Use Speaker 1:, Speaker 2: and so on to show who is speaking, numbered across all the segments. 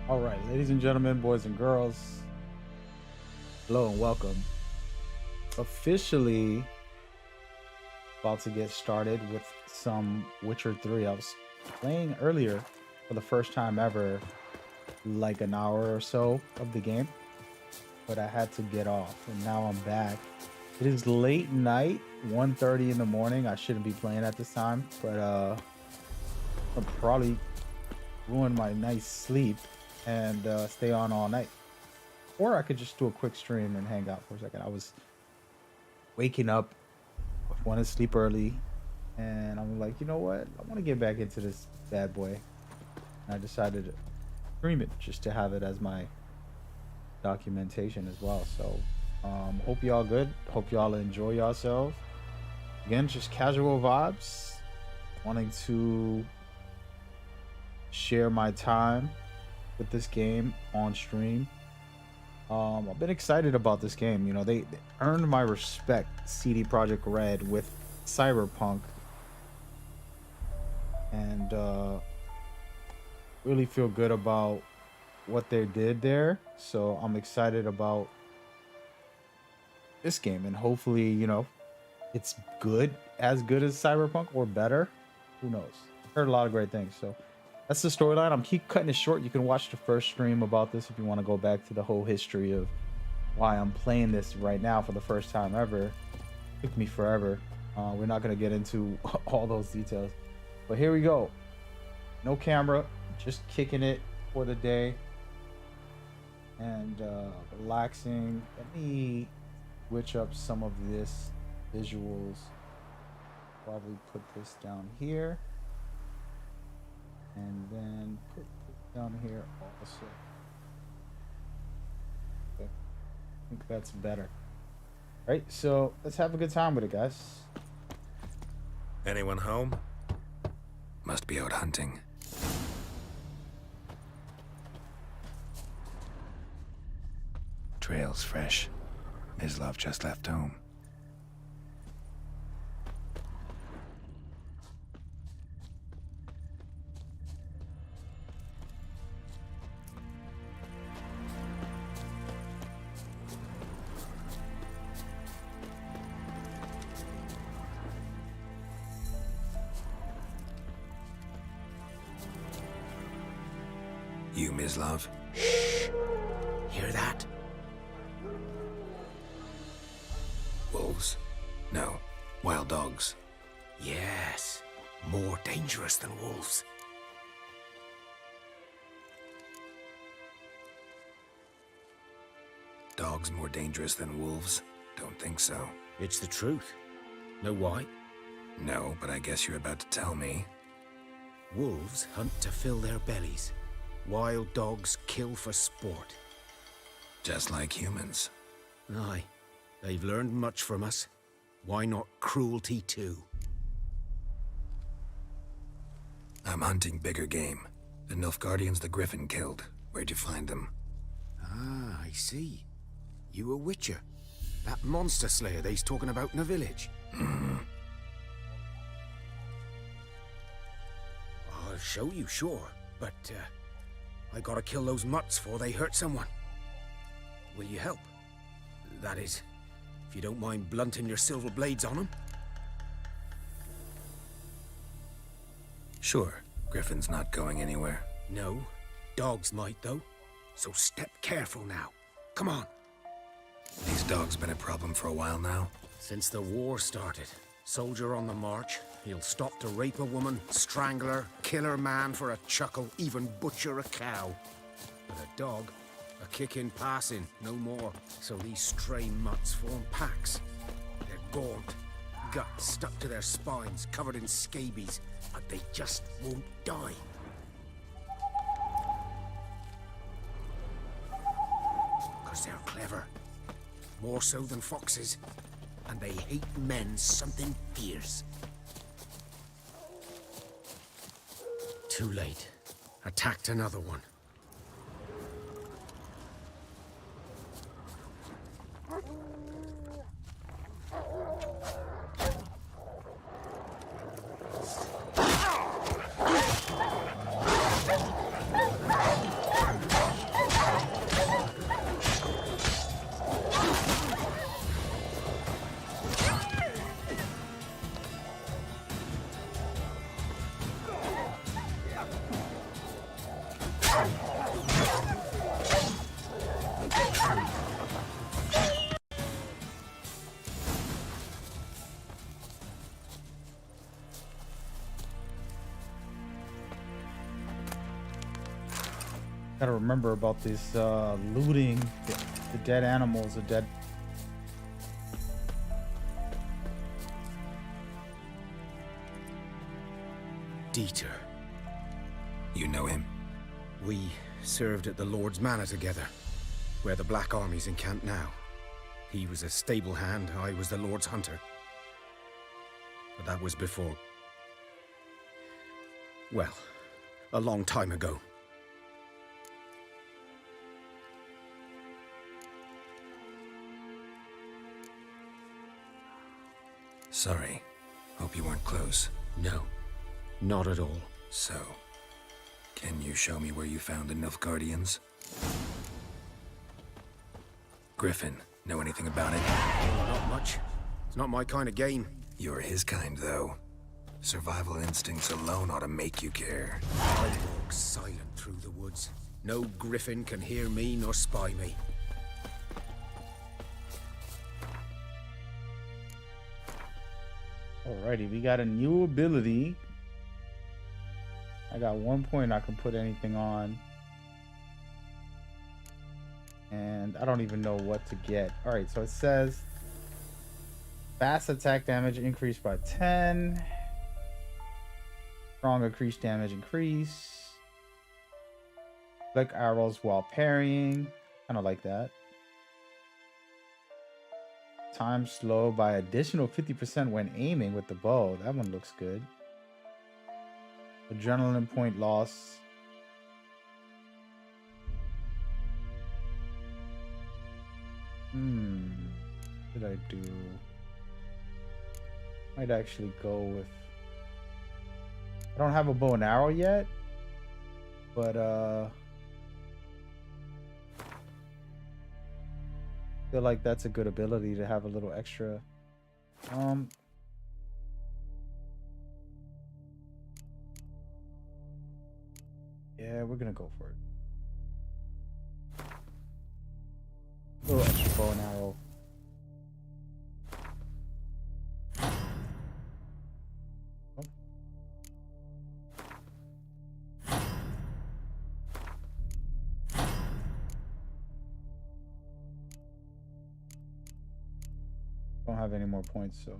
Speaker 1: All right, ladies and gentlemen, boys and girls, hello and welcome. Officially about to get started with some Witcher 3. I was playing earlier for the first time ever, like an hour or so of the game, but I had to get off and now I'm back. It is late night, 1:30 in the morning. I shouldn't be playing at this time, but I'll probably ruin my nice sleep and stay on all night. Or I could just do a quick stream and hang out for a second. I was waking up, I wanted to sleep early, and I'm like, you know what? I want to get back into this bad boy. And I decided to stream it just to have it as my documentation as well. So, hope y'all good. Hope y'all enjoy yourselves. Again, just casual vibes. Wanting to share my time with this game on stream. I've been excited about this game. You know, they earned my respect, CD Projekt Red, with Cyberpunk, and really feel good about what they did there. So I'm excited about this game, and hopefully, you know, it's good, as good as Cyberpunk or better. Who knows? Heard a lot of great things. So that's the storyline. I'm keep cutting it short. You can watch the first stream about this if you want to go back to the whole history of why I'm playing this right now for the first time ever. It took me forever. We're not going to get into all those details. But here we go. No camera, just kicking it for the day and relaxing. Let me switch up some of this visuals. Probably put this down here. And then put it down here also. Okay. I think that's better. All right, so let's have a good time with it, guys.
Speaker 2: Anyone home? Must be out hunting. Trail's fresh. Mislav just left home. You, Mislav?
Speaker 3: Shh! Hear that?
Speaker 2: Wolves? No. Wild dogs.
Speaker 3: Yes. More dangerous than wolves.
Speaker 2: Dogs more dangerous than wolves? Don't think so.
Speaker 3: It's the truth. Know why?
Speaker 2: No, but I guess you're about to tell me.
Speaker 3: Wolves hunt to fill their bellies. Wild dogs kill for sport.
Speaker 2: Just like humans.
Speaker 3: Aye. They've learned much from us. Why not cruelty too?
Speaker 2: I'm hunting bigger game. The Nilfgaardians the Griffin killed. Where'd you find them?
Speaker 3: Ah, I see. You a witcher. That monster slayer they's talking about in the village.
Speaker 2: Mm-hmm.
Speaker 3: I'll show you, sure. But, I gotta kill those mutts before they hurt someone. Will you help? That is, if you don't mind blunting your silver blades on them.
Speaker 2: Sure. Griffin's not going anywhere.
Speaker 3: No, dogs might though. So step careful now. Come on.
Speaker 2: These dogs been a problem for a while now.
Speaker 3: Since the war started, soldier on the march, he'll stop to rape a woman, strangle her, kill her man for a chuckle, even butcher a cow. But a dog, a kick in passing, no more. So these stray mutts form packs. They're gaunt, guts stuck to their spines, covered in scabies, but they just won't die. Because they're clever. More so than foxes. And they hate men something fierce. Too late. Attacked another one.
Speaker 1: Gotta remember about this looting the dead animals, the dead.
Speaker 3: Dieter.
Speaker 2: You know him?
Speaker 3: We served at the Lord's Manor together, where the Black Army's encamped now. He was a stable hand, I was the Lord's hunter. But that was before... well, a long time ago.
Speaker 2: Sorry. Hope you weren't close.
Speaker 3: No, not at all.
Speaker 2: So, can you show me where you found the Nilfgaardians? Griffin, know anything about it?
Speaker 3: Not much. It's not my kind of game.
Speaker 2: You're his kind, though. Survival instincts alone ought to make you care.
Speaker 3: I walk silent through the woods. No griffin can hear me nor spy me.
Speaker 1: Alrighty, we got a new ability. I got 1 point I can put anything on. And I don't even know what to get. Alright, so it says fast attack damage increased by 10. Strong increased damage increase. Flick arrows while parrying. Kind of like that. Time slow by additional 50% when aiming with the bow. That one looks good. Adrenaline point loss. What did I do? Might actually go with... I don't have a bow and arrow yet, but feel like that's a good ability to have a little extra. Yeah, we're gonna go for it. A little extra bow and arrow. Don't have any more points, so.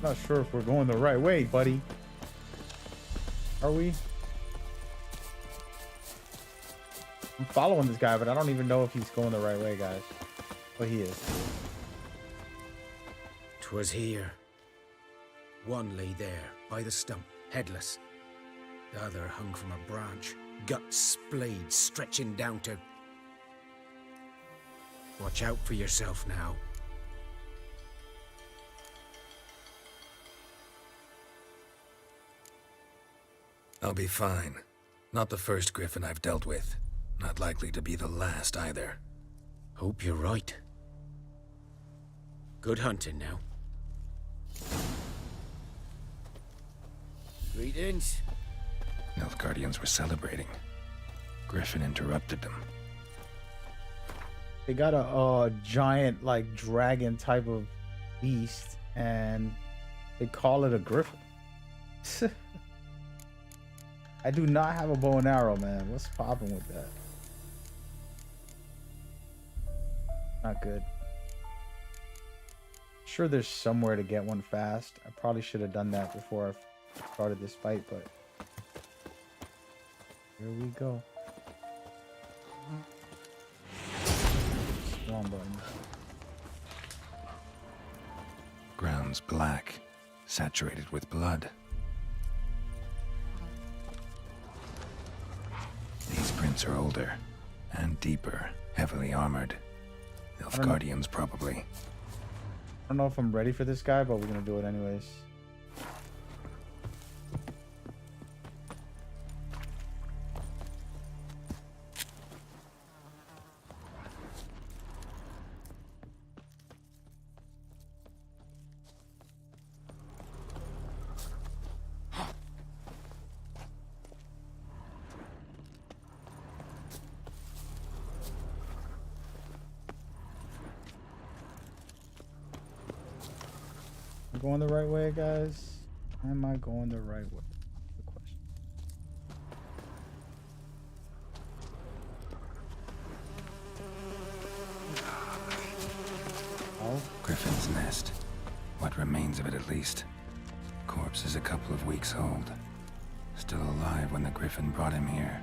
Speaker 1: Not sure if we're going the right way, buddy. Are we? I'm following this guy, but I don't even know if he's going the right way, guys. But he is.
Speaker 3: 'Twas here. One lay there, by the stump, headless. The other hung from a branch, guts splayed, stretching down to... Watch out for yourself now.
Speaker 2: I'll be fine. Not the first griffin I've dealt with. Not likely to be the last either.
Speaker 3: Hope you're right. Good hunting now. Greetings.
Speaker 2: Nilfgaardians were celebrating. Griffin interrupted them.
Speaker 1: They got a giant, like, dragon type of beast, and they call it a griffin. I do not have a bow and arrow, man. What's popping with that? Not good. Sure, there's somewhere to get one fast. I probably should have done that before I started this fight, but here we go. Spawn button.
Speaker 2: Ground's black, saturated with blood. These prints are older and deeper, heavily armored. Nilfgaardians, probably.
Speaker 1: I don't know if I'm ready for this guy, but we're gonna do it anyways. going the right way, guys? Am I going the right way? The question. Oh,
Speaker 2: Griffin's nest. What remains of it, at least. Corpse is a couple of weeks old. Still alive when the Griffin brought him here.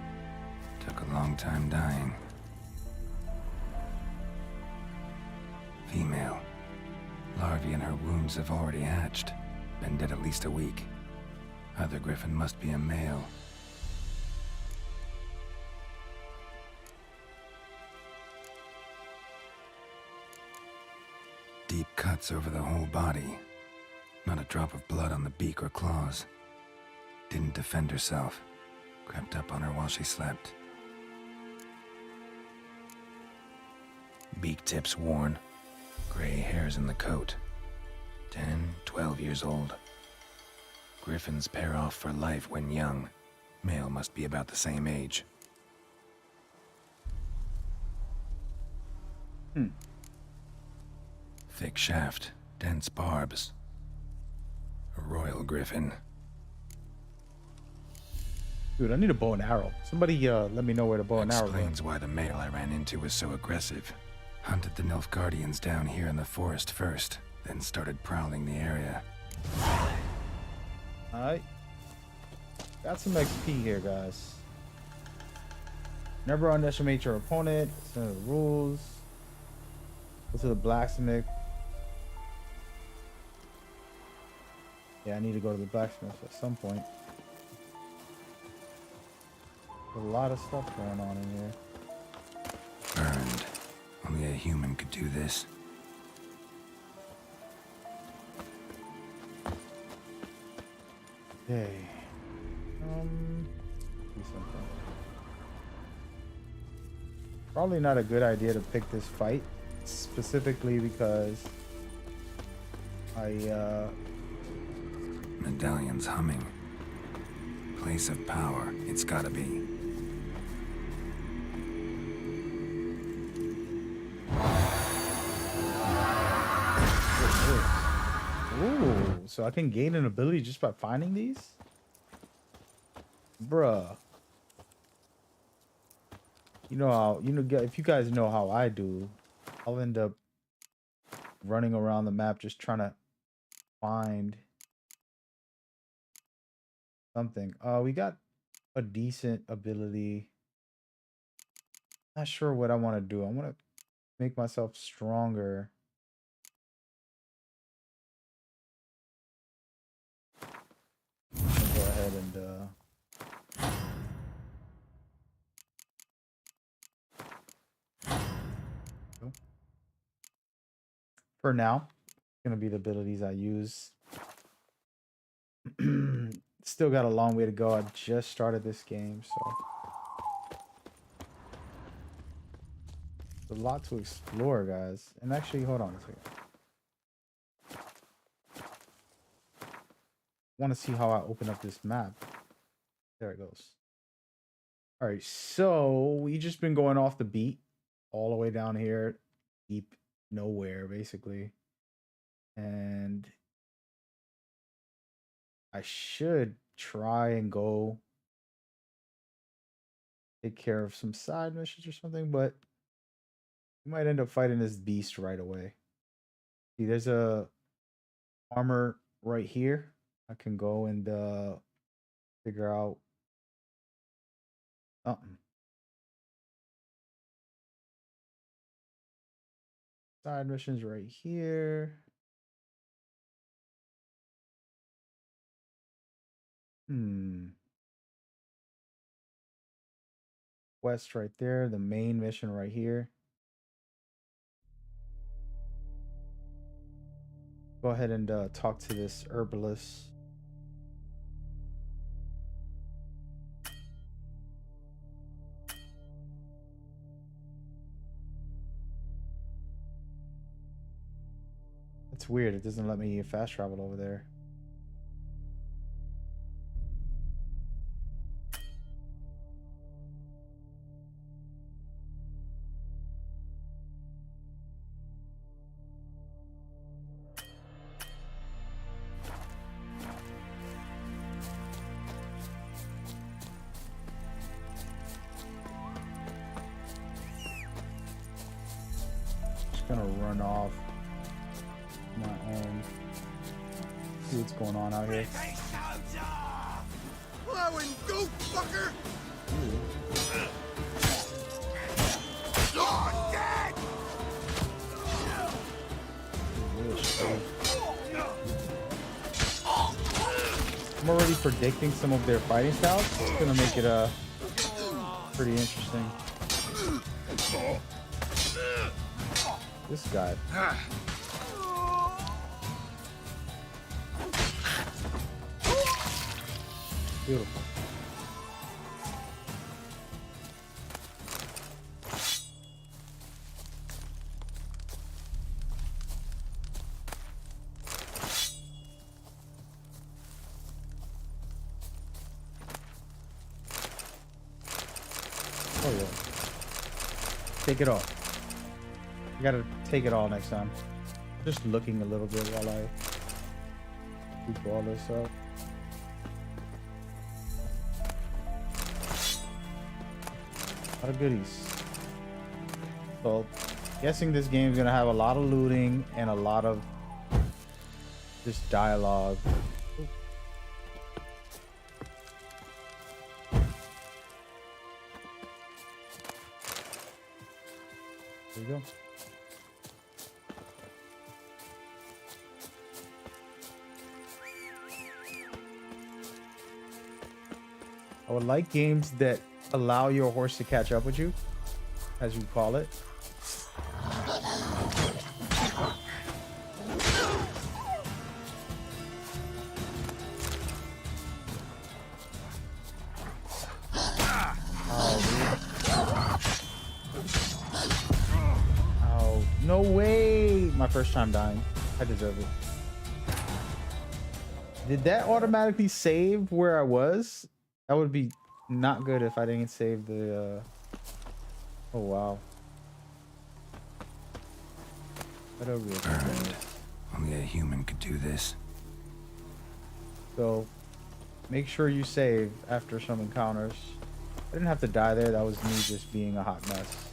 Speaker 2: Took a long time dying. Female. Larvae in her wounds have already hatched. Been dead at least a week. Other Griffin must be a male. Deep cuts over the whole body. Not a drop of blood on the beak or claws. Didn't defend herself. Crept up on her while she slept. Beak tips worn. Gray hairs in the coat. 10, 12 years old. Griffins pair off for life when young. Male must be about the same age. Thick shaft, dense barbs. A royal griffin.
Speaker 1: dude, I need a bow and arrow. Somebody let me know where the bow and arrow is.
Speaker 2: Explains why the male I ran into was so aggressive. Hunted the Nilfgaardians down here in the forest first, then started prowling the area.
Speaker 1: Alright. Got some XP here, guys. Never underestimate your opponent. It's one of the rules. Go to the blacksmith. Yeah, I need to go to the blacksmith at some point. There's a lot of stuff going on in here.
Speaker 2: Burned. Only a human could do this.
Speaker 1: Okay. Do something. Probably not a good idea to pick this fight, specifically because
Speaker 2: Medallion's humming. Place of power, it's gotta be.
Speaker 1: Ooh, so I can gain an ability just by finding these? Bruh. You know how, if you guys know how I do, I'll end up running around the map just trying to find something. We got a decent ability. Not sure what I want to do. I want to make myself stronger. Go ahead and for now, it's gonna be the abilities I use. Still got a long way to go. I just started this game, so there's a lot to explore, guys. And actually, hold on a second. I want to see how I open up this map. There it goes. All right, so we just been going off the beat all the way down here, deep nowhere, basically. And I should try and go take care of some side missions or something, but we might end up fighting this beast right away. See, there's a armor right here. I can go and figure out something. Side missions right here. Quest right there. The main mission right here. Go ahead and talk to this herbalist. It's weird. It doesn't let me fast travel over there. gonna run off my own. See what's going on out here.
Speaker 3: Plowing go, fucker!
Speaker 1: I'm already predicting some of their fighting styles. It's gonna make it pretty interesting. This guy. Beautiful. Oh yeah. Take it all. I gotta take it all next time. Just looking a little bit while I keep all this up. A lot of goodies. So, guessing this game's gonna have a lot of looting and a lot of just dialogue. There you go. I would like games that allow your horse to catch up with you, as you call it. Oh, no way! My first time dying. I deserve it. Did that automatically save where I was? That would be not good if I didn't save the oh wow.
Speaker 2: Burned. Only a human could do this.
Speaker 1: So make sure you save after some encounters. I didn't have to die there, that was me just being a hot mess.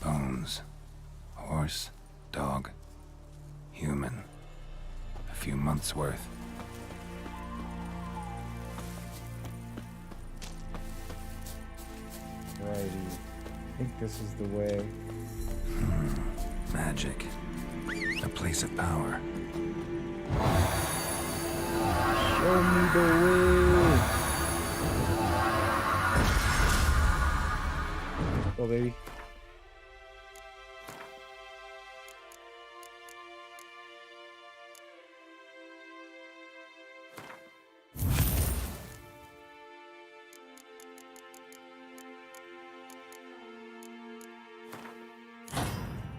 Speaker 2: Bones. Horse. Dog. Human. A few months worth.
Speaker 1: Righty. I think this is the way.
Speaker 2: Magic. A place of power.
Speaker 1: Show me the way. Go, baby.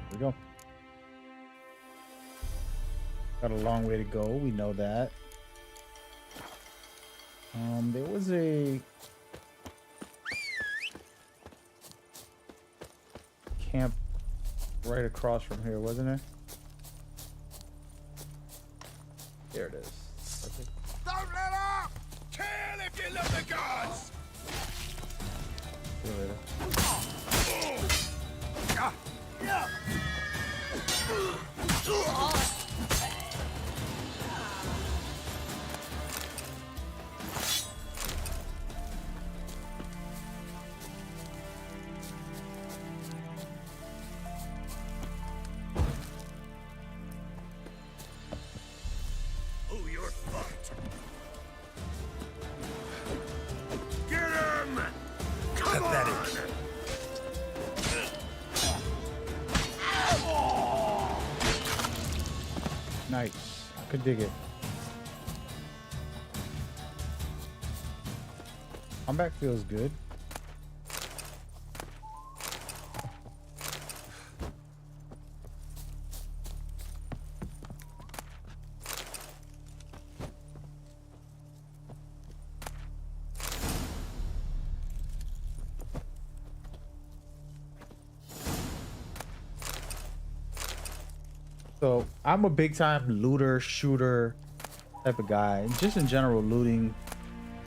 Speaker 1: There we go. Got a long way to go, we know that. There was a camp right across from here, wasn't there? There it is. Perfect.
Speaker 3: Don't let up! Kill if you love the gods!
Speaker 1: See you later.
Speaker 3: Oh, you're fucked. Get him! Come on!
Speaker 1: Nice. I could dig it. Combat feels good. So I'm a big time looter, shooter type of guy. And just in general, looting,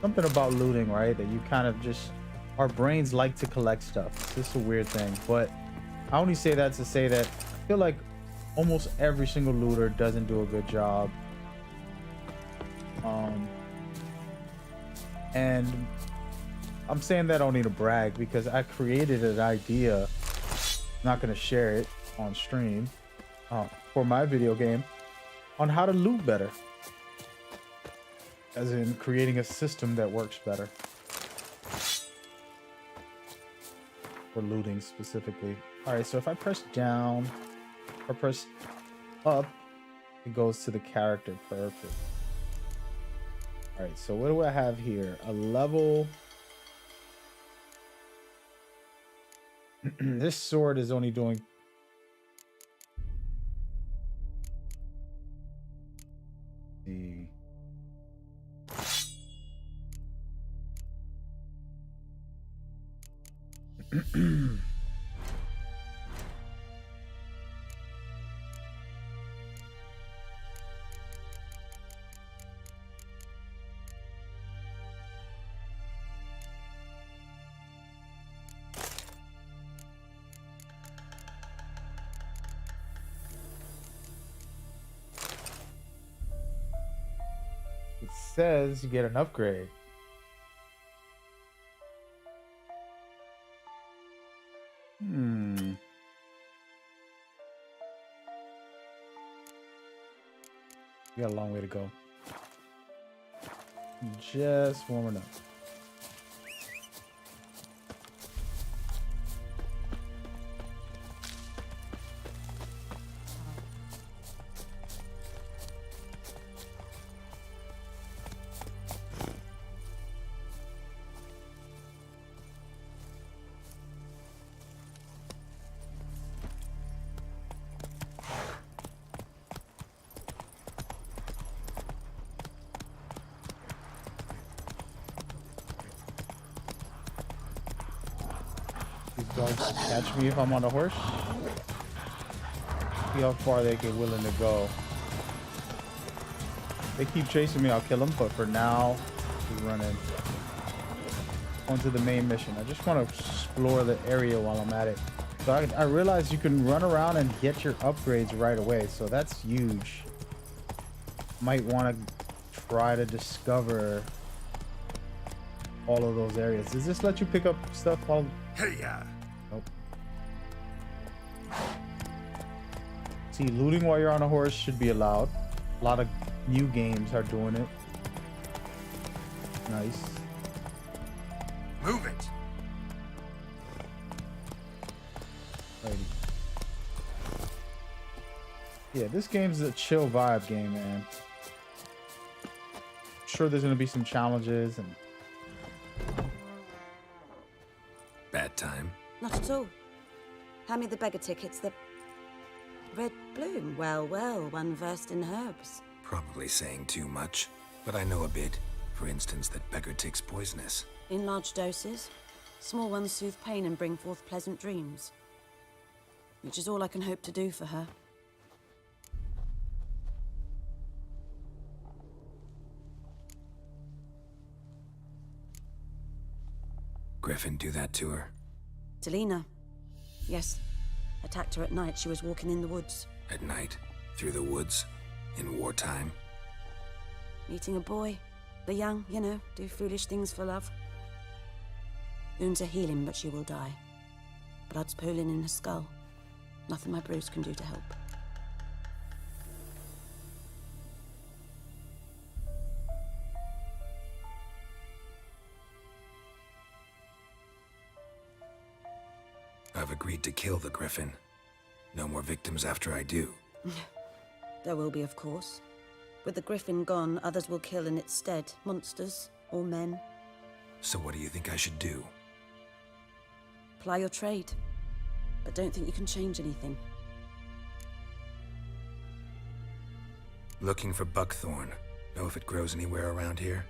Speaker 1: something about looting, right? That you kind of just, our brains like to collect stuff. It's just a weird thing. But I only say that to say that I feel like almost every single looter doesn't do a good job. And I'm saying that only to brag because I created an idea, not going to share it on stream, for my video game on how to loot better. As in creating a system that works better. For looting specifically. Alright, so if I press down or press up, it goes to the character. Perfect. Alright, so what do I have here? A level. This sword is only doing. The. It says you get an upgrade. You got a long way to go. Just warming up. Dogs catch me if I'm on a horse. See how far they get willing to go. They keep chasing me, I'll kill them, but for now, we run in. Onto the main mission. I just want to explore the area while I'm at it. So I realized you can run around and get your upgrades right away, so that's huge. Might want to try to discover all of those areas. Does this let you pick up stuff while...
Speaker 3: Hey, yeah.
Speaker 1: Nope. See, looting while you're on a horse should be allowed. A lot of new games are doing it. Nice.
Speaker 3: Move it.
Speaker 1: Righty. Yeah, this game's a chill vibe game, man. I'm sure there's gonna be some challenges and...
Speaker 2: Bad time?
Speaker 4: Not at all. Hand me the beggar tickets. The red bloom. Well, well, one versed in herbs.
Speaker 2: Probably saying too much, but I know a bit. For instance, that beggar tick's poisonous.
Speaker 4: In large doses. Small ones soothe pain and bring forth pleasant dreams. Which is all I can hope to do for her.
Speaker 2: Griffin do that to her?
Speaker 4: Delina. Yes. Attacked her at night. She was walking in the woods.
Speaker 2: At night? Through the woods? In wartime?
Speaker 4: Meeting a boy. The young, you know, do foolish things for love. Wounds are healing, but she will die. Blood's pooling in her skull. Nothing my bruise can do to help.
Speaker 2: I've agreed to kill the Griffin. No more victims after I do.
Speaker 4: There will be, of course. With the Griffin gone, others will kill in its stead. Monsters or men.
Speaker 2: So what do you think I should do?
Speaker 4: Ply your trade. But don't think you can change anything.
Speaker 2: Looking for buckthorn. Know if it grows anywhere around here?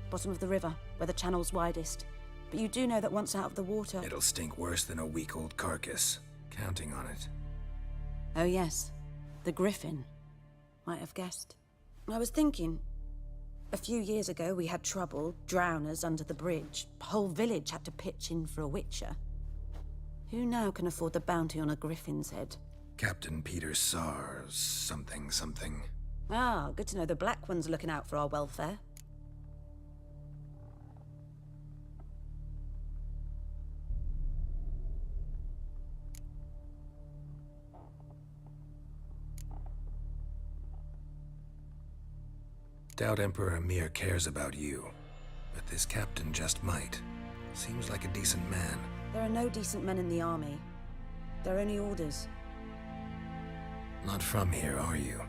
Speaker 4: Bottom of the river, where the channel's widest. But you do know that once out of the water...
Speaker 2: It'll stink worse than a week-old carcass. Counting on it.
Speaker 4: Oh yes. The Griffin. Might have guessed. I was thinking, a few years ago we had trouble, drowners under the bridge. Whole village had to pitch in for a witcher. Who now can afford the bounty on a griffin's head?
Speaker 2: Captain Peter Sars, something.
Speaker 4: Ah, good to know the Black One's looking out for our welfare.
Speaker 2: Doubt Emperor Emir cares about you, but this captain just might. Seems like a decent man.
Speaker 4: There are no decent men in the army. They're only orders.
Speaker 2: Not from here, are you?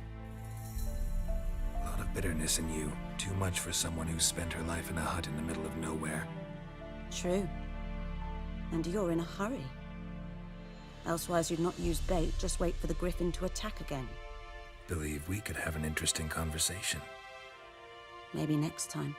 Speaker 2: A lot of bitterness in you. Too much for someone who spent her life in a hut in the middle of nowhere.
Speaker 4: True. And you're in a hurry. Elsewise you'd not use bait, just wait for the Griffin to attack again.
Speaker 2: Believe we could have an interesting conversation.
Speaker 4: Maybe next time.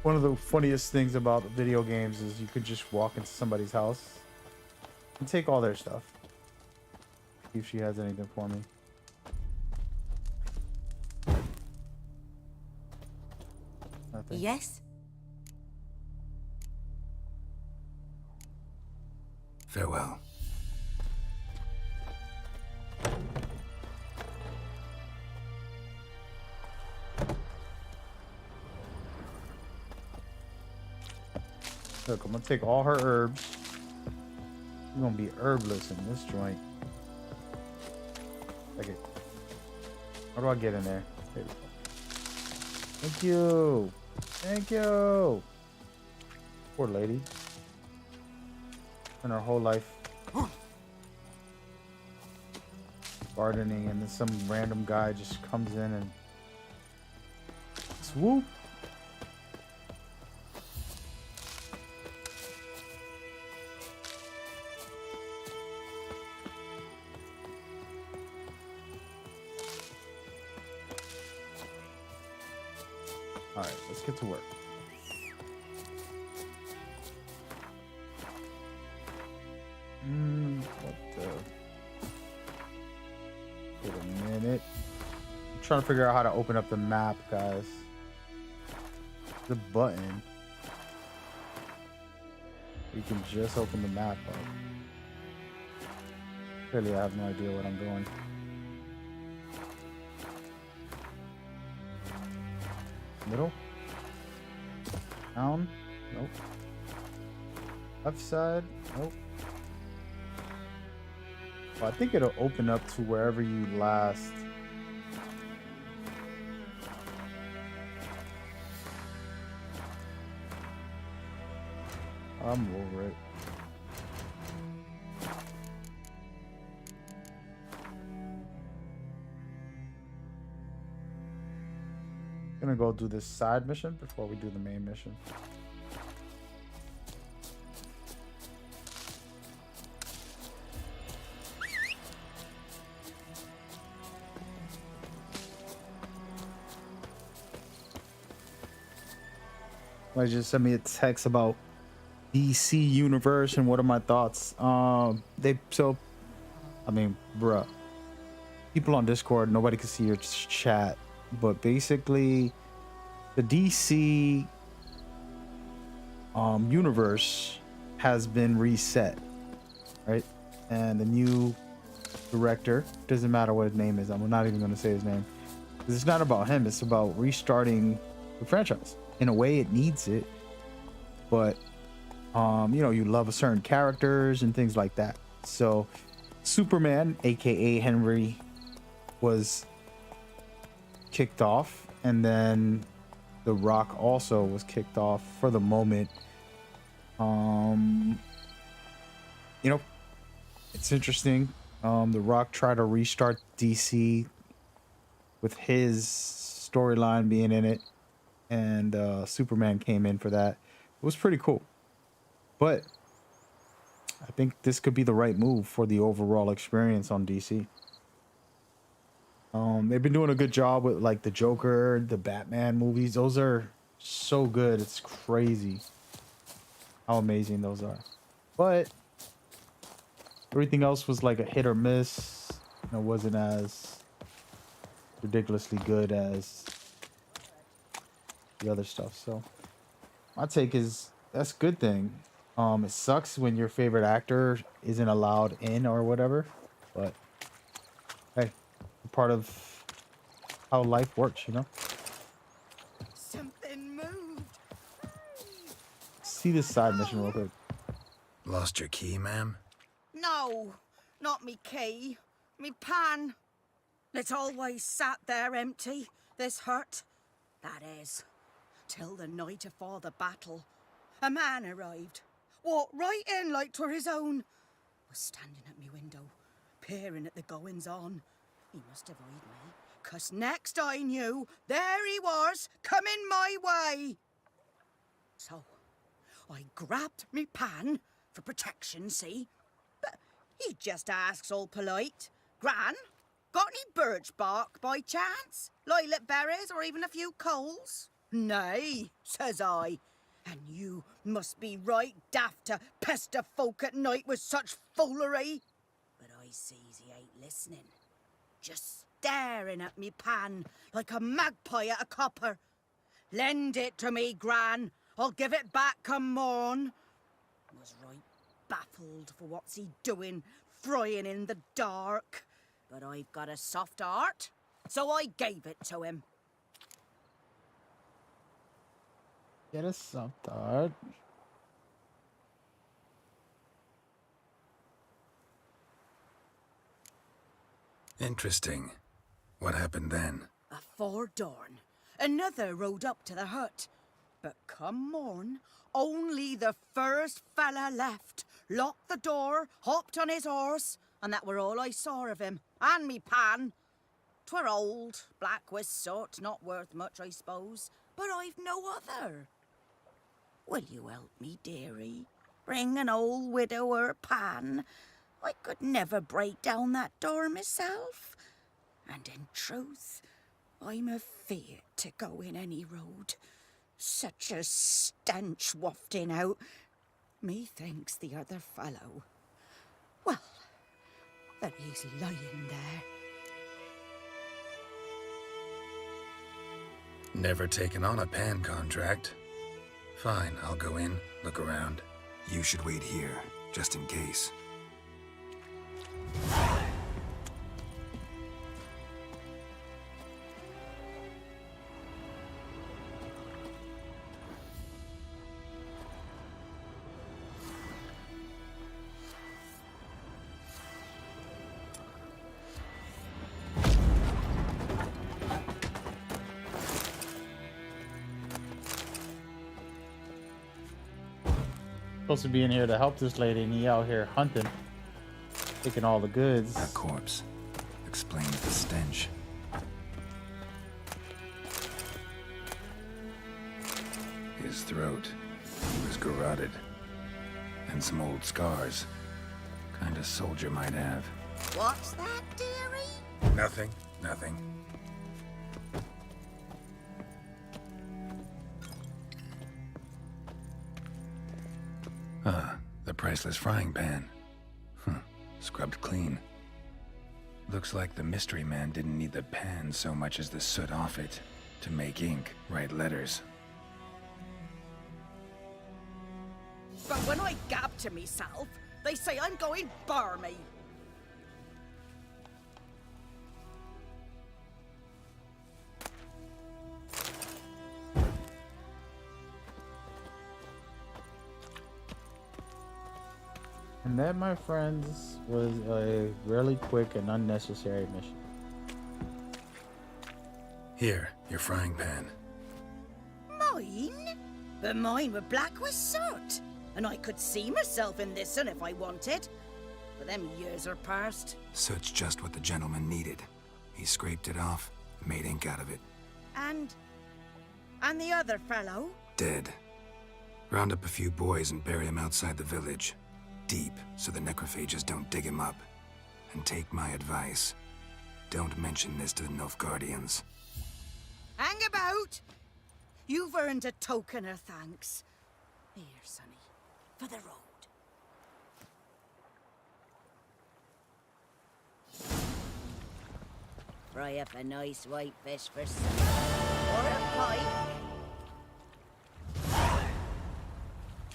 Speaker 1: One of the funniest things about video games is you could just walk into somebody's house and take all their stuff. See if she has anything for me. Nothing.
Speaker 4: Yes?
Speaker 2: Farewell.
Speaker 1: Look, I'm gonna take all her herbs. You're gonna be herbless in this joint. Okay. How do I get in there? There we go. Thank you. Thank you. Poor lady. And her whole life gardening, and then some random guy just comes in and swoop. All right, let's get to work. What the? Wait a minute. I'm trying to figure out how to open up the map, guys. The button. You can just open the map up. Clearly, I have no idea what I'm doing. Middle? Down? Nope. Left side? Nope. Well, I think it'll open up to wherever you last. I'm over it. Gonna go do this side mission before we do the main mission. Like, just sent me a text about DC Universe and what are my thoughts. I mean, bruh, people on Discord, nobody can see your chat. But basically, the DC universe has been reset, right? And the new director, doesn't matter what his name is, I'm not even going to say his name, because it's not about him, it's about restarting the franchise. In a way, it needs it, but you know, you love certain characters and things like that. So Superman, aka Henry, was kicked off, and then The Rock also was kicked off for the moment. You know, it's interesting. The Rock tried to restart DC with his storyline being in it, and Superman came in for that. It was pretty cool, but I think this could be the right move for the overall experience on DC. They've been doing a good job with like the Joker, the Batman movies. Those are so good. It's crazy how amazing those are. But everything else was like a hit or miss. It wasn't as ridiculously good as the other stuff. So my take is that's a good thing. It sucks when your favorite actor isn't allowed in or whatever, but hey, part of how life works, you know.
Speaker 5: Something moved.
Speaker 1: See this side mission real quick.
Speaker 3: Lost your key, ma'am?
Speaker 5: No, not me key. Me pan. It's always sat there empty, this hut. That is, till the night afore the battle. A man arrived, walked right in like 'twere his own. Was standing at me window, peering at the goings-on. He must avoid me, 'cause next I knew, there he was, coming my way. So, I grabbed me pan, for protection, see? But he just asks all polite, Gran, got any birch bark by chance? Lilac berries or even a few coals? Nay, says I. And you must be right daft to pester folk at night with such foolery. But I sees he ain't listening. Just staring at me pan like a magpie at a copper. Lend it to me, Gran. I'll give it back come morn. Was right baffled for what's he doing, frying in the dark. But I've got a soft heart, so I gave it to him.
Speaker 1: Get us some thought.
Speaker 2: Interesting. What happened then?
Speaker 5: Afore dawn, another rode up to the hut. But come morn, only the first fella left, locked the door, hopped on his horse, and that were all I saw of him, and me pan. 'Twere old, black with soot, not worth much, I suppose, but I've no other. Will you help me, dearie? Bring an old widower pan. I could never break down that door myself. And in truth, I'm afeard to go in any road. Such a stench wafting out. Methinks the other fellow, well, that he's lying there.
Speaker 2: Never taken on a pan contract. Fine, I'll go in, look around.
Speaker 6: You should wait here, just in case.
Speaker 1: Supposed to be in here to help this lady, and he out here hunting, taking all the goods.
Speaker 2: A corpse. Explains the stench. His throat. He was garroted. And some old scars. Kind of soldier might have.
Speaker 5: What's that, dearie?
Speaker 2: Nothing. Nothing. Ah, the priceless frying pan. Scrubbed clean. Looks like the mystery man didn't need the pan so much as the soot off it to make ink, write letters.
Speaker 5: But when I gab to myself, they say I'm going barmy.
Speaker 1: And that, my friends, was a really quick and unnecessary mission.
Speaker 2: Here, your frying pan.
Speaker 5: Mine? But mine were black with soot. And I could see myself in this one if I wanted. But them years are past.
Speaker 6: Soot's just what the gentleman needed. He scraped it off, made ink out of it.
Speaker 5: And the other fellow?
Speaker 6: Dead. Round up a few boys and bury him outside the village. Deep, so the necrophages don't dig him up. And take my advice. Don't mention this to the Nilfgaardians.
Speaker 5: Hang about! You've earned a token of thanks. Here, sonny, for the road. Fry up a nice white fish for supper. Or a pipe.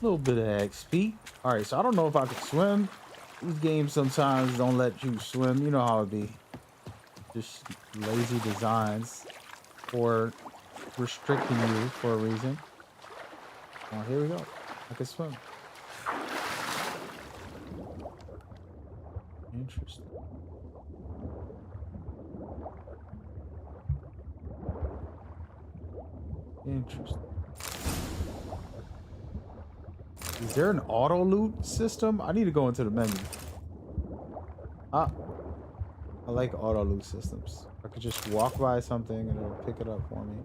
Speaker 1: Little bit of XP. All right, so I don't know if I can swim. These games sometimes don't let you swim. You know how it be. Just lazy designs or restricting you for a reason. Oh, here we go. I can swim. Interesting. Interesting. Is there an auto loot system? I need to go into the menu. Ah, I like auto loot systems. I could just walk by something and it'll pick it up for me.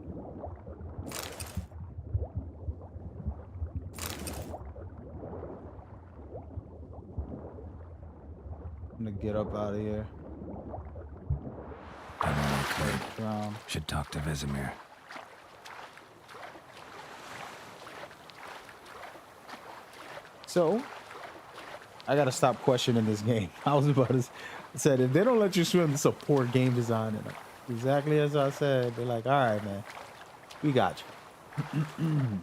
Speaker 1: I'm gonna get up out of here.
Speaker 2: Done all I could.
Speaker 1: Drown.
Speaker 2: Should talk to Vesemir.
Speaker 1: So, I gotta stop questioning this game. I was about to say, if they don't let you swim, it's a poor game design. And exactly as I said, they're like, all right, man, we got you.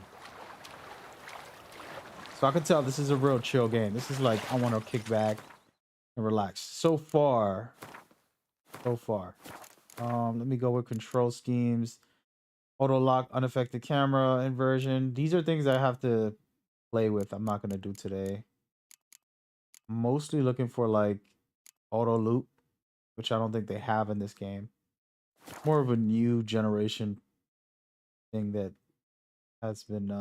Speaker 1: So I can tell this is a real chill game. This is like, I want to kick back and relax. So far. Let me go with control schemes, auto lock, unaffected camera inversion. These are things I have to play with. I'm not gonna do today. Mostly looking for like auto loop, which I don't think they have in this game. More of a new generation thing that has been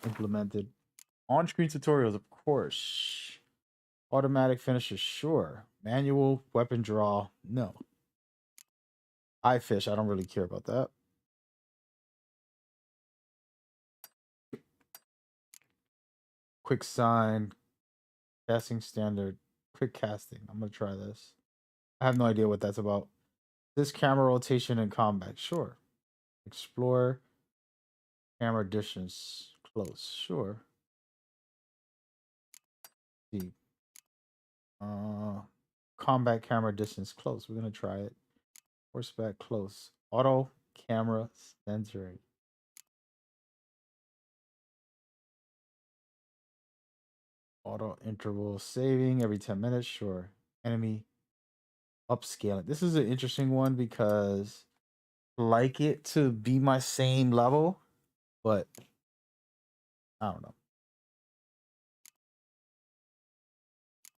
Speaker 1: implemented. On-screen tutorials, of course. Automatic finishes, sure. Manual weapon draw, no. Eye fish, I don't really care about that. Quick sign, casting standard, quick casting. I'm gonna try this. I have no idea what that's about. This camera rotation in combat, sure. Explore, camera distance, close, sure. Deep. Combat camera distance, close. We're gonna try it. Horseback, close. Auto camera censoring. Auto interval saving every 10 minutes, sure. Enemy upscaling. This is an interesting one because I like it to be my same level, but I don't know.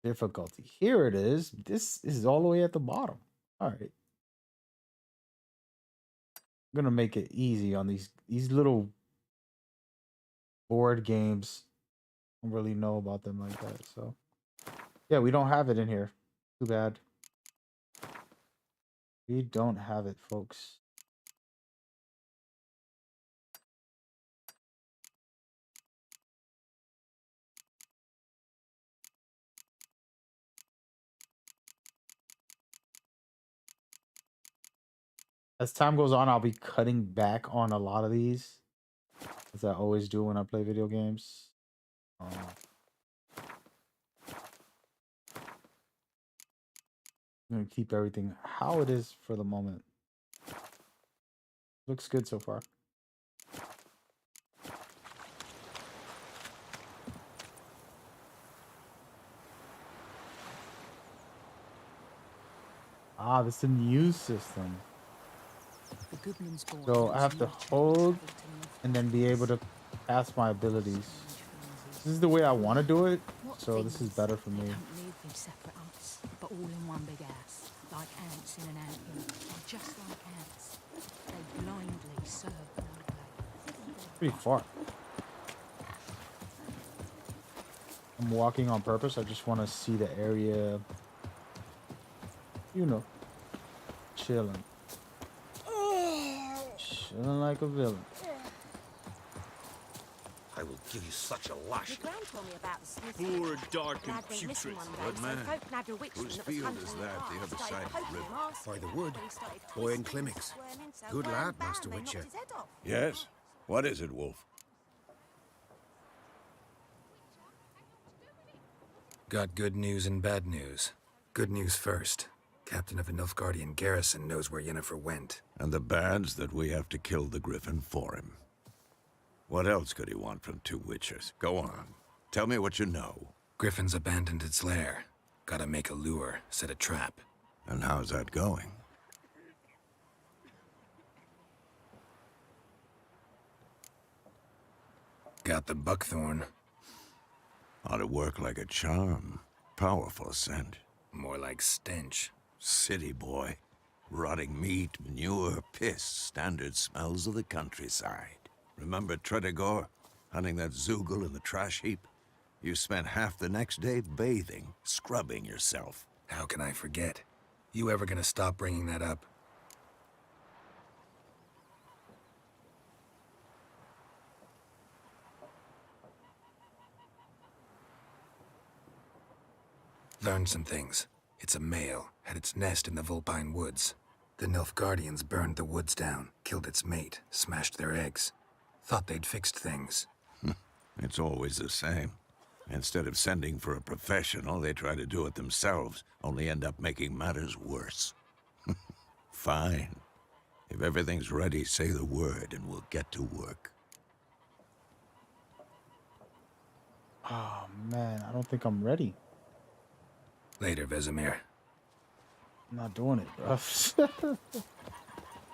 Speaker 1: Difficulty. Here it is. This is all the way at the bottom. All right. I'm gonna make it easy on these little board games. I don't really know about them like that. So yeah, we don't have it in here. Too bad. We don't have it, folks. As time goes on, I'll be cutting back on a lot of these, as I always do when I play video games. I'm gonna keep everything how it is for the moment. Looks good so far. Ah, this is a new system. So I have to hold and then be able to cast my abilities. This is the way I want to do it, so this is better for me.
Speaker 7: They don't live in separate huts, but all in one big house, like ants in an anthill, just like ants. They blindly serve one another.
Speaker 1: Pretty far. I'm walking on purpose. I just want to see the area, you know, chilling. Chilling like a villain.
Speaker 3: I will give you such a
Speaker 8: My
Speaker 3: lash.
Speaker 8: gran told me about the Smiths.
Speaker 9: Poor, dark, and
Speaker 8: Lad went missing
Speaker 9: putrid.
Speaker 8: one day,
Speaker 6: Good
Speaker 8: so
Speaker 6: man.
Speaker 8: folk nabbed a witchman
Speaker 6: Whose
Speaker 8: that was
Speaker 6: field
Speaker 8: hunting
Speaker 6: is
Speaker 8: in
Speaker 6: that, the
Speaker 8: park,
Speaker 6: other
Speaker 8: started
Speaker 6: side of the
Speaker 8: poking
Speaker 6: river?
Speaker 8: him, asking
Speaker 3: By the
Speaker 8: him,
Speaker 3: wood.
Speaker 8: but he started
Speaker 3: Boy in
Speaker 8: twisting and
Speaker 3: Climmix.
Speaker 8: squirming, so
Speaker 3: Good
Speaker 8: bang,
Speaker 3: lad,
Speaker 8: bang,
Speaker 3: Master
Speaker 8: they knocked
Speaker 3: Witcher.
Speaker 8: his head off.
Speaker 10: Yes? What is it, Wolf?
Speaker 2: Got good news and bad news. Good news first. Captain of the Nilfgaardian garrison knows where Yennefer went.
Speaker 10: And the bad's that we have to kill the Griffin for him. What else could he want from two witchers? Go on. Tell me what you know.
Speaker 2: Griffin's abandoned its lair. Gotta make a lure, set a trap.
Speaker 10: And how's that going?
Speaker 2: Got the buckthorn.
Speaker 10: Ought to work like a charm. Powerful scent.
Speaker 2: More like stench.
Speaker 10: City boy. Rotting meat, manure, piss. Standard smells of the countryside. Remember Tredegor? Hunting that Zoogle in the trash heap? You spent half the next day bathing, scrubbing yourself.
Speaker 2: How can I forget? You ever gonna stop bringing that up? Learned some things. It's a male, had its nest in the Vulpine Woods. The Nilfgaardians burned the woods down, killed its mate, smashed their eggs. Thought they'd fixed things.
Speaker 10: It's always the same. Instead of sending for a professional, they try to do it themselves, only end up making matters worse. Fine. If everything's ready, say the word and we'll get to work.
Speaker 1: Oh man, I don't think I'm ready.
Speaker 2: Later, Vesemir.
Speaker 1: I'm not doing it, bro.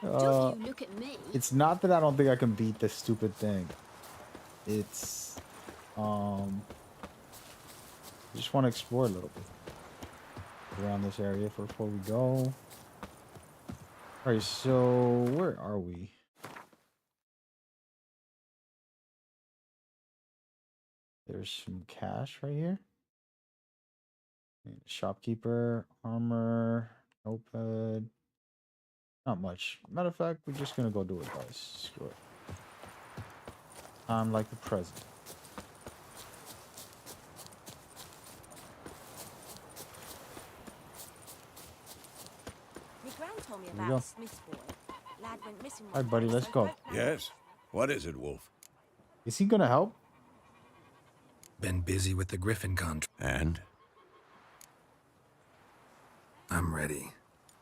Speaker 11: Don't you look at me.
Speaker 1: It's not that I don't think I can beat this stupid thing. It's I just want to explore a little bit around this area before we go. Alright, so where are we? There's some cash right here. Shopkeeper, armor, notepad. Not much. Matter of fact, we're just gonna go do it, guys. Screw it. I'm like the present.
Speaker 8: My gran told me
Speaker 1: Here we
Speaker 8: about
Speaker 1: go.
Speaker 8: the Smiths boy. Lad went missing one
Speaker 1: Alright, buddy,
Speaker 8: day,
Speaker 1: let's
Speaker 8: so
Speaker 1: go.
Speaker 8: folk nabbed
Speaker 10: Yes? What is it, Wolf?
Speaker 1: Is he gonna help?
Speaker 2: Been busy with the Griffin contract.
Speaker 10: And?
Speaker 2: I'm ready.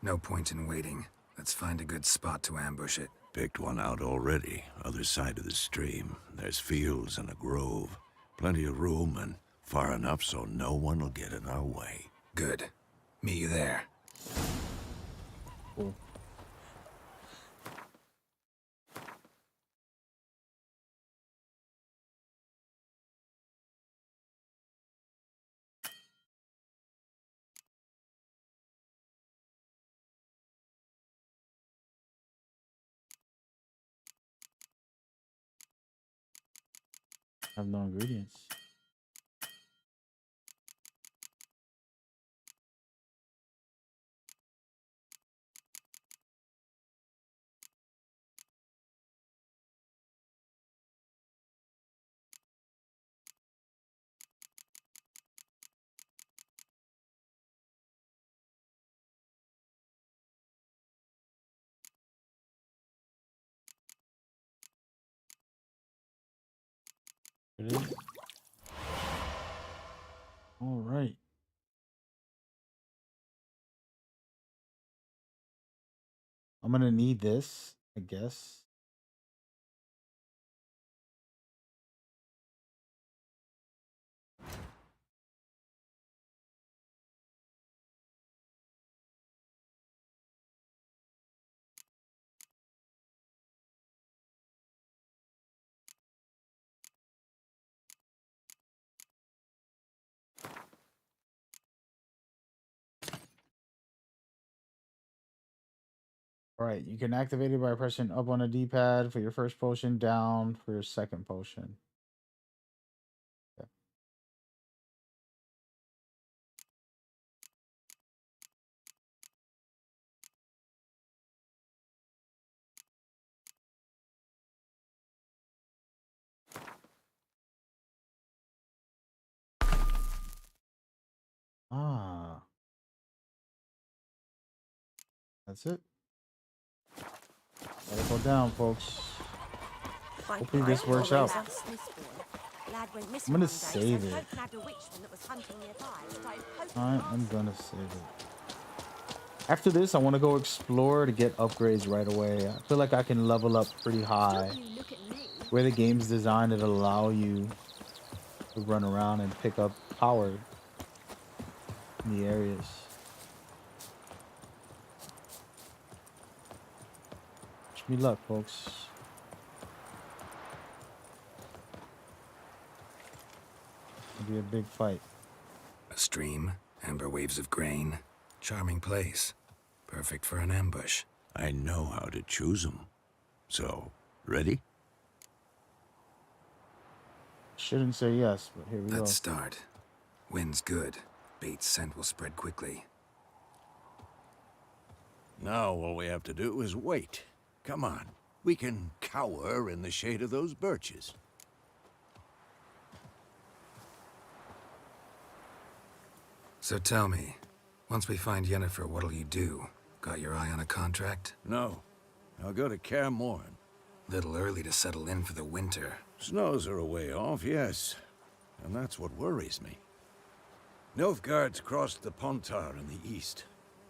Speaker 2: No point in waiting. Let's find a good spot to ambush it.
Speaker 10: Picked one out already. Other side of the stream. There's fields and a grove. Plenty of room and far enough so no one will get in our way.
Speaker 2: Good. Meet you there.
Speaker 1: Cool. I have no ingredients. It is. All right. I'm gonna need this, I guess. All right, you can activate it by pressing up on the D-pad for your first potion, down for your second potion. Okay. That's it. Let it go down, folks. Hopefully this works out.
Speaker 8: About the Smith's boy. Lad went missing
Speaker 1: I'm gonna
Speaker 8: one day, so
Speaker 1: save it.
Speaker 8: folk nabbed a witchman that was hunting nearby and started poking
Speaker 1: I
Speaker 8: the
Speaker 1: am
Speaker 8: bastard.
Speaker 1: gonna save it. After this, I want to go explore to get upgrades right away. I feel like I can level up pretty high.
Speaker 7: Don't you look at me.
Speaker 1: Where the game's designed to allow you to run around and pick up power in the areas. Wish me luck, folks. It'll be a big fight.
Speaker 2: A stream, amber waves of grain. Charming place. Perfect for an ambush.
Speaker 10: I know how to choose 'em. So, ready?
Speaker 1: Shouldn't say yes, but here we go.
Speaker 2: Let's start. Wind's good. Bait's scent will spread quickly.
Speaker 10: Now all we have to do is wait. Come on. We can cower in the shade of those birches.
Speaker 2: So tell me, once we find Yennefer, what'll you do? Got your eye on a contract?
Speaker 10: No. I'll go to Kaer Morhen.
Speaker 2: Little early to settle in for the winter.
Speaker 10: Snows are a way off, yes. And that's what worries me. Nilfgaard's crossed the Pontar in the east.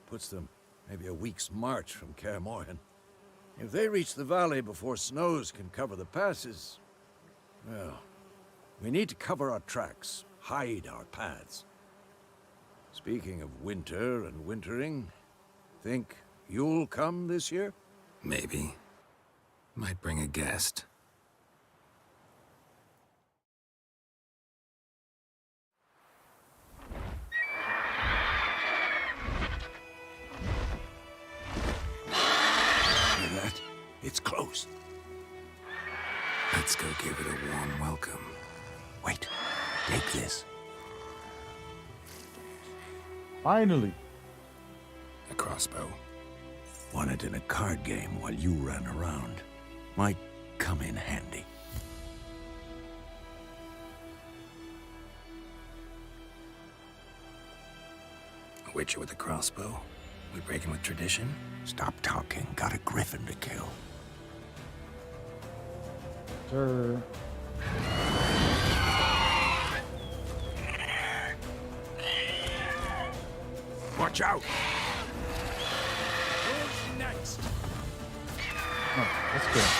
Speaker 10: Puts them maybe a week's march from Kaer Morhen. If they reach the valley before snows can cover the passes, well, we need to cover our tracks, hide our paths. Speaking of winter and wintering, think you'll come this year?
Speaker 2: Maybe. Might bring a guest.
Speaker 10: Hear that? It's close.
Speaker 2: Let's go give it a warm welcome.
Speaker 10: Wait, take this.
Speaker 1: Finally.
Speaker 2: A crossbow.
Speaker 10: Won it in a card game while you ran around. Might come in handy.
Speaker 2: A witcher with a crossbow. We breaking with tradition?
Speaker 10: Stop talking. Got a griffin to kill.
Speaker 1: Sir.
Speaker 10: Watch out!
Speaker 3: Who's next?
Speaker 1: Oh, that's good.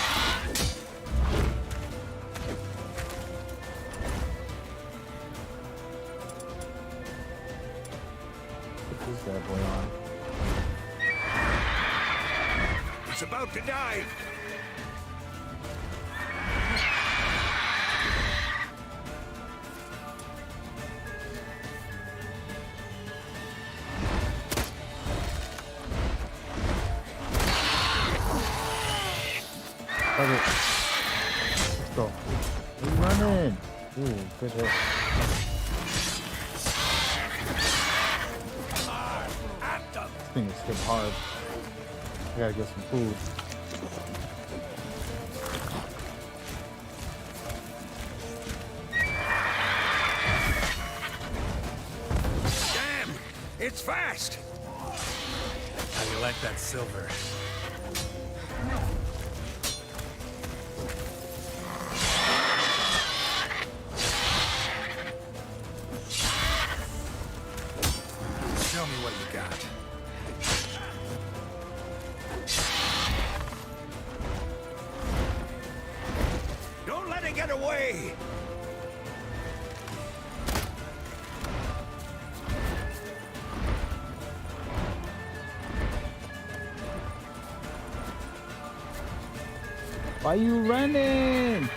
Speaker 1: Put this bad boy on.
Speaker 10: It's about to dive!
Speaker 1: Love it. Let's go. We're running. Ooh, good hit. This thing is hit hard. I gotta get some food.
Speaker 10: Damn! It's fast!
Speaker 2: How you like that silver? Show me what you got.
Speaker 10: Don't let it get away!
Speaker 1: Why you running?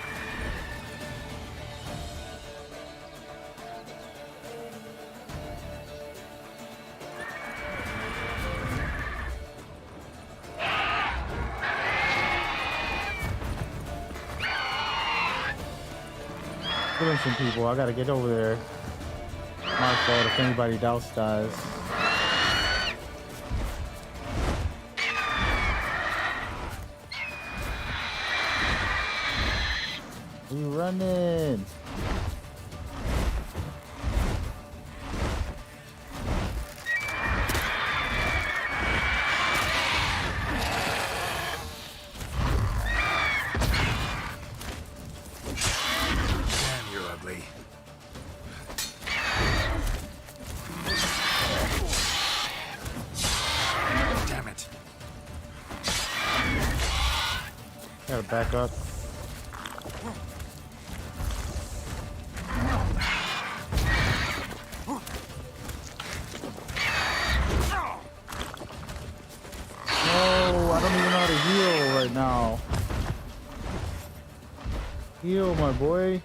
Speaker 1: Killing some people. I gotta get over there. My fault if anybody else dies. We running.
Speaker 3: quickly. Damn it.
Speaker 1: Gotta back up. No, I don't even know how to heal right now. Heal, my boy.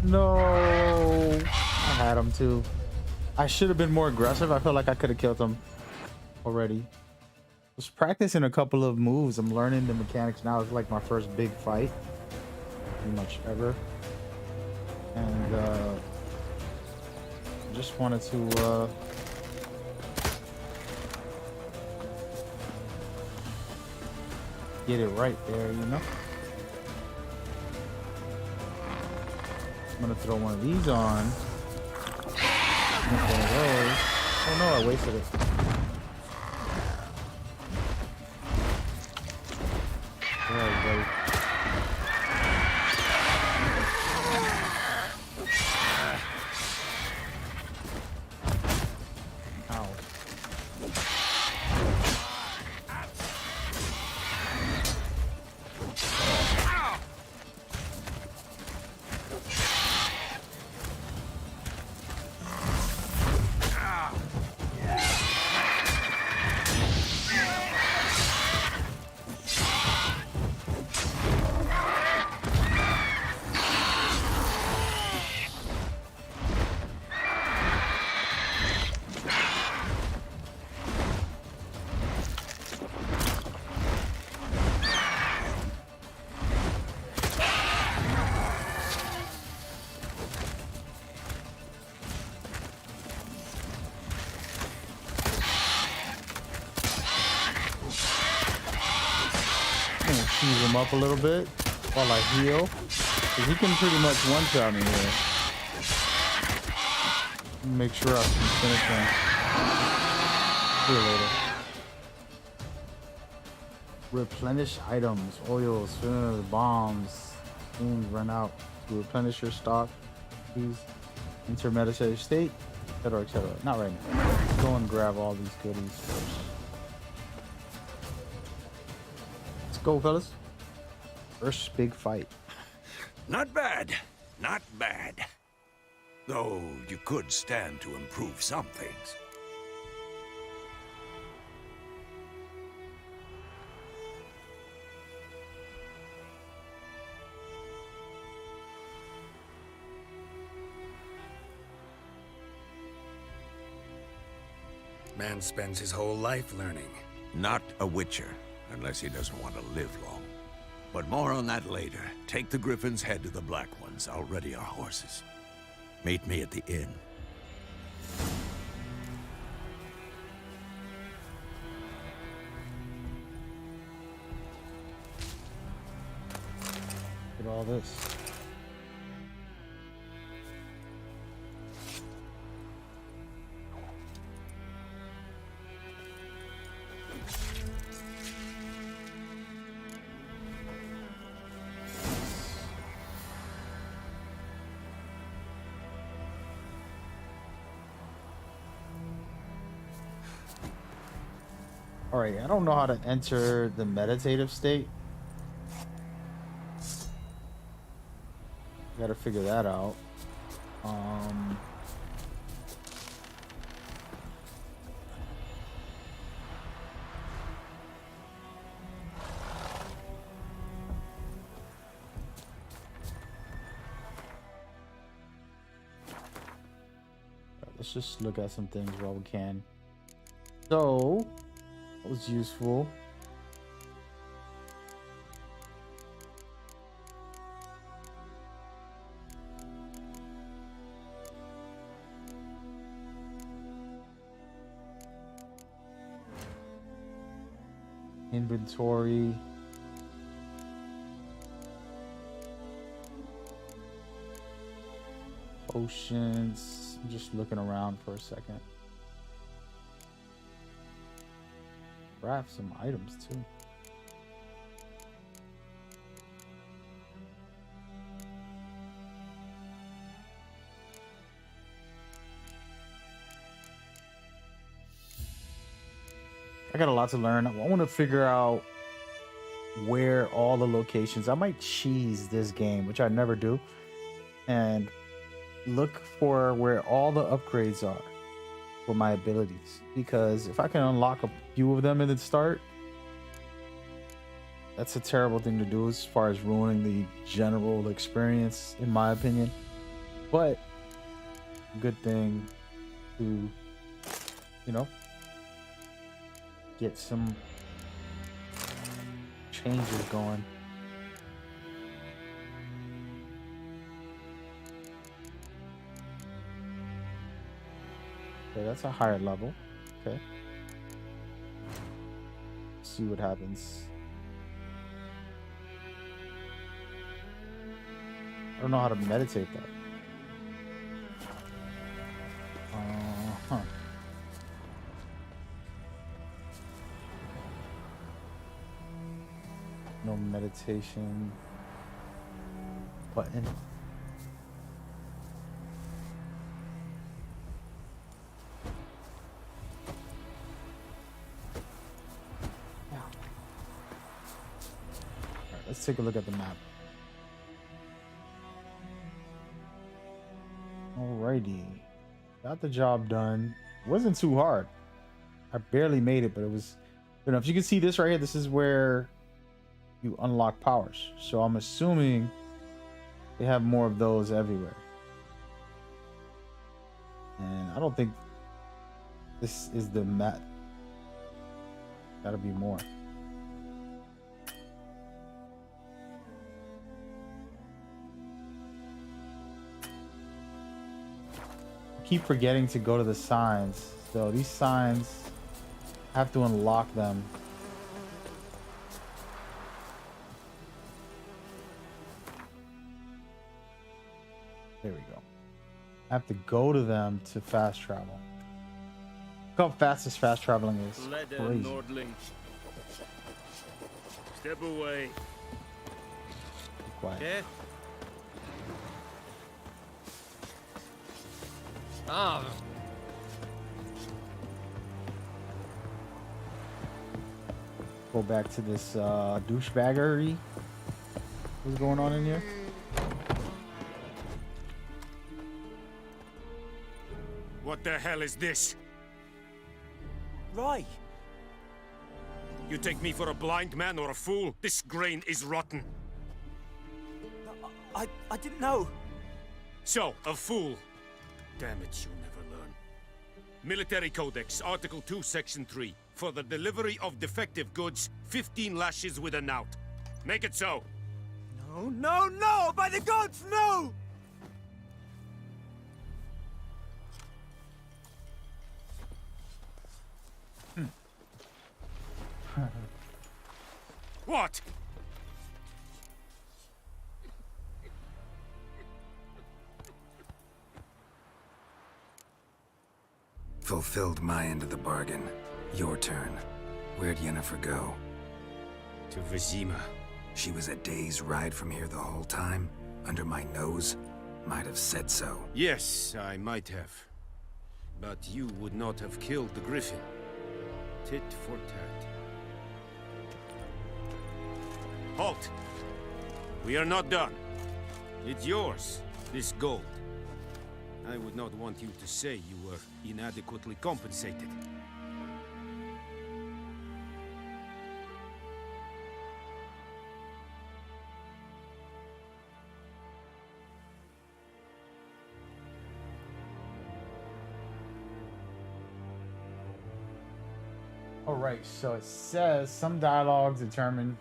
Speaker 1: No, I had him too. I should have been more aggressive. I felt like I could have killed him already. Was practicing a couple of moves. I'm learning the mechanics now. It's like my first big fight, pretty much ever. And just wanted to get it right there, you know. I'm gonna throw one of these on. One of those. Oh no, I wasted it. Alright, buddy. Ow. Ease him up a little bit while I heal. Cause he can pretty much one-shot me here. Make sure I can finish him. See you later. Replenish items, oils, bombs, wounds run out. To replenish your stock, please enter meditative state, etc., etc. Not right now. Let's go and grab all these goodies first. Let's go, fellas. First big fight.
Speaker 10: Not bad. Not bad. Though you could stand to improve some things.
Speaker 3: Man spends his whole life learning.
Speaker 10: Not a Witcher, unless he doesn't want to live long. But more on that later. Take the Griffin's head to the Black Ones. I'll ready our horses. Meet me at the inn.
Speaker 1: Look at all this. All right, I don't know how to enter the meditative state. Gotta figure that out. Let's just look at some things while we can. So, that was useful. Inventory. Potions. I'm just looking around for a second. Craft some items too. I got a lot to learn. I want to figure out where all the locations. I might cheese this game, which I never do, and look for where all the upgrades are for my abilities. Because if I can unlock a few of them in the start, that's a terrible thing to do as far as ruining the general experience, in my opinion. But good thing to, you know, get some changes going. Okay, that's a higher level. Okay. See what happens. I don't know how to meditate though. No meditation button. Yeah. All right, let's take a look at the map. Alrighty, got the job done. Wasn't too hard. I barely made it, but it was good enough. You can see this right here. This is where you unlock powers. So I'm assuming they have more of those everywhere. And I don't think this is the map. Gotta be more. Keep forgetting to go to the signs. So these signs, I have to unlock them. There we go. I have to go to them to fast travel. Look how fast this fast traveling is. Crazy.
Speaker 9: Nordling. Step away.
Speaker 1: Be quiet.
Speaker 9: Yeah. Ah.
Speaker 1: Go back to this douchebaggery. What's going on in here?
Speaker 3: What the hell is this?
Speaker 9: Right.
Speaker 3: You take me for a blind man or a fool? This grain is rotten.
Speaker 9: I didn't know.
Speaker 3: So, a fool. Damn it, you'll never learn. Military Codex, Article 2, Section 3. For the delivery of defective goods, 15 lashes with a knout. Make it so.
Speaker 9: No, no, no! By the gods, no!
Speaker 3: What?
Speaker 2: Fulfilled my end of the bargain. Your turn. Where'd Yennefer go?
Speaker 3: To Vizima.
Speaker 2: She was a day's ride from here the whole time? Under my nose? Might have said so.
Speaker 3: Yes, I might have. But you would not have killed the griffin. Tit for tat. Halt! We are not done. It's yours, this gold. I would not want you to say you were inadequately compensated.
Speaker 1: All right, so it says some dialogues determine.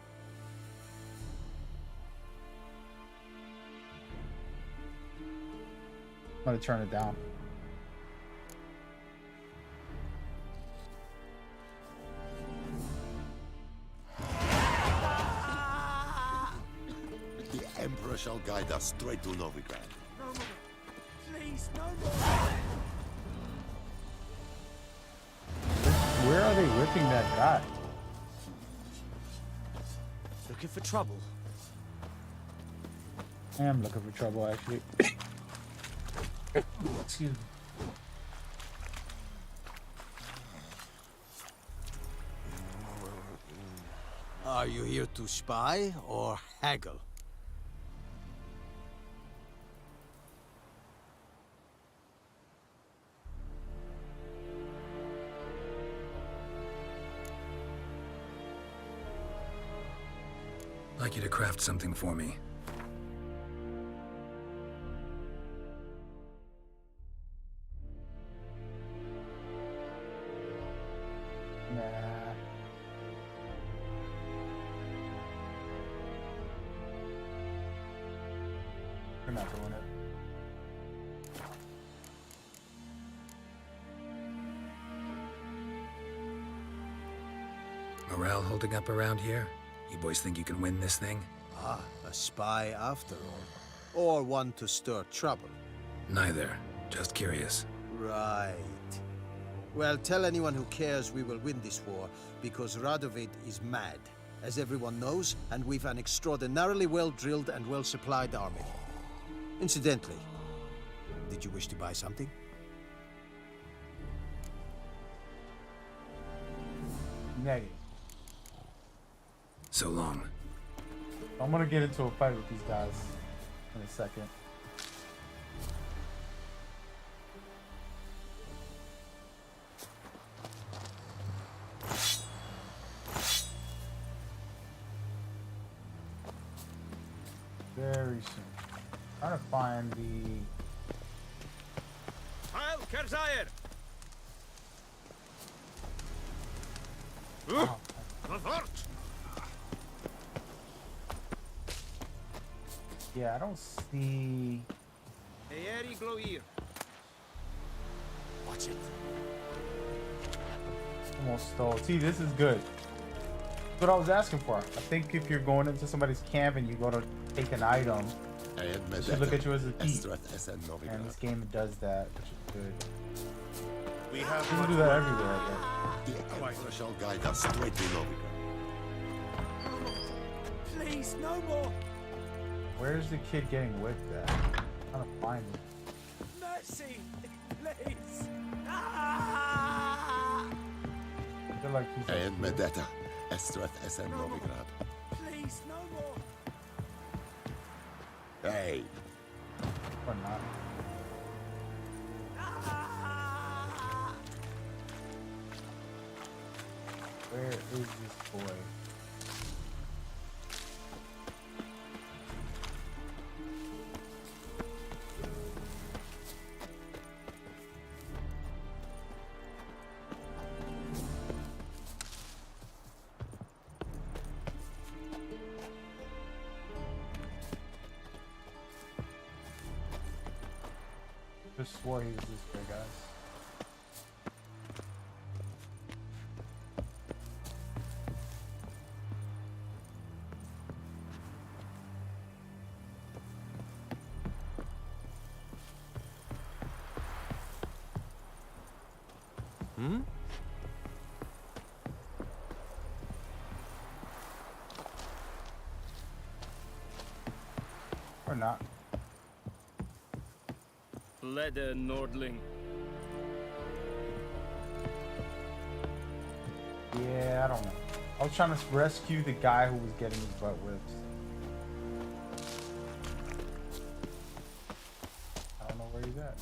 Speaker 1: I'm gonna turn it down.
Speaker 11: guide us straight to Novigrad.
Speaker 9: No more. Please, no more.
Speaker 1: Where are they whipping that guy?
Speaker 9: Looking for trouble?
Speaker 1: I am looking for trouble, actually. Excuse me.
Speaker 9: Are you here to spy or haggle?
Speaker 2: I'd like you to craft something for me.
Speaker 1: Nah. We're not doing it.
Speaker 2: Morale holding up around here? You boys think you can win this thing?
Speaker 9: Ah, a spy after all. Or one to stir trouble.
Speaker 2: Neither. Just curious.
Speaker 9: Right. Well, tell anyone who cares we will win this war, because Radovid is mad, as everyone knows, and we've an extraordinarily well-drilled and well-supplied army. Incidentally, did you wish to buy something?
Speaker 1: Negative.
Speaker 2: So long.
Speaker 1: I'm gonna get into a fight with these guys in a second. Very soon. Trying to find the.
Speaker 9: Heil Kerzayer!
Speaker 1: Oh, yeah, I don't see.
Speaker 9: Eeri Gloir. Watch it.
Speaker 1: Almost stole. See, this is good. That's what I was asking for. I think if you're going into somebody's camp and you go to take an item, it should look at you as a thief. And this game does that, which is good.
Speaker 11: We have
Speaker 1: You can do that everywhere, but
Speaker 11: the Emperor shall guide us straight to Novigrad.
Speaker 9: Please, no more.
Speaker 1: where's the kid getting whipped at? I'm trying to find him.
Speaker 9: Mercy, please. Ah!
Speaker 1: I feel like he's.
Speaker 11: And Medetta, Estrath SM Novigrad.
Speaker 9: Please, no more.
Speaker 11: Hey,
Speaker 1: Or not.
Speaker 9: Ah!
Speaker 1: Where is this boy? Just swore he was this big, guys.
Speaker 9: Hmm?
Speaker 1: Or not.
Speaker 12: Leather Nordling.
Speaker 1: Yeah, I don't know. I was trying to rescue the guy who was getting his butt whipped. I don't know where he's at.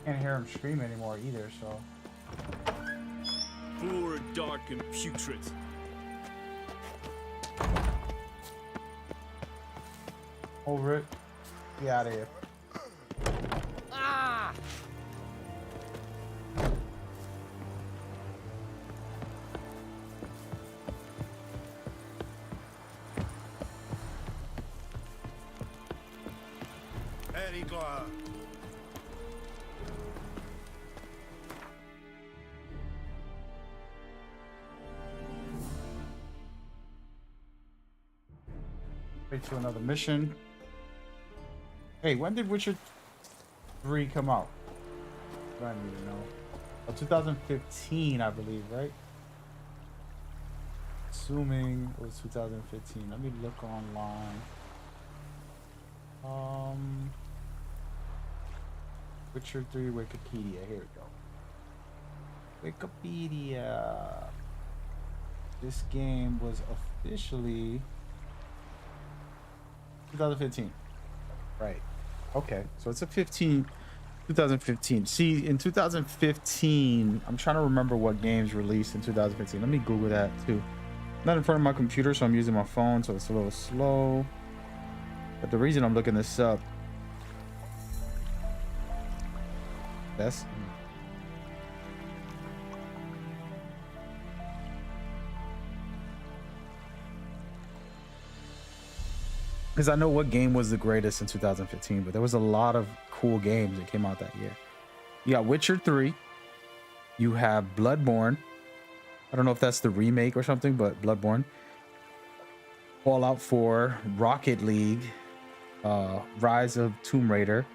Speaker 1: Can't hear him scream anymore either, so.
Speaker 12: Poor, dark, and putrid.
Speaker 1: Over it. Get out of here.
Speaker 9: Ah!
Speaker 11: Eeri Gloir.
Speaker 1: Wait to another mission. Hey, when did Witcher 3 come out? I don't even know. Oh, 2015, I believe, right? Assuming it was 2015. Let me look online. Witcher 3 Wikipedia. Here we go. Wikipedia. This game was officially 2015. Right. Okay. So it's a 2015. See, in 2015, I'm trying to remember what games released in 2015. Let me Google that too. I'm not in front of my computer, so I'm using my phone, so it's a little slow. But the reason I'm looking this up, that's because I know what game was the greatest in 2015, but there was a lot of cool games that came out that year. You got Witcher 3. You have Bloodborne. I don't know if that's the remake or something, but Bloodborne. Fallout 4, Rocket League, Rise of Tomb Raider,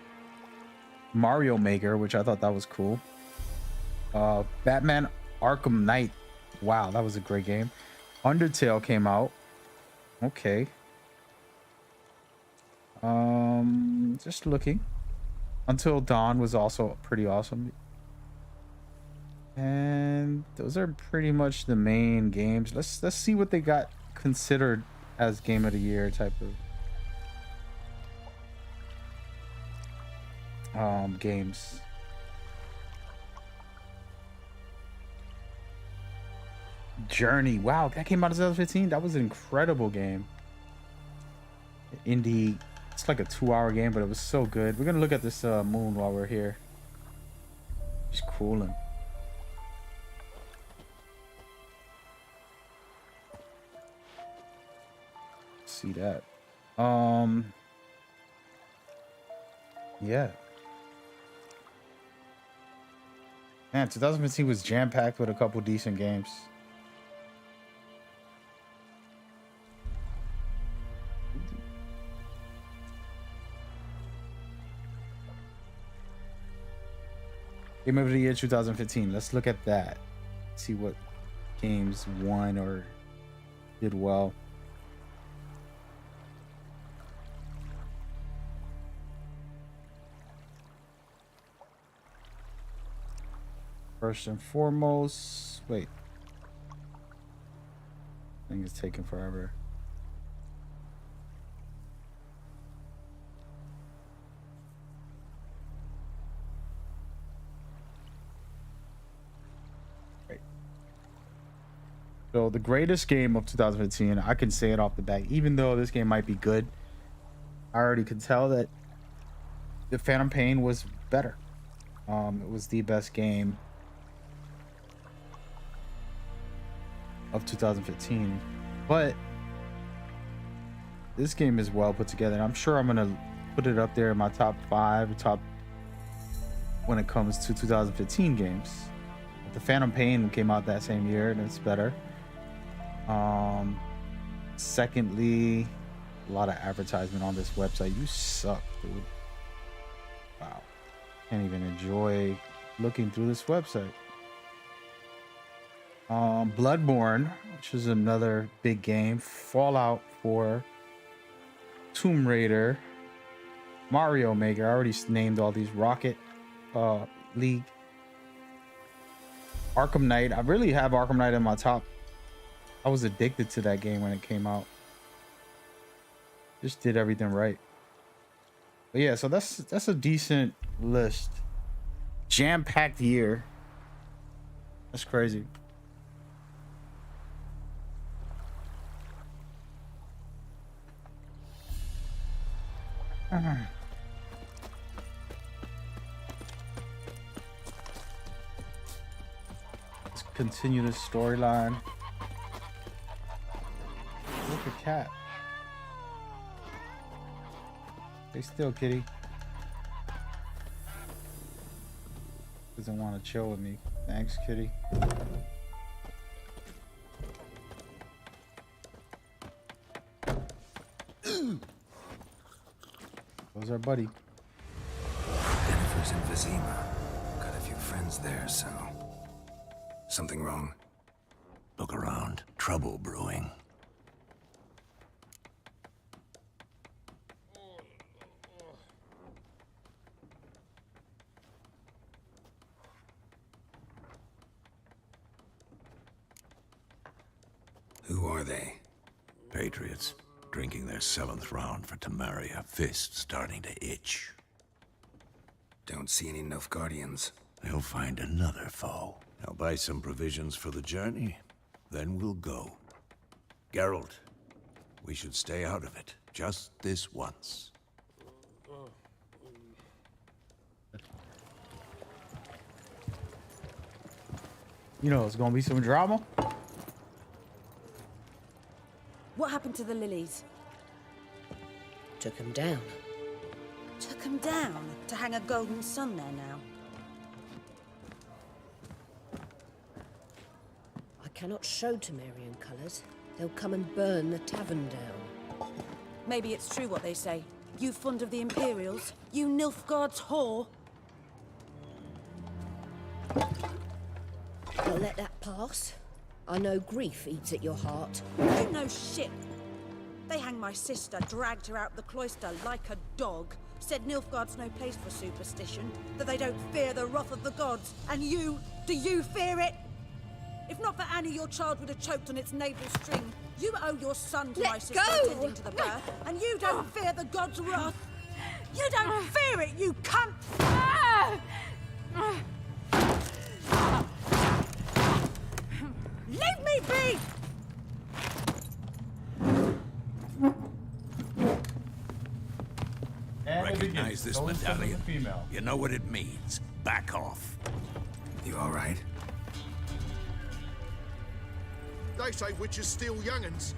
Speaker 1: Mario Maker, which I thought that was cool. Batman Arkham Knight. Wow, that was a great game. Undertale came out. Okay. Just looking. Until Dawn was also pretty awesome. And those are pretty much the main games. Let's see what they got considered as game of the year type of games. Journey. Wow, that came out in 2015. That was an incredible game. Indie. It's like a 2-hour game, but it was so good. We're gonna look at this moon while we're here. Just cooling. See that. Yeah. Man, 2015 was jam-packed with a couple decent games. Game of the Year 2015. Let's look at that. See what games won or did well. First and foremost, wait. I think it's taking forever. So the greatest game of 2015, I can say it off the bat, even though this game might be good, I already could tell that the Phantom Pain was better. It was the best game of 2015, but this game is well put together. And I'm sure I'm gonna put it up there in my top 5, when it comes to 2015 games. The Phantom Pain came out that same year, and it's better. Secondly, a lot of advertisement on this website. You suck, dude. Wow. Can't even enjoy looking through this website. Bloodborne, which is another big game. Fallout 4, Tomb Raider, Mario Maker. I already named all these. Rocket League, Arkham Knight. I really have Arkham Knight in my top. I was addicted to that game when it came out. Just did everything right. But yeah, so that's a decent list. Jam-packed year. That's crazy. Let's continue this storyline. Look at cat. Stay still, kitty. Doesn't want to chill with me. Thanks, kitty. was our buddy.
Speaker 2: Yennefer's in Vizima. Got a few friends there, so... Something wrong?
Speaker 10: Look around. Trouble brewing.
Speaker 2: Who are they?
Speaker 10: Patriots. Drinking their 7th round for Tamaria. Fist starting to itch.
Speaker 2: Don't see any Nilfgaardians.
Speaker 10: They'll find another foe. I'll buy some provisions for the journey. Then we'll go. Geralt, we should stay out of it. Just this once.
Speaker 1: You know, it's gonna be some drama.
Speaker 4: What happened to the lilies?
Speaker 13: Took him down.
Speaker 4: Took them down to hang a golden sun there now.
Speaker 13: I cannot show Temerian colours. They'll come and burn the tavern down.
Speaker 4: Maybe it's true what they say. You fond of the Imperials? You Nilfgaard's whore?
Speaker 13: I'll let that pass. I know grief eats at your heart.
Speaker 4: You know shit. They hanged my sister, dragged her out the cloister like a dog. Said Nilfgaard's no place for superstition, that they don't fear the wrath of the gods. And you, do you fear it? If not for Annie, your child would have choked on its navel string. You owe your son to my sister attending to the birth, and you don't fear the gods' wrath. You don't fear it, you cunt! Leave me be!
Speaker 10: Recognize this medallion? You know what it means. Back off.
Speaker 2: You all right?
Speaker 3: They say witches steal young'uns.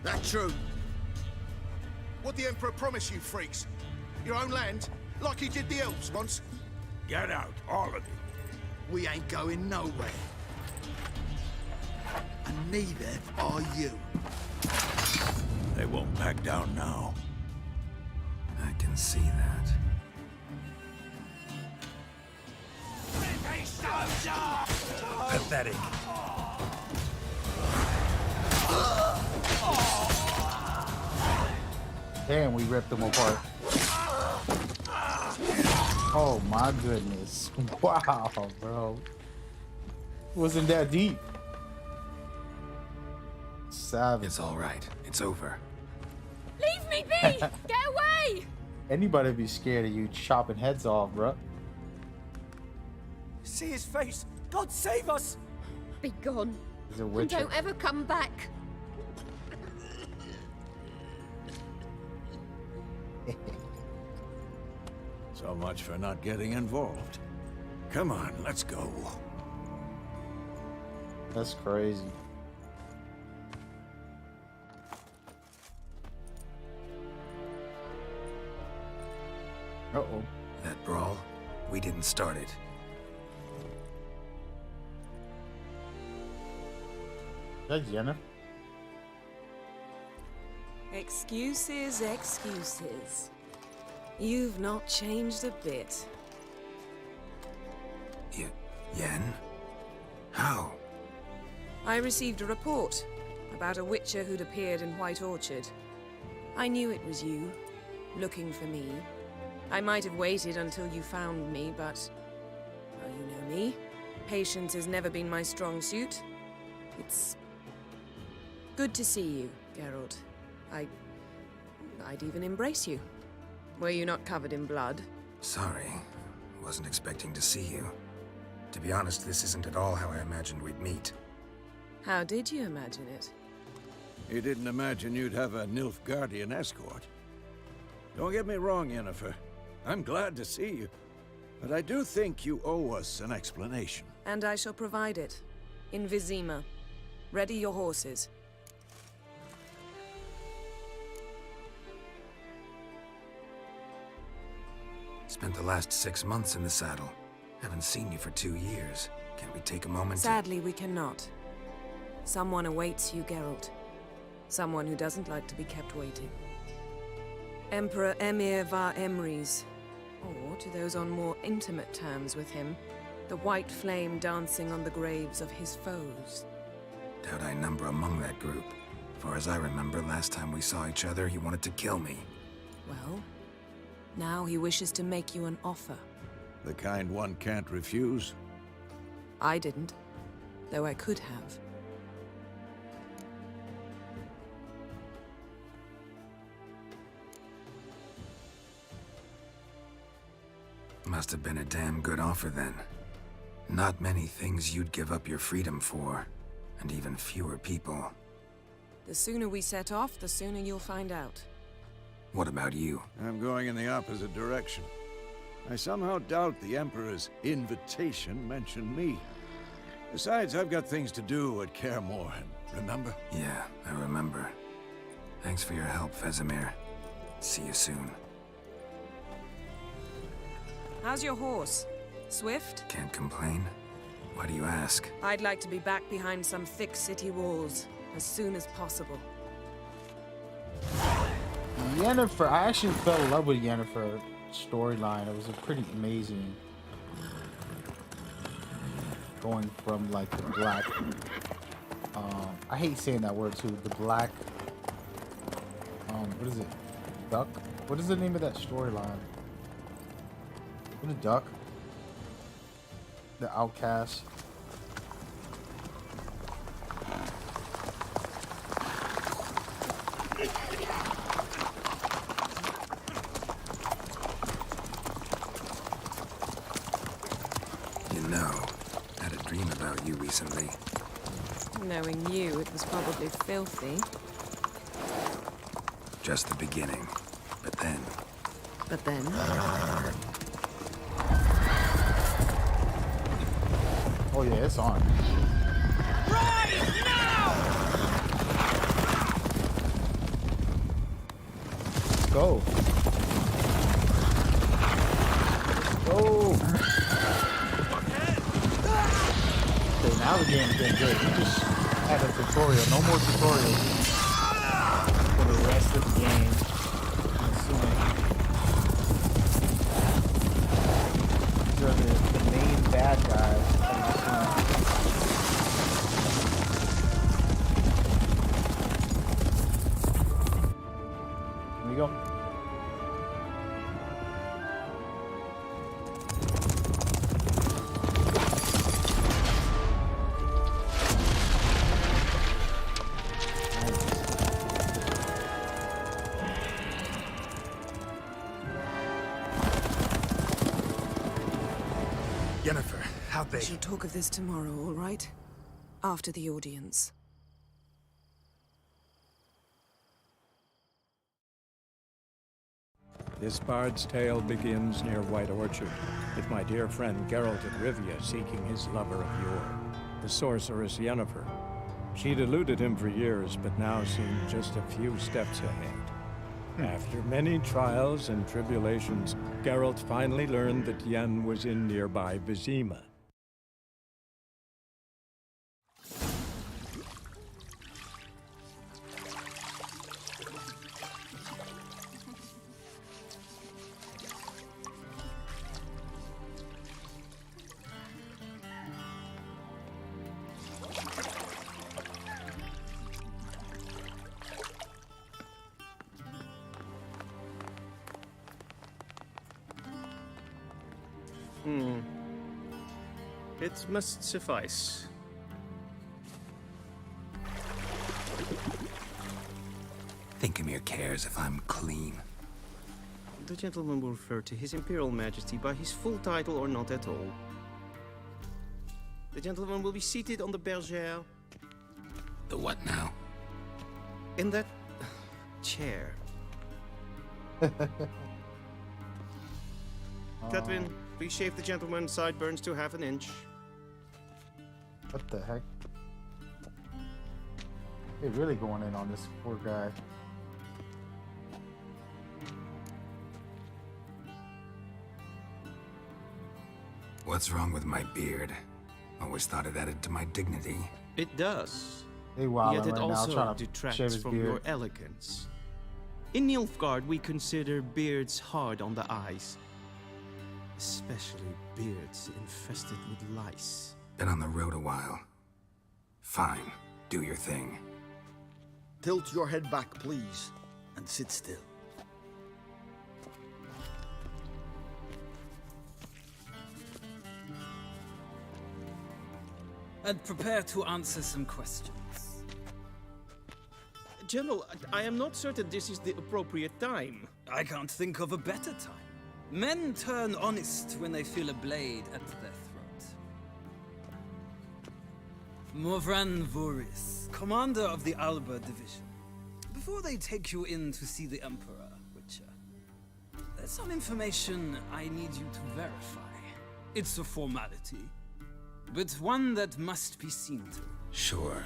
Speaker 3: That true. What the Emperor promise you, freaks? Your own land? Like he did the elves once?
Speaker 10: Get out, all of you.
Speaker 3: We ain't going nowhere. And neither are you.
Speaker 10: They won't back down now.
Speaker 2: I can see that.
Speaker 10: Pathetic.
Speaker 1: Damn, we ripped them apart. Oh my goodness. Wow, bro. Wasn't that deep. Savage.
Speaker 2: It's all right. It's over.
Speaker 7: Leave me be! Get away!
Speaker 1: Anybody be scared of you chopping heads off, bro.
Speaker 14: See his face! God save us!
Speaker 7: Be gone.
Speaker 1: He's a
Speaker 7: And
Speaker 1: witcher.
Speaker 7: don't ever come back.
Speaker 10: So much for not getting involved. Come on, let's go.
Speaker 1: That's crazy. Uh-oh.
Speaker 2: That brawl, we didn't start it.
Speaker 1: That's Jenna.
Speaker 15: Excuses, excuses. You've not changed a bit.
Speaker 2: Yen? How?
Speaker 15: I received a report about a witcher who'd appeared in White Orchard. I knew it was you, looking for me. I might have waited until you found me, but... well, you know me. Patience has never been my strong suit. It's... good to see you, Geralt. I'd even embrace you. Were you not covered in blood?
Speaker 2: Sorry. Wasn't expecting to see you. To be honest, this isn't at all how I imagined we'd meet.
Speaker 15: How did you imagine it?
Speaker 10: You didn't imagine you'd have a Nilfgaardian escort. Don't get me wrong, Yennefer. I'm glad to see you. But I do think you owe us an explanation.
Speaker 15: And I shall provide it. In Vizima. Ready your horses.
Speaker 2: Spent the last 6 months in the saddle. Haven't seen you for 2 years. Can't we take a moment to...
Speaker 15: Sadly, we cannot. Someone awaits you, Geralt. Someone who doesn't like to be kept waiting. Emperor Emir var Emrys, or to those on more intimate terms with him, the white flame dancing on the graves of his foes.
Speaker 2: Doubt I number among that group. Far as I remember, last time we saw each other, he wanted to kill me.
Speaker 15: Well, now he wishes to make you an offer.
Speaker 10: The kind one can't refuse?
Speaker 15: I didn't, though I could have.
Speaker 2: Must have been a damn good offer then. Not many things you'd give up your freedom for, and even fewer people.
Speaker 15: The sooner we set off, the sooner you'll find out.
Speaker 2: What about you?
Speaker 10: I'm going in the opposite direction. I somehow doubt the Emperor's invitation mentioned me. Besides, I've got things to do at Kaer Morhen, remember?
Speaker 2: Yeah, I remember. Thanks for your help, Vesemir. See you soon.
Speaker 15: How's your horse? Swift?
Speaker 2: Can't complain. Why do you ask?
Speaker 15: I'd like to be back behind some thick city walls as soon as possible.
Speaker 1: Yennefer, I actually fell in love with Yennefer storyline. It was a pretty amazing. Going from like the black, I hate saying that word too. The black, what is it? Duck? What is the name of that storyline? What a duck? The outcast.
Speaker 2: You know, I had a dream about you recently.
Speaker 15: Knowing you, it was probably filthy.
Speaker 2: Just the beginning. But then...
Speaker 15: But then...
Speaker 1: Oh yeah, it's on.
Speaker 14: Rise now!
Speaker 1: Go. Go. Okay, now the game's getting good. We just had a tutorial. No more tutorials for the rest of the game. I'm assuming. These are the main bad guys. Here we go.
Speaker 2: Yennefer, how'd they...
Speaker 15: We shall talk of this tomorrow, all right? After the audience.
Speaker 16: This bard's tale begins near White Orchard, with my dear friend Geralt of Rivia seeking his lover of yore, the sorceress Yennefer. She'd eluded him for years, but now seemed just a few steps ahead. After many trials and tribulations, Geralt finally learned that Yen was in nearby Vizima.
Speaker 12: It must suffice.
Speaker 2: Thinkamir cares if I'm clean.
Speaker 12: The gentleman will refer to His Imperial Majesty by his full title or not at all. The gentleman will be seated on the bergère.
Speaker 2: The what now?
Speaker 12: In that chair. Tatwin, please shave the gentleman's sideburns to half an inch.
Speaker 1: What the heck? They're really going in on this poor guy.
Speaker 2: What's wrong with my beard? Always thought it added to my dignity.
Speaker 12: It does.
Speaker 1: Hey, wow,
Speaker 12: Yet it
Speaker 1: right now,
Speaker 12: also
Speaker 1: trying to shave
Speaker 12: detracts
Speaker 1: his
Speaker 12: from
Speaker 1: beard.
Speaker 12: your elegance. In Nilfgaard, we consider beards hard on the eyes. Especially beards infested with lice.
Speaker 2: Been on the road a while. Fine, do your thing.
Speaker 17: Tilt your head back, please, and sit still.
Speaker 18: And prepare to answer some questions.
Speaker 12: General, I am not certain this is the appropriate time.
Speaker 18: I can't think of a better time. Men turn honest when they feel a blade at their throat. Morvran Voris, commander of the Alba Division. Before they take you in to see the Emperor, Witcher, there's some information I need you to verify. It's a formality, but one that must be seen to.
Speaker 2: Sure.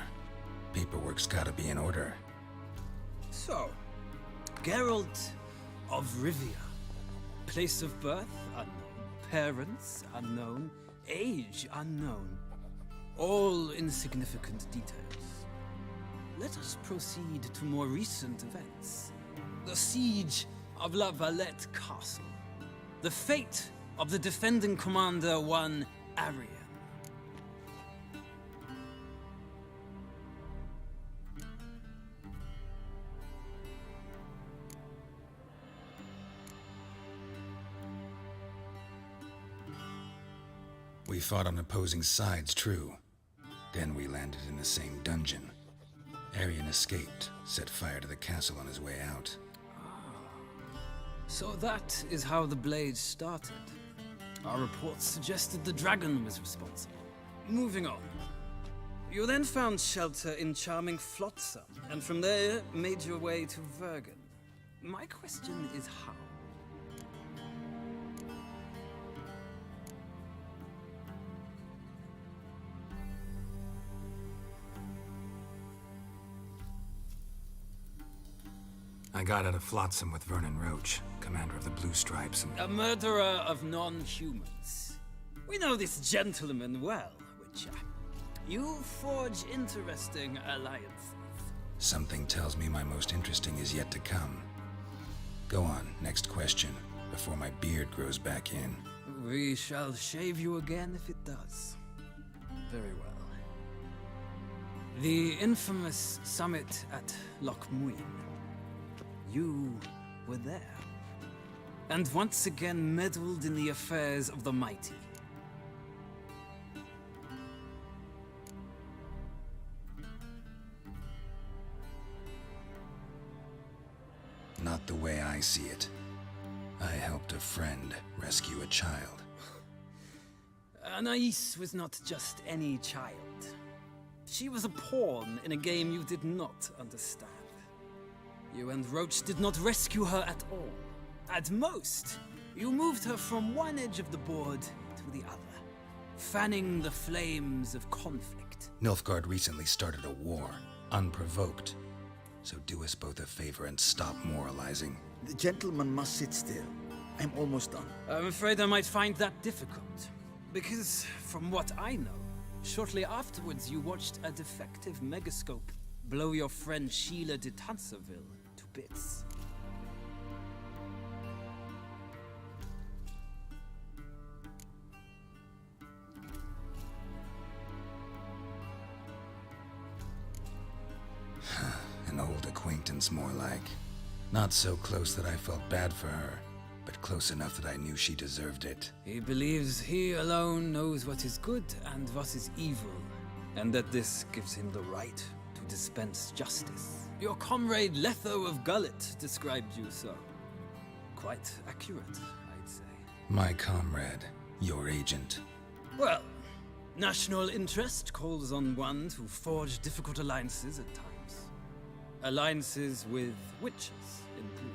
Speaker 2: Paperwork's gotta be in order.
Speaker 18: So, Geralt of Rivia. Place of birth unknown. Parents unknown. Age unknown. All insignificant details. Let us proceed to more recent events. The siege of La Valette Castle. The fate of the defending commander, one Arian.
Speaker 2: We fought on opposing sides, true. Then we landed in the same dungeon. Arian escaped, set fire to the castle on his way out.
Speaker 18: So that is how the Blade started. Our reports suggested the dragon was responsible. Moving on. You then found shelter in charming Flotsam, and from there made your way to Vergen. My question is how?
Speaker 2: I got out of Flotsam with Vernon Roach, commander of the Blue Stripes, and...
Speaker 18: A murderer of non-humans. We know this gentleman well, Witcher. You forge interesting alliances.
Speaker 2: Something tells me my most interesting is yet to come. Go on, next question, before my beard grows back in.
Speaker 18: We shall shave you again if it does. Very well. The infamous summit at Loch Muin. You were there, and once again meddled in the affairs of the mighty.
Speaker 2: Not the way I see it. I helped a friend rescue a child.
Speaker 18: Anais was not just any child. She was a pawn in a game you did not understand. You and Roach did not rescue her at all. At most, you moved her from one edge of the board to the other, fanning the flames of conflict.
Speaker 2: Nilfgaard recently started a war, unprovoked. So do us both a favor and stop moralizing.
Speaker 17: The gentleman must sit still. I'm almost done.
Speaker 18: I'm afraid I might find that difficult. Because, from what I know, shortly afterwards you watched a defective megascope blow your friend Sheila de Tanserville to bits.
Speaker 2: An old acquaintance, more like. Not so close that I felt bad for her, but close enough that I knew she deserved it.
Speaker 18: He believes he alone knows what is good and what is evil, and that this gives him the right to dispense justice. Your comrade Letho of Gullet described you so. Quite accurate, I'd say.
Speaker 2: My comrade, your agent.
Speaker 18: Well, national interest calls on one to forge difficult alliances at times. Alliances with witches included.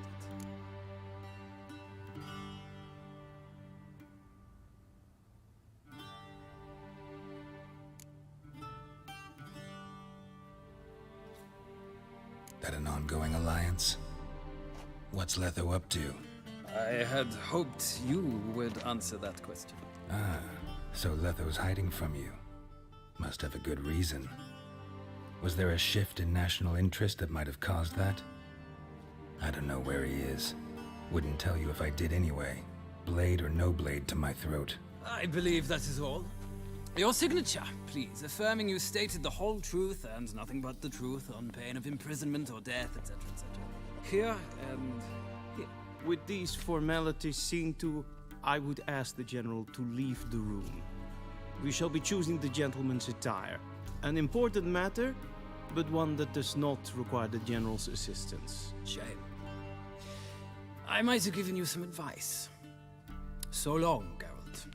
Speaker 2: That an ongoing alliance? What's Letho up to?
Speaker 18: I had hoped you would answer that question.
Speaker 2: Ah, so Letho's hiding from you. Must have a good reason. Was there a shift in national interest that might have caused that? I don't know where he is. Wouldn't tell you if I did anyway. Blade or no blade to my throat.
Speaker 18: I believe that is all. Your signature, please, affirming you stated the whole truth and nothing but the truth on pain of imprisonment or death, etc., etc. Here and here.
Speaker 12: With these formalities seen to, I would ask the General to leave the room. We shall be choosing the gentleman's attire. An important matter, but one that does not require the General's assistance.
Speaker 18: Shame. I might have given you some advice. So long, Geralt.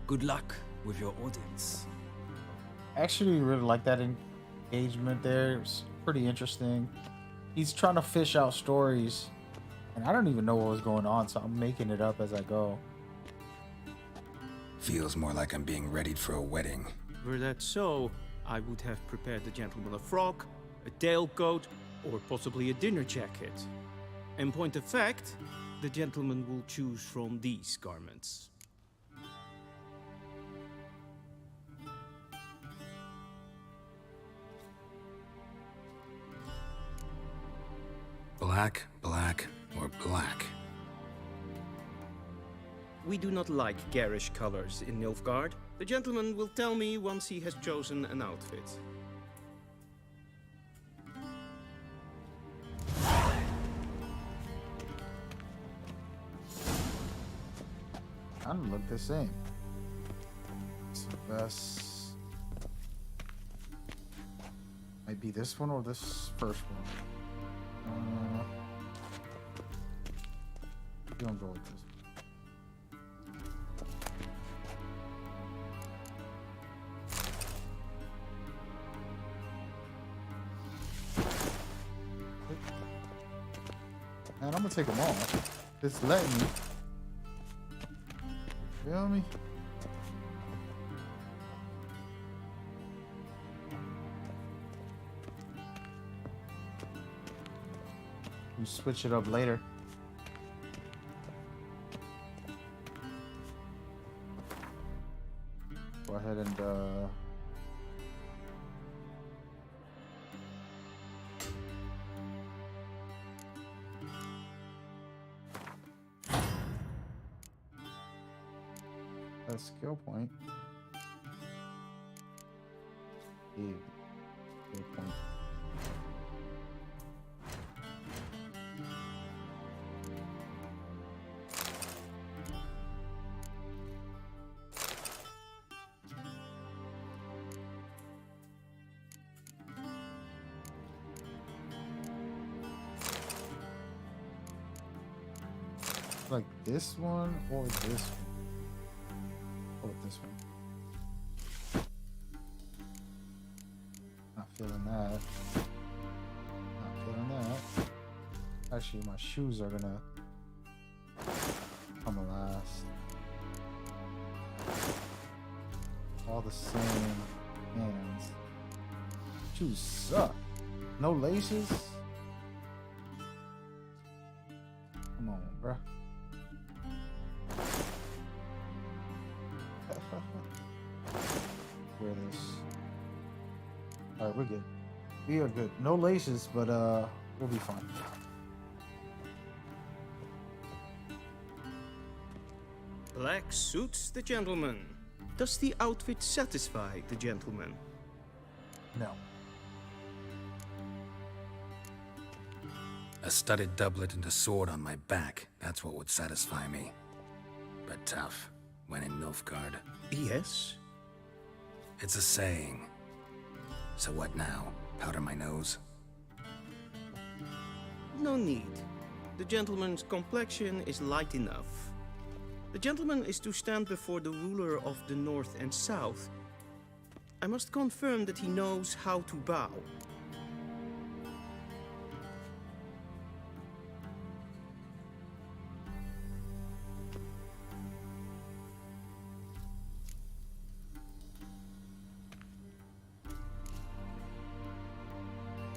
Speaker 18: Good luck with your audience.
Speaker 1: I actually really like that engagement there. It's pretty interesting. He's trying to fish out stories, and I don't even know what was going on, so I'm making it up as I go.
Speaker 2: Feels more like I'm being readied for a wedding.
Speaker 12: Were that so, I would have prepared the gentleman a frock, a tailcoat, or possibly a dinner jacket. In point of fact, the gentleman will choose from these garments.
Speaker 2: Black, black, or black?
Speaker 12: We do not like garish colors in Nilfgaard. The gentleman will tell me once he has chosen an outfit.
Speaker 1: Kind of look the same. It's the best. Might be this one or this first one. You don't go with this. And I'm gonna take them off. It's letting me. Feel me? You switch it up later. Go ahead and a skill point. Skill point. Like this one or this one? Oh, this one. Not feeling that. Not feeling that. Actually, my shoes are gonna come last. All the same hands. Shoes suck. No laces. Come on, bruh. Wear this. Alright, we're good. We are good. No laces, but we'll be fine.
Speaker 12: Black suits the gentleman. Does the outfit satisfy the gentleman?
Speaker 1: No.
Speaker 2: A studded doublet and a sword on my back. That's what would satisfy me. But tough, when in Nilfgaard.
Speaker 12: Yes?
Speaker 2: It's a saying. So what now? Powder my nose?
Speaker 12: No need. The gentleman's complexion is light enough. The gentleman is to stand before the ruler of the North and South. I must confirm that he knows how to bow.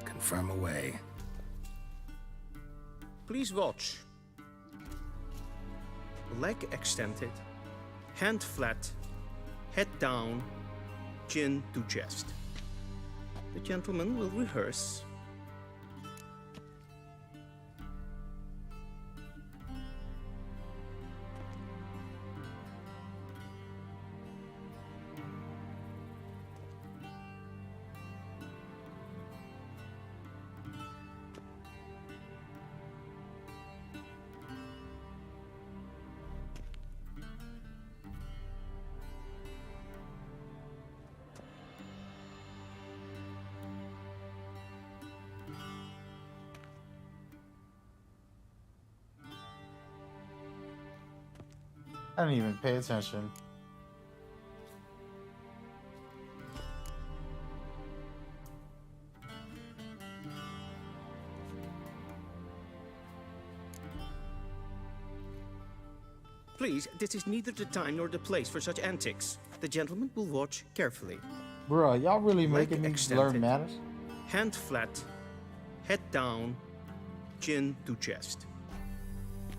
Speaker 2: Confirm away.
Speaker 12: Please watch. Leg extended, hand flat, head down, chin to chest. The gentleman will rehearse.
Speaker 1: I didn't even pay attention.
Speaker 12: Please, this is neither the time nor the place for such antics. The gentleman will watch carefully.
Speaker 1: Bruh, y'all really
Speaker 12: Leg
Speaker 1: making me
Speaker 12: extended.
Speaker 1: learn manners?
Speaker 12: Hand flat, head down, chin to chest.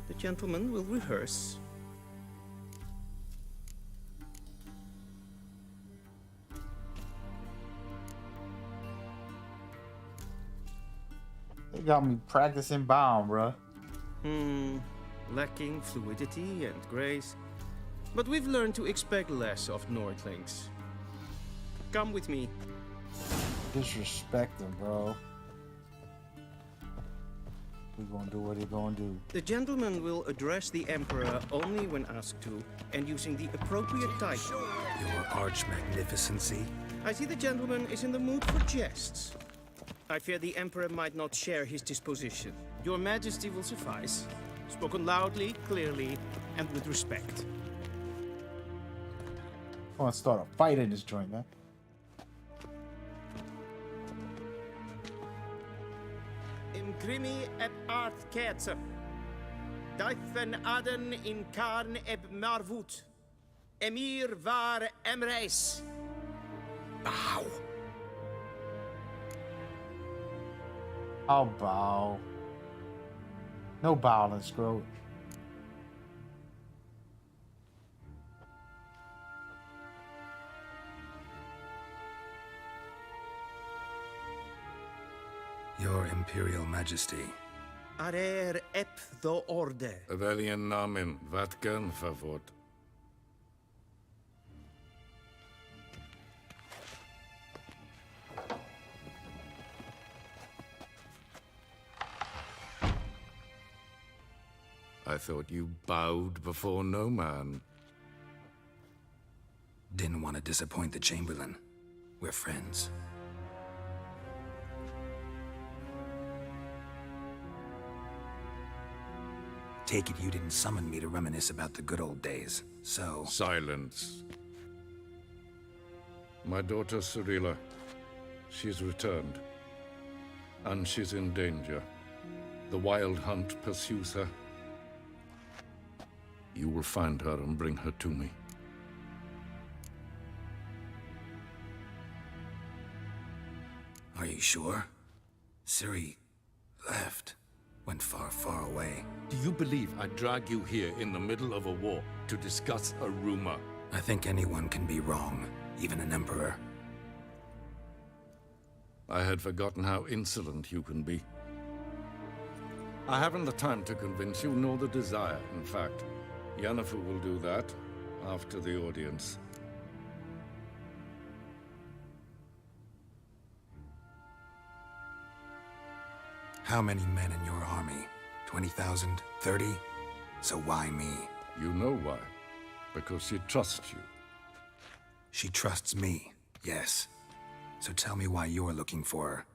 Speaker 12: The gentleman will rehearse.
Speaker 1: They got me practicing bound, bruh.
Speaker 12: Lacking fluidity and grace. But we've learned to expect less of Nordlings. Come with me.
Speaker 1: Disrespect them, bro. We gonna do what he gonna do.
Speaker 12: The gentleman will address the Emperor only when asked to, and using the appropriate title.
Speaker 2: Your Arch Magnificency?
Speaker 12: I see the gentleman is in the mood for jests. I fear the Emperor might not share his disposition. Your Majesty will suffice. Spoken loudly, clearly, and with respect.
Speaker 1: I wanna start a fight in this joint, man.
Speaker 12: Imgrimi eb art ketzer. Daifen aden in karn eb marvut. Emir var emreis.
Speaker 2: Bow.
Speaker 1: I'll bow. No bowing, screw.
Speaker 2: Your Imperial Majesty.
Speaker 12: Arer ep the orde.
Speaker 10: Welchen Namen? Wat kan favort? I thought you bowed before no man.
Speaker 2: Didn't want to disappoint the Chamberlain. We're friends. Take it you didn't summon me to reminisce about the good old days, so...
Speaker 10: Silence. My daughter Cyrilla, she's returned. And she's in danger. The Wild Hunt pursues her. You will find her and bring her to me.
Speaker 2: Are you sure? Ciri left. Went far, far away.
Speaker 10: Do you believe I'd drag you here in the middle of a war to discuss a rumor?
Speaker 2: I think anyone can be wrong, even an emperor.
Speaker 10: I had forgotten how insolent you can be. I haven't the time to convince you, nor the desire, in fact. Yennefer will do that after the audience.
Speaker 2: How many men in your army? 20,000? 30? So why me?
Speaker 10: You know why. Because she trusts you.
Speaker 2: She trusts me, yes. So tell me why you're looking for her.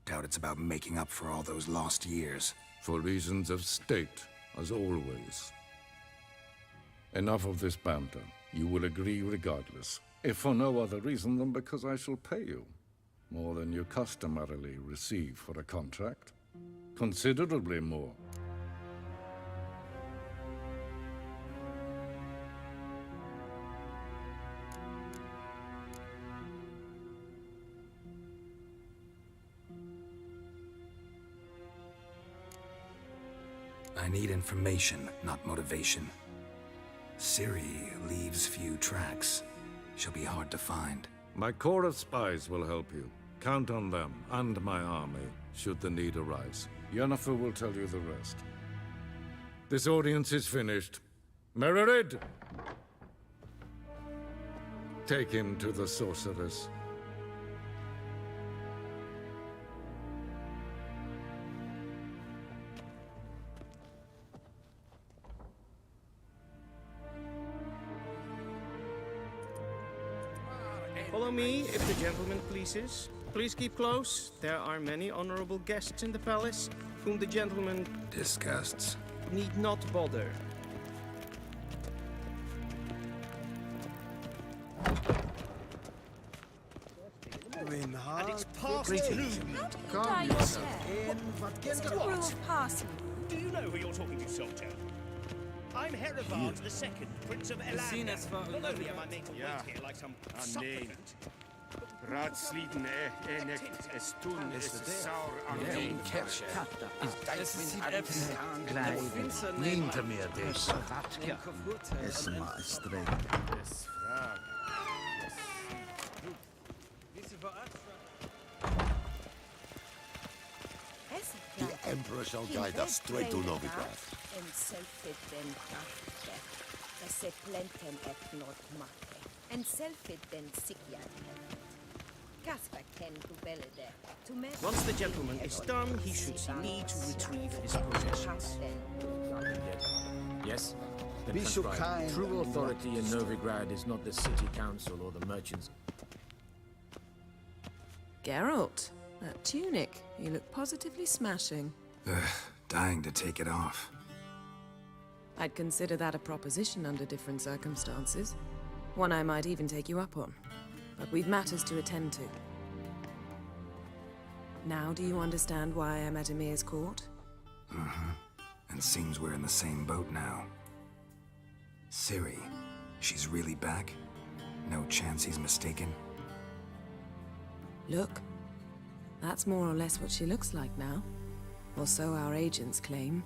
Speaker 2: Doubt it's about making up for all those lost years.
Speaker 10: For reasons of state, as always. Enough of this banter. You will agree regardless. If for no other reason than because I shall pay you. More than you customarily receive for a contract. Considerably more.
Speaker 2: I need information, not motivation. Ciri leaves few tracks. She'll be hard to find.
Speaker 10: My corps of spies will help you. Count on them, and my army, should the need arise. Yennefer will tell you the rest. This audience is finished. Mererid! Take him to the sorceress.
Speaker 12: Follow me, if the gentleman pleases. Please keep close. There are many honorable guests in the palace, whom the gentleman
Speaker 2: disgusts.
Speaker 12: Need not bother.
Speaker 3: and it's past
Speaker 9: Greetings.
Speaker 3: noon.
Speaker 8: How do you
Speaker 9: Calm
Speaker 8: dye your
Speaker 9: yourself.
Speaker 8: hair?
Speaker 9: In what
Speaker 8: Just a
Speaker 9: get
Speaker 8: brew of parsley.
Speaker 3: Do you know who you're talking to, soldier? I'm Herivard II, Prince of
Speaker 18: seen
Speaker 3: Elander.
Speaker 18: as far as
Speaker 3: Not only
Speaker 18: Novigrad.
Speaker 3: am I made to
Speaker 19: Ja.
Speaker 3: wait here like some
Speaker 19: Ah, nee.
Speaker 3: supplicant,
Speaker 19: Raadsliden enig es toen is saur aan
Speaker 9: Geen kerse. Is Niente meer deze. Es maestre.
Speaker 19: Es vraag.
Speaker 11: The Emperor shall guide us straight to Novigrad.
Speaker 8: En selfit den krafte. Det se plenten et not makke. En selfit den sikjad. Kasper ken du belede.
Speaker 12: Once the gentleman is done, he should see me to retrieve his possessions.
Speaker 20: Yes? Then
Speaker 9: Be so
Speaker 20: transcribe.
Speaker 9: kind
Speaker 20: True
Speaker 9: and
Speaker 20: authority in Novigrad is not the city council or the merchants.
Speaker 15: Geralt, that tunic. You look positively smashing.
Speaker 2: Dying to take it off.
Speaker 15: I'd consider that a proposition under different circumstances. One I might even take you up on. But we've matters to attend to. Now do you understand why I'm at Emir's court?
Speaker 2: Mm-hmm. And seems we're in the same boat now. Ciri, she's really back? No chance he's mistaken?
Speaker 15: Look, that's more or less what she looks like now. Or so our agents claim.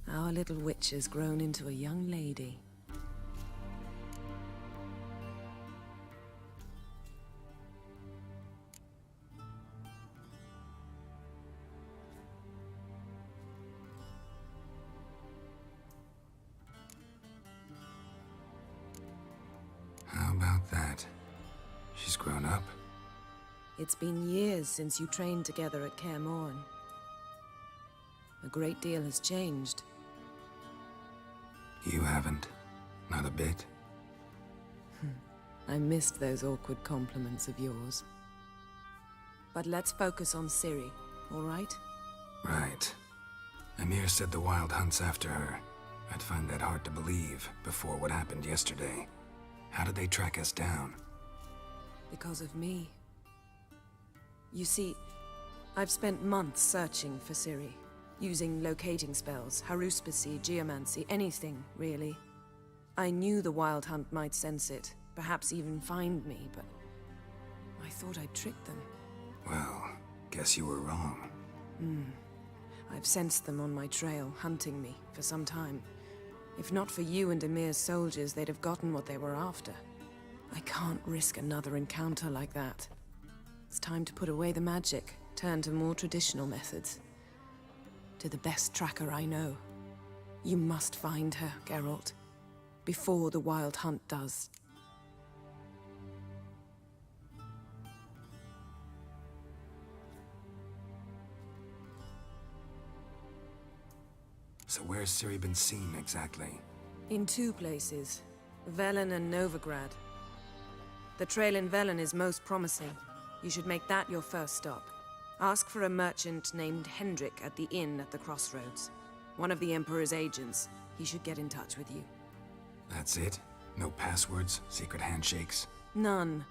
Speaker 15: Our little witch has grown into a young lady.
Speaker 2: How about that? She's grown up.
Speaker 15: It's been years since you trained together at Kaer Morhen. A great deal has changed.
Speaker 2: You haven't. Not a bit.
Speaker 15: I missed those awkward compliments of yours. But let's focus on Ciri, all right?
Speaker 2: Right. Emir said the Wild Hunt's after her. I'd find that hard to believe before what happened yesterday. How did they track us down?
Speaker 15: Because of me. You see, I've spent months searching for Ciri, using locating spells, haruspicy, geomancy, anything, really. I knew the Wild Hunt might sense it, perhaps even find me, but I thought I'd tricked them.
Speaker 2: Well, guess you were wrong.
Speaker 15: I've sensed them on my trail, hunting me, for some time. If not for you and Emir's soldiers, they'd have gotten what they were after. I can't risk another encounter like that. It's time to put away the magic, turn to more traditional methods. To the best tracker I know. You must find her, Geralt. Before the Wild Hunt does.
Speaker 2: So where's Ciri been seen, exactly?
Speaker 15: In two places. Velen and Novigrad. The trail in Velen is most promising. You should make that your first stop. Ask for a merchant named Hendrik at the inn at the crossroads. One of the Emperor's agents. He should get in touch with you.
Speaker 2: That's it? No passwords? Secret handshakes?
Speaker 15: None.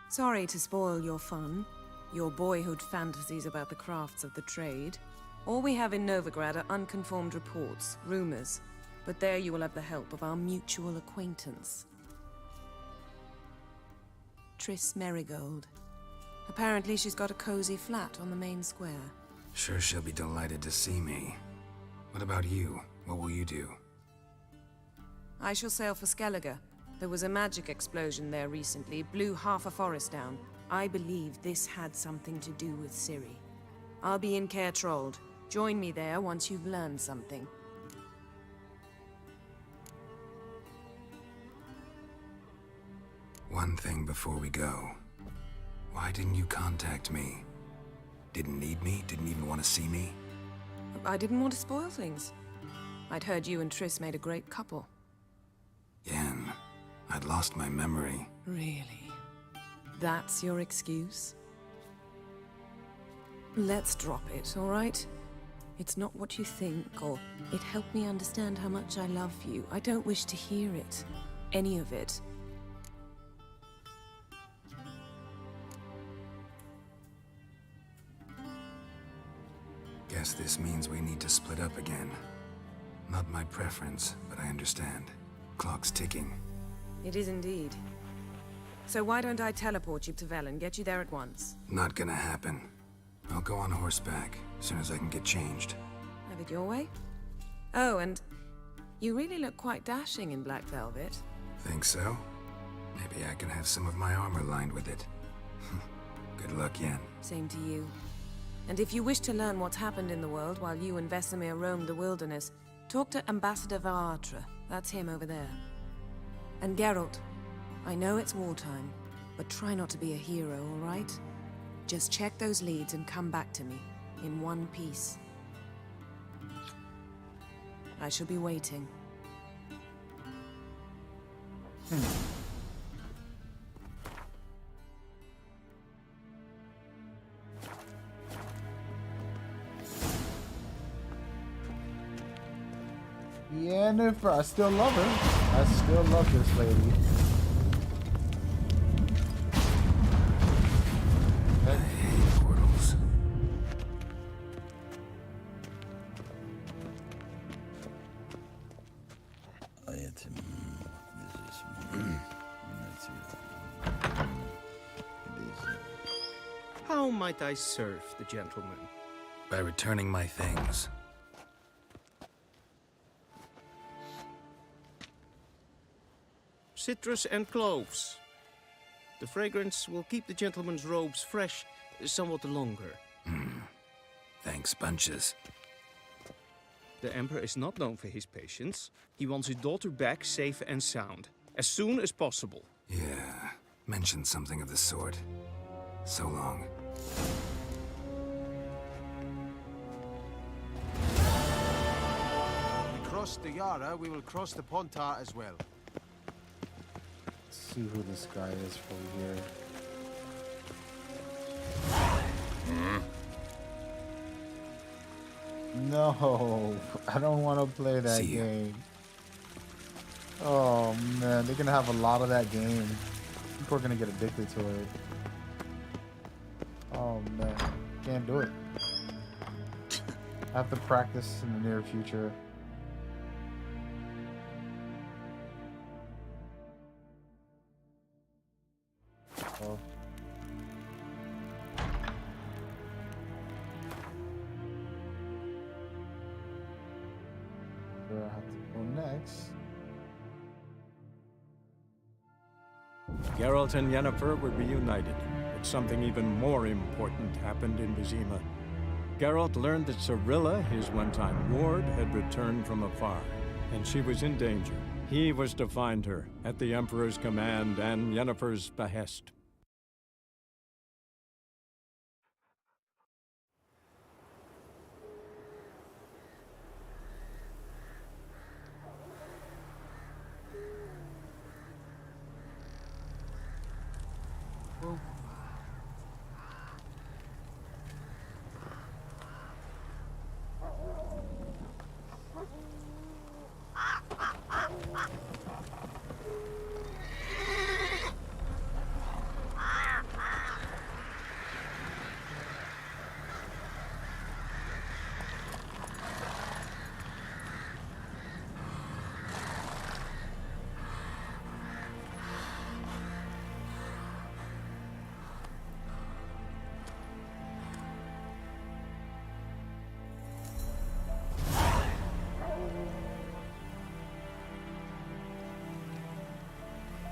Speaker 15: Sorry to spoil your fun. Your boyhood fantasies about the crafts of the trade. All we have in Novigrad are unconfirmed reports, rumors. But there you will have the help of our mutual acquaintance. Triss Merigold. Apparently she's got a cozy flat on the main square.
Speaker 2: Sure she'll be delighted to see me. What about you? What will you do?
Speaker 15: I shall sail for Skellige. There was a magic explosion there recently, blew half a forest down. I believe this had something to do with Ciri. I'll be in Caer Trolde. Join me there once you've learned something.
Speaker 2: One thing before we go. Why didn't you contact me? Didn't need me? Didn't even want to see me?
Speaker 15: I didn't want to spoil things. I'd heard you and Triss made a great couple.
Speaker 2: Yen, I'd lost my memory.
Speaker 15: Really? That's your excuse? Let's drop it, all right? It's not what you think, or it helped me understand how much I love you. I don't wish to hear it. Any of it.
Speaker 2: Guess this means we need to split up again. Not my preference, but I understand. Clock's ticking.
Speaker 15: It is indeed. So why don't I teleport you to Velen, get you there at once?
Speaker 2: Not gonna happen. I'll go on horseback, as soon as I can get changed.
Speaker 15: Have it your way? Oh, and you really look quite dashing in black velvet.
Speaker 2: Think so? Maybe I can have some of my armor lined with it. Good luck, Yen.
Speaker 15: Same to you. And if you wish to learn what's happened in the world while you and Vesemir roamed the wilderness, talk to Ambassador Varatra. That's him over there. And Geralt, I know it's wartime, but try not to be a hero, all right? Just check those leads and come back to me, in one piece. I shall be waiting.
Speaker 1: Yennefer, I still love her. I still love this lady.
Speaker 2: I hate portals.
Speaker 12: How might I serve the gentleman?
Speaker 2: By returning my things.
Speaker 12: Citrus and cloves. The fragrance will keep the gentleman's robes fresh somewhat longer.
Speaker 2: Thanks, bunches.
Speaker 12: The Emperor is not known for his patience. He wants his daughter back safe and sound, as soon as possible.
Speaker 2: Yeah, mentioned something of the sort. So long.
Speaker 9: We crossed the Yara, we will cross the Pontar as well.
Speaker 1: Let's see who this guy is for here. No, I don't want to play that game. Oh man, they're gonna have a lot of that game. People are gonna get addicted to it. Oh man, can't do it. I have to practice in the near future. Oh. Where I have to go next.
Speaker 16: Geralt and Yennefer were reunited, but something even more important happened in Vizima. Geralt learned that Cirilla, his one-time ward, had returned from afar, and she was in danger. He was to find her, at the Emperor's command and Yennefer's behest.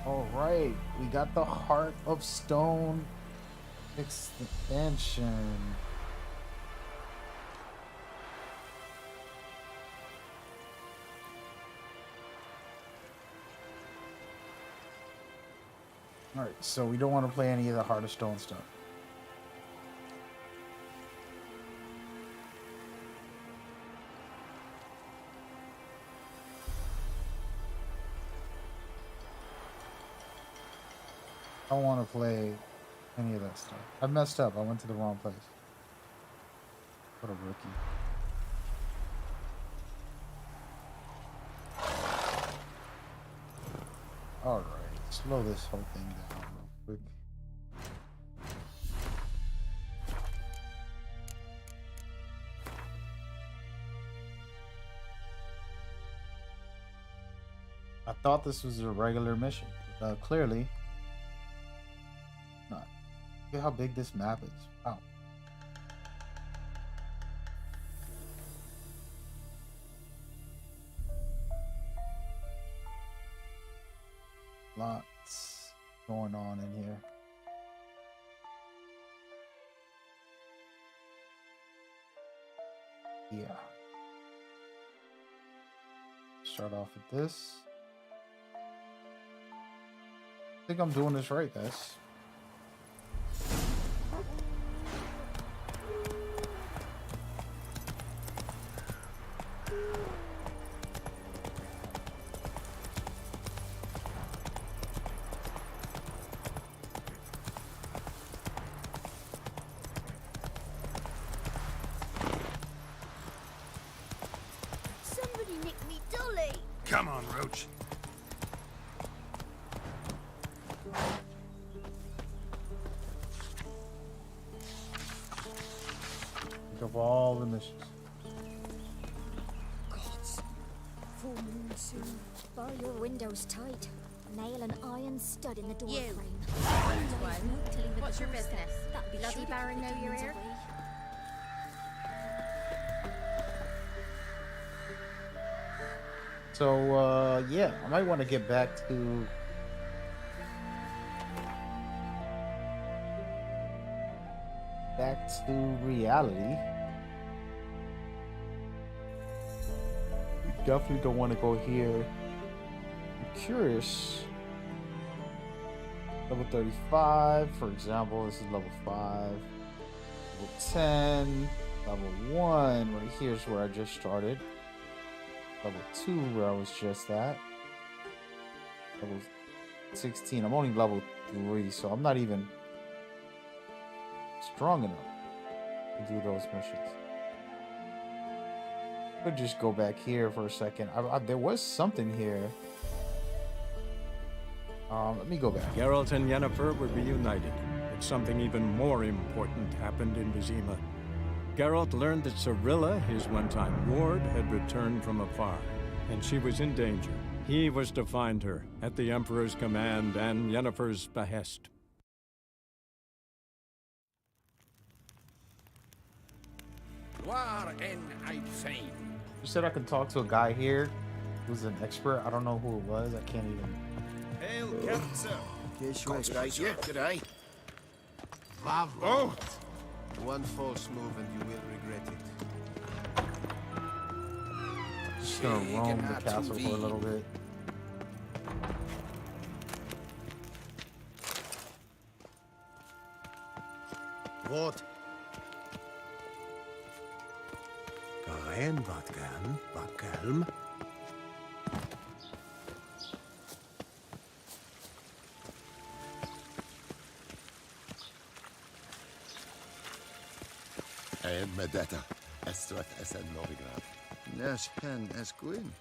Speaker 1: All right, we got the Heart of Stone expansion. All right, so we don't want to play any of the Heart of Stone stuff. I don't want to play any of that stuff. I messed up. I went to the wrong place. What a rookie. All right, slow this whole thing down real quick. I thought this was a regular mission. Clearly not. Look at how big this map is. Wow. Lots going on in here. Yeah. Start off with this. I think I'm doing this right, guys.
Speaker 14: Somebody nicked me dolly.
Speaker 2: Come on, Roach.
Speaker 1: Think of all the missions.
Speaker 21: Gods. Full moon soon. Bar your windows tight. Nail an iron stud in the door frame.
Speaker 8: What's your business? Bloody Baron know you're here?
Speaker 1: So, yeah, I might want to get back to reality. We definitely don't want to go here. I'm curious. Level 35, for example, this is level 5. Level 10, level 1, right here is where I just started. Level 2, where I was just at. Level 16, I'm only level 3, so I'm not even strong enough to do those missions. Could just go back here for a second. There was something here. Let me go back.
Speaker 16: Geralt and Yennefer were reunited, but something even more important happened in Vizima. Geralt learned that Cirilla, his one-time ward, had returned from afar, and she was in danger. He was to find her, at the Emperor's command and Yennefer's behest.
Speaker 1: You said I could talk to a guy here who's an expert. I don't know who it was. I can't even.
Speaker 17: Hail, Captain Sir.
Speaker 3: G'day.
Speaker 9: Oh! One false move and you will regret it.
Speaker 1: Just gonna roam the castle for a little bit.
Speaker 9: What?
Speaker 11: Karen, wat kalm. En med detta, Estrat SN Novigrad.
Speaker 17: Nes hen es gwyn.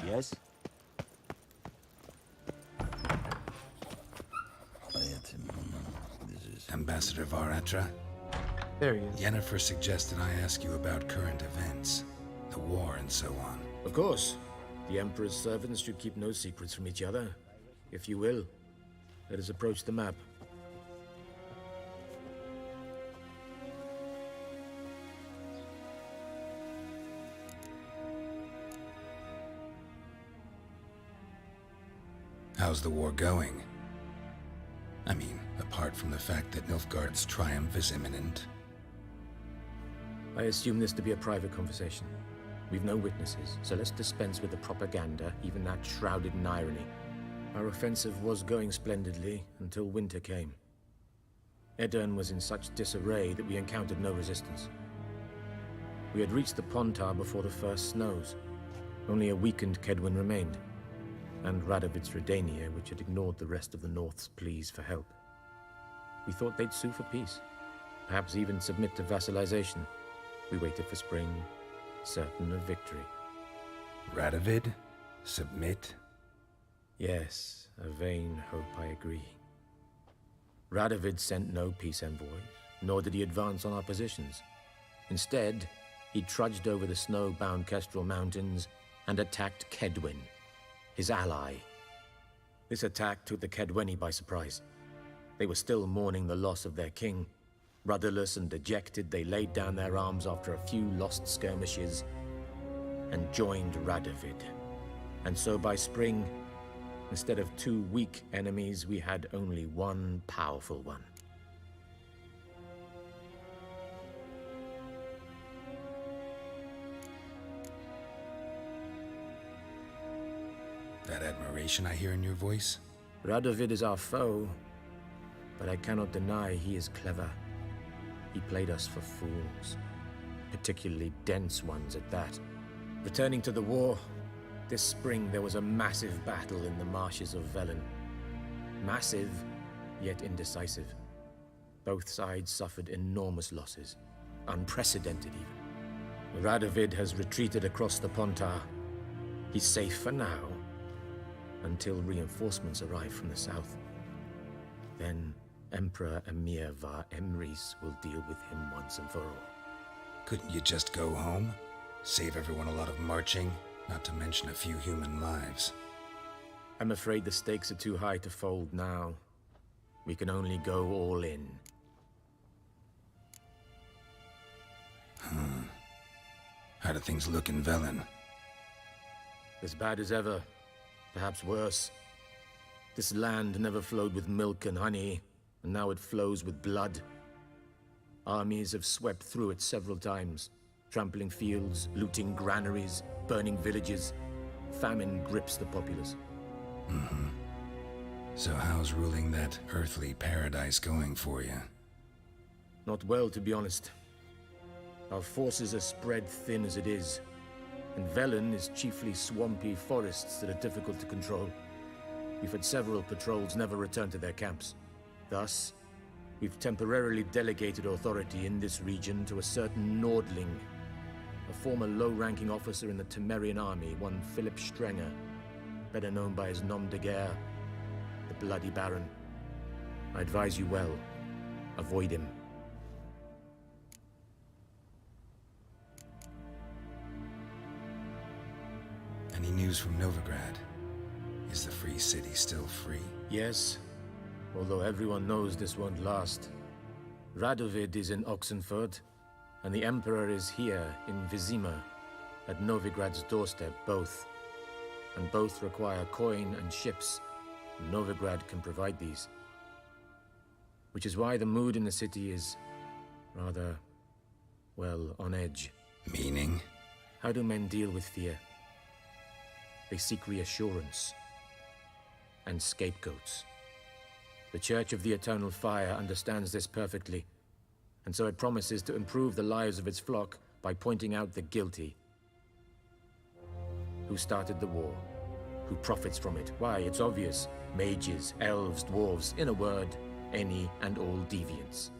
Speaker 20: Yes?
Speaker 2: Ambassador Varatra?
Speaker 1: There he is.
Speaker 2: Yennefer suggested I ask you about current events, the war and so on.
Speaker 20: Of course. The Emperor's servants should keep no secrets from each other. If you will, let us approach the map.
Speaker 2: How's the war going? I mean, apart from the fact that Nilfgaard's triumph is imminent.
Speaker 20: I assume this to be a private conversation. We've no witnesses, so let's dispense with the propaganda, even that shrouded in irony. Our offensive was going splendidly until winter came. Edirn was in such disarray that we encountered no resistance. We had reached the Pontar before the first snows. Only a weakened Kedwin remained, and Radovid's Redania, which had ignored the rest of the North's pleas for help. We thought they'd sue for peace, perhaps even submit to vassalization. We waited for spring, certain of victory.
Speaker 2: Radovid? Submit?
Speaker 20: Yes, a vain hope, I agree. Radovid sent no peace envoys, nor did he advance on our positions. Instead, he trudged over the snow-bound Kestrel Mountains and attacked Kedwen, his ally. This attack took the Kedweni by surprise. They were still mourning the loss of their king. Rudderless and dejected, they laid down their arms after a few lost skirmishes and joined Radovid. And so by spring, instead of 2 weak enemies, we had only one powerful one.
Speaker 2: That admiration I hear in your voice?
Speaker 20: Radovid is our foe, but I cannot deny he is clever. He played us for fools, particularly dense ones at that. Returning to the war, this spring there was a massive battle in the marshes of Velen. Massive, yet indecisive. Both sides suffered enormous losses, unprecedented even. Radovid has retreated across the Pontar. He's safe for now, until reinforcements arrive from the south. Then Emperor Emir var Emrys will deal with him once and for all.
Speaker 2: Couldn't you just go home? Save everyone a lot of marching, not to mention a few human lives.
Speaker 20: I'm afraid the stakes are too high to fold now. We can only go all in.
Speaker 2: How do things look in Velen?
Speaker 20: As bad as ever, perhaps worse. This land never flowed with milk and honey, and now it flows with blood. Armies have swept through it several times, trampling fields, looting granaries, burning villages. Famine grips the populace.
Speaker 2: So how's ruling that earthly paradise going for you?
Speaker 20: Not well, to be honest. Our forces are spread thin as it is, and Velen is chiefly swampy forests that are difficult to control. We've had several patrols never return to their camps. Thus, we've temporarily delegated authority in this region to a certain Nordling, a former low-ranking officer in the Temerian army, one Philip Strenger, better known by his nom de guerre, the Bloody Baron. I advise you well. Avoid him.
Speaker 2: Any news from Novigrad? Is the free city still free?
Speaker 20: Yes, although everyone knows this won't last. Radovid is in Oxenfurt, and the Emperor is here in Vizima, at Novigrad's doorstep, both. And both require coin and ships. Novigrad can provide these. Which is why the mood in the city is rather, well, on edge.
Speaker 2: Meaning?
Speaker 20: How do men deal with fear? They seek reassurance and scapegoats. The Church of the Eternal Fire understands this perfectly, and so it promises to improve the lives of its flock by pointing out the guilty. Who started the war? Who profits from it? Why, it's obvious. Mages, elves, dwarves, in a word, any and all deviants.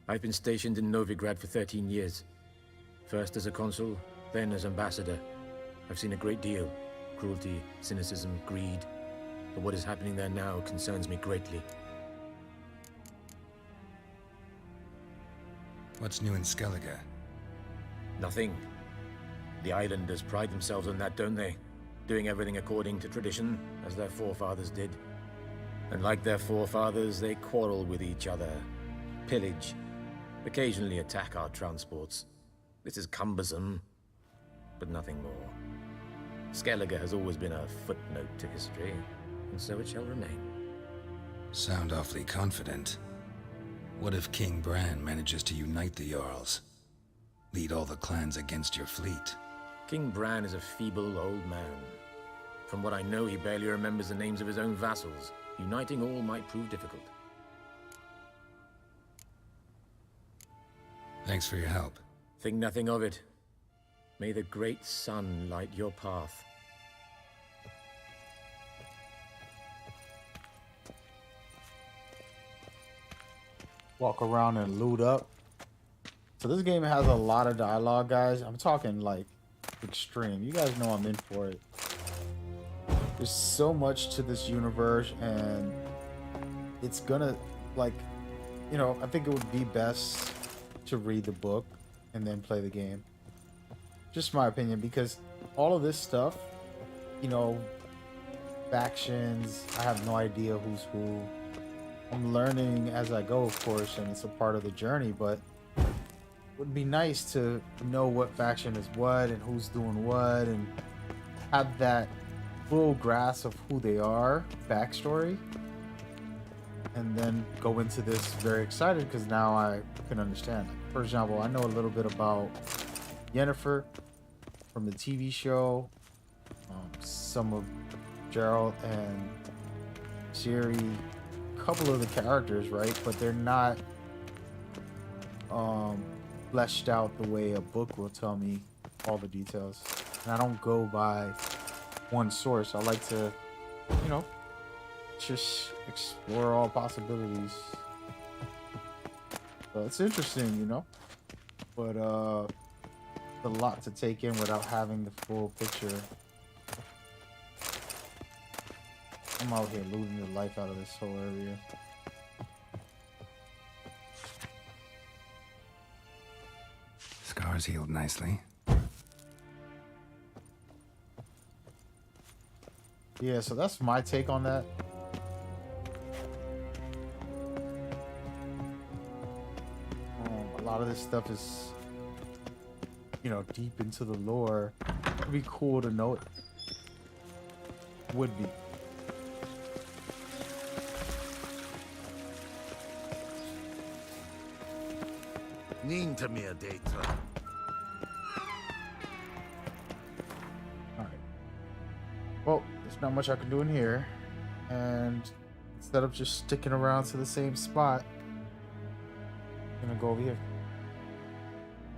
Speaker 20: I've been stationed in Novigrad for 13 years. First as a consul, then as ambassador. I've seen a great deal. Cruelty, cynicism, greed. But what is happening there now concerns me greatly.
Speaker 2: What's new in Skellige?
Speaker 20: Nothing. The islanders pride themselves on that, don't they? Doing everything according to tradition, as their forefathers did. And like their forefathers, they quarrel with each other, pillage, occasionally attack our transports. This is cumbersome, but nothing more. Skellige has always been a footnote to history, and so it shall remain.
Speaker 2: Sound awfully confident. What if King Bran manages to unite the Jarls? Lead all the clans against your fleet?
Speaker 20: King Bran is a feeble old man. From what I know, he barely remembers the names of his own vassals. Uniting all might prove difficult.
Speaker 2: Thanks for your help.
Speaker 20: Think nothing of it. May the great sun light your path.
Speaker 1: Walk around and loot up. So this game has a lot of dialogue, guys. I'm talking like extreme. You guys know I'm in for it. There's so much to this universe, and it's gonna, like, you know, I think it would be best to read the book and then play the game. Just my opinion, because all of this stuff, you know, factions, I have no idea who's who. I'm learning as I go, of course, and it's a part of the journey, but it would be nice to know what faction is what and who's doing what and have that full grasp of who they are, backstory, and then go into this very excited because now I can understand. For example, I know a little bit about Yennefer from the TV show, some of Geralt and Ciri, a couple of the characters, right? But they're not fleshed out the way a book will tell me all the details. And I don't go by one source. I like to, you know, just explore all possibilities. So it's interesting, you know, but a lot to take in without having the full picture. I'm out here looting the life out of this whole area.
Speaker 2: Scars healed nicely.
Speaker 1: Yeah, so that's my take on that. A lot of this stuff is, you know, deep into the lore. It'd be cool to know it. Would be.
Speaker 11: Nintamir Data.
Speaker 1: Alright. Well, there's not much I can do in here. And instead of just sticking around to the same spot, I'm gonna go over here.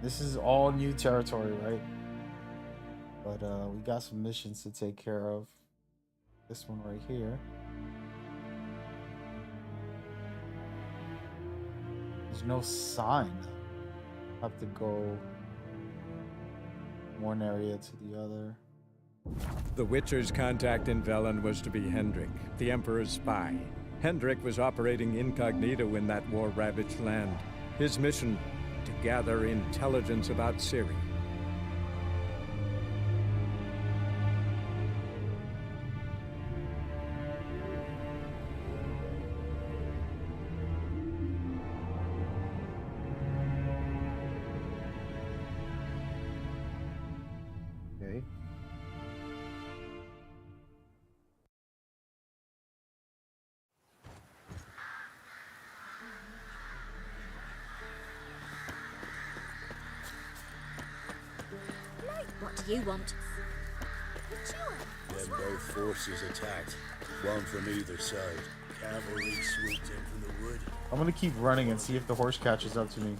Speaker 1: This is all new territory, right? But we got some missions to take care of. This one right here. There's no sign. Have to go one area to the other.
Speaker 16: The Witcher's contact in Velen was to be Hendrik, the Emperor's spy. Hendrik was operating incognito in that war-ravaged land. His mission, to gather intelligence about Ciri.
Speaker 1: Okay.
Speaker 21: What do you want?
Speaker 11: When both forces attacked, one from either side. Cavalry swooped in from the wood.
Speaker 1: I'm gonna keep running and see if the horse catches up to me.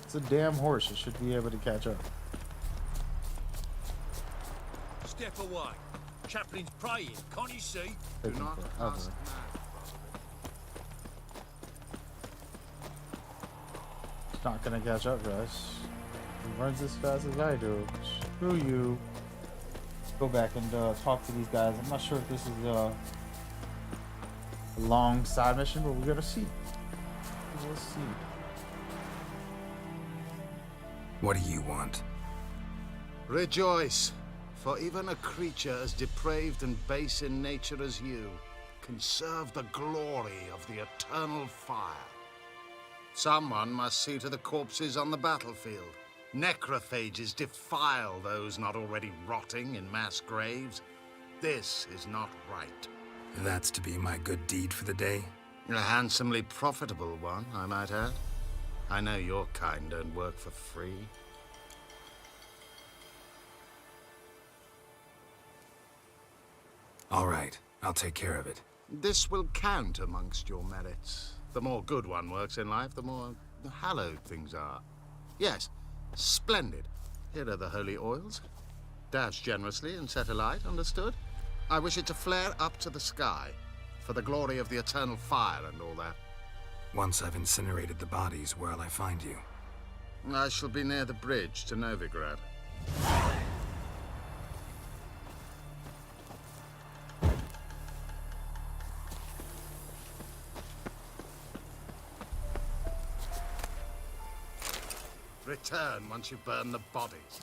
Speaker 1: It's a damn horse. It should be able to catch up.
Speaker 5: Step away. Chaplain's praying. Can't you see?
Speaker 1: Taking forever. It's not gonna catch up, guys. He runs as fast as I do. Screw you. Go back and talk to these guys. I'm not sure if this is a long side mission, but we're gonna see. We'll see.
Speaker 2: What do you want?
Speaker 9: Rejoice, for even a creature as depraved and base in nature as you can serve the glory of the eternal fire. Someone must see to the corpses on the battlefield. Necrophages defile those not already rotting in mass graves. This is not right.
Speaker 2: That's to be my good deed for the day?
Speaker 9: A handsomely profitable one, I might add. I know your kind don't work for free.
Speaker 2: All right, I'll take care of it.
Speaker 9: This will count amongst your merits. The more good one works in life, the more hallowed things are. Yes, splendid. Here are the holy oils. Dash generously and set alight, understood? I wish it to flare up to the sky, for the glory of the eternal fire and all that.
Speaker 2: Once I've incinerated the bodies, where'll I find you?
Speaker 9: I shall be near the bridge to Novigrad.
Speaker 3: return once you burn the bodies.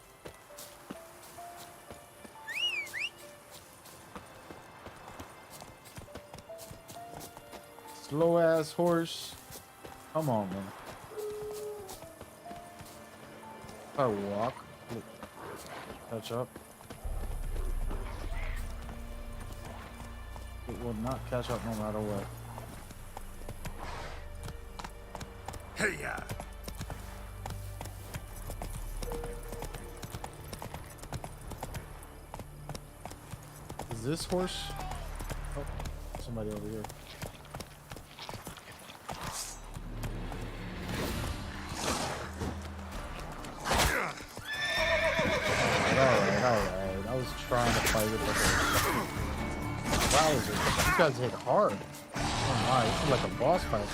Speaker 1: Slow ass horse. Come on, man. If I walk, look, catch up. It will not catch up no matter what.
Speaker 3: Hey ya!
Speaker 1: Is this horse? Oh, somebody over here. Alright. I was trying to fight with the horse. Wowzers, you guys hit hard. Oh my, this is like a boss fight.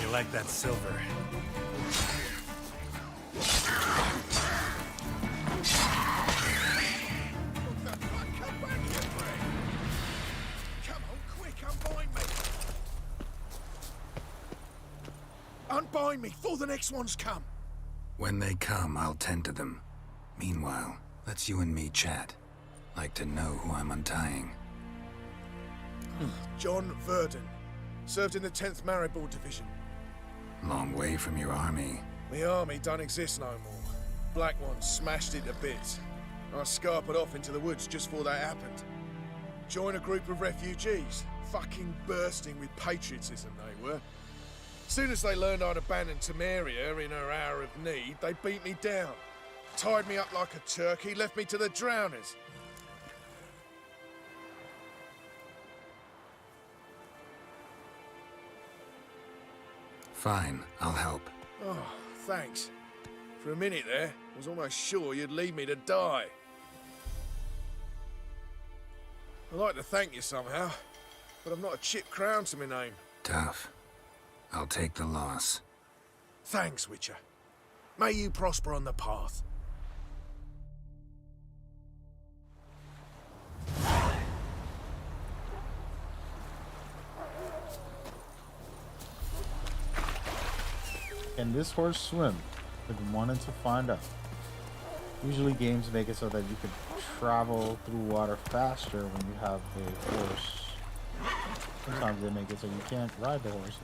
Speaker 2: You like that silver?
Speaker 3: Come on, quick, unbind me! Unbind me before the next ones come!
Speaker 2: When they come, I'll tend to them. Meanwhile, let's you and me chat. Like to know who I'm untying.
Speaker 3: John Verdon. Served in the 10th Maribor Division.
Speaker 2: Long way from your army.
Speaker 3: My army don't exist no more. Black Ones smashed it to bits. I scarpered off into the woods just before that happened. Joined a group of refugees. Fucking bursting with patriotism they were. Soon as they learned I'd abandoned Temeria in her hour of need, they beat me down. Tied me up like a turkey, left me to the drowners.
Speaker 2: Fine, I'll help.
Speaker 3: Oh, thanks. For a minute there, I was almost sure you'd leave me to die. I'd like to thank you somehow, but I've not a chip crown to my name.
Speaker 2: Tough. I'll take the loss.
Speaker 3: Thanks, Witcher. May you prosper on the path.
Speaker 1: Can this horse swim? Been wanting to find out. Usually games make it so that you can travel through water faster when you have a horse. Sometimes they make it so you can't ride the horse.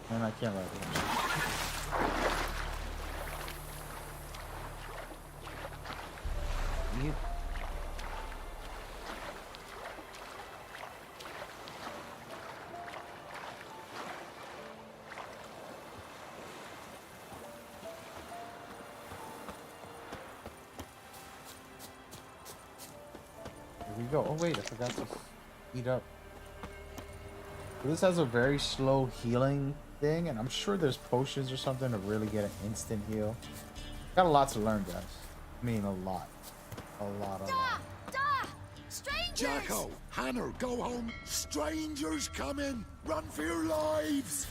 Speaker 1: And I can't ride the horse. Yep. Here we go. Oh wait, I forgot to speed up. So this has a very slow healing thing, and I'm sure there's potions or something to really get an instant heal. Got a lot to learn, guys. I mean, a lot. A lot.
Speaker 14: Strangers!
Speaker 11: Jacko, Hannah, go home. Strangers coming. Run for your lives.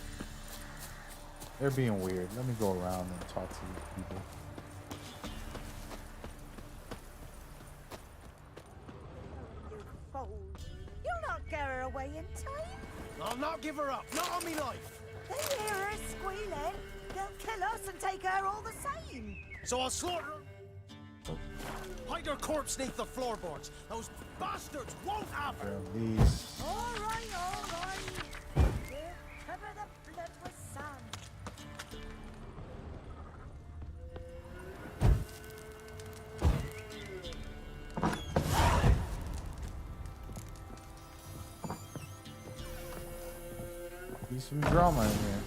Speaker 1: They're being weird. Let me go around and talk to these people.
Speaker 8: You'll not get her away in time.
Speaker 9: I'll not give her up. Not on me life.
Speaker 8: They hear her squealing. They'll kill us and take her all the same.
Speaker 9: So I'll slaughter her. Hide her corpse neath the floorboards. Those bastards won't have her.
Speaker 1: These.
Speaker 8: All right, all right. We'll cover the blood with sand.
Speaker 1: Be some drama in here.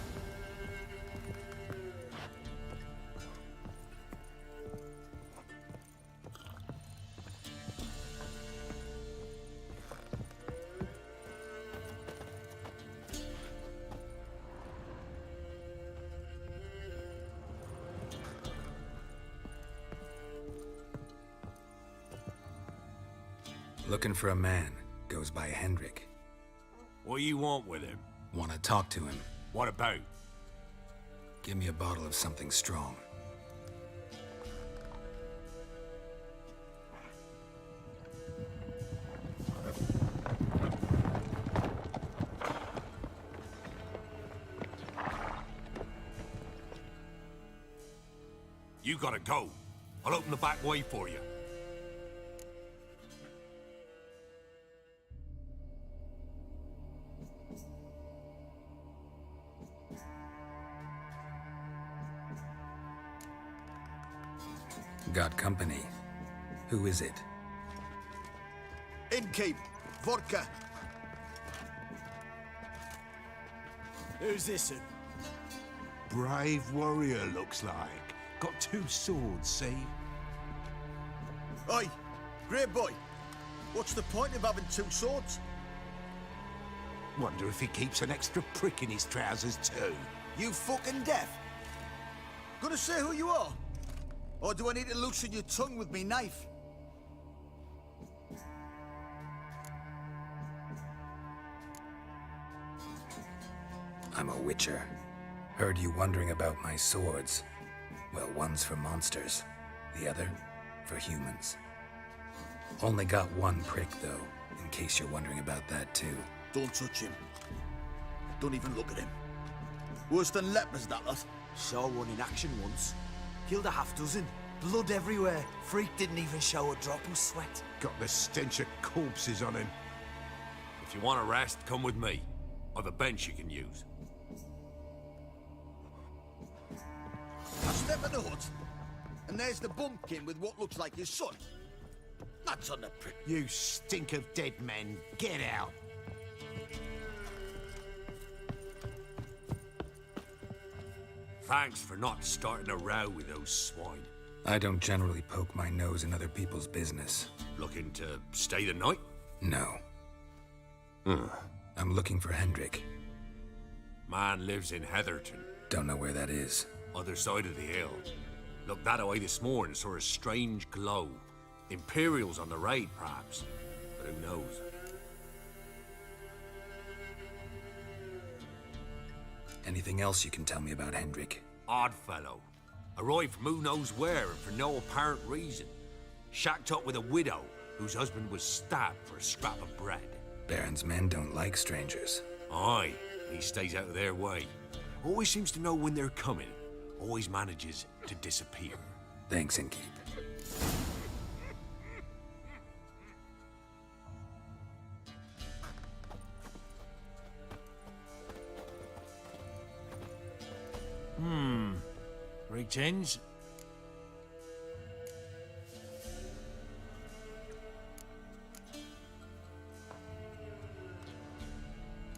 Speaker 2: Looking for a man. Goes by Hendrik.
Speaker 5: What you want with him?
Speaker 2: Want to talk to him.
Speaker 5: What about?
Speaker 2: Give me a bottle of something strong.
Speaker 5: you gotta go. I'll open the back way for you.
Speaker 2: Got company. Who is it?
Speaker 17: Innkeep, vodka. Who's this?
Speaker 11: Brave warrior, looks like. Got 2 swords, see?
Speaker 9: Oi, great boy. What's the point of having 2 swords?
Speaker 11: Wonder if he keeps an extra prick in his trousers too.
Speaker 9: You fucking deaf? Gonna say who you are? Or do I need to loosen your tongue with me knife?
Speaker 2: I'm a witcher. Heard you wondering about my swords. Well, one's for monsters, the other for humans. Only got 1 prick, though, in case you're wondering about that, too.
Speaker 9: Don't touch him. Don't even look at him. Worse than lepers, that lot.
Speaker 17: Saw one in action once. Killed a half-dozen. Blood everywhere. Freak didn't even show a drop of sweat.
Speaker 11: Got the stench of corpses on him.
Speaker 5: If you want a rest, come with me. I've a bench you can use.
Speaker 9: I step in the hut, and there's the bumpkin with what looks like his son. That's on the prick.
Speaker 11: You stink of dead men. Get out.
Speaker 5: Thanks for not starting a row with those swine.
Speaker 2: I don't generally poke my nose in other people's business.
Speaker 5: Looking to stay the night?
Speaker 2: No. I'm looking for Hendrik.
Speaker 5: Man lives in Heatherton.
Speaker 2: Don't know where that is.
Speaker 5: Other side of the hill. Looked that away this morning, saw a strange glow. Imperials on the raid, perhaps. But who knows?
Speaker 2: Anything else you can tell me about Hendrik?
Speaker 5: Odd fellow. Arrived from who knows where and for no apparent reason. Shacked up with a widow whose husband was stabbed for a scrap of bread.
Speaker 2: Baron's men don't like strangers.
Speaker 5: Aye, he stays out of their way. Always seems to know when they're coming. Always manages to disappear.
Speaker 2: Thanks, Innkeep.
Speaker 5: Greetings.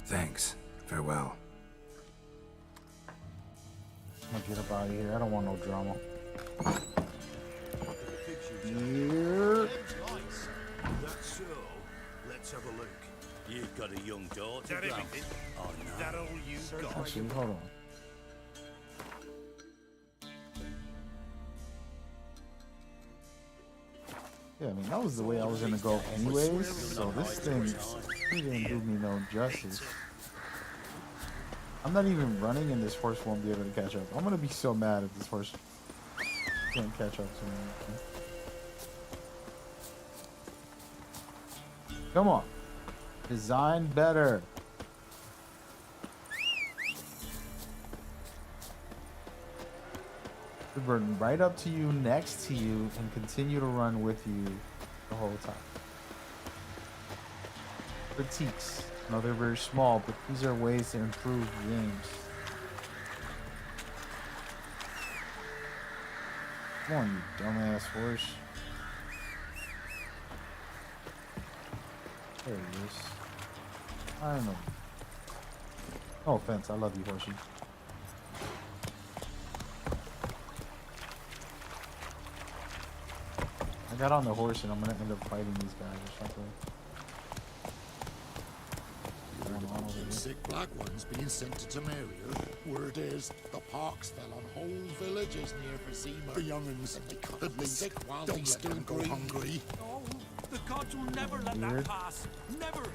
Speaker 2: Thanks. Farewell.
Speaker 1: I'm gonna get up out of here. I don't want no drama.
Speaker 11: That's so. Let's have a look.
Speaker 17: You've got a young daughter,
Speaker 11: That
Speaker 17: Grump.
Speaker 11: everything?
Speaker 17: Oh, no.
Speaker 11: That all you got?
Speaker 1: Actually, hold on. Yeah, I mean, that was the way I was gonna go anyways, so this thing didn't do me no justice. I'm not even running and this horse won't be able to catch up. I'm gonna be so mad if this horse can't catch up to me. Come on. Design better. To run right up to you, next to you, and continue to run with you the whole time. Critiques. No, they're very small, but these are ways to improve games. Come on, you dumbass horse. There he is. I don't know. No offense, I love you, horsey. I got on the horse and I'm gonna end up fighting these guys or something.
Speaker 6: Sick black ones being sent to Tamaria. Word is, the pox fell on whole villages near Vizima. The young'uns, and they cut them sick while they still go hungry.
Speaker 5: No, the gods will never let that pass. Never.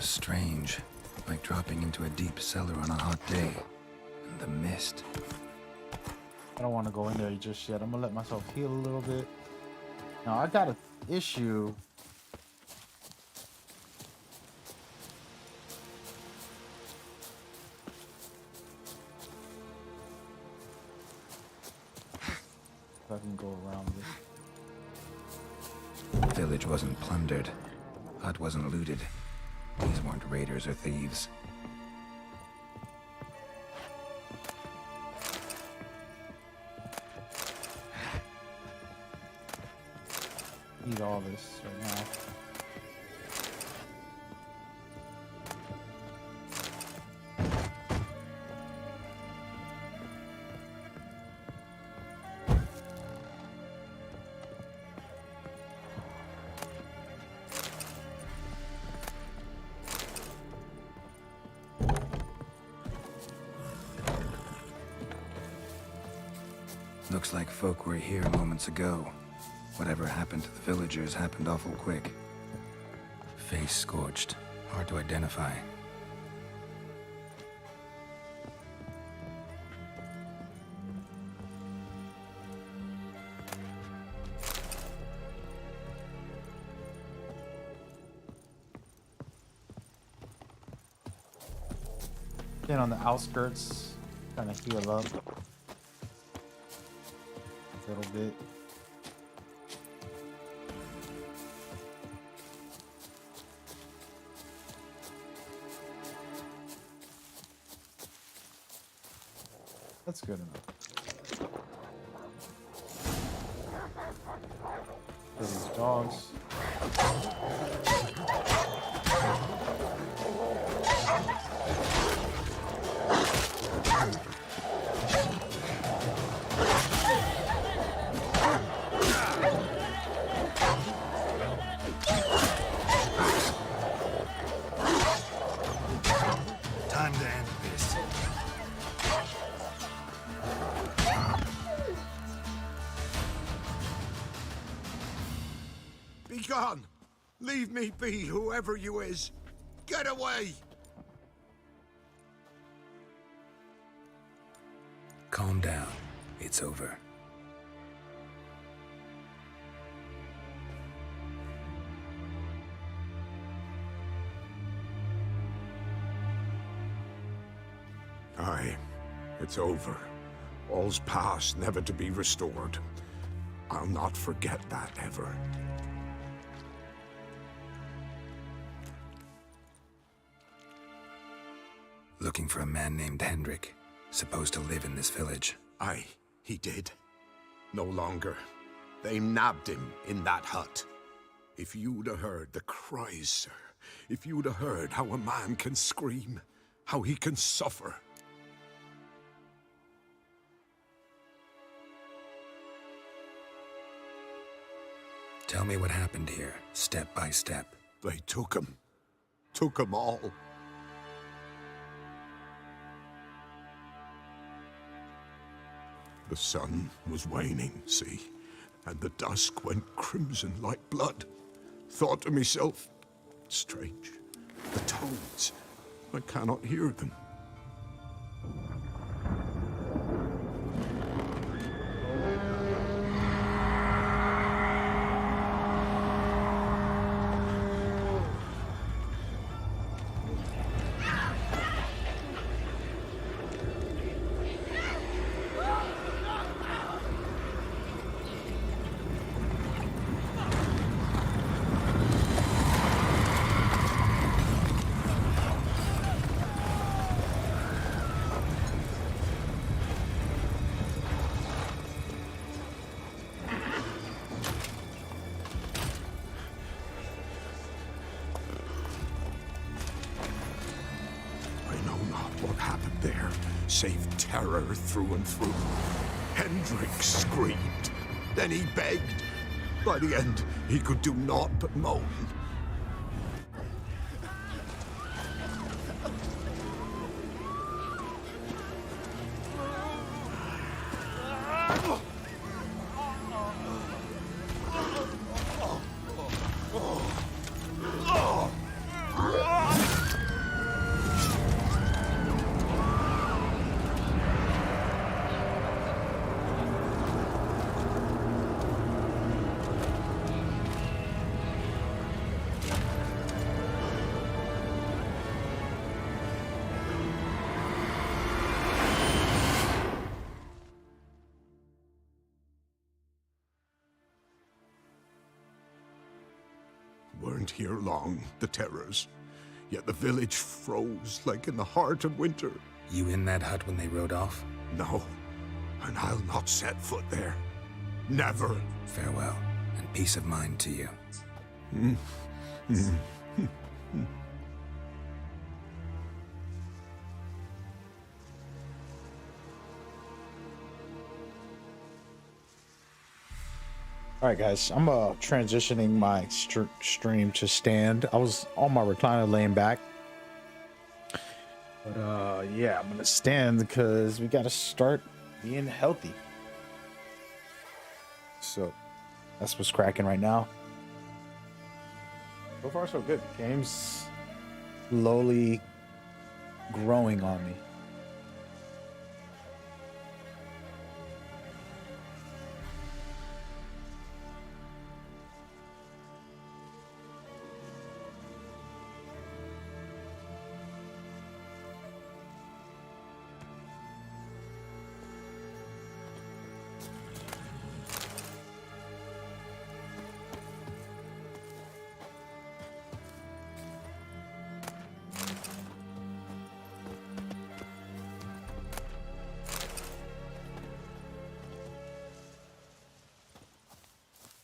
Speaker 2: was strange, like dropping into a deep cellar on a hot day. And the mist.
Speaker 1: I don't want to go in there just yet. I'm gonna let myself heal a little bit. Now I got an issue. If I can go around this.
Speaker 2: The village wasn't plundered. Hut wasn't looted. These weren't raiders or thieves.
Speaker 1: Eat all this right now.
Speaker 2: Looks like folk were here moments ago. Whatever happened to the villagers happened awful quick. Face scorched. Hard to identify.
Speaker 1: Get on the outskirts, kind of heal up a little bit. That's good enough. For these dogs.
Speaker 6: Time to end this. Be gone! Leave me be, whoever you is! Get away!
Speaker 2: Calm down. It's over.
Speaker 6: Aye, it's over. All's past, never to be restored. I'll not forget that ever.
Speaker 2: Looking for a man named Hendrik, supposed to live in this village.
Speaker 6: Aye, he did. No longer. They nabbed him in that hut. If you'd have heard the cries, sir, if you'd have heard how a man can scream, how he can suffer.
Speaker 2: Tell me what happened here, step by step.
Speaker 6: They took him. Took him all. The sun was waning, see? And the dusk went crimson like blood. Thought to myself, strange. The toads. I cannot hear them. Save terror through and through. Hendrik screamed. Then he begged. By the end, he could do naught but moan. weren't here long, the terrors. Yet the village froze like in the heart of winter.
Speaker 2: You in that hut when they rode off?
Speaker 6: No, and I'll not set foot there. Never.
Speaker 2: Farewell, and peace of mind to you.
Speaker 1: All right, guys, I'm transitioning my stream to stand. I was on my recliner laying back, but yeah, I'm gonna stand because we gotta start being healthy. So that's what's cracking right now. So far, so good. Game's slowly growing on me.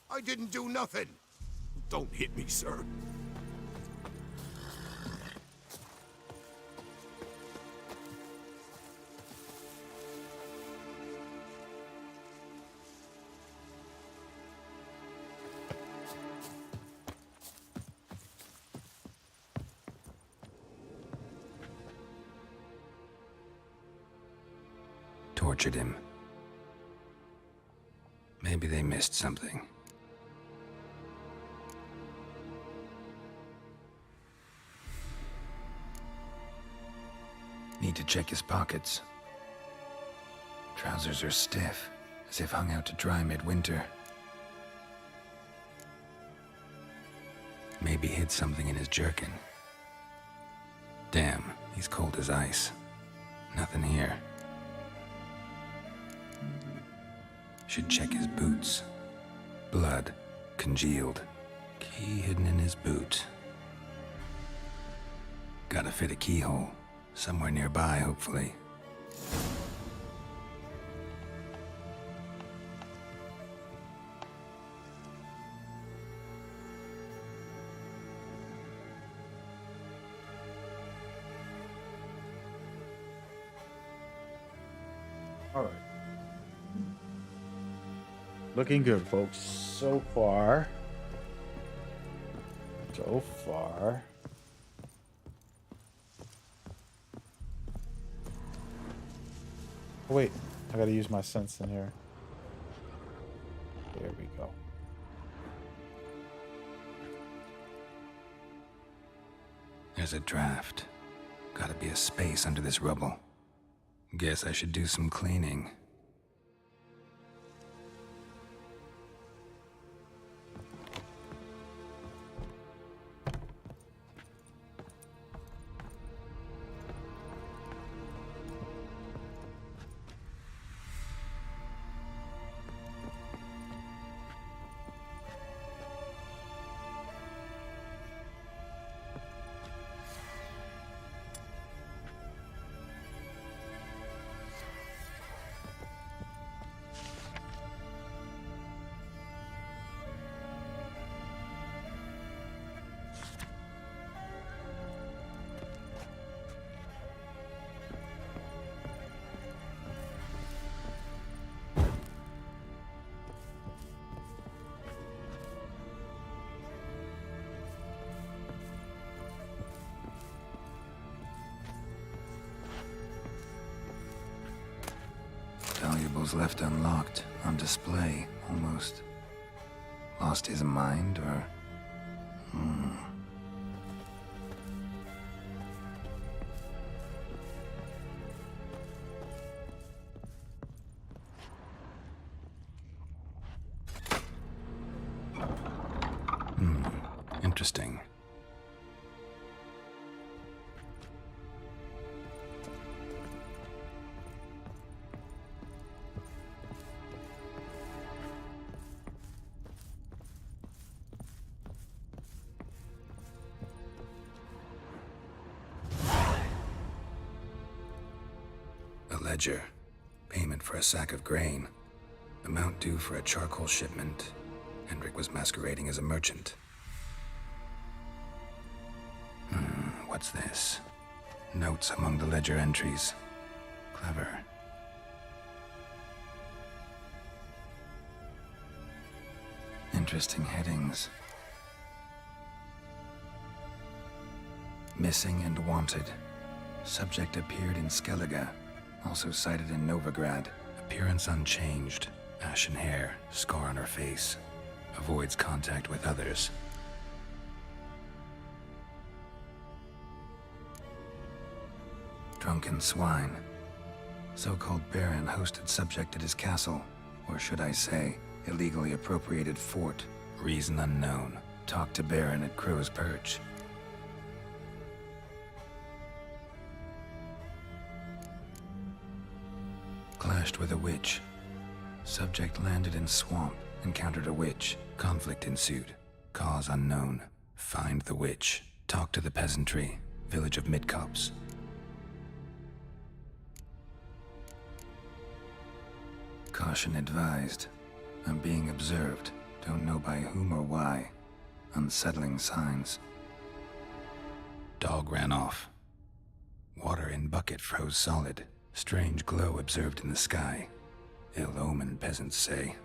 Speaker 6: I didn't do nothing. Don't hit me, sir.
Speaker 2: Tortured him. Maybe they missed something. Need to check his pockets. Trousers are stiff, as if hung out to dry midwinter. Maybe hid something in his jerkin. Damn, he's cold as ice. Nothing here. Should check his boots. Blood, congealed. Key hidden in his boot. Gotta fit a keyhole. Somewhere nearby, hopefully.
Speaker 1: All right. Looking good, folks. So far. So far. Oh, wait, I gotta use my sense in here. There we go.
Speaker 2: There's a draft. Gotta be a space under this rubble. Guess I should do some cleaning. Valuables left unlocked, on display, almost. Lost his mind, or... Interesting. ledger. Payment for a sack of grain. Amount due for a charcoal shipment. Hendrik was masquerading as a merchant. What's this? Notes among the ledger entries. Clever. Interesting headings. Missing and wanted. Subject appeared in Skellige. Also sighted in Novigrad. Appearance unchanged. Ashen hair. Scar on her face. Avoids contact with others. Drunken swine. So-called baron hosted subject at his castle. Or should I say, illegally appropriated fort. Reason unknown. Talked to baron at Crow's Perch. Clashed with a witch. Subject landed in swamp. Encountered a witch. Conflict ensued. Cause unknown. Find the witch. Talk to the peasantry. Village of Midcopse. Caution advised. I'm being observed. Don't know by whom or why. Unsettling signs. Dog ran off. Water in bucket froze solid. Strange glow observed in the sky. Ill omen, peasants say.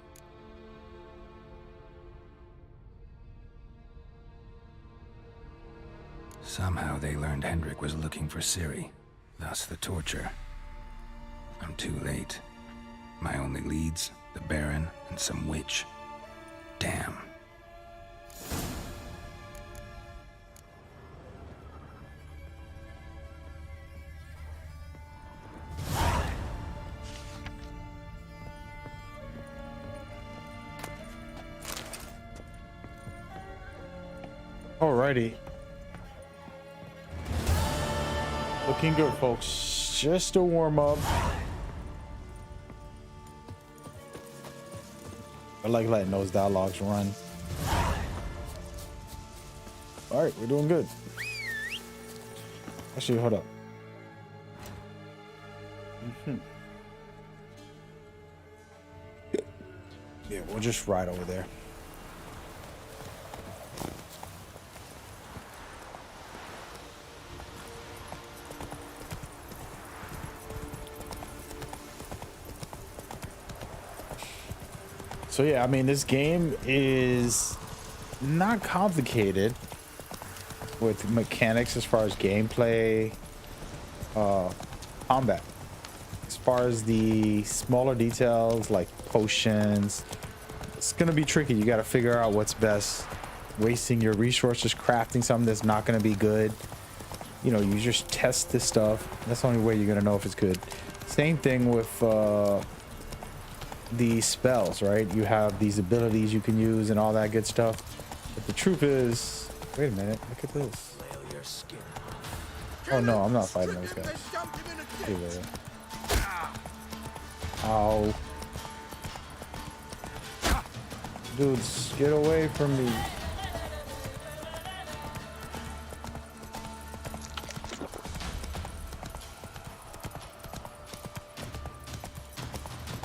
Speaker 2: Somehow they learned Hendrik was looking for Ciri. Thus the torture. I'm too late. My only leads, the Baron and some witch. Damn.
Speaker 1: Alrighty. Looking good, folks. Just a warm up. I like letting those dialogues run. Alright, we're doing good. Actually, hold up. Yeah, we'll just ride over there. So yeah, I mean, this game is not complicated with mechanics as far as gameplay, combat. As far as the smaller details like potions, it's gonna be tricky. You gotta figure out what's best. Wasting your resources crafting something that's not gonna be good. You know, you just test this stuff. That's the only way you're gonna know if it's good. Same thing with the spells, right? You have these abilities you can use and all that good stuff. But the truth is, wait a minute, look at this. Oh no, I'm not fighting those guys. Ow. Dudes, get away from me.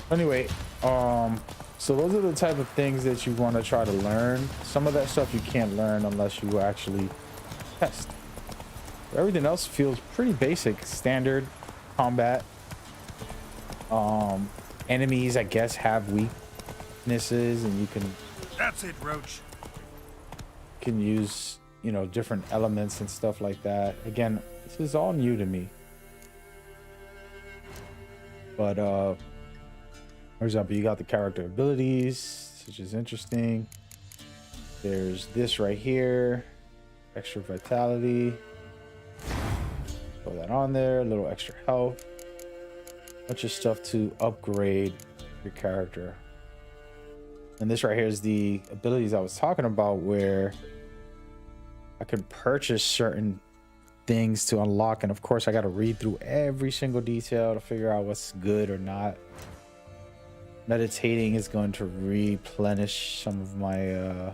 Speaker 1: Anyway, so those are the type of things that you want to try to learn. Some of that stuff you can't learn unless you actually test. Everything else feels pretty basic, standard combat. Enemies, I guess, have weaknesses, and you can.
Speaker 11: That's it, Roach.
Speaker 1: Can use, you know, different elements and stuff like that. Again, this is all new to me. But for example, you got the character abilities, which is interesting. There's this right here, extra vitality. Throw that on there, a little extra health. Bunch of stuff to upgrade your character. And this right here is the abilities I was talking about, where I could purchase certain things to unlock. And of course, I got to read through every single detail to figure out what's good or not. Meditating is going to replenish some of my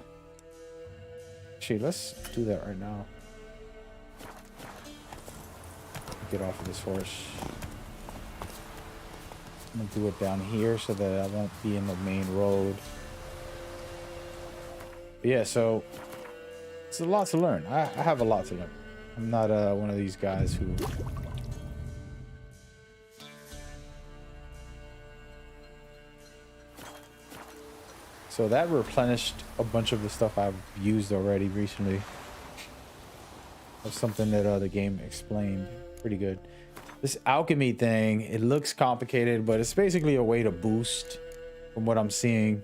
Speaker 1: actually, let's do that right now. Get off of this horse. I'm gonna do it down here so that I won't be in the main road. But yeah, so it's a lot to learn. I have a lot to learn. I'm not one of these guys who... So that replenished a bunch of the stuff I've used already recently. That's something that the game explained pretty good. This alchemy thing, it looks complicated, but it's basically a way to boost, from what I'm seeing.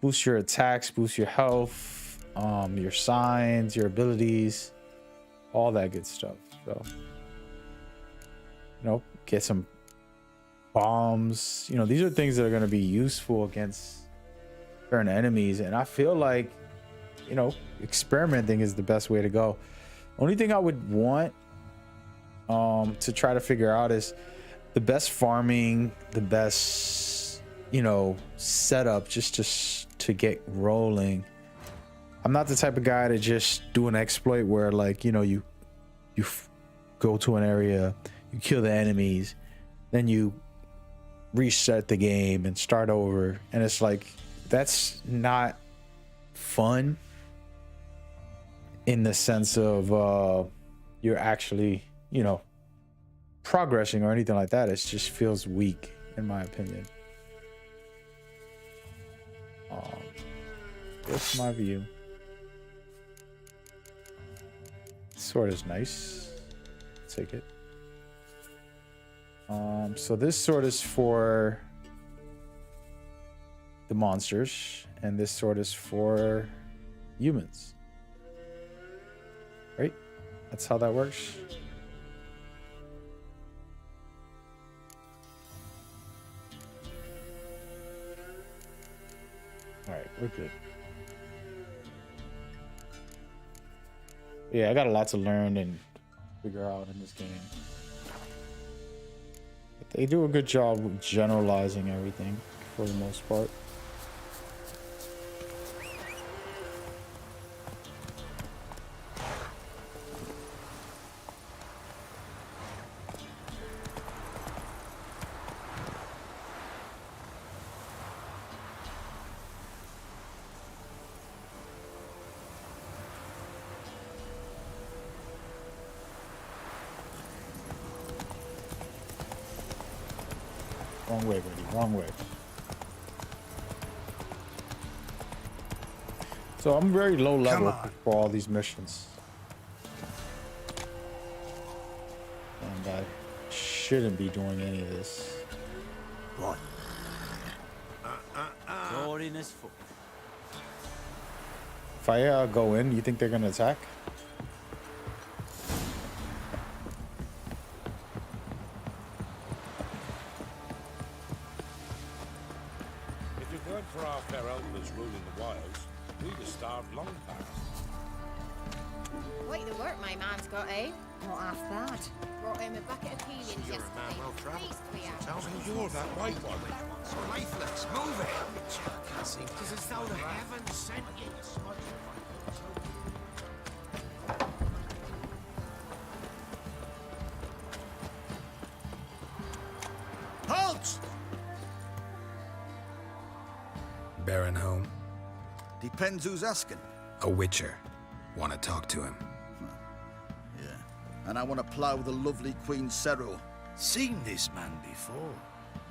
Speaker 1: Boost your attacks, boost your health, your signs, your abilities, all that good stuff. So, you know, get some bombs. You know, these are things that are going to be useful against certain enemies, and I feel like, you know, experimenting is the best way to go. Only thing I would want to try to figure out is the best farming, the best, you know, setup just to get rolling. I'm not the type of guy to just do an exploit where, like, you know, you go to an area, you kill the enemies, then you reset the game and start over, and it's like, that's not fun in the sense of you're actually, you know, progressing or anything like that. It just feels weak, in my opinion. That's my view. Sword is nice. Take it. So this sword is for the monsters, and this sword is for humans. Right? That's how that works. Alright, we're good. Yeah, I got a lot to learn and figure out in this game. But they do a good job of generalizing everything for the most part. Wrong way, buddy. Wrong way. So I'm very low level for all these missions. And I shouldn't be doing any of this.
Speaker 17: What?
Speaker 18: You're in his foot.
Speaker 1: If I go in, you think they're gonna attack?
Speaker 11: For our fair elders ruling the wilds, we'd have starved long past.
Speaker 8: Quite the work my man's got, eh?
Speaker 21: Not half bad.
Speaker 8: Brought him a bucket of peelings
Speaker 6: You're a
Speaker 8: yesterday.
Speaker 6: man well travelled.
Speaker 8: Pleased we are.
Speaker 6: Tell me you're that white one.
Speaker 3: So lifeless, move it! Cassie, tis as though the heavens sent you.
Speaker 17: Halt!
Speaker 2: Baron home?
Speaker 17: Depends who's asking.
Speaker 2: A witcher. Want to talk to him.
Speaker 17: Yeah. And I want to plough the lovely Queen Cero.
Speaker 11: Seen this man before.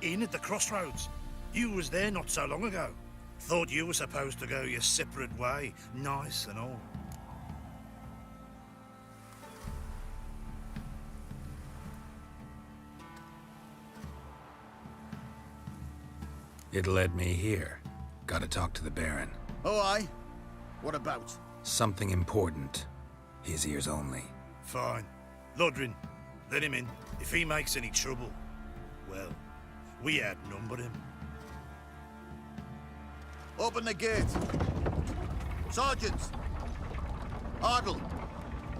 Speaker 11: In at the crossroads. You was there not so long ago. Thought you were supposed to go your separate way, nice and all.
Speaker 2: It led me here. Gotta talk to the Baron.
Speaker 17: Oh, aye? What about?
Speaker 2: Something important. His ears only.
Speaker 11: Fine. Lodrin, let him in. If he makes any trouble, well, we outnumber him.
Speaker 17: Open the gate. Sergeants! Ardle!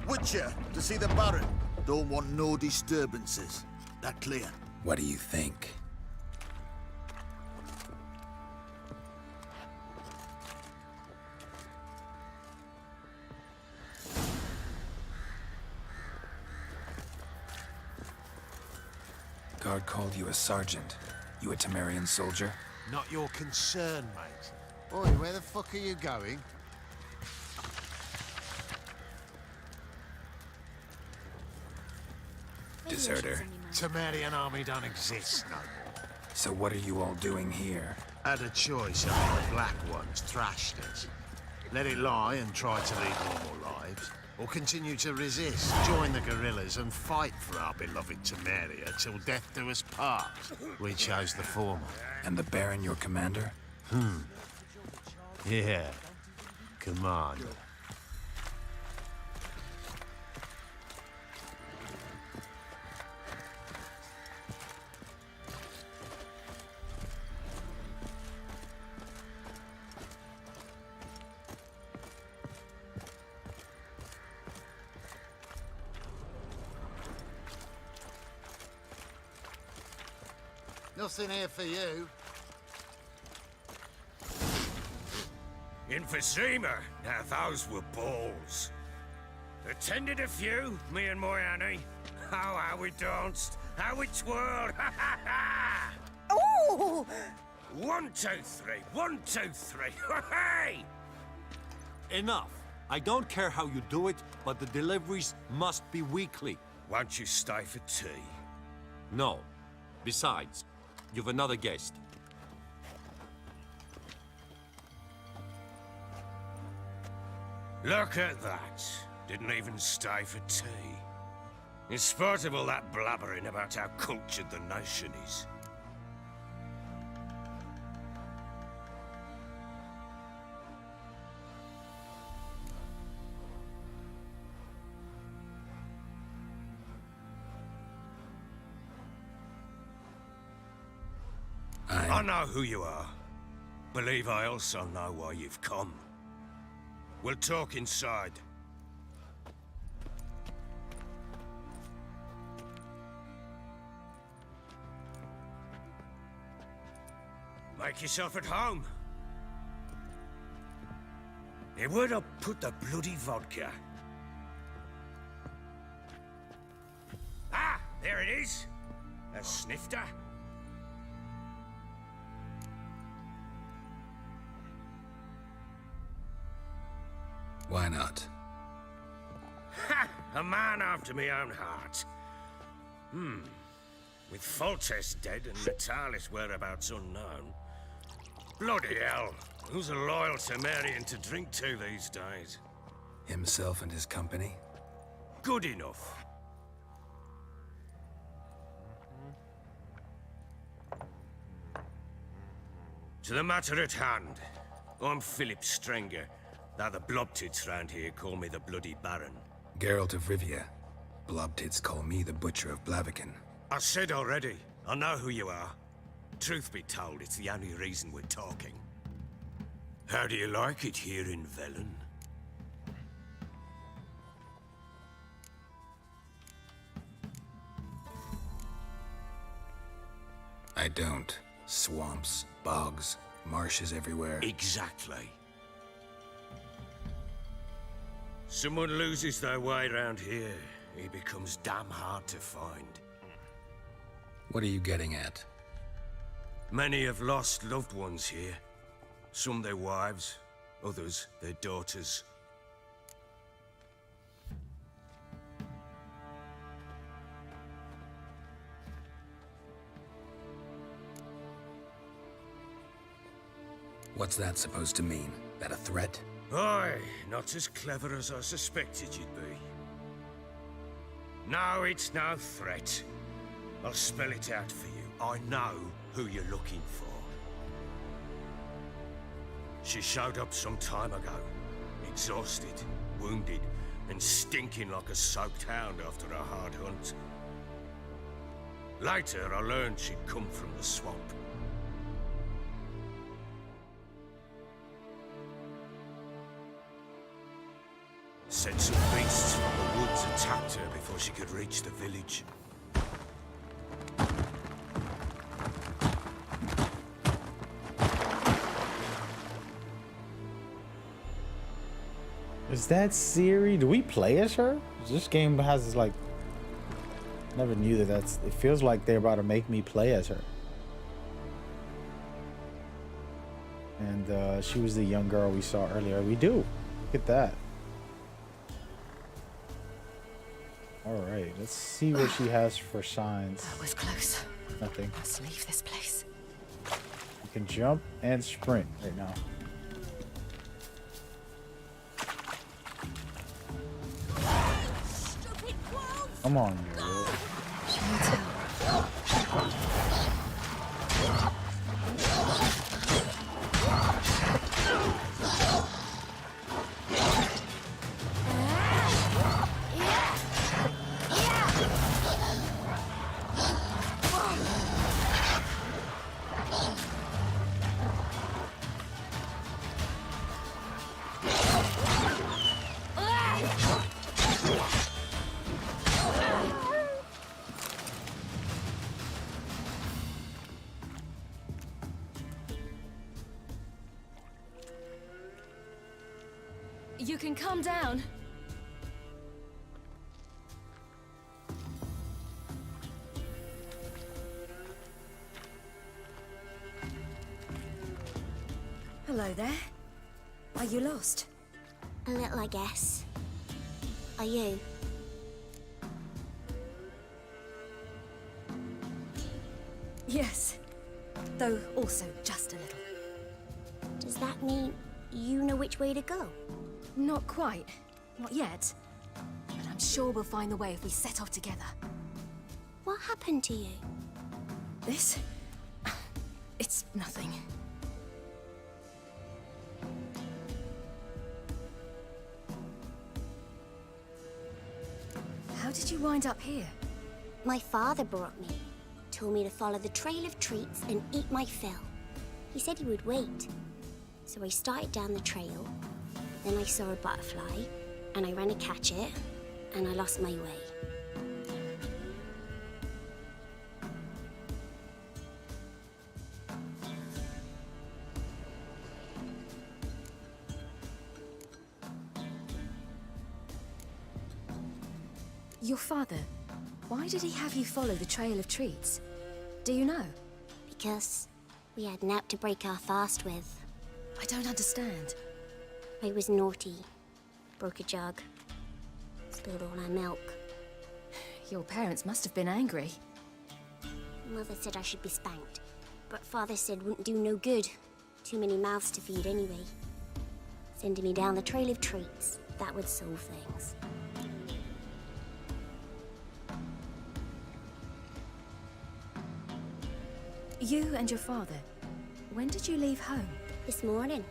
Speaker 17: Witcher, to see the Baron. Don't want no disturbances. That clear?
Speaker 2: What do you think? Guard called you a sergeant. You a Temerian soldier?
Speaker 13: Not your concern, mate. Oi, where the fuck are you going?
Speaker 2: Deserter.
Speaker 13: Temerian army don't exist no more.
Speaker 2: So what are you all doing here?
Speaker 13: Had a choice after the Black Ones thrashed us. Let it lie and try to lead normal lives, or continue to resist, join the guerrillas and fight for our beloved Temeria till death do us part. We chose the former.
Speaker 2: And the Baron your commander?
Speaker 13: Yeah. Commander. Nothing here for you.
Speaker 5: In Vizima, now those were balls. Attended a few, me and my Annie. Oh, how we danced, how we twirled, ha ha ha!
Speaker 8: Oh!
Speaker 5: 1, 2, 3, 1, 2, 3, hey! Enough. I don't care how you do it, but the deliveries must be weekly. Won't you stay for tea? No. Besides, you've another guest. Look at that. Didn't even stay for tea. In spite of all that blabbering about how cultured the nation is. I know who you are. Believe I also know why you've come. We'll talk inside. Make yourself at home. Hey, where'd I put the bloody vodka? Ah, there it is. A snifter.
Speaker 2: Why not?
Speaker 5: Ha! A man after my own heart. With Foltest dead and Natalis' whereabouts unknown. Bloody hell. Who's a loyal Temerian to drink to these days?
Speaker 2: Himself and his company?
Speaker 5: Good enough. To the matter at hand. I'm Philip Strenger. Now the Blobtits round here call me the Bloody Baron.
Speaker 2: Geralt of Rivia. Blobtits call me the Butcher of Blaviken.
Speaker 5: I said already, I know who you are. Truth be told, it's the only reason we're talking. How do you like it here in Velen?
Speaker 2: I don't. Swamps, bogs, marshes everywhere.
Speaker 5: Exactly. Someone loses their way around here, he becomes damn hard to find.
Speaker 2: What are you getting at?
Speaker 5: Many have lost loved ones here. Some their wives, others their daughters.
Speaker 2: What's that supposed to mean? That a threat?
Speaker 5: Aye, not as clever as I suspected you'd be. No, it's no threat. I'll spell it out for you. I know who you're looking for. She showed up some time ago. Exhausted, wounded, and stinking like a soaked hound after a hard hunt. Later, I learned she'd come from the swamp. Said some beasts from the woods attacked her before she could reach the village.
Speaker 1: Is that Ciri? Do we play as her? This game has like... Never knew that that's... It feels like they're about to make me play as her. she was the young girl we saw earlier. We do. Look at that. All right, let's see what she has for signs.
Speaker 7: That was close.
Speaker 1: Nothing.
Speaker 7: Let's leave this place.
Speaker 1: You can jump and sprint right now. Come on, girl.
Speaker 7: She needs help. You can calm down.
Speaker 21: Hello there. Are you lost?
Speaker 14: A little, I guess. Are you?
Speaker 21: Yes. Though also just a little.
Speaker 14: Does that mean you know which way to go?
Speaker 21: Not quite. Not yet. But I'm sure we'll find the way if we set off together.
Speaker 14: What happened to you?
Speaker 21: This? It's nothing. How did you wind up here?
Speaker 14: My father brought me. Told me to follow the trail of treats and eat my fill. He said he would wait. So I started down the trail. Then I saw a butterfly, and I ran to catch it, and I lost my way.
Speaker 21: Your father, why did he have you follow the trail of treats? Do you know?
Speaker 14: Because we had naught to break our fast with.
Speaker 21: I don't understand.
Speaker 14: I was naughty. Broke a jug. Spilled all our milk.
Speaker 21: Your parents must have been angry.
Speaker 14: Mother said I should be spanked. But Father said wouldn't do no good. Too many mouths to feed anyway. Sending me down the trail of treats. That would solve things.
Speaker 21: You and your father, when did you leave home?
Speaker 14: This morning.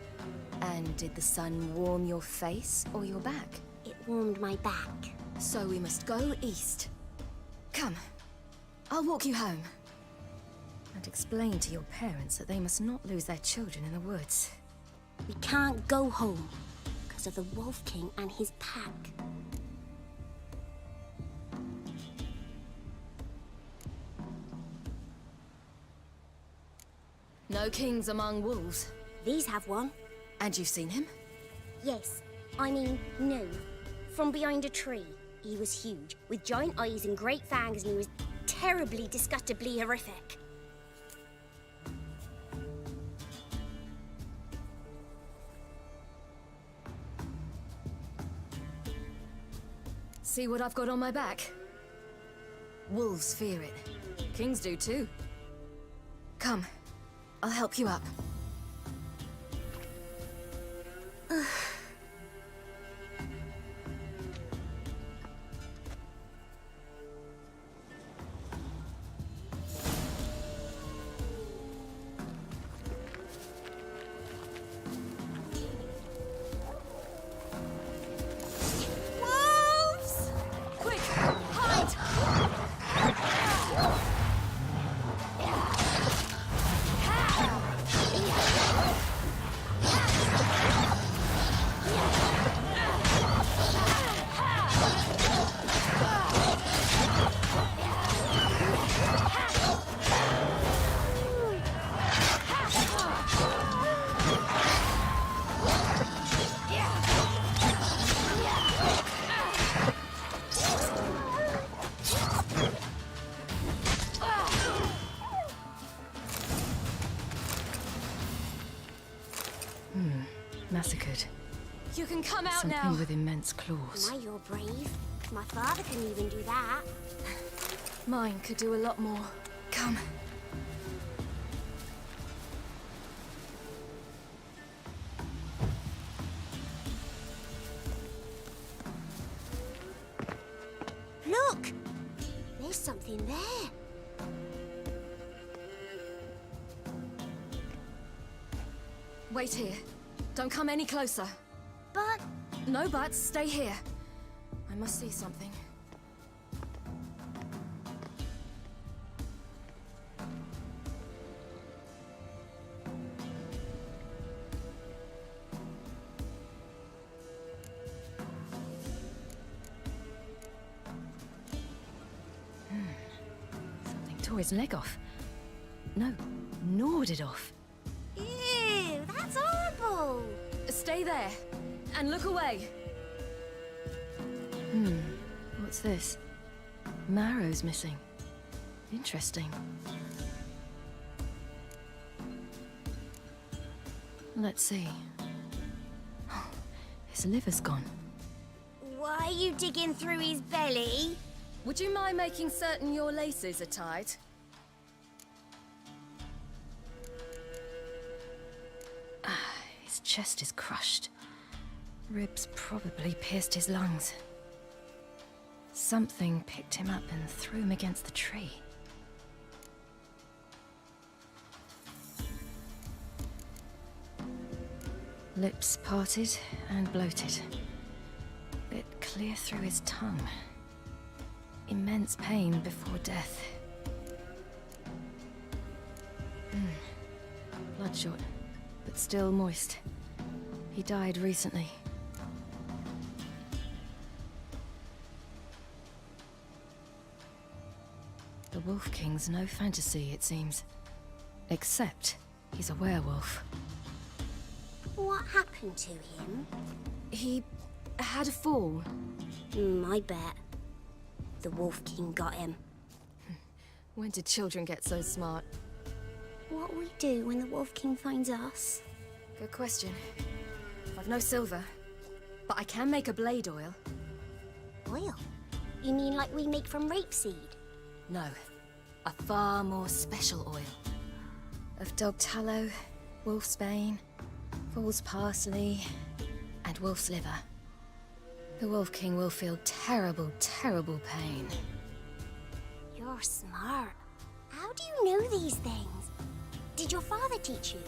Speaker 21: And did the sun warm your face or your back?
Speaker 14: It warmed my back.
Speaker 21: So we must go east. Come, I'll walk you home. And explain to your parents that they must not lose their children in the woods.
Speaker 14: We can't go home because of the Wolf King and his pack.
Speaker 21: No kings among wolves.
Speaker 14: These have one.
Speaker 21: And you've seen him?
Speaker 14: Yes. I mean, no. From behind a tree. He was huge, with giant eyes and great fangs, and he was terribly, disgustingly horrific.
Speaker 21: See what I've got on my back? Wolves fear it. Kings do too. Come, I'll help you up.
Speaker 14: Wolves!
Speaker 21: Quick, hide! something
Speaker 14: now.
Speaker 21: with immense claws.
Speaker 14: My, you're brave. My father can even do that.
Speaker 21: Mine could do a lot more. Come.
Speaker 14: Look! There's something there.
Speaker 21: Wait here. Don't come any closer.
Speaker 14: But...
Speaker 21: No buts. Stay here. I must see something. Something tore his leg off. No, gnawed it off.
Speaker 14: Ew, that's horrible!
Speaker 21: Stay there, and look away. What's this? Marrow's missing. Interesting. Let's see. His liver's gone.
Speaker 14: Why are you digging through his belly?
Speaker 21: Would you mind making certain your laces are tied? His chest is crushed. Ribs probably pierced his lungs. Something picked him up and threw him against the tree. Lips parted and bloated. Bit clear through his tongue. Immense pain before death. Bloodshot, but still moist. He died recently. The Wolf King's no fantasy, it seems. Except he's a werewolf.
Speaker 14: What happened to him?
Speaker 21: He had a fall.
Speaker 14: I bet. The Wolf King got him.
Speaker 21: When did children get so smart?
Speaker 14: What'll we do when the Wolf King finds us?
Speaker 21: Good question. I've no silver, but I can make a blade oil.
Speaker 14: Oil? You mean like we make from rapeseed?
Speaker 21: No, a far more special oil. Of dog tallow, wolf's bane, fool's parsley, and wolf's liver. The Wolf King will feel terrible, terrible pain.
Speaker 14: You're smart. How do you know these things? Did your father teach you?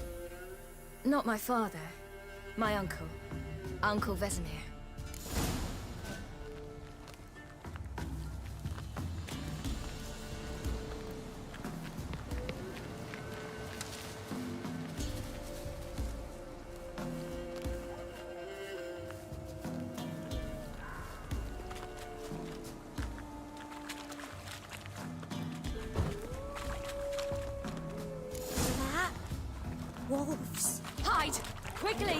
Speaker 21: Not my father. My uncle. Uncle Vesemir.
Speaker 14: Wolves.
Speaker 21: Hide! Quickly!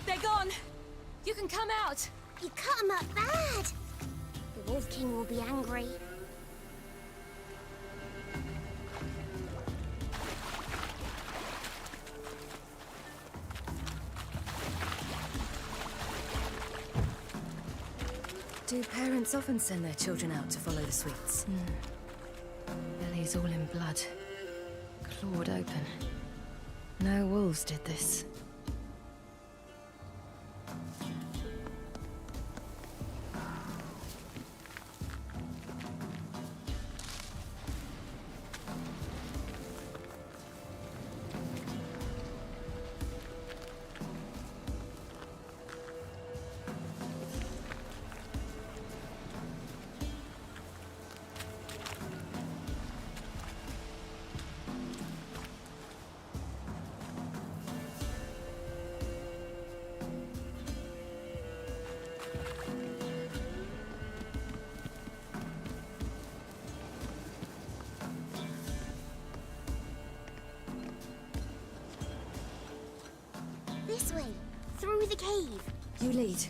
Speaker 21: They're gone! You can come out!
Speaker 14: You cut him up bad! The Wolf King will be angry.
Speaker 21: Do parents often send their children out to follow the sweets? Bellies all in blood. Clawed open. No wolves did this.
Speaker 14: this way, through the cave.
Speaker 21: You lead.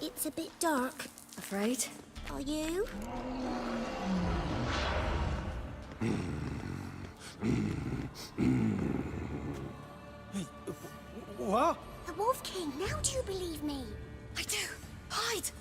Speaker 14: It's a bit dark.
Speaker 21: Afraid?
Speaker 14: Are you?
Speaker 9: What?
Speaker 14: The Wolf King, now do you believe me?
Speaker 21: I do. Hide!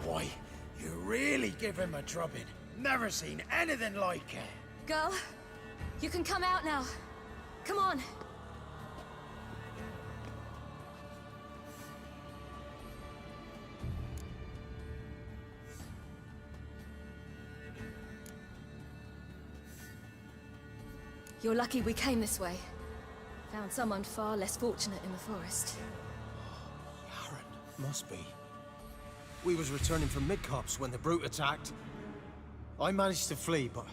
Speaker 4: Boy, you really give him a drubbing. Never seen anything like it.
Speaker 21: Girl, you can come out now. Come on. You're lucky we came this way. Found someone far less fortunate in the forest.
Speaker 9: Must be. We was returning from Midcops when the brute attacked. I managed to flee, but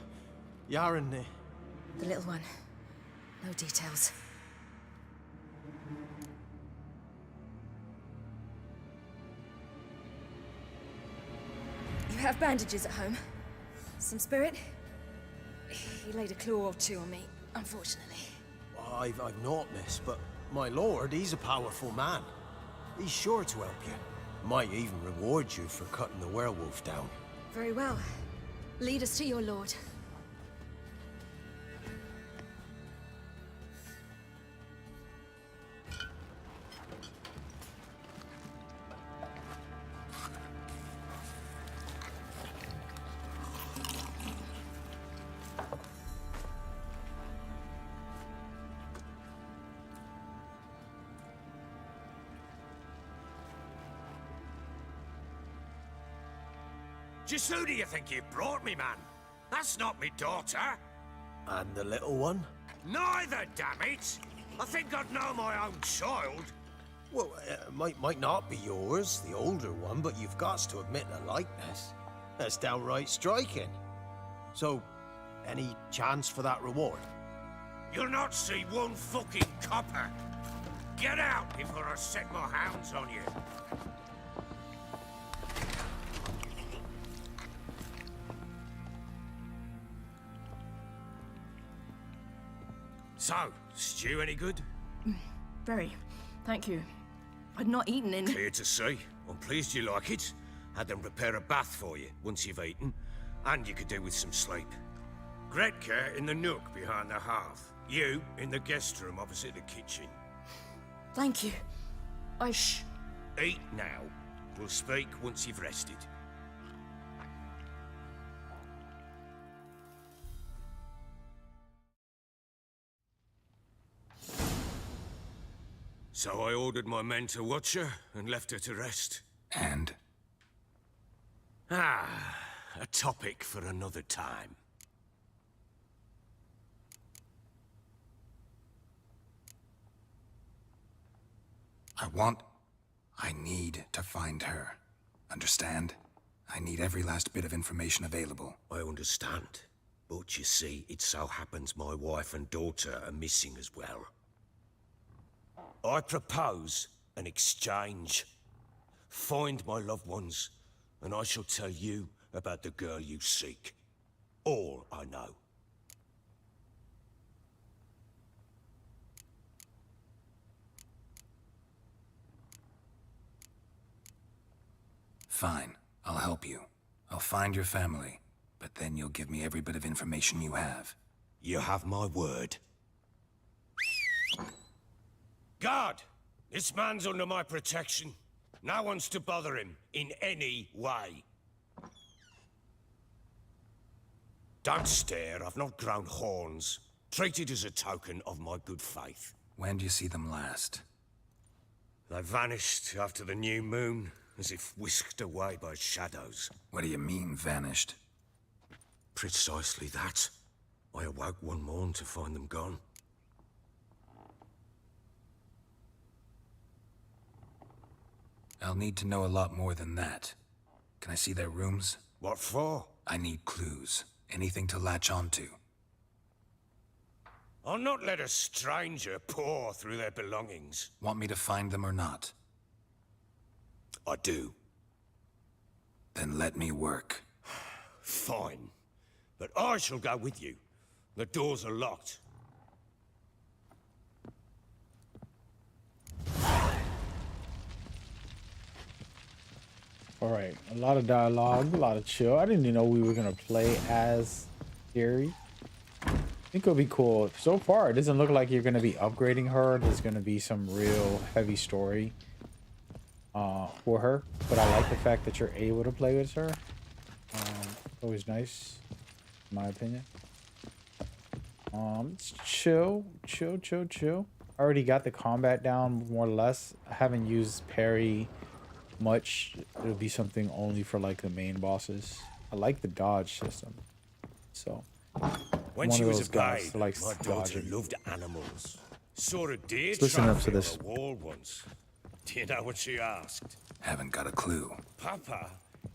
Speaker 9: Yaren...
Speaker 21: The little one. No details. You have bandages at home? Some spirit? He laid a claw or two on me, unfortunately.
Speaker 9: I've not, miss, but my lord, he's a powerful man. He's sure to help you. Might even reward you for cutting the werewolf down.
Speaker 21: Very well. Lead us to your lord.
Speaker 5: Just who do you think you brought me, man? That's not me daughter.
Speaker 9: And the little one?
Speaker 5: Neither, damn it! I think I'd know my own child.
Speaker 9: Well, might not be yours, the older one, but you've got to admit the likeness. That's downright striking. So, any chance for that reward?
Speaker 5: You'll not see one fucking copper. Get out before I set my hounds on you. So, stew any good?
Speaker 22: Very. Thank you. I'd not eaten in...
Speaker 5: Clear to see. I'm pleased you like it. Had them prepare a bath for you once you've eaten. And you could do with some sleep. Gretka in the nook behind the hearth. You in the guest room opposite the kitchen.
Speaker 22: Thank you.
Speaker 5: Eat now. We'll speak once you've rested. So I ordered my men to watch her and left her to rest.
Speaker 2: And?
Speaker 5: A topic for another time.
Speaker 2: I need to find her. Understand? I need every last bit of information available.
Speaker 5: I understand. But you see, it so happens my wife and daughter are missing as well. I propose an exchange. Find my loved ones, and I shall tell you about the girl you seek. All I know.
Speaker 2: Fine. I'll help you. I'll find your family, but then you'll give me every bit of information you have.
Speaker 5: You have my word. Guard! This man's under my protection. No one's to bother him in any way. Don't stare, I've not grown horns. Treat it as a token of my good faith.
Speaker 2: When do you see them last?
Speaker 5: They vanished after the new moon,
Speaker 3: as if whisked away by shadows.
Speaker 2: What do you mean, vanished?
Speaker 3: Precisely that. I awoke one morn to find them gone.
Speaker 2: I'll need to know a lot more than that. Can I see their rooms?
Speaker 3: What for?
Speaker 2: I need clues. Anything to latch onto.
Speaker 3: I'll not let a stranger pore through their belongings.
Speaker 2: Want me to find them or not?
Speaker 3: I do.
Speaker 2: Then let me work.
Speaker 3: Fine. But I shall go with you. The doors are locked.
Speaker 1: All right, a lot of dialogue, a lot of chill. I didn't even know we were gonna play as Gary. I think it'll be cool. So far, it doesn't look like you're gonna be upgrading her. There's gonna be some real heavy story for her. But I like the fact that you're able to play with her. Always nice, in my opinion. It's chill. I already got the combat down more or less. I haven't used parry much. It'll be something only for like the main bosses. I like the dodge system. So
Speaker 3: when
Speaker 1: one
Speaker 3: she
Speaker 1: of
Speaker 3: was
Speaker 1: those
Speaker 3: a
Speaker 1: guys
Speaker 3: babe,
Speaker 1: that likes
Speaker 3: my daughter
Speaker 1: dodging.
Speaker 3: loved animals. Saw a deer
Speaker 1: Let's listen up to
Speaker 3: trophy on
Speaker 1: this.
Speaker 3: a wall once. Do you know what she asked?
Speaker 2: Haven't got a clue.
Speaker 3: Papa,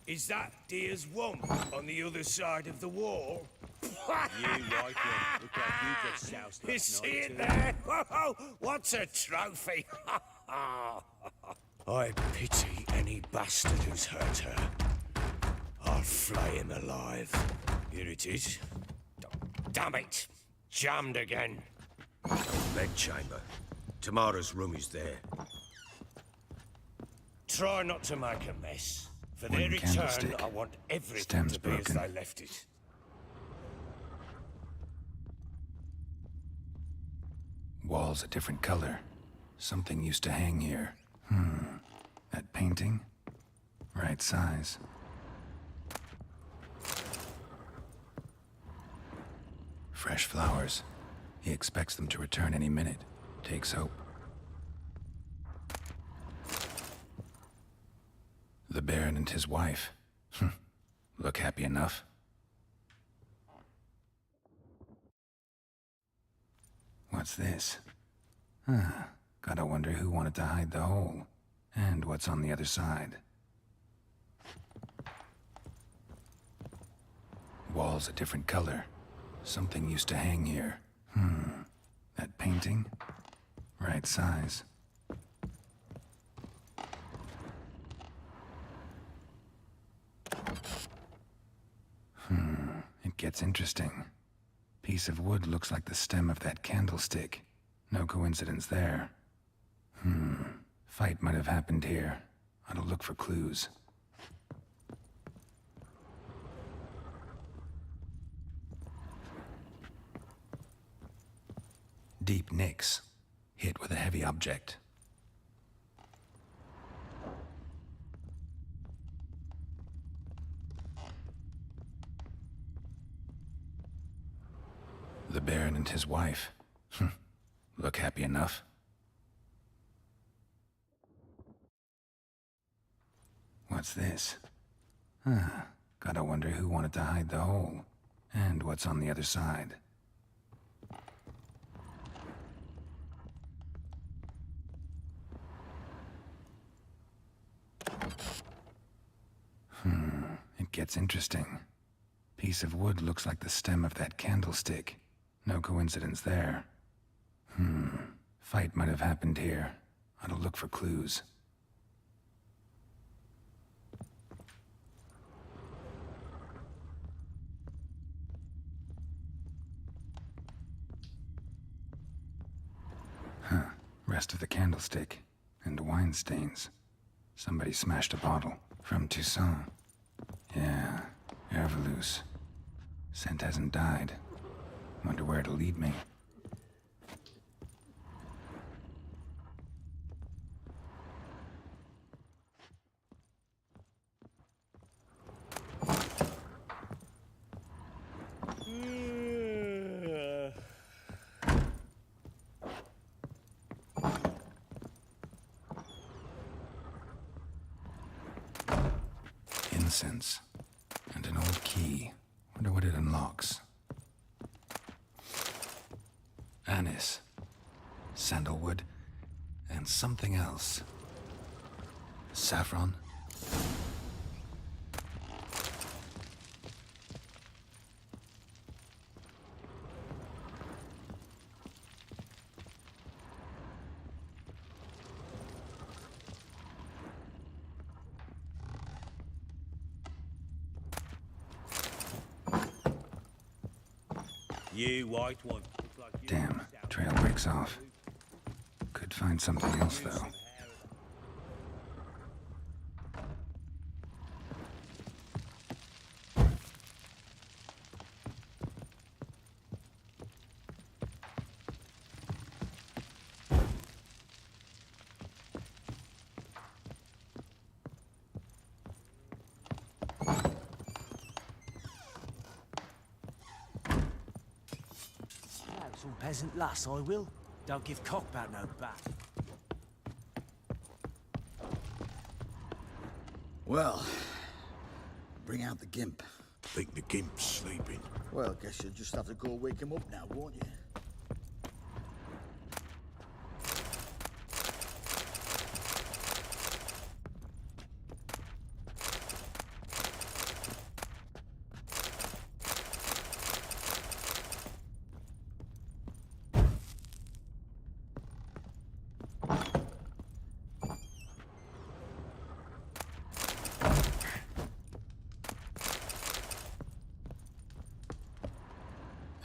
Speaker 3: is that deer's wump on the other side of the wall?
Speaker 5: You like it. Look like you got soused
Speaker 3: You
Speaker 5: last
Speaker 3: see
Speaker 5: night,
Speaker 3: it
Speaker 5: too.
Speaker 3: there? Whoa, what's a trophy? I pity any bastard who's hurt her. I'll flay him alive. Here it is. Damn it! Jammed again. Bed chamber. Tamara's room is there. Try not to make a mess. For their
Speaker 2: Wooden
Speaker 3: return,
Speaker 2: candlestick.
Speaker 3: I want everything
Speaker 2: Stem's
Speaker 3: to be as
Speaker 2: broken.
Speaker 3: they left it.
Speaker 2: Walls a different color. Something used to hang here. That painting? Right size. Fresh flowers. He expects them to return any minute. Takes hope. The Baron and his wife. Look happy enough. What's this? Gotta wonder who wanted to hide the hole. And what's on the other side. Walls a different color. Something used to hang here. That painting? Right size. It gets interesting. Piece of wood looks like the stem of that candlestick. No coincidence there. Fight might have happened here. Ought to look for clues. Deep nicks. Hit with a heavy object. The Baron and his wife. Look happy enough. What's this? Gotta wonder who wanted to hide the hole. And what's on the other side. It gets interesting. Piece of wood looks like the stem of that candlestick. No coincidence there. Fight might have happened here. Ought to look for clues. Rest of the candlestick. And wine stains. Somebody smashed a bottle. From Toussaint. Yeah, Herveloos. Scent hasn't died. Wonder where it'll lead me. essence. And an old key. Wonder what it unlocks. Anise. Sandalwood. And something else. Saffron?
Speaker 5: You white one.
Speaker 2: Damn, trail breaks off. Could find something else, though.
Speaker 10: Some peasant lass, I will. Don't give cock about no bat.
Speaker 17: Well, bring out the gimp.
Speaker 6: Think the gimp's sleeping.
Speaker 17: Well, guess you'll just have to go wake him up now, won't you?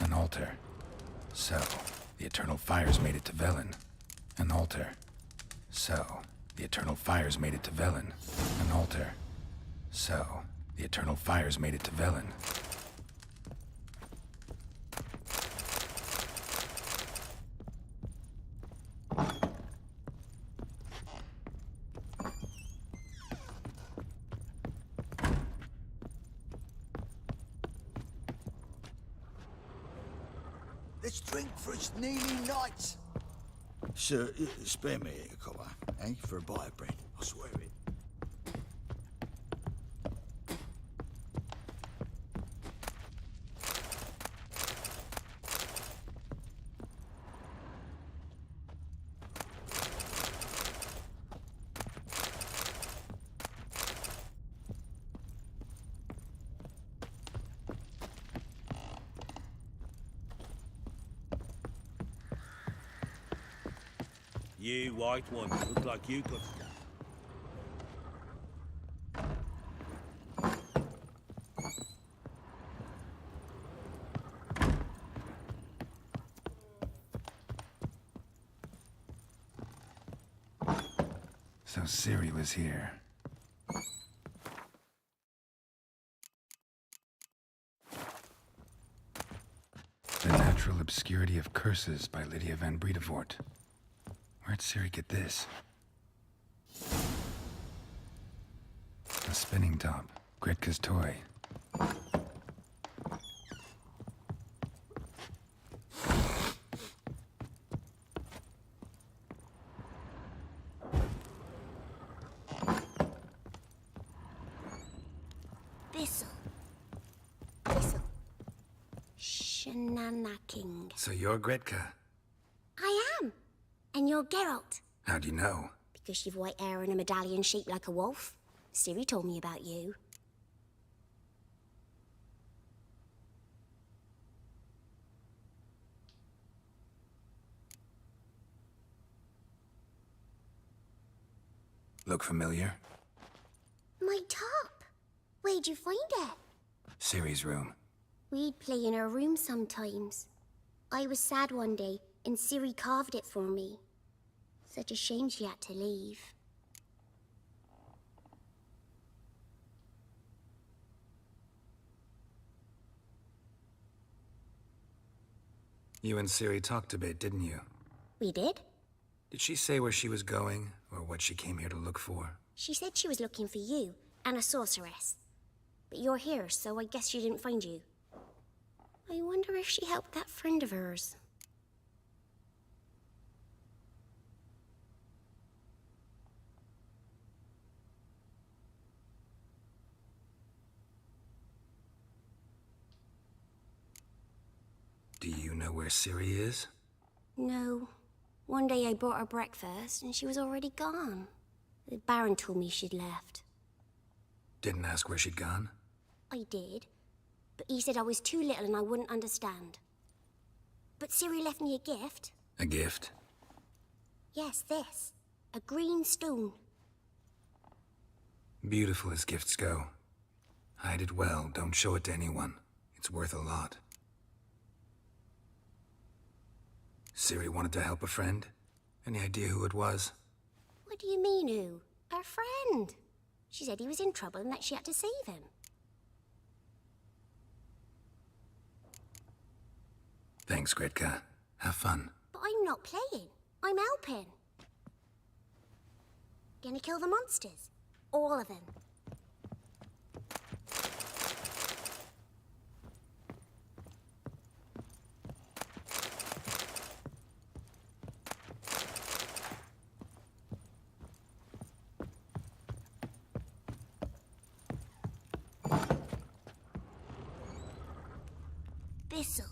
Speaker 2: An altar. So, the Eternal Fires made it to Velen. An altar. So, the Eternal Fires made it to Velen. An altar. So, the Eternal Fires made it to Velen.
Speaker 17: Let's drink for its kneeling nights. Sir, spare me a copper, eh? For a bite of bread. I swear it.
Speaker 5: You white one. Look like you could.
Speaker 2: So Ciri was here. The Natural Obscurity of Curses by Lydia van Bredevoort. Where'd Ciri get this? A spinning top. Gretka's toy.
Speaker 14: Thistle. Thistle. Shenanaking.
Speaker 2: So you're Gretka.
Speaker 14: I am. And you're Geralt.
Speaker 2: How do you know?
Speaker 14: Because you've white hair and a medallion shaped like a wolf. Ciri told me about you.
Speaker 2: Look familiar?
Speaker 14: My top. Where'd you find it?
Speaker 2: Ciri's room.
Speaker 14: We'd play in her room sometimes. I was sad one day, and Ciri carved it for me. Such a shame she had to leave.
Speaker 2: You and Ciri talked a bit, didn't you?
Speaker 14: We did?
Speaker 2: Did she say where she was going, or what she came here to look for?
Speaker 14: She said she was looking for you, and a sorceress. But you're here, so I guess she didn't find you. I wonder if she helped that friend of hers.
Speaker 2: Do you know where Ciri is?
Speaker 14: No. One day I brought her breakfast and she was already gone. The Baron told me she'd left.
Speaker 2: Didn't ask where she'd gone?
Speaker 14: I did, but he said I was too little and I wouldn't understand. But Ciri left me a gift.
Speaker 2: A gift?
Speaker 14: Yes, this. A green stone.
Speaker 2: Beautiful as gifts go. Hide it well, don't show it to anyone. It's worth a lot. Ciri wanted to help a friend? Any idea who it was?
Speaker 14: What do you mean, who? Her friend. She said he was in trouble and that she had to save him.
Speaker 2: Thanks, Gretka. Have fun.
Speaker 14: But I'm not playing. I'm helping. Gonna kill the monsters. All of them. Thistle.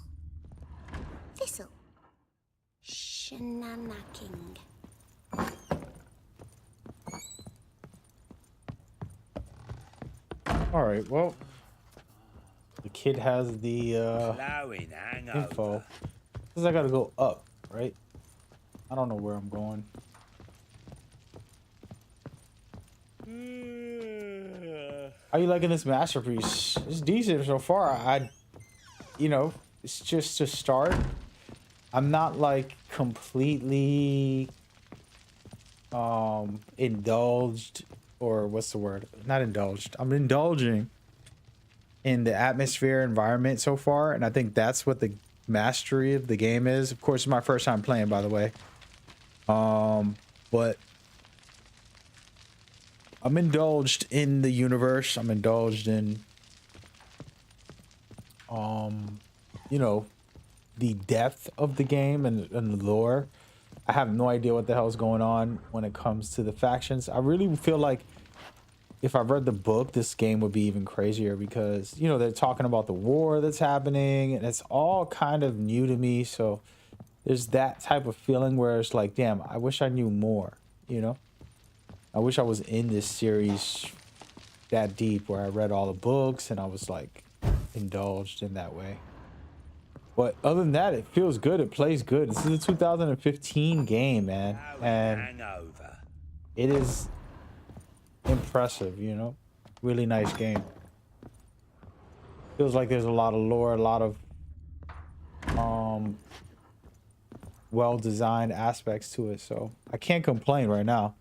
Speaker 14: Thistle. Shenanaking.
Speaker 1: All right, well, the kid has the info. Because I gotta go up, right? I don't know where I'm going. How you liking this masterpiece? It's decent so far. You know, it's just to start. I'm not like completely indulged, or what's the word? Not indulged. I'm indulging in the atmosphere environment so far, and I think that's what the mastery of the game is. Of course, it's my first time playing, by the way. But I'm indulged in the universe. I'm indulged in you know, the depth of the game and the lore. I have no idea what the hell is going on when it comes to the factions. I really feel like if I read the book, this game would be even crazier because, you know, they're talking about the war that's happening and it's all kind of new to me. So there's that type of feeling where it's like, damn, I wish I knew more, you know? I wish I was in this series that deep where I read all the books and I was like indulged in that way. But other than that, it feels good. It plays good. This is a 2015 game, man. And it is impressive, you know? Really nice game. Feels like there's a lot of lore, a lot of well-designed aspects to it. So I can't complain right now.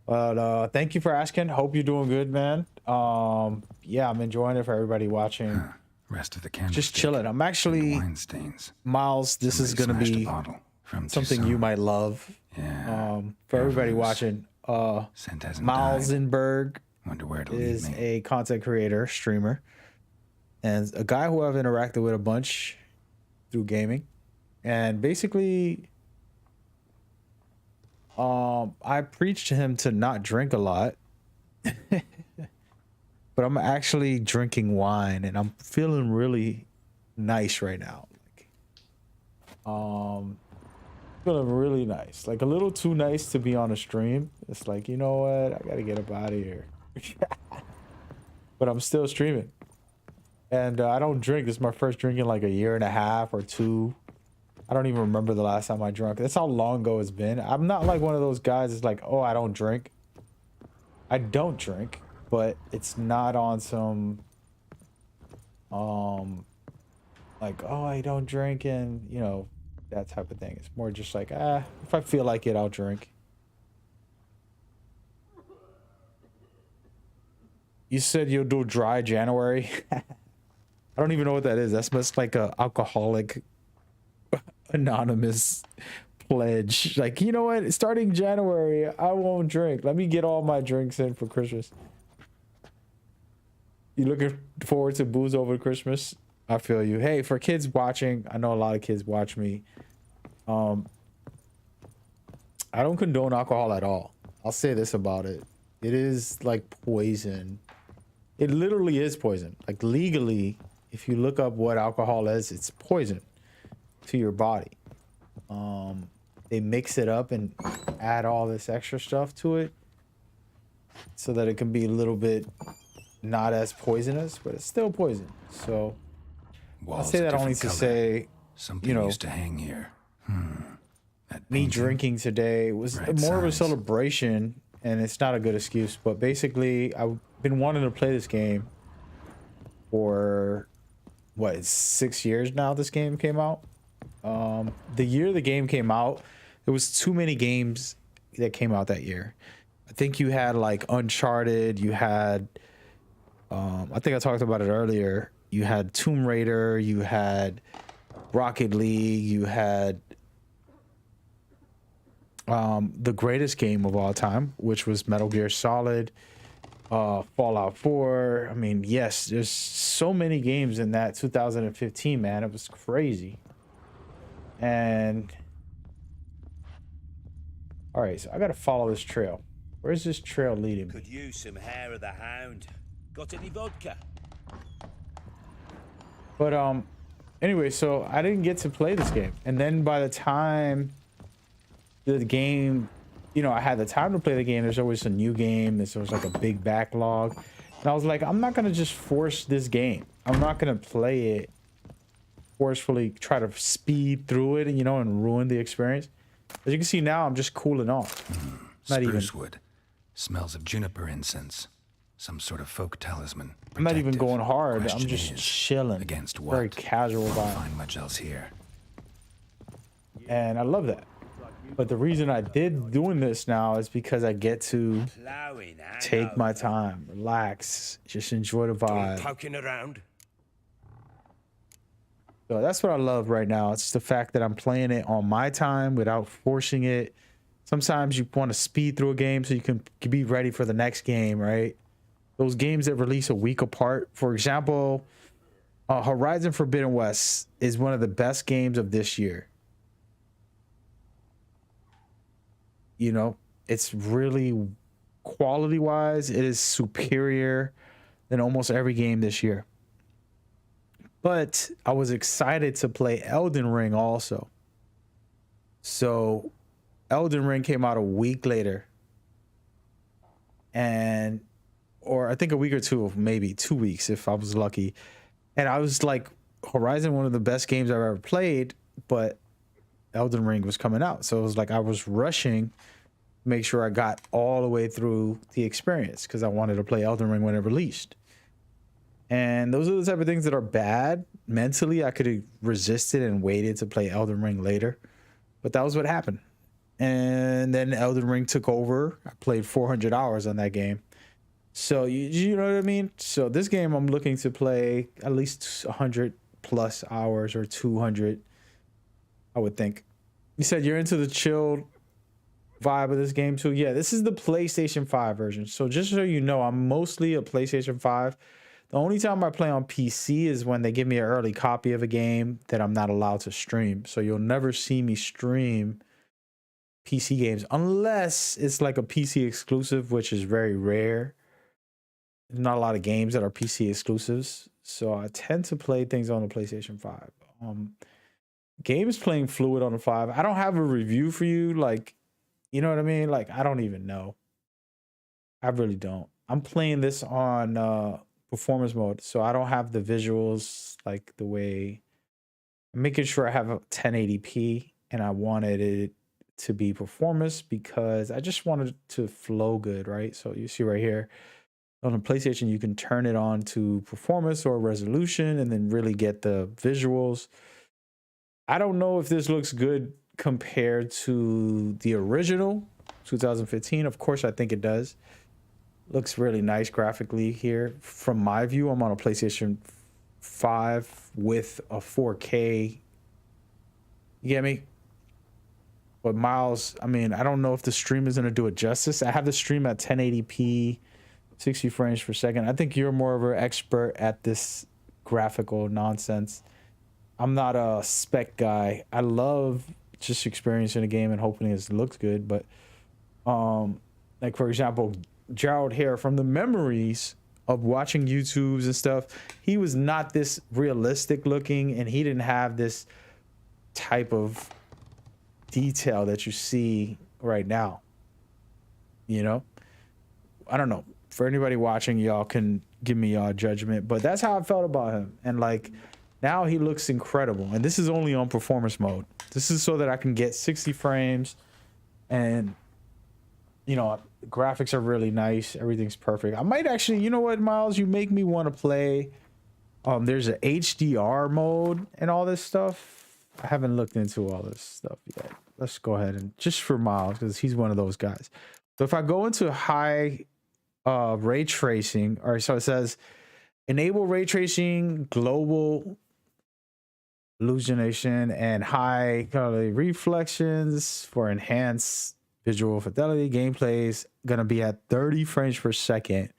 Speaker 1: But thank you for asking. Hope you're doing good, man. Yeah, I'm enjoying it for everybody watching.
Speaker 2: Rest of the candle.
Speaker 1: Just chilling. I'm actually Miles. This is gonna be something you might love.
Speaker 2: Yeah.
Speaker 1: For everybody watching, Milesenberg is a content creator, streamer, and a guy who I've interacted with a bunch through gaming. And basically, I preached to him to not drink a lot. But I'm actually drinking wine and I'm feeling really nice right now. Like, feeling really nice. Like a little too nice to be on a stream. It's like, you know what? I gotta get up out of here. But I'm still streaming. And I don't drink. This is my first drink in like a year and a half or two. I don't even remember the last time I drank. That's how long ago it's been. I'm not like one of those guys that's like, oh, I don't drink. I don't drink. But it's not on some like, oh, I don't drink, and you know, that type of thing. It's more just like, if I feel like it, I'll drink. You said you'll do dry January. I don't even know what that is. That's just like a alcoholic anonymous pledge. Like, you know what? Starting January, I won't drink. Let me get all my drinks in for Christmas. You looking forward to booze over Christmas? I feel you. Hey, for kids watching, I know a lot of kids watch me. I don't condone alcohol at all. I'll say this about it. It is like poison. It literally is poison. Like legally, if you look up what alcohol is, it's poison. to your body. They mix it up and add all this extra stuff to it so that it can be a little bit not as poisonous, but it's still poison. So I'll say that only to say,
Speaker 2: something
Speaker 1: you know,
Speaker 2: used to hang here.
Speaker 1: me drinking today was more of a celebration, and it's not a good excuse, but basically I've been wanting to play this game for what, it's 6 years now. This game came out. The year the game came out, there was too many games that came out that year. I think you had like Uncharted, you had I think I talked about it earlier, you had Tomb Raider, you had Rocket League, you had the greatest game of all time, which was Metal Gear Solid, Fallout 4. I mean, yes, there's so many games in that 2015, man. It was crazy. And all right, so I gotta follow this trail. Where's this trail leading me?
Speaker 15: Could use some hair of the hound. Got any vodka?
Speaker 1: But anyway, so I didn't get to play this game, and then by the time the game, you know, I had the time to play the game, there's always a new game. There's always like a big backlog, and I was like, I'm not gonna just force this game. I'm not gonna play it forcefully, try to speed through it, and you know, and ruin the experience. As you can see now, I'm just cooling off. Not even.
Speaker 2: Spruce wood. Smells of juniper incense. Some sort of folk talisman.
Speaker 1: I'm not even going hard. I'm
Speaker 2: Question
Speaker 1: just
Speaker 2: is,
Speaker 1: chilling.
Speaker 2: Against what?
Speaker 1: Very casual vibe.
Speaker 2: Find much else here.
Speaker 1: And I love that. But the reason I did doing this now is because I get to take my time, relax, just enjoy the vibe.
Speaker 15: Poking around.
Speaker 1: So that's what I love right now. It's the fact that I'm playing it on my time without forcing it. Sometimes you want to speed through a game so you can be ready for the next game, right? Those games that release a week apart. For example, Horizon Forbidden West is one of the best games of this year. You know, it's really quality-wise, it is superior than almost every game this year. But I was excited to play Elden Ring also. So Elden Ring came out a week later. Or I think a week or two, maybe 2 weeks if I was lucky. And I was like, Horizon, one of the best games I've ever played, but Elden Ring was coming out. So it was like I was rushing to make sure I got all the way through the experience because I wanted to play Elden Ring when it released. And those are the type of things that are bad. Mentally, I could have resisted and waited to play Elden Ring later. But that was what happened. And then Elden Ring took over. I played 400 hours on that game. So, you know what I mean? So this game, I'm looking to play at least 100 plus hours or 200, I would think. You said you're into the chilled vibe of this game too? Yeah, this is the PlayStation 5 version. So just so you know, I'm mostly a PlayStation 5. The only time I play on PC is when they give me an early copy of a game that I'm not allowed to stream. So you'll never see me stream PC games unless it's like a PC exclusive, which is very rare. There's not a lot of games that are PC exclusives. So I tend to play things on the PlayStation 5. Games playing fluid on the 5. I don't have a review for you. Like, you know what I mean? Like, I don't even know. I really don't. I'm playing this on performance mode, so I don't have the visuals like the way. I'm making sure I have a 1080p, and I wanted it to be performance because I just wanted it to flow good, right? So you see right here on the PlayStation, you can turn it on to performance or resolution and then really get the visuals. I don't know if this looks good compared to the original 2015. Of course, I think it does. Looks really nice graphically here. From my view, I'm on a PlayStation 5 with a 4K. You get me? But Miles, I mean, I don't know if the stream is going to do it justice. I have the stream at 1080p, 60 frames per second. I think you're more of an expert at this graphical nonsense. I'm not a spec guy. I love just experiencing a game and hoping it looks good. But like, for example, Gerald here, from the memories of watching YouTubes and stuff, he was not this realistic looking, and he didn't have this type of detail that you see right now. You know, I don't know. For anybody watching, y'all can give me y'all judgment, but that's how I felt about him. And like, now he looks incredible. And this is only on performance mode. This is so that I can get 60 frames, and you know, graphics are really nice. Everything's perfect. I might actually, you know what, Miles, you make me want to play. There's an HDR mode and all this stuff. I haven't looked into all this stuff yet. Let's go ahead and just for Miles, because he's one of those guys. So if I go into high ray tracing, or so it says enable ray tracing, global illumination, and high quality reflections for enhanced visual fidelity. Gameplay is gonna be at 30 frames per second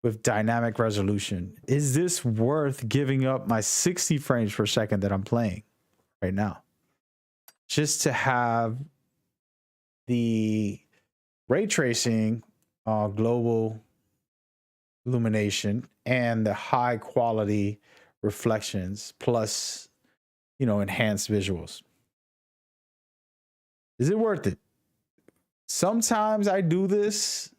Speaker 1: with dynamic resolution. Is this worth giving up my 60 frames per second that I'm playing right now just to have the ray tracing, global illumination, and the high quality reflections plus, you know, enhanced visuals? Is it worth it? Sometimes I do this,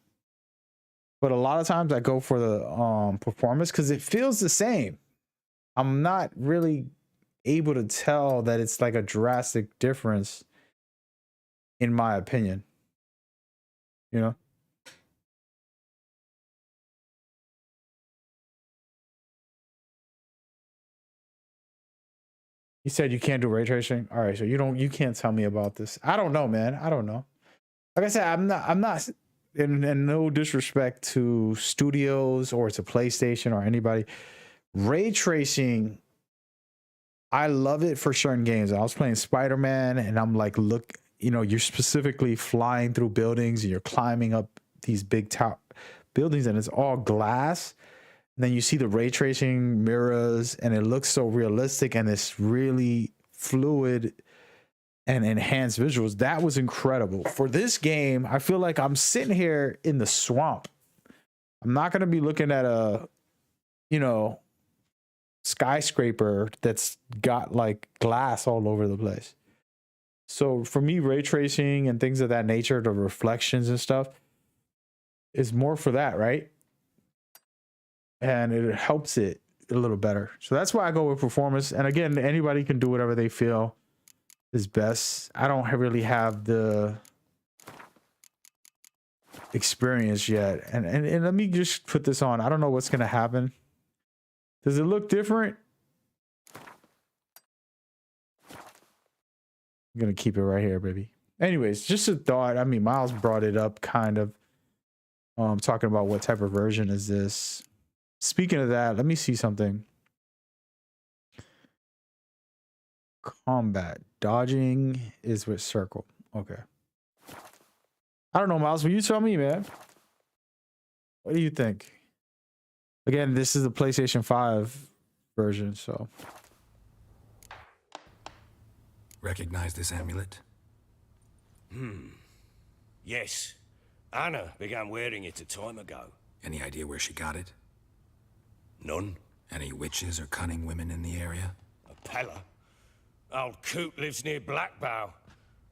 Speaker 1: but a lot of times I go for the performance because it feels the same. I'm not really able to tell that it's like a drastic difference, in my opinion. You know? You said you can't do ray tracing? All right, so you can't tell me about this. I don't know, man. I don't know. Like I said, I'm not in no disrespect to studios or to PlayStation or anybody. Ray tracing, I love it for certain games. I was playing Spider-Man and I'm like, look, you know, you're specifically flying through buildings and you're climbing up these big top buildings and it's all glass. And then you see the ray tracing mirrors and it looks so realistic and it's really fluid and enhanced visuals. That was incredible. For this game, I feel like I'm sitting here in the swamp. I'm not going to be looking at a, you know, skyscraper that's got like glass all over the place. So for me, ray tracing and things of that nature, the reflections and stuff, is more for that, right? And it helps it a little better. So that's why I go with performance. And again, anybody can do whatever they feel is best. I don't really have the experience yet. And let me just put this on. I don't know what's going to happen. Does it look different? I'm going to keep it right here, baby. Anyways, just a thought. I mean, Miles brought it up kind of. Talking about what type of version is this. Speaking of that, let me see something. Combat. Dodging is with circle. Okay. I don't know, Miles. Will you tell me, man? What do you think? Again, this is the PlayStation 5 version, so.
Speaker 2: Recognize this amulet?
Speaker 15: Yes. Anna began wearing it a time ago.
Speaker 2: Any idea where she got it?
Speaker 15: None.
Speaker 2: Any witches or cunning women in the area?
Speaker 15: A Pella? Old Coot lives near Blackbow.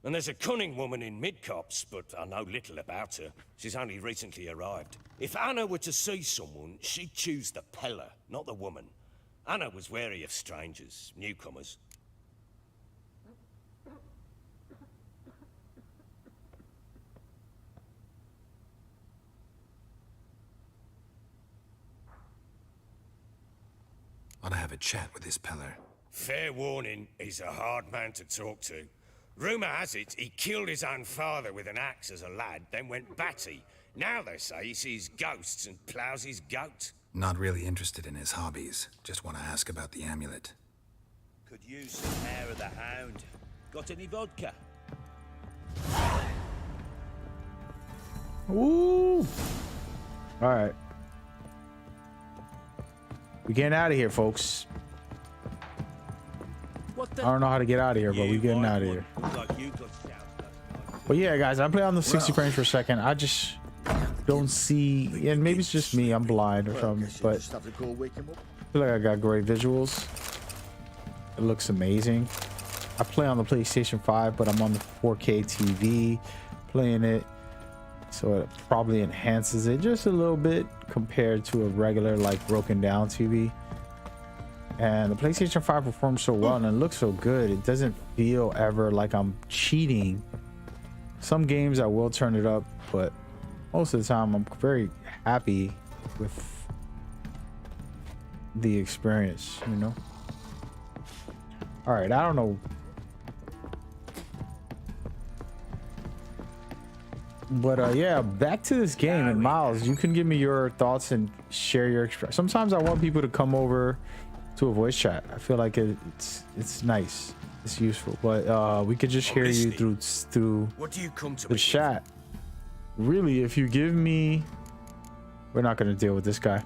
Speaker 15: And there's a cunning woman in Midcopse, but I know little about her. She's only recently arrived. If Anna were to see someone, she'd choose the Pella, not the woman. Anna was wary of strangers, newcomers.
Speaker 2: Ought to have a chat with this Peller.
Speaker 15: Fair warning, he's a hard man to talk to. Rumour has it he killed his own father with an axe as a lad, then went batty. Now they say he sees ghosts and ploughs his goat.
Speaker 2: Not really interested in his hobbies. Just want to ask about the amulet.
Speaker 15: Could use some hair of the hound. Got any vodka?
Speaker 1: Ooh. All right. We getting out of here, folks. I don't know how to get out of here, but we getting out of here. But yeah, guys, I play on the 60 frames per second. I just don't see, and maybe it's just me, I'm blind or something, but I feel like I got great visuals. It looks amazing. I play on the PlayStation 5, but I'm on the 4K TV playing it. So it probably enhances it just a little bit compared to a regular like broken down TV. And the PlayStation 5 performs so well and it looks so good. It doesn't feel ever like I'm cheating. Some games I will turn it up, but most of the time I'm very happy with the experience, you know. All right, I don't know. But yeah, back to this game. And Miles, you can give me your thoughts and share your experience. Sometimes I want people to come over to a voice chat. I feel like it's nice, it's useful. But we could just hear you through
Speaker 3: What do you come to
Speaker 1: the chat. Really, if you give me, we're not going to deal with this guy.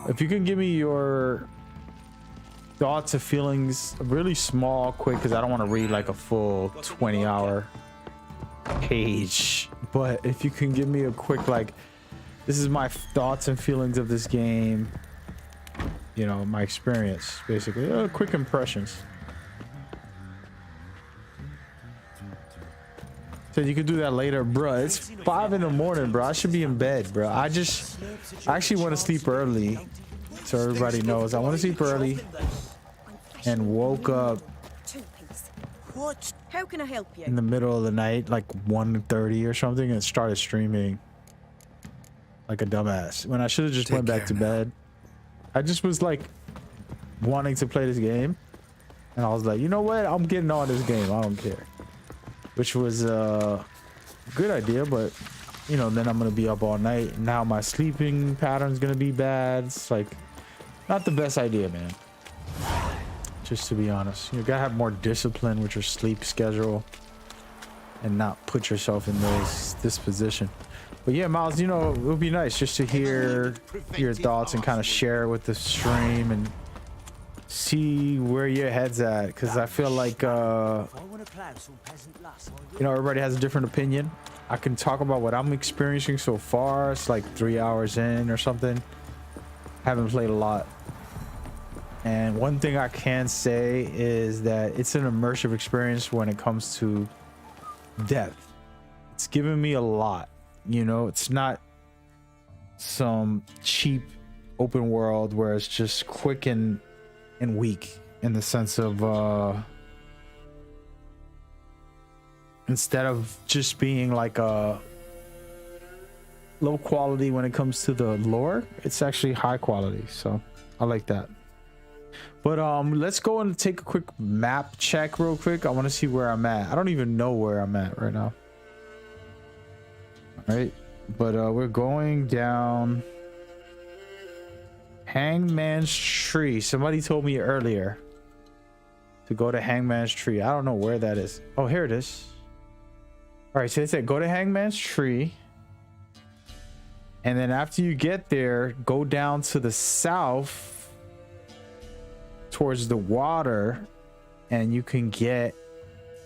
Speaker 1: If you can give me your thoughts and feelings, really small, quick, because I don't want to read like a full 20-hour page. But if you can give me a quick, like, this is my thoughts and feelings of this game, you know, my experience, basically, quick impressions. So you can do that later, bro. It's 5 in the morning, bro. I should be in bed, bro. I actually want to sleep early, so everybody knows I want to sleep early, and woke up
Speaker 8: What? How can I help you?
Speaker 1: in the middle of the night, like 1:30 or something, and started streaming like a dumbass when I should have just went back to bed. I just was like wanting to play this game, and I was like, you know what? I'm getting on this game. I don't care. Which was a good idea, but you know, then I'm gonna be up all night. Now my sleeping pattern's gonna be bad. It's like not the best idea, man. Just to be honest, you gotta have more discipline with your sleep schedule and not put yourself in this position. But yeah, Miles, you know, it would be nice just to hear your thoughts and kind of share with the stream and see where your head's at, because I feel like you know, everybody has a different opinion. I can talk about what I'm experiencing so far. It's like 3 hours in or something. Haven't played a lot. And one thing I can say is that it's an immersive experience when it comes to depth. It's given me a lot, you know. It's not some cheap open world where it's just quick and weak, in the sense of instead of just being like a low quality when it comes to the lore, it's actually high quality. So I like that. But let's go and take a quick map check real quick. I want to see where I'm at. I don't even know where I'm at right now. All right, but we're going down Hangman's Tree. Somebody told me earlier to go to Hangman's Tree. I don't know where that is. Oh, here it is. All right, so it said go to Hangman's Tree, and then after you get there, go down to the south towards the water, and you can get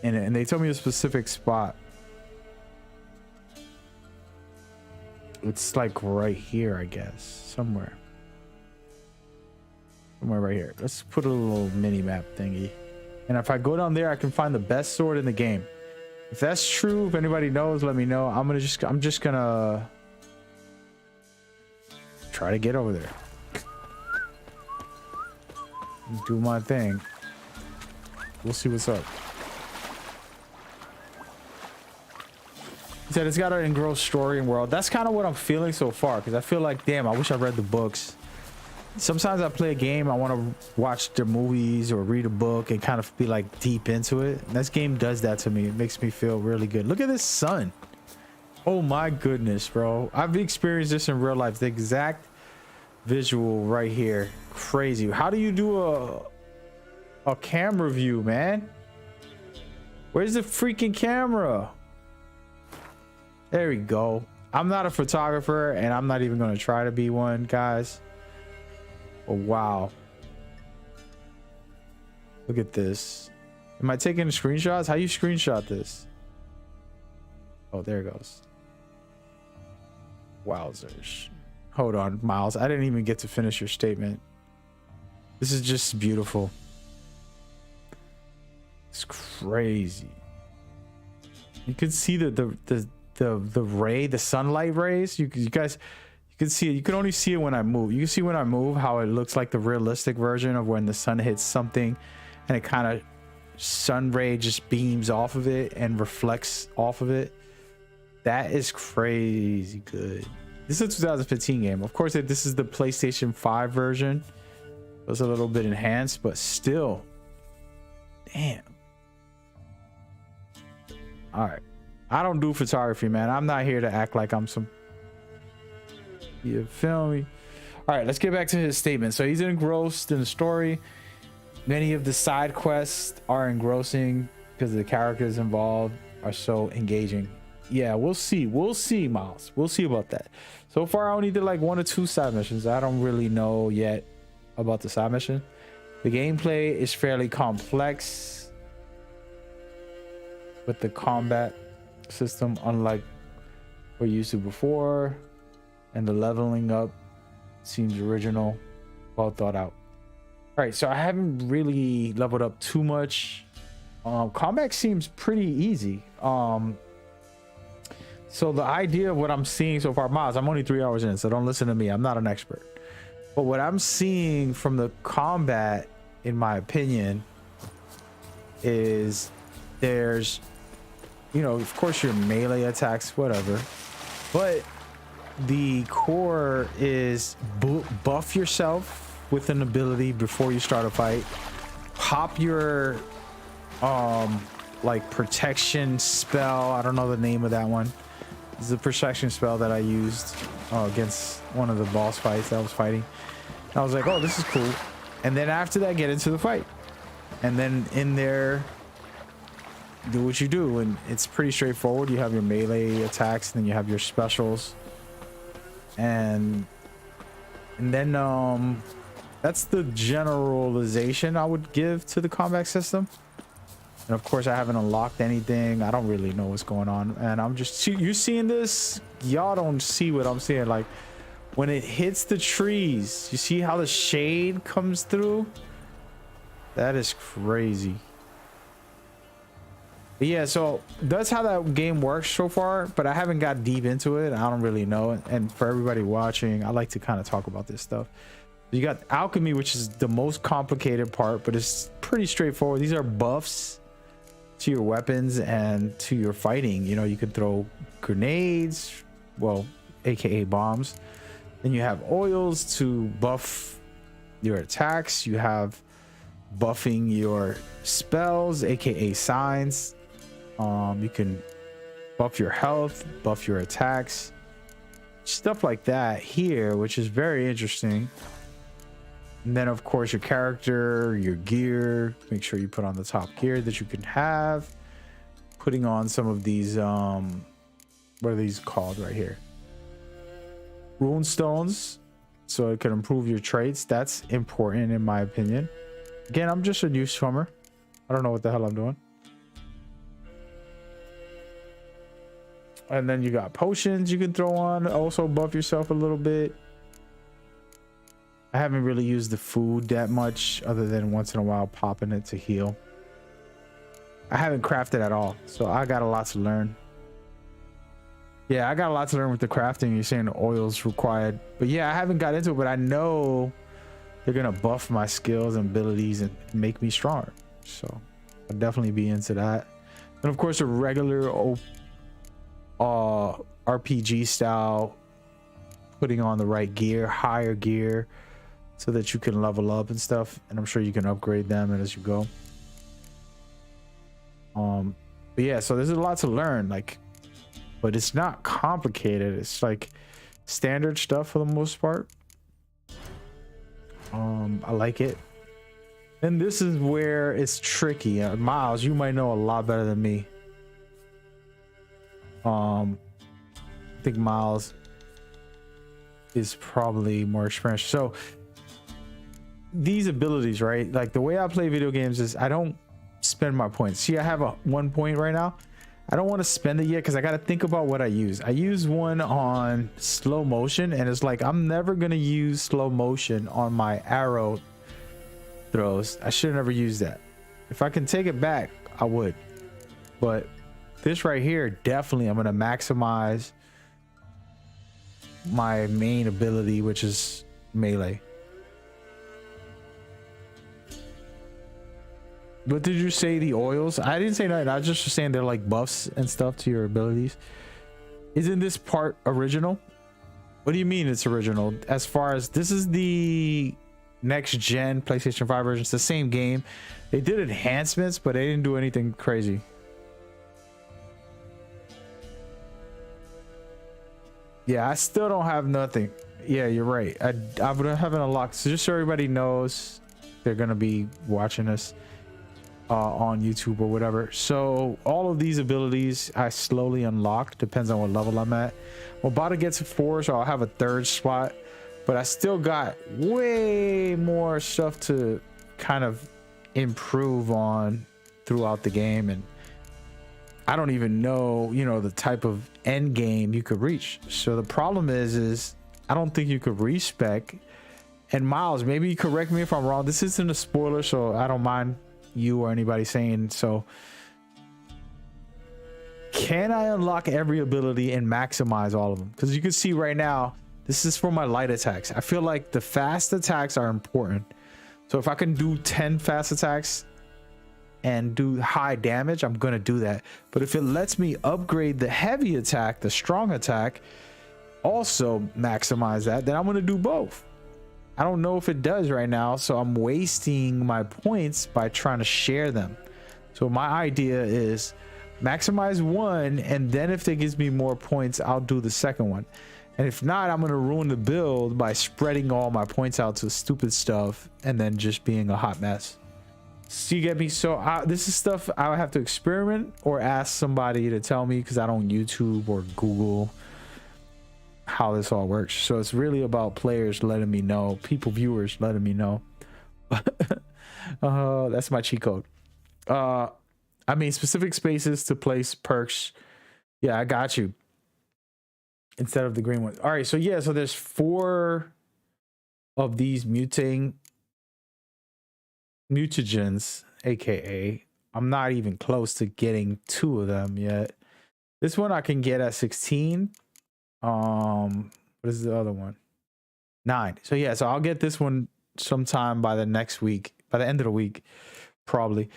Speaker 1: in it. And they told me a specific spot. It's like right here, I guess, somewhere right here. Let's put a little mini map thingy, and if I go down there, I can find the best sword in the game. If that's true, if anybody knows, let me know. I'm just gonna try to get over there, do my thing. We'll see what's up. He said it's got an engrossed story and world. That's kind of what I'm feeling so far, because I feel like, damn, I wish I read the books. Sometimes I play a game, I want to watch the movies or read a book and kind of be like deep into it. And this game does that to me. It makes me feel really good. Look at this sun. Oh my goodness, bro. I've experienced this in real life. The exact visual right here. Crazy. How do you do a camera view, man? Where's the freaking camera? There we go. I'm not a photographer, and I'm not even going to try to be one, guys. Oh, wow. Look at this. Am I taking screenshots? How you screenshot this? Oh, there it goes. Wowzers. Hold on, Miles. I didn't even get to finish your statement. This is just beautiful. It's crazy. crazy. You can see the ray, the sunlight rays. You guys, you can see it. You can only see it when I move. You can see when I move how it looks like the realistic version of when the sun hits something, and it kind of sun ray just beams off of it and reflects off of it. That is crazy good. This is a 2015 game. Of course, this is the PlayStation 5 version. It was a little bit enhanced, but still, damn. All right, I don't do photography, man. I'm not here to act like I'm some, you feel me? All right, let's get back to his statement. So he's engrossed in the story. Many of the side quests are engrossing because the characters involved are so engaging. Yeah, we'll see, Miles. We'll see about that. So far I only did like 1 or 2 side missions. I don't really know yet about the side mission. The gameplay is fairly complex with the combat system, unlike we're used to before, and the leveling up seems original, well thought out. All right, so I haven't really leveled up too much. Combat seems pretty easy. So the idea of what I'm seeing so far, Miles, I'm only 3 hours in, so don't listen to me. I'm not an expert. But what I'm seeing from the combat, in my opinion, is there's, you know, of course your melee attacks, whatever. But the core is buff yourself with an ability before you start a fight. Pop your like protection spell. I don't know the name of that one. This is a protection spell that I used against one of the boss fights that I was fighting. And I was like, oh, this is cool. And then after that, get into the fight. And then in there, do what you do. And it's pretty straightforward. You have your melee attacks, and then you have your specials. And then that's the generalization I would give to the combat system. And of course, I haven't unlocked anything. I don't really know what's going on. And I'm just, you seeing this? Y'all don't see what I'm seeing. Like when it hits the trees, you see how the shade comes through? That is crazy. But yeah, so that's how that game works so far. But I haven't got deep into it. I don't really know. And for everybody watching, I like to kind of talk about this stuff. You got alchemy, which is the most complicated part, but it's pretty straightforward. These are buffs to your weapons and to your fighting. You know, you can throw grenades, well, aka bombs. Then you have oils to buff your attacks. You have buffing your spells, aka signs. You can buff your health, buff your attacks, stuff like that here, which is very interesting. And then of course your character, your gear, make sure you put on the top gear that you can have. Putting on some of these what are these called right here? Rune stones, so it can improve your traits. That's important in my opinion. Again, I'm just a newcomer. I don't know what the hell I'm doing. And then you got potions you can throw on, also buff yourself a little bit. I haven't really used the food that much other than once in a while popping it to heal. I haven't crafted at all, so I got a lot to learn. Yeah, I got a lot to learn with the crafting. You're saying the oils required, but yeah, I haven't got into it, but I know they're gonna buff my skills and abilities and make me stronger, so I'll definitely be into that. And of course a regular RPG style, putting on the right gear, higher gear, so that you can level up and stuff, and I'm sure you can upgrade them as you go. But yeah, so there's a lot to learn, like, but it's not complicated. It's like standard stuff for the most part. I like it. And this is where it's tricky. Miles, you might know a lot better than me. I think Miles is probably more experienced. So these abilities, right? Like the way I play video games is I don't spend my points. See, I have a 1 point right now. I don't want to spend it yet because I got to think about what I use. I use one on slow motion, and it's like I'm never going to use slow motion on my arrow throws. I should never use that. If I can take it back, I would. But this right here, definitely I'm going to maximize my main ability, which is melee. What did you say, the oils? I didn't say nothing. I was just saying they're like buffs and stuff to your abilities. Isn't this part original? What do you mean it's original? As far as this is the next gen PlayStation 5 version, it's the same game. They did enhancements, but they didn't do anything crazy. Yeah, I still don't have nothing. Yeah, you're right. I haven't unlocked. So just so everybody knows, they're gonna be watching this on YouTube or whatever. So all of these abilities I slowly unlock, depends on what level I'm at. I'm about to get to 4, so I'll have a 3rd spot, but I still got way more stuff to kind of improve on throughout the game. And I don't even know, you know, the type of end game you could reach. So the problem is I don't think you could respec. And Miles, maybe you correct me if I'm wrong. This isn't a spoiler, so I don't mind you or anybody saying so. Can I unlock every ability and maximize all of them? Because you can see right now, this is for my light attacks. I feel like the fast attacks are important. So if I can do 10 fast attacks and do high damage, I'm gonna do that. But if it lets me upgrade the heavy attack, the strong attack, also maximize that, then I'm gonna do both. I don't know if it does right now, so I'm wasting my points by trying to share them. So my idea is maximize one, and then if it gives me more points, I'll do the second one. And if not, I'm gonna ruin the build by spreading all my points out to stupid stuff and then just being a hot mess. So you get me? So this is stuff I would have to experiment or ask somebody to tell me, because I don't YouTube or Google how this all works. So it's really about players letting me know, viewers letting me know. That's my cheat code. I mean, specific spaces to place perks. Yeah, I got you. Instead of the green ones. All right, so yeah, so there's 4 of these mutagens, aka I'm not even close to getting 2 of them yet. This one I can get at 16. What is the other one? 9. So yeah, so I'll get this one sometime by the next week, by the end of the week, probably.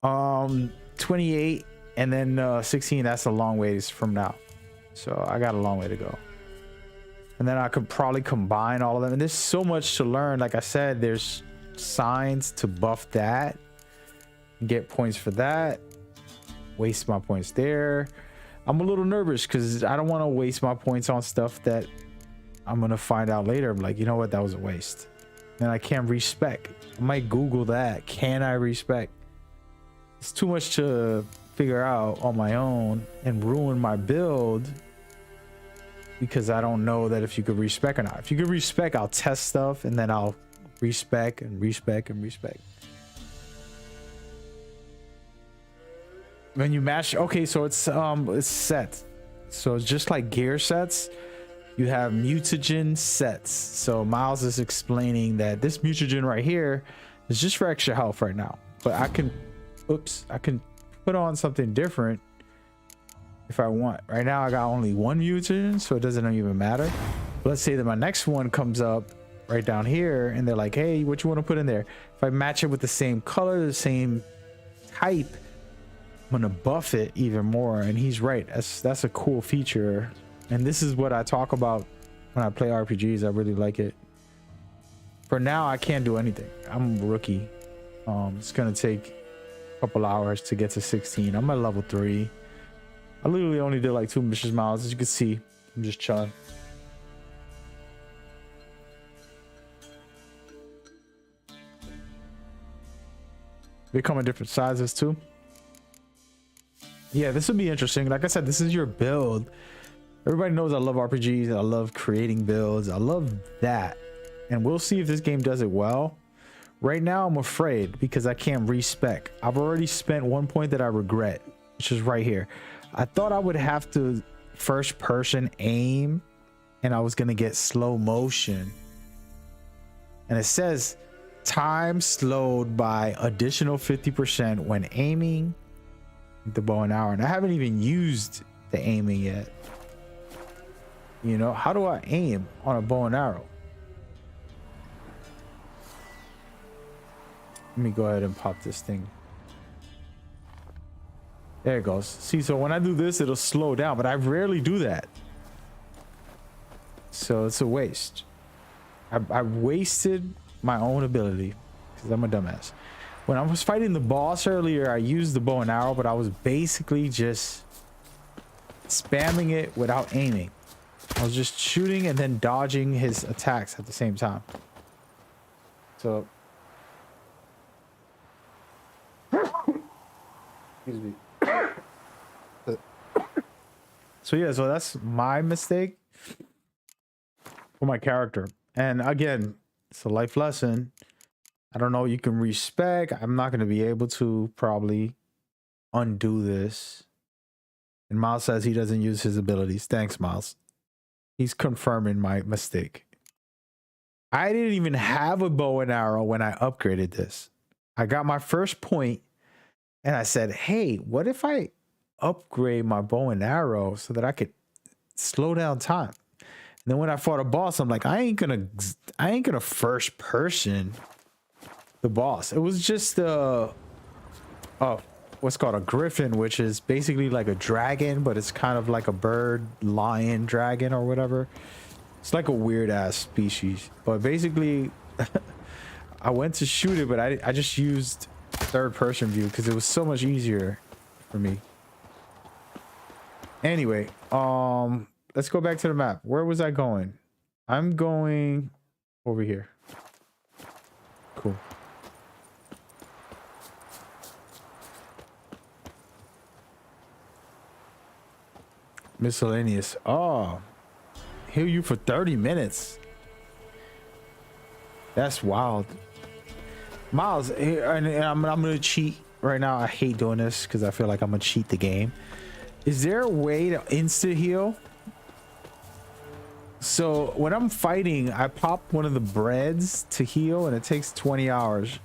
Speaker 1: 28 and then 16, that's a long ways from now. So I got a long way to go. And then I could probably combine all of them. And there's so much to learn. Like I said, there's signs to buff that, get points for that, waste my points there. I'm a little nervous because I don't want to waste my points on stuff that I'm going to find out later. I'm like, you know what? That was a waste. And I can't respec. I might Google that. Can I respec? It's too much to figure out on my own and ruin my build because I don't know that if you could respec or not. If you could respec, I'll test stuff and then I'll respec and respec and respec. When you match, okay, so it's set. So it's just like gear sets. You have mutagen sets. So Miles is explaining that this mutagen right here is just for extra health right now. But I can, I can put on something different if I want. Right now I got only 1 mutagen, so it doesn't even matter. But let's say that my next one comes up right down here and they're like, hey, what you want to put in there? If I match it with the same color, the same type, I'm gonna buff it even more. And he's right, that's a cool feature. And this is what I talk about when I play RPGs. I really like it. For now, I can't do anything. I'm a rookie. It's gonna take a couple hours to get to 16. I'm at level 3. I literally only did like 2 missions, Miles. As you can see, I'm just chilling. They come in different sizes too. Yeah, this would be interesting. Like I said, this is your build. Everybody knows I love RPGs. I love creating builds. I love that. And we'll see if this game does it well. Right now, I'm afraid because I can't respec. I've already spent 1 point that I regret, which is right here. I thought I would have to first person aim and I was going to get slow motion. And it says time slowed by additional 50% when aiming the bow and arrow, and I haven't even used the aiming yet. You know, how do I aim on a bow and arrow? Let me go ahead and pop this thing. There it goes. See, so when I do this, it'll slow down, but I rarely do that. So it's a waste. I wasted my own ability because I'm a dumbass. When I was fighting the boss earlier, I used the bow and arrow, but I was basically just spamming it without aiming. I was just shooting and then dodging his attacks at the same time. So, excuse me. So yeah, so that's my mistake for my character. And again, it's a life lesson. I don't know, you can respec. I'm not going to be able to probably undo this. And Miles says he doesn't use his abilities. Thanks, Miles. He's confirming my mistake. I didn't even have a bow and arrow when I upgraded this. I got my first point and I said, hey, what if I upgrade my bow and arrow so that I could slow down time? And then when I fought a boss, I'm like, I ain't gonna first person the boss. It was just what's called a griffin, which is basically like a dragon, but it's kind of like a bird, lion, dragon, or whatever. It's like a weird ass species. But basically, I went to shoot it, but I just used third person view because it was so much easier for me. Anyway, let's go back to the map. Where was I going? I'm going over here. Cool. Miscellaneous. Oh, heal you for 30 minutes. That's wild. Miles, and I'm gonna cheat right now. I hate doing this because I feel like I'm gonna cheat the game. Is there a way to insta heal? So when I'm fighting, I pop one of the breads to heal and it takes 20 hours.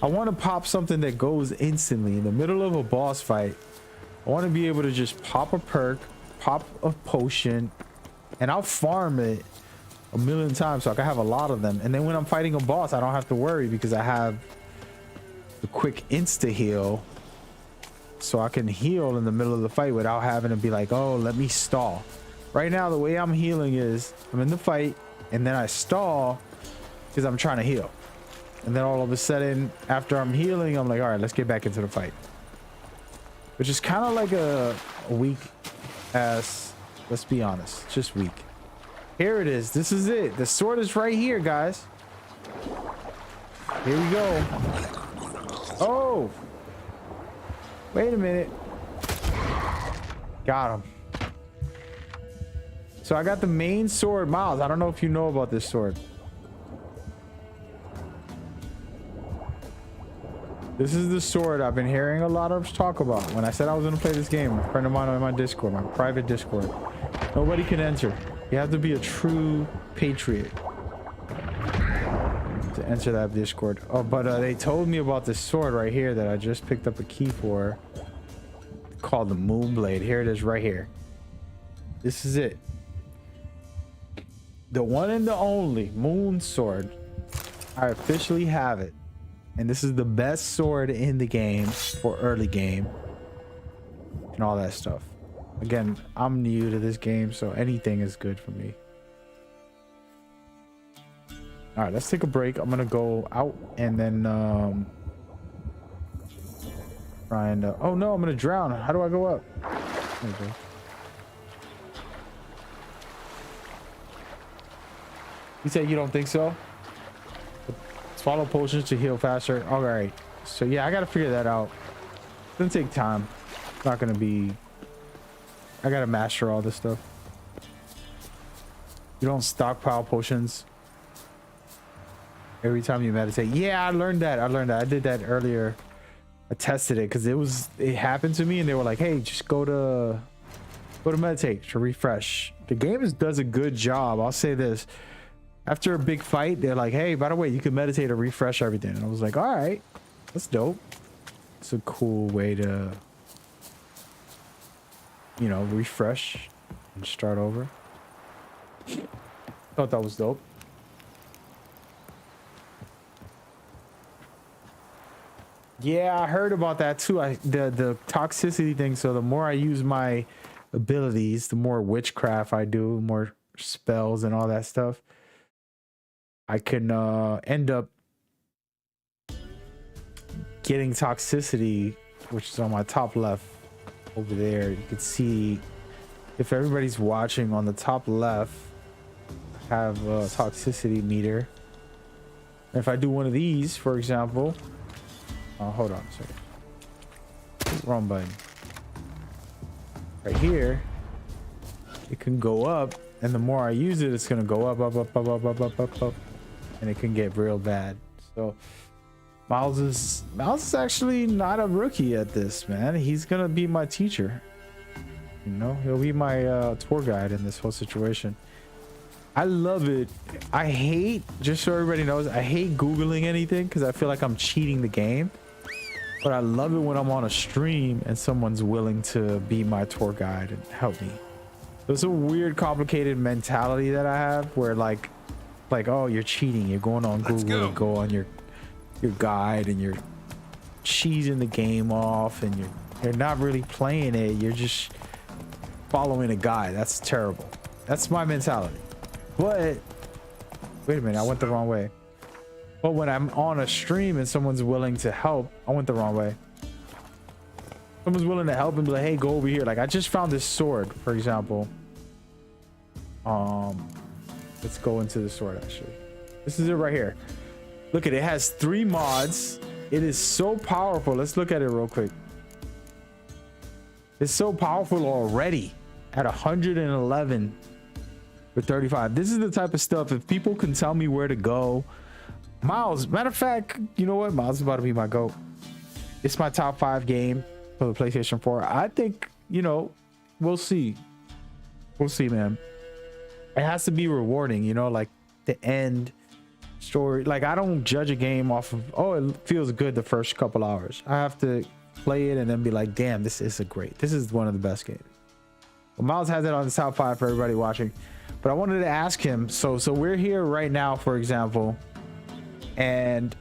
Speaker 1: I want to pop something that goes instantly in the middle of a boss fight. I want to be able to just pop a perk, pop a potion, and I'll farm it a million times so I can have a lot of them. And then when I'm fighting a boss, I don't have to worry because I have the quick insta heal. So I can heal in the middle of the fight without having to be like, oh, let me stall. Right now, the way I'm healing is I'm in the fight and then I stall because I'm trying to heal. And then all of a sudden, after I'm healing, I'm like, all right, let's get back into the fight. Which is kind of like a weak ass, let's be honest, just weak. Here it is. This is it. The sword is right here, guys. Here we go. Oh. Wait a minute. Got him. So I got the main sword. Miles, I don't know if you know about this sword. This is the sword I've been hearing a lot of talk about. When I said I was going to play this game, a friend of mine on my Discord, my private Discord. Nobody can enter. You have to be a true patriot to enter that Discord. Oh, but they told me about this sword right here that I just picked up a key for, called the Moonblade. Here it is right here. This is it. The one and the only Moon Sword. I officially have it. And this is the best sword in the game for early game and all that stuff. Again, I'm new to this game, so anything is good for me. All right, let's take a break. I'm gonna go out and then try and oh no, I'm gonna drown. How do I go up? There we go. You said you don't think so? Swallow potions to heal faster. All right, so yeah, I gotta figure that out. It's gonna take time. It's not gonna be, I gotta master all this stuff. You don't stockpile potions every time you meditate. Yeah, I learned that. I did that earlier. I tested it because it happened to me and they were like, hey, just go to meditate to refresh. The game does a good job. I'll say this. After a big fight, they're like, hey, by the way, you can meditate to refresh everything. And I was like, all right, that's dope. It's a cool way to you know, refresh and start over. Thought that was dope. Yeah, I heard about that too. The toxicity thing. So the more I use my abilities, the more witchcraft I do, more spells and all that stuff, I can end up getting toxicity, which is on my top left over there. You can see, if everybody's watching, on the top left, I have a toxicity meter. And if I do one of these, for example, hold on a second. Wrong button. Right here, it can go up, and the more I use it, it's gonna go up, and it can get real bad. So Miles is actually not a rookie at this, man. He's gonna be my teacher. You know, he'll be my tour guide in this whole situation. I love it. I hate, just so everybody knows, I hate Googling anything because I feel like I'm cheating the game. But I love it when I'm on a stream and someone's willing to be my tour guide and help me. There's a weird, complicated mentality that I have where like, oh, you're cheating. You're going on Google to go on your guide, and you're cheesing the game off, and you're not really playing it. You're just following a guide. That's terrible. That's my mentality. But wait a minute, I went the wrong way. But when I'm on a stream and someone's willing to help, I went the wrong way. Someone's willing to help and be like, hey, go over here. Like, I just found this sword, for example. Let's go into the sword, actually. This is it right here. Look at it. It has 3 mods. It is so powerful. Let's look at it real quick. It's so powerful already at 111 for 35. This is the type of stuff, if people can tell me where to go. Miles, matter of fact, you know what? Miles is about to be my GOAT. It's my top 5 game for the PlayStation 4. I think, you know, we'll see. We'll see, man. It has to be rewarding, you know, like the end story. Like, I don't judge a game off of, oh, it feels good the first couple hours. I have to play it and then be like, damn, this is this is one of the best games. Well, Miles has it on the top 5 for everybody watching. But I wanted to ask him, so we're here right now, for example, and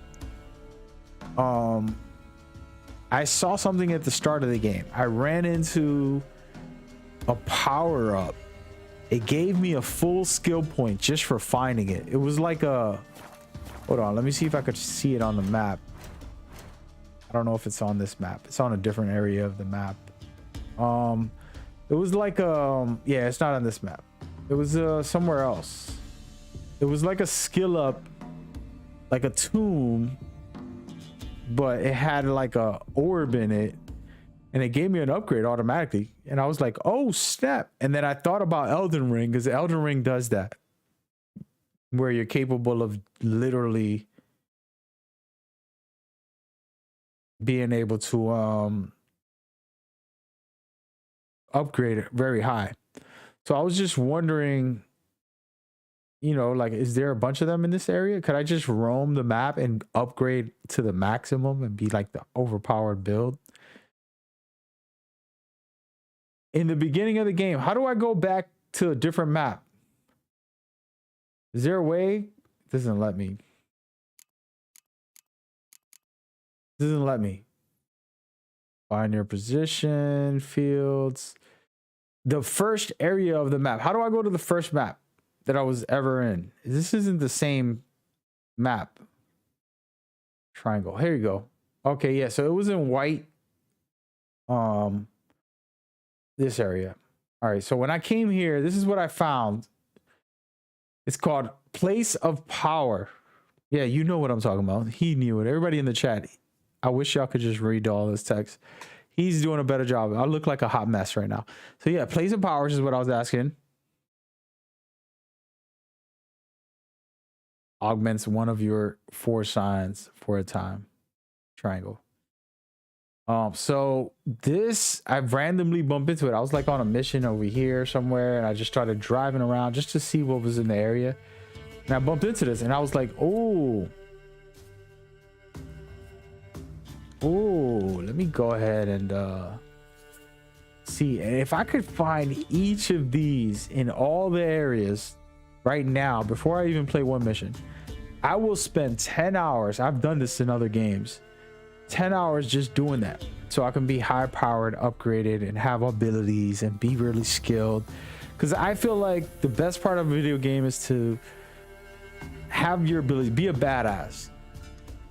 Speaker 1: I saw something at the start of the game. I ran into a power up. It gave me a full skill point just for finding it. It was like a, hold on, let me see if I could see it on the map. I don't know if it's on this map. It's on a different area of the map. It was like yeah, it's not on this map. It was somewhere else. It was like a skill up, like a tomb, but it had like a orb in it, and it gave me an upgrade automatically. And I was like, oh snap. And then I thought about Elden Ring, because Elden Ring does that, where you're capable of literally being able to upgrade it very high. So I was just wondering, you know, like, is there a bunch of them in this area? Could I just roam the map and upgrade to the maximum and be like the overpowered build? In the beginning of the game, how do I go back to a different map? Is there a way? It doesn't let me. It doesn't let me. Find your position, fields. The first area of the map. How do I go to the first map that I was ever in? This isn't the same map. Triangle. Here you go. Okay, yeah. So it was in white. This area. All right. So when I came here, this is what I found. It's called Place of Power. Yeah, you know what I'm talking about. He knew it. Everybody in the chat. I wish y'all could just read all this text. He's doing a better job. I look like a hot mess right now. So yeah, Place of Powers is what I was asking. Augments one of your 4 signs for a time. Triangle. So this, I randomly bumped into it. I was like on a mission over here somewhere, and I just started driving around just to see what was in the area. And I bumped into this, and I was like, oh, let me go ahead and see. And if I could find each of these in all the areas right now, before I even play one mission, I will spend 10 hours. I've done this in other games. 10 hours just doing that. So I can be high powered, upgraded, and have abilities and be really skilled. Because I feel like the best part of a video game is to have your ability, be a badass.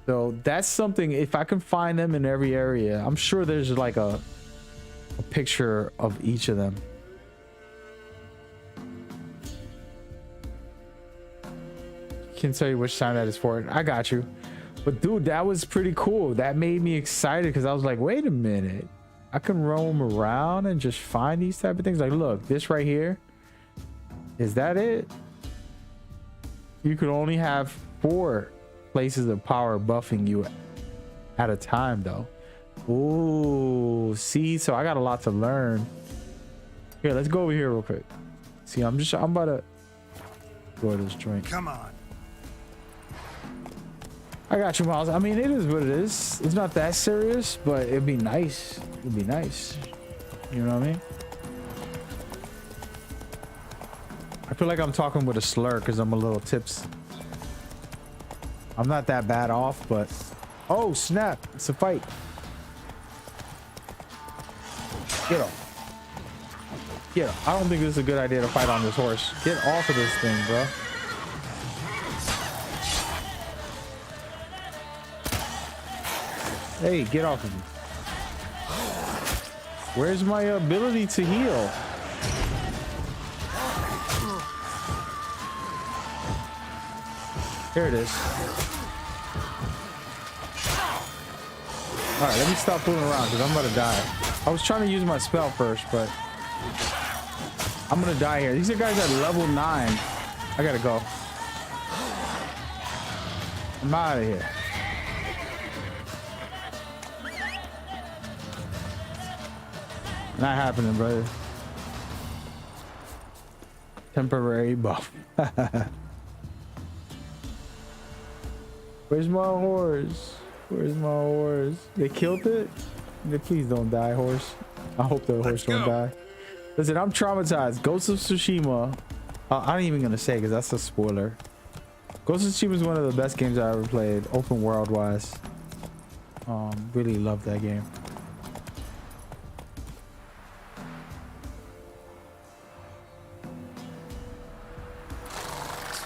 Speaker 1: So that's something, if I can find them in every area, I'm sure there's like a picture of each of them. Can't tell you which sign that is for. I got you. But dude, that was pretty cool. That made me excited because I was like, wait a minute. I can roam around and just find these type of things. Like, look, this right here. Is that it? You could only have 4 places of power buffing you at a time, though. Ooh, see? So I got a lot to learn. Here, let's go over here real quick. See, I'm about to go to this joint.
Speaker 11: Come on.
Speaker 1: I got you, Miles. I mean, it is what it is. It's not that serious, but it'd be nice. It'd be nice. You know what I mean? I feel like I'm talking with a slur because I'm a little tipsy. I'm not that bad off, but... Oh, snap. It's a fight. Get off. Get off. I don't think this is a good idea to fight on this horse. Get off of this thing, bro. Hey, get off of me. Where's my ability to heal? Here it is. All right, let me stop fooling around because I'm about to die. I was trying to use my spell first, but I'm gonna die here. These are guys at level 9. I gotta go. I'm out of here. Not happening, brother. Temporary buff. Where's my horse? Where's my horse? They killed it? Please don't die, horse. I hope the horse don't die. Listen, I'm traumatized. Ghost of Tsushima. I ain't even gonna say because that's a spoiler. Ghost of Tsushima is one of the best games I ever played, open world wise. Really love that game.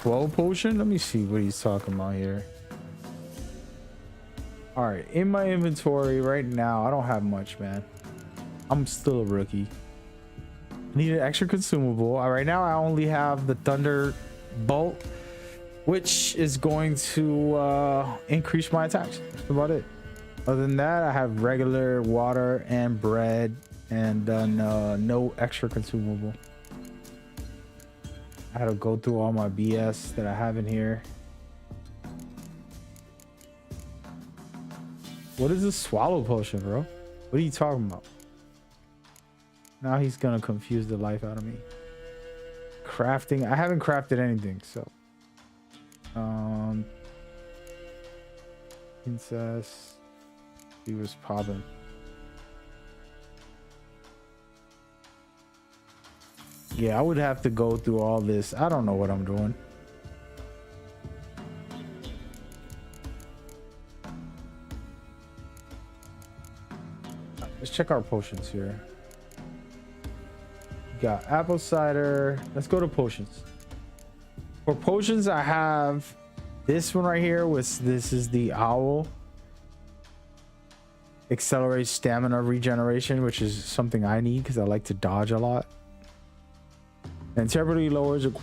Speaker 1: Swell potion? Let me see what he's talking about here. All right, in my inventory right now, I don't have much, man. I'm still a rookie. Need an extra consumable. Right now, I only have the Thunderbolt, which is going to increase my attacks. That's about it. Other than that, I have regular water and bread, and no extra consumable. I had to go through all my BS that I have in here. What is this swallow potion, bro? What are you talking about? Now he's gonna confuse the life out of me. Crafting. I haven't crafted anything, so. Princess. He was popping. Yeah, I would have to go through all this. I don't know what I'm doing. Let's check our potions here. We got apple cider. Let's go to potions. For potions, I have this one right here. This is the owl. Accelerates stamina regeneration, which is something I need because I like to dodge a lot. And temporarily lowers the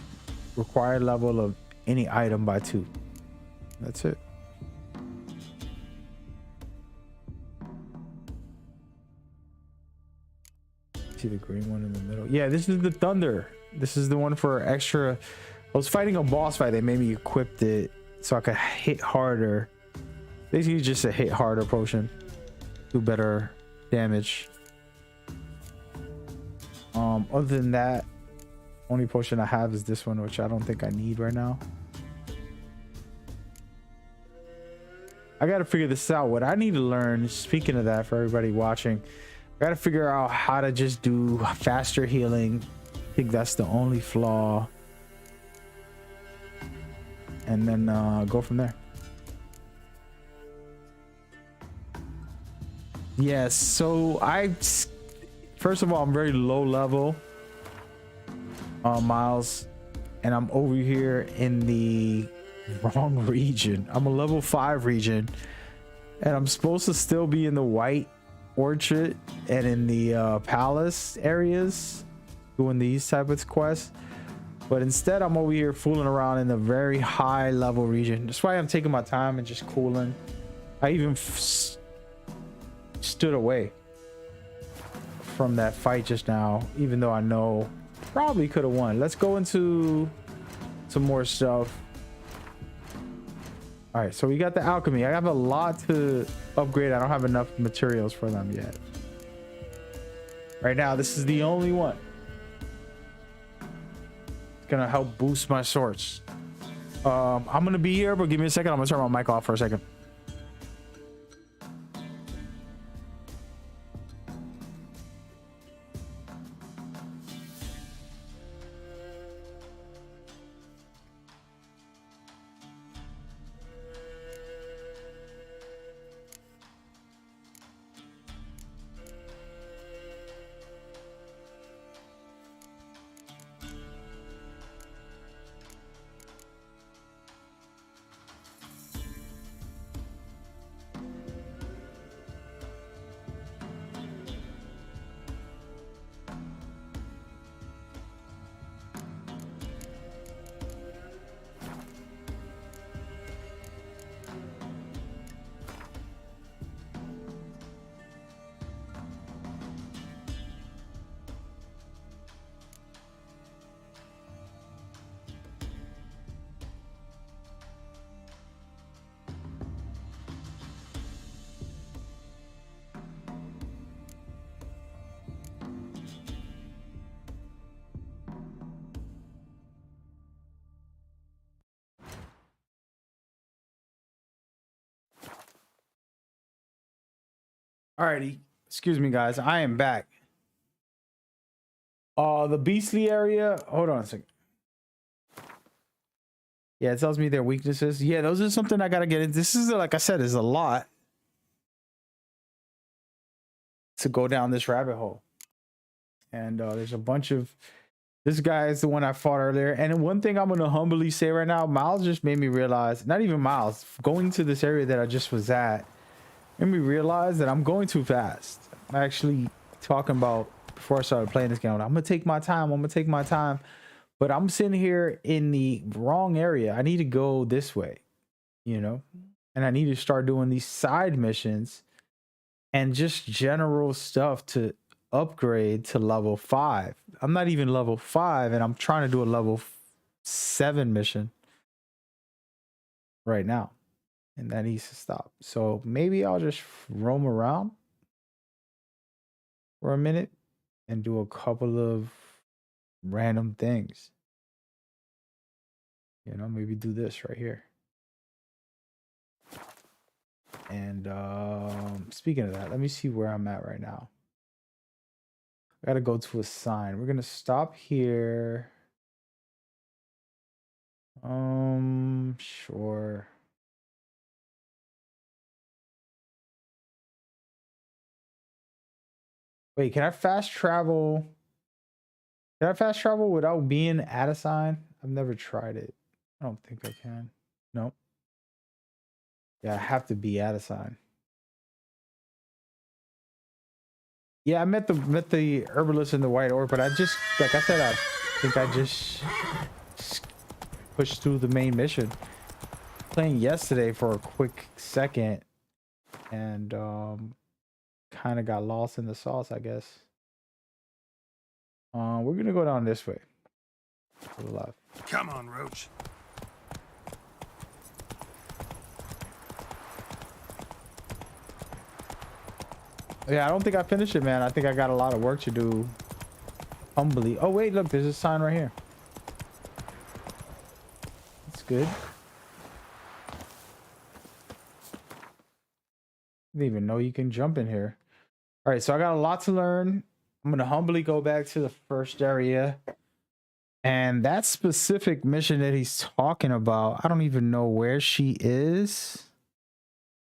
Speaker 1: required level of any item by 2. That's it. See the green one in the middle? Yeah, this is the thunder. This is the one for extra. I was fighting a boss fight. They made me equip it so I could hit harder. Basically just a hit harder potion. Do better damage. Other than that, only potion I have is this one, which I don't think I need right now. I got to figure this out. What I need to learn, speaking of that, for everybody watching, Gotta figure out how to just do faster healing. I think that's the only flaw. And then go from there. Yes, so first of all, I'm very low level, Miles, and I'm over here in the wrong region. I'm a level 5 region, and I'm supposed to still be in the White Orchard and in the palace areas doing these type of quests, but instead I'm over here fooling around in the very high level region. That's why I'm taking my time and just cooling. I even stood away from that fight just now, even though I know probably could have won. Let's go into some more stuff. All right, so we got the alchemy. I have a lot to upgrade. I don't have enough materials for them yet. Right now, this is the only one. It's gonna help boost my swords. I'm gonna be here, but give me a second. I'm gonna turn my mic off for a second. Alrighty, excuse me guys, I am back. The beastly area, hold on a second. Yeah, it tells me their weaknesses. Yeah, those are something I gotta get in. This is, like I said, is a lot to go down this rabbit hole. And there's a bunch of, this guy is the one I fought earlier. And one thing I'm gonna humbly say right now, Miles just made me realize, not even Miles, going to this area that I just was at, made me realize that I'm going too fast. I'm actually talking about, before I started playing this game, I'm gonna take my time, but I'm sitting here in the wrong area. I need to go this way, you know, and I need to start doing these side missions and just general stuff to upgrade to level 5. I'm not even level 5, and I'm trying to do a level 7 mission right now. And that needs to stop. So maybe I'll just roam around for a minute and do a couple of random things. You know, maybe do this right here. And speaking of that, let me see where I'm at right now. I gotta go to a sign. We're gonna stop here. Sure. Wait, can I fast travel? Can I fast travel without being at a sign? I've never tried it. I don't think I can. Nope. Yeah, I have to be at a sign. Yeah, I met the herbalist in the White Orc, but I just, like I said, I think I just pushed through the main mission. Playing yesterday for a quick second, and kind of got lost in the sauce, I guess. We're gonna go down this way to the left.
Speaker 11: Come on, Roach.
Speaker 1: Yeah, I don't think I finished it, man. I think I got a lot of work to do. Humbly. Oh wait, look, there's a sign right here. That's good. Didn't even know you can jump in here. All right, so I got a lot to learn. I'm gonna humbly go back to the first area. And that specific mission that he's talking about, I don't even know where she is.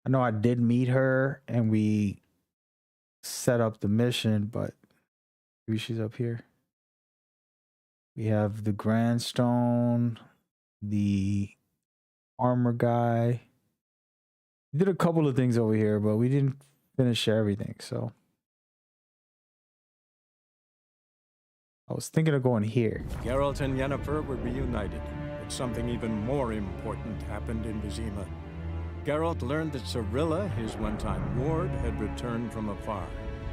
Speaker 1: I know I did meet her and we set up the mission, but maybe she's up here. We have the Grandstone, the armor guy. We did a couple of things over here, but we didn't finish everything, so. I was thinking of going here.
Speaker 16: Geralt and Yennefer were reunited, but something even more important happened in Vizima. Geralt learned that Cirilla, his one-time ward, had returned from afar,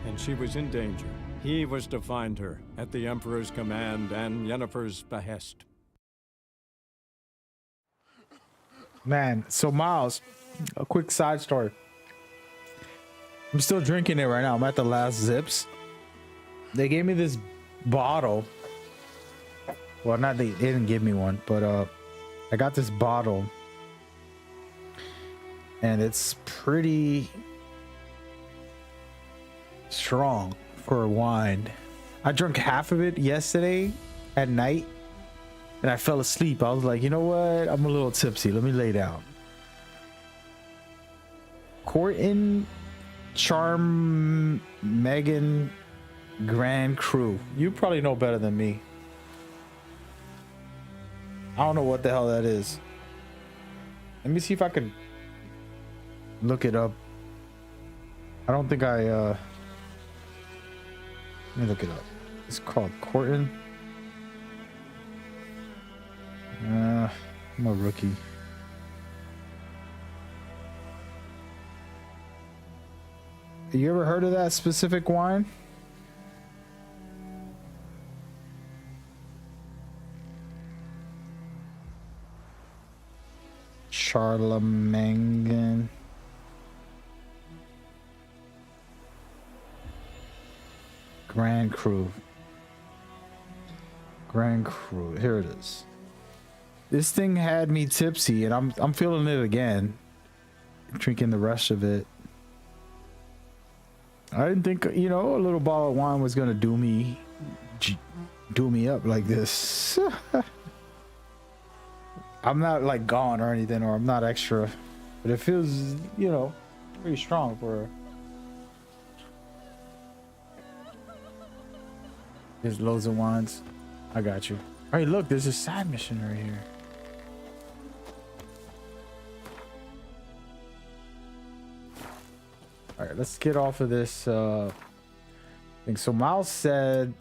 Speaker 16: and she was in danger. He was to find her, at the Emperor's command and Yennefer's behest.
Speaker 1: Man, so Miles, a quick side story. I'm still drinking it right now. I'm at the last zips. They gave me this bottle. Well, not they didn't give me one, but I got this bottle and it's pretty strong for a wine. I drank half of it yesterday at night and I fell asleep. I was like, you know what, I'm a little tipsy, let me lay down. Corton Charm Megan Grand Cru. You probably know better than me. I don't know what the hell that is. Let me see if I can look it up. I don't think I let me look it up. It's called Corton. I'm a rookie. You ever heard of that specific wine? Charlemagne. Grand Cru. Grand Cru. Here it is. This thing had me tipsy, and I'm feeling it again. Drinking the rest of it. I didn't think, you know, a little bottle of wine was gonna do me up like this. I'm not like gone or anything, or I'm not extra, but it feels, you know, pretty strong for. There's loads of wines. I got you. All right, look, there's a side mission right here. All right, let's get off of this thing. So Miles said,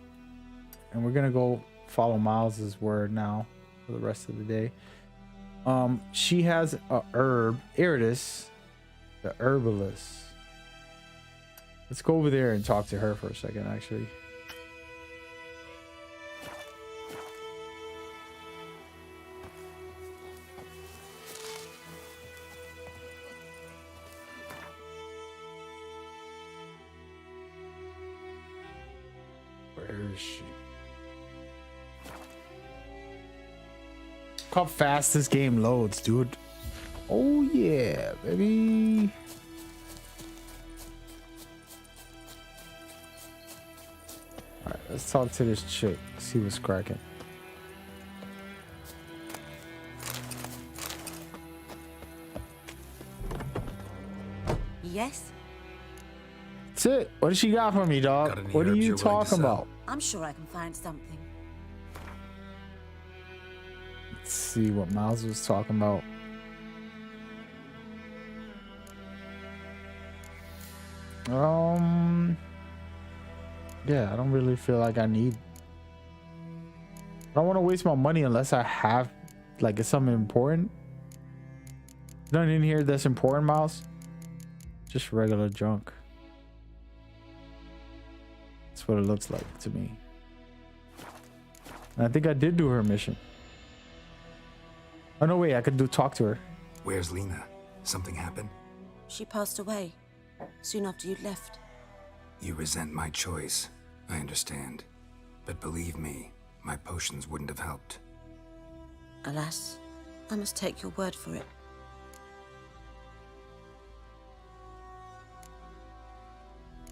Speaker 1: and we're gonna go follow Miles's word now for the rest of the day. She has a herb, Iridis, the herbalist. Let's go over there and talk to her for a second, actually. Where is she? Look how fast this game loads, dude. Oh yeah, baby. All right, let's talk to this chick. See what's cracking.
Speaker 12: Yes?
Speaker 1: That's it. What does she got for me, dog? What are you talking about?
Speaker 12: I'm sure I can find something.
Speaker 1: Let's see what Miles was talking about. Yeah, I don't really feel like I need. I don't want to waste my money unless I have, like, it's something important. Nothing in here that's important, Miles. Just regular junk. That's what it looks like to me. And I think I did do her mission. Oh no, wait, I could talk to her.
Speaker 2: Where's Lena? Something happened?
Speaker 12: She passed away soon after you'd left.
Speaker 2: You resent my choice. I understand. But believe me, my potions wouldn't have helped.
Speaker 12: Alas, I must take your word for it.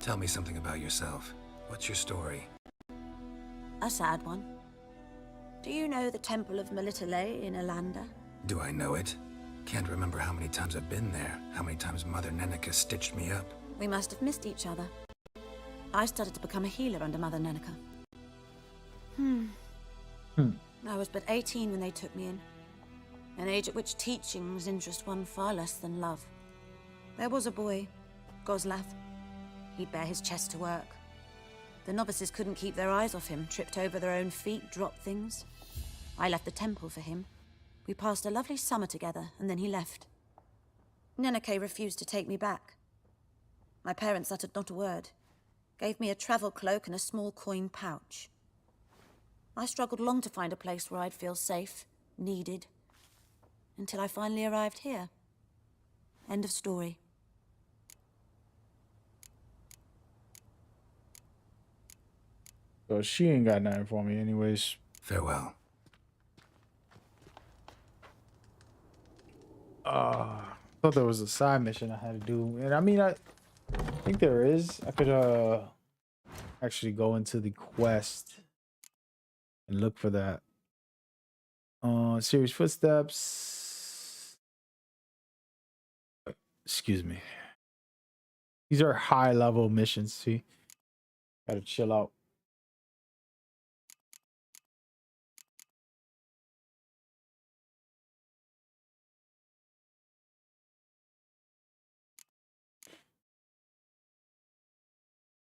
Speaker 2: Tell me something about yourself. What's your story?
Speaker 12: A sad one. Do you know the Temple of Melitele in Alanda?
Speaker 2: Do I know it? Can't remember how many times I've been there, how many times Mother Neneka stitched me up.
Speaker 12: We must have missed each other. I started to become a healer under Mother Neneka. I was but 18 when they took me in. An age at which teachings interest one far less than love. There was a boy, Goslav. He'd bare his chest to work. The novices couldn't keep their eyes off him, tripped over their own feet, dropped things. I left the temple for him. We passed a lovely summer together, and then he left. Neneke refused to take me back. My parents uttered not a word, gave me a travel cloak and a small coin pouch. I struggled long to find a place where I'd feel safe, needed, until I finally arrived here. End of story.
Speaker 1: So she ain't got nothing for me anyways.
Speaker 2: Farewell.
Speaker 1: Thought there was a side mission I had to do. And I mean, I think there is. I could actually go into the quest and look for that. Serious footsteps. Excuse me. These are high level missions, see? Gotta chill out.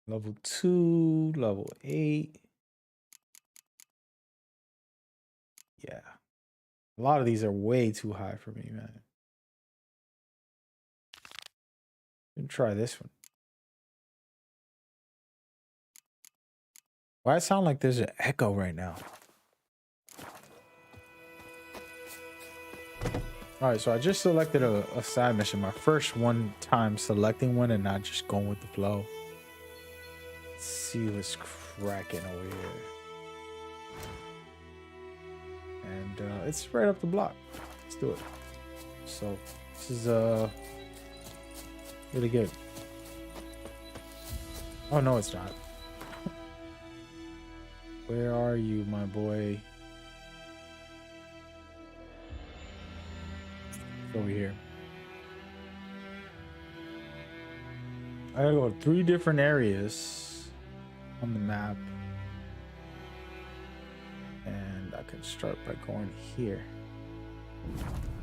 Speaker 1: Level 2, level 8. Yeah. A lot of these are way too high for me, man. Let me try this one. Why it sound like there's an echo right now? Alright, so I just selected a side mission. My first one time selecting one and not just going with the flow. Let's see what's cracking over here. And it's right up the block. Let's do it. So this is really good. Oh no, it's not. Where are you, my boy? Over here. I gotta go to 3 different areas on the map. And I can start by going here.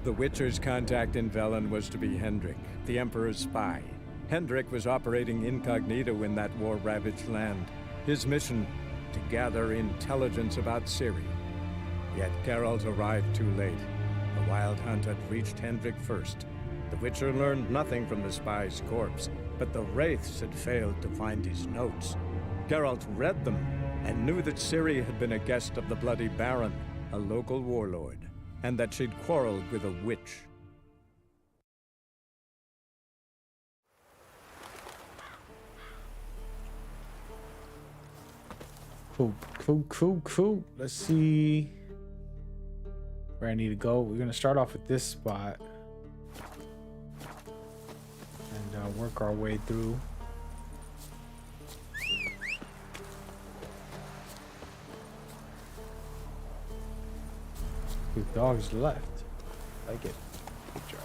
Speaker 16: The Witcher's contact in Velen was to be Hendrik, the Emperor's spy. Hendrik was operating incognito in that war-ravaged land. His mission, to gather intelligence about Ciri. Yet Geralt arrived too late. The Wild Hunt had reached Hendrik first. The Witcher learned nothing from the spy's corpse, but the Wraiths had failed to find his notes. Geralt read them and knew that Ciri had been a guest of the Bloody Baron, a local warlord, and that she'd quarreled with a witch.
Speaker 1: Cool. Let's see where I need to go. We're gonna start off at this spot and work our way through. The dog's left. Like it. Good job.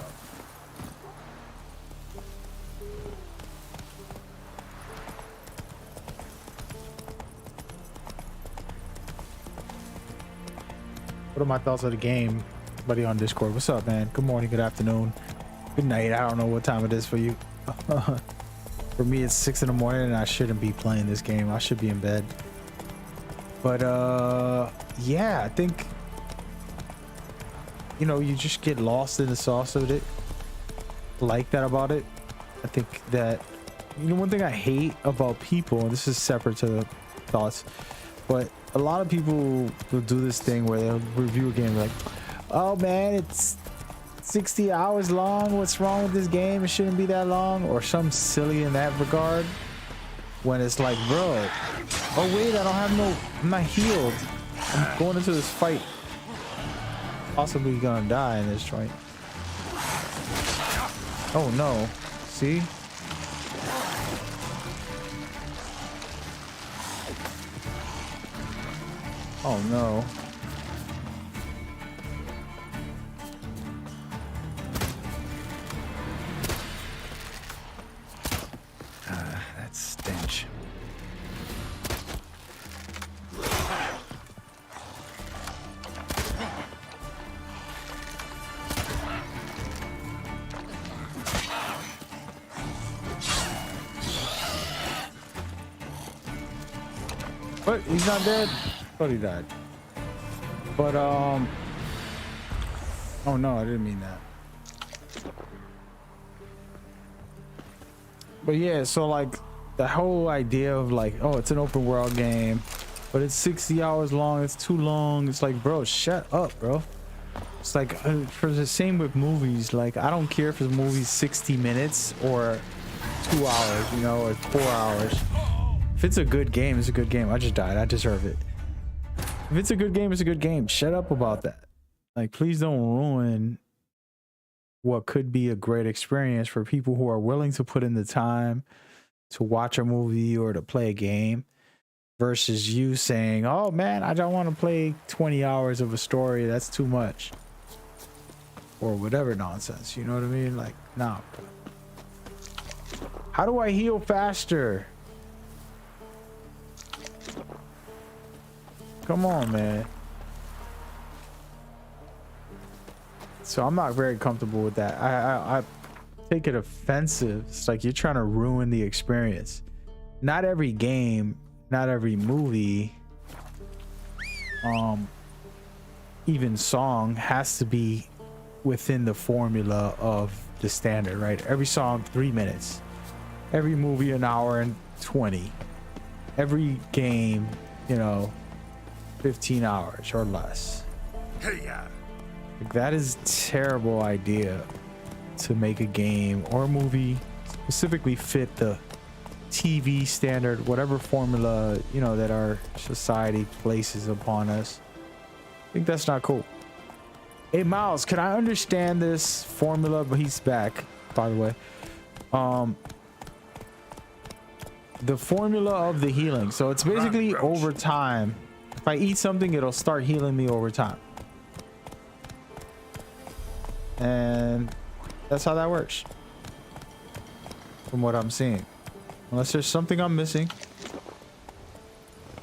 Speaker 1: What are my thoughts of the game? Buddy on Discord. What's up, man? Good morning, good afternoon, good night. I don't know what time it is for you. For me, it's 6 in the morning and I shouldn't be playing this game. I should be in bed. But yeah, I think, you know, you just get lost in the sauce of it. Like that about it. I think that, you know, one thing I hate about people, and this is separate to the thoughts, but a lot of people will do this thing where they'll review a game like, oh man, it's 60 hours long. What's wrong with this game? It shouldn't be that long, or something silly in that regard. When it's like, bro, oh wait, I'm not healed. I'm going into this fight. Possibly gonna die in this joint. Oh no. See? Oh no. That stench. What? He's not dead? Thought he died. But oh no, I didn't mean that. But yeah, so like the whole idea of like, oh, it's an open world game, but it's 60 hours long, it's too long. It's like, bro, shut up, bro. It's like for the same with movies, like I don't care if the movie's 60 minutes or 2 hours, you know, or 4 hours. If it's a good game, it's a good game. I just died. I deserve it. If it's a good game, it's a good game. Shut up about that. Like, please don't ruin what could be a great experience for people who are willing to put in the time to watch a movie or to play a game versus you saying, oh man, I don't want to play 20 hours of a story. That's too much. Or whatever nonsense. You know what I mean? Like, nah. How do I heal faster? Come on, man. So I'm not very comfortable with that. I take it offensive. It's like you're trying to ruin the experience. Not every game, not every movie, even song has to be within the formula of the standard, right? Every song 3 minutes, every movie an hour and 20, every game, you know, 15 hours or less.
Speaker 11: Hey, yeah.
Speaker 1: Like, that is a terrible idea to make a game or a movie specifically fit the TV standard, whatever formula, you know, that our society places upon us. I think that's not cool. Hey, Miles, can I understand this formula? But he's back, by the way. The formula of the healing. So it's basically over time. If I eat something, it'll start healing me over time. And that's how that works. From what I'm seeing. Unless there's something I'm missing.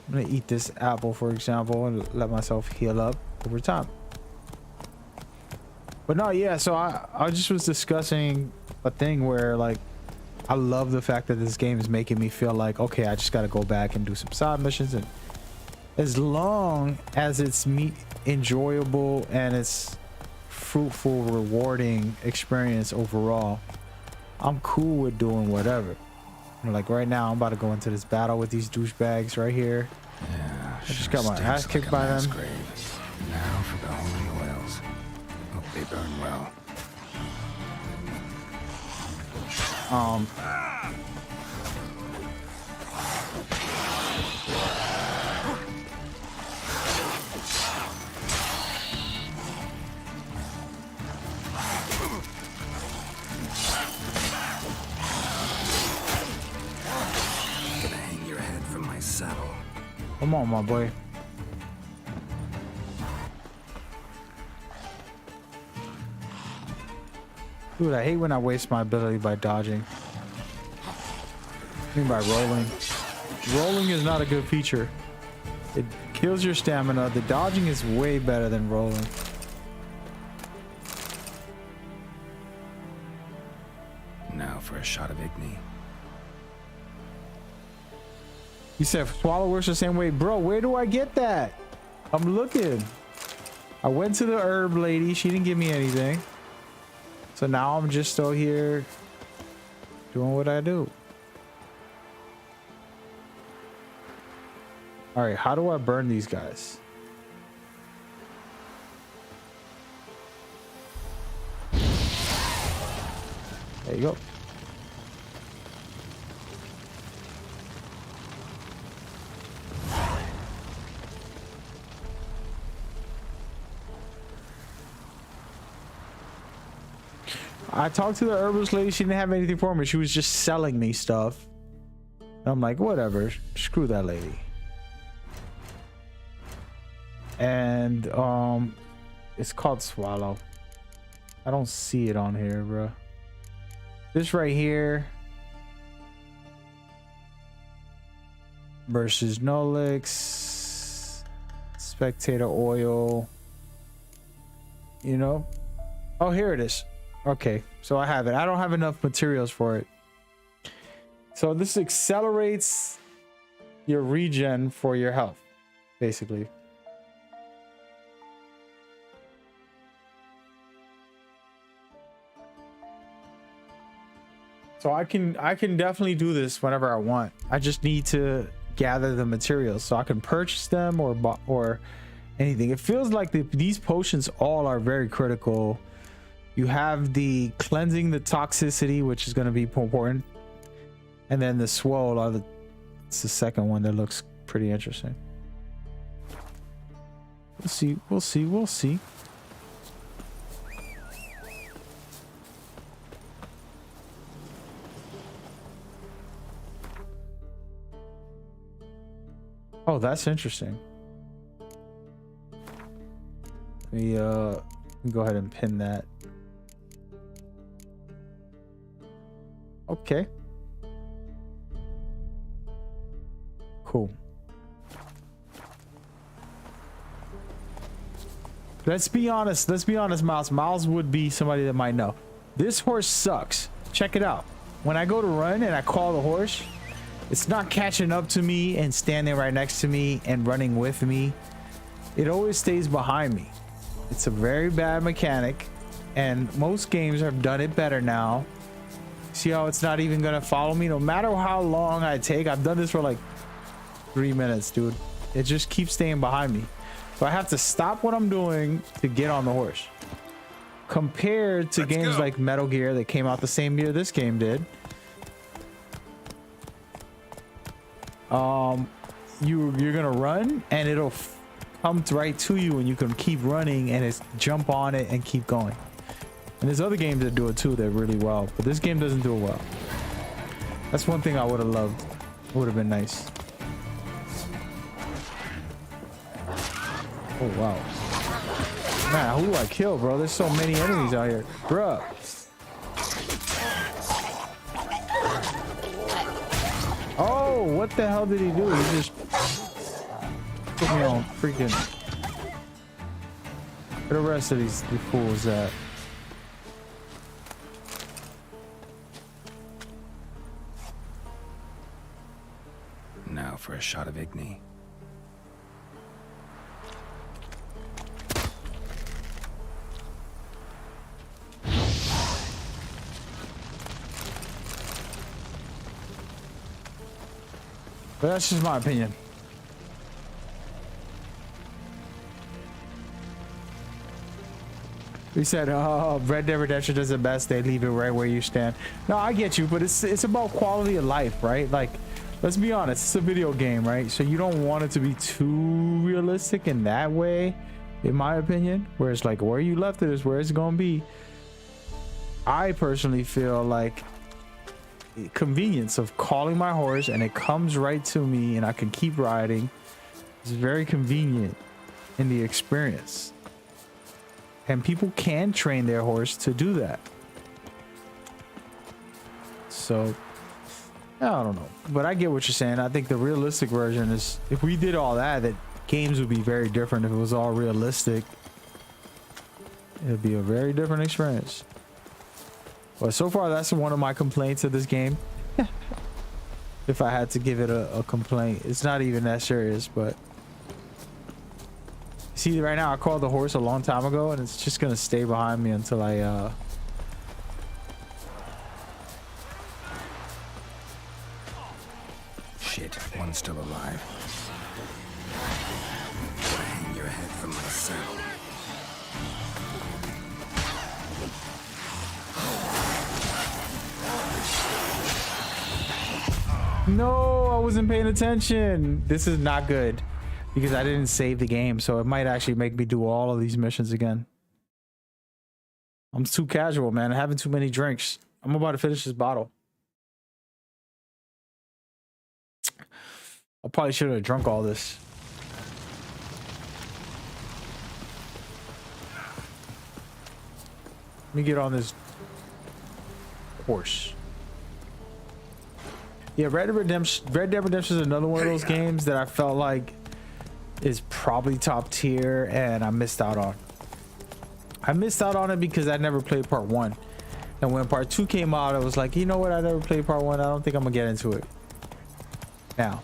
Speaker 1: I'm gonna eat this apple, for example, and let myself heal up over time. But no, yeah, so I just was discussing a thing where, like, I love the fact that this game is making me feel like, okay, I just gotta go back and do some side missions, and as long as it's enjoyable and it's fruitful, rewarding experience overall, I'm cool with doing whatever. Like right now, I'm about to go into this battle with these douchebags right here.
Speaker 2: Yeah,
Speaker 1: I just got my ass kicked by them.
Speaker 2: Now for the holy oils. Hope they burn well. Gonna hang your head from my saddle.
Speaker 1: Come on, my boy. Dude, I hate when I waste my ability by dodging. I mean by rolling. Rolling is not a good feature. It kills your stamina. The dodging is way better than rolling.
Speaker 2: Now for a shot of Igni.
Speaker 1: You said swallow works the same way. Bro, where do I get that? I'm looking. I went to the herb lady. She didn't give me anything. So now I'm just still here doing what I do. All right, how do I burn these guys? There you go. I talked to the herbalist lady. She didn't have anything for me. She was just selling me stuff. And I'm like, whatever. Screw that lady. And it's called Swallow. I don't see it on here, bro. This right here versus Nolix, Spectator Oil, you know. Oh, here it is. Okay, so I have it. I don't have enough materials for it. So this accelerates your regen for your health, basically. So I can definitely do this whenever I want. I just need to gather the materials so I can purchase them or anything. It feels like these potions all are very critical. You have the cleansing the toxicity, which is going to be important, and then the swole. It's the second one that looks pretty interesting. We'll see. We'll see. We'll see. Oh, that's interesting. Let me go ahead and pin that. Okay. Cool. Let's be honest, Miles. Miles would be somebody that might know. This horse sucks. Check it out. When I go to run and I call the horse, it's not catching up to me and standing right next to me and running with me. It always stays behind me. It's a very bad mechanic, and most games have done it better now. See how it's not even gonna follow me no matter how long I take. I've done this for like 3 minutes, dude. It just keeps staying behind me. So I have to stop what I'm doing to get on the horse. Compared to games like Metal Gear that came out the same year this game did. You're gonna run and it'll come right to you, and you can keep running and it's jump on it and keep going. And there's other games that do it too, they're really well, but this game doesn't do it well. That's one thing I would have loved. It would have been nice. Oh wow, man, who do I kill, bro? There's so many enemies out here, bruh. Oh, what the hell did he do? He just put me on freaking. Where the rest of these fools at?
Speaker 2: Now for a shot of Igni.
Speaker 1: But that's just my opinion. We said, oh, Red Dead Redemption does it best. They leave it right where you stand. No, I get you, but it's about quality of life, right? Like, let's be honest, it's a video game, right? So you don't want it to be too realistic in that way, in my opinion. Where it's like, where you left it is where it's gonna be. I personally feel like convenience of calling my horse and it comes right to me and I can keep riding is very convenient in the experience, and people can train their horse to do that. So I don't know, but I get what you're saying. I think the realistic version is, if we did all that games would be very different. If it was all realistic, it'd be a very different experience. But so far, that's one of my complaints of this game. If I had to give it a complaint, it's not even that serious, but see, right now I called the horse a long time ago and it's just gonna stay behind me until I
Speaker 2: Shit, one's still alive. Hang your head from my saddle.
Speaker 1: No, I wasn't paying attention. This is not good because I didn't save the game, so it might actually make me do all of these missions again. I'm too casual, man. I'm having too many drinks. I'm about to finish this bottle. I probably should have drunk all this. Let me get on this horse. Yeah, Red Dead Redemption is another one of those games that I felt like is probably top tier and I missed out on. I missed out on it because I never played part 1. And when part 2 came out, I was like, you know what? I never played part 1. I don't think I'm gonna get into it now.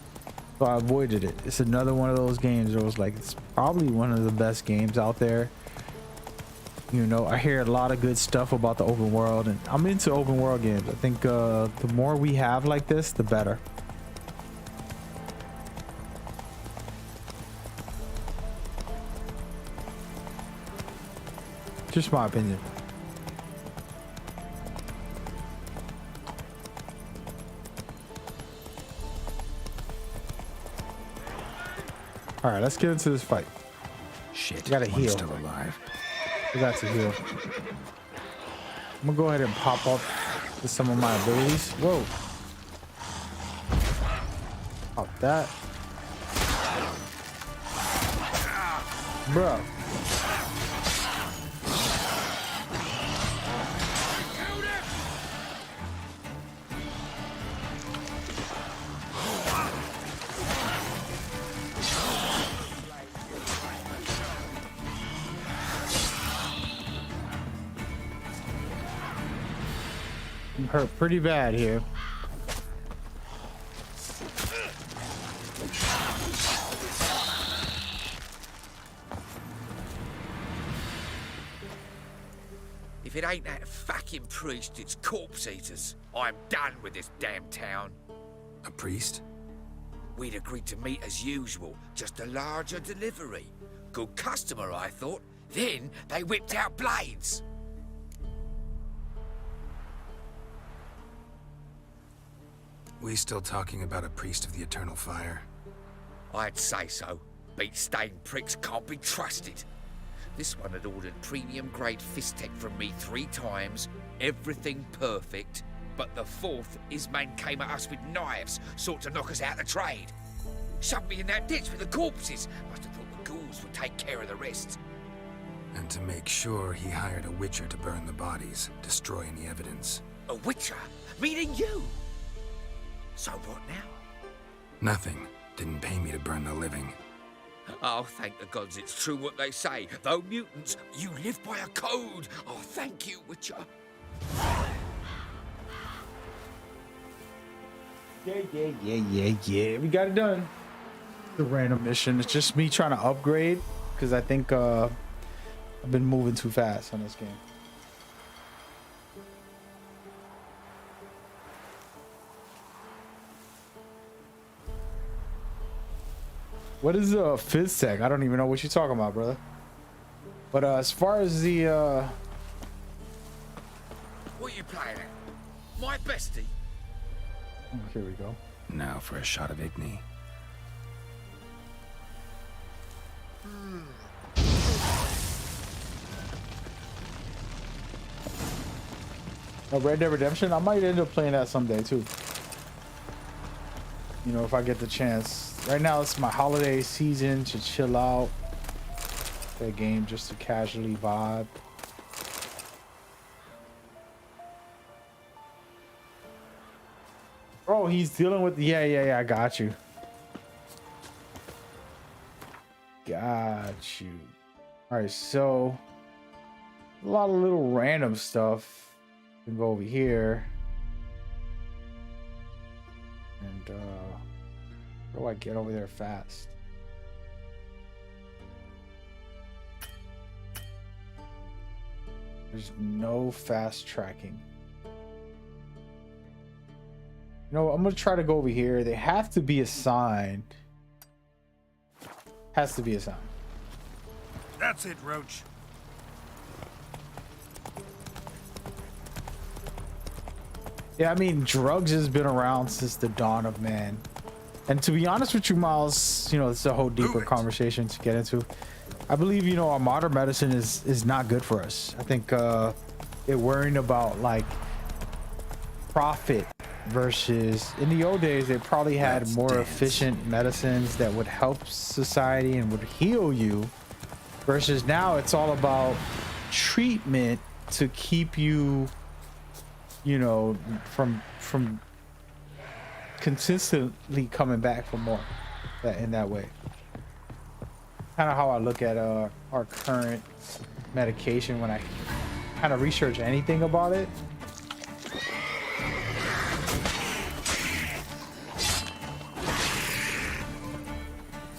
Speaker 1: So I avoided it. It's another one of those games that was like, it's probably one of the best games out there. You know, I hear a lot of good stuff about the open world, and I'm into open world games. I think the more we have like this, the better. Just my opinion. All right, let's get into this fight.
Speaker 2: Shit,
Speaker 1: I gotta
Speaker 2: one's
Speaker 1: heal.
Speaker 2: still alive.
Speaker 1: I got to heal. I'm gonna go ahead and pop up with some of my abilities. Whoa. Pop that. Bro. I'm hurt pretty bad here.
Speaker 19: If it ain't that fucking priest, it's corpse eaters. I'm done with this damn town.
Speaker 2: A priest?
Speaker 19: We'd agreed to meet as usual, just a larger delivery. Good customer, I thought. Then they whipped out blades.
Speaker 2: We still talking about a priest of the eternal fire?
Speaker 19: I'd say so. Beat-stained pricks can't be trusted. This one had ordered premium-grade fist tech from me 3 times, everything perfect, but the 4th, his man came at us with knives, sought to knock us out of trade. Shoved me in that ditch with the corpses. Must have thought the ghouls would take care of the rest.
Speaker 2: And to make sure, he hired a witcher to burn the bodies, destroy any evidence.
Speaker 19: A witcher? Meaning you? So what now?
Speaker 2: Nothing. Didn't pay me to burn the living.
Speaker 19: Oh, thank the gods it's true what they say. Though mutants, you live by a code. Oh, thank you, Witcher.
Speaker 1: Yeah. We got it done. The random mission. It's just me trying to upgrade because I think I've been moving too fast on this game. What is fizz tech? I don't even know what you're talking about, brother. But as far as the
Speaker 19: What are you playing at? My bestie?
Speaker 1: oh, here we go.
Speaker 2: Now for a shot of Igni.
Speaker 1: Red Dead Redemption. I might end up playing that someday too. You know, if I get the chance. Right now, it's my holiday season to chill out. Play a game just to casually vibe. Bro, he's dealing with yeah, I got you. Got you. Alright, so a lot of little random stuff. We can go over here. And how do I get over there fast? There's no fast tracking. No, I'm gonna try to go over here. They have to be assigned. Has to be assigned.
Speaker 11: That's it, Roach.
Speaker 1: Yeah, I mean, drugs has been around since the dawn of man. And to be honest with you, Miles, you know, it's a whole deeper conversation to get into. I believe, you know, our modern medicine is not good for us. I think they're worrying about like profit versus in the old days, they probably had more efficient medicines that would help society and would heal you versus now it's all about treatment to keep you, you know, from consistently coming back for more. That in that way. Kind of how I look at our current medication when I kind of research anything about it.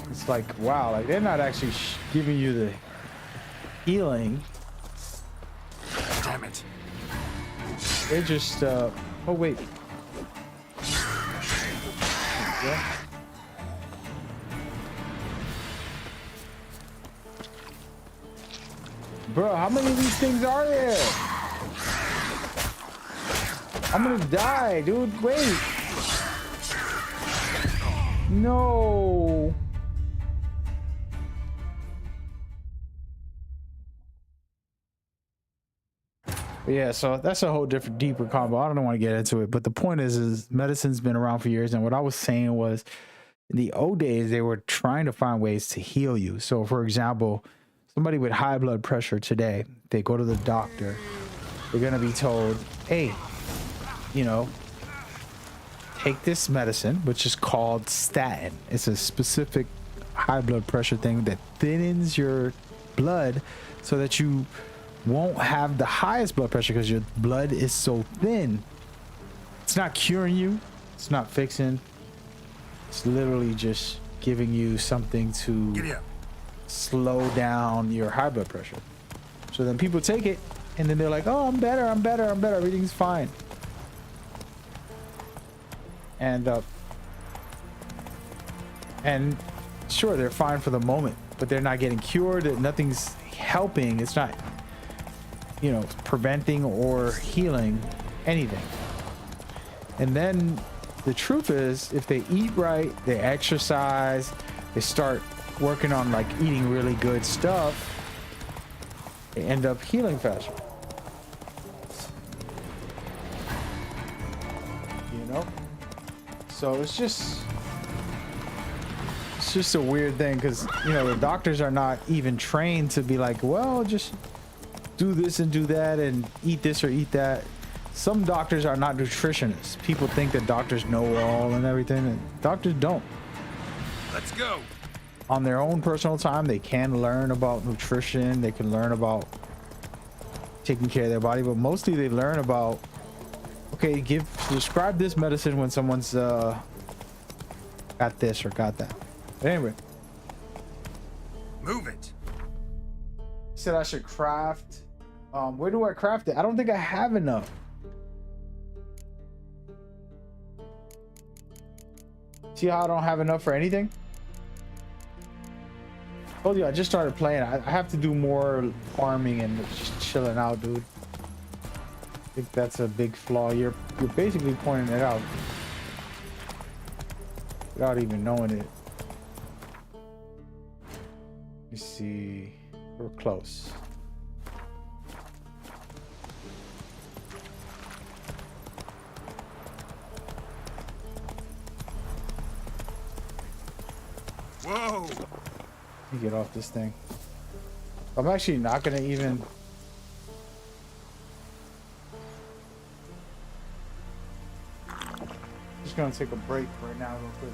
Speaker 1: It's like, wow, like they're not actually giving you the healing.
Speaker 13: Damn it.
Speaker 1: They're just, oh wait. Yeah. Bro, how many of these things are there? I'm gonna die, dude. Wait. No. Yeah, so that's a whole different, deeper combo. I don't want to get into it, but the point is medicine's been around for years, and what I was saying was, in the old days, they were trying to find ways to heal you. So, for example, somebody with high blood pressure today, they go to the doctor, they're gonna be told, hey, you know, take this medicine, which is called statin. It's a specific high blood pressure thing that thins your blood so that you won't have the highest blood pressure because your blood is so thin. It's not curing you, it's not fixing, it's literally just giving you something to slow down your high blood pressure. So then people take it and then they're like, oh, I'm better, everything's fine. And sure, they're fine for the moment, but they're not getting cured, nothing's helping, it's not, you know, preventing or healing anything. And then the truth is, if they eat right, they exercise, they start working on like eating really good stuff, they end up healing faster. You know? So it's just a weird thing because, you know, the doctors are not even trained to be like, well, just do this and do that and eat this or eat that. Some doctors are not nutritionists. People think that doctors know all and everything, and doctors don't.
Speaker 13: Let's go.
Speaker 1: On their own personal time, they can learn about nutrition, they can learn about taking care of their body, but mostly they learn about, okay, describe this medicine when someone's got this or got that. But anyway,
Speaker 13: move it.
Speaker 1: Said I should craft. Where do I craft it? I don't think I have enough. See how I don't have enough for anything? Told you I just started playing. I have to do more farming and just chilling out, dude. I think that's a big flaw. You're basically pointing it out without even knowing it. Let me see. We're close.
Speaker 13: Whoa!
Speaker 1: Let me get off this thing. I'm actually not gonna even. Just gonna take a break right now, real quick.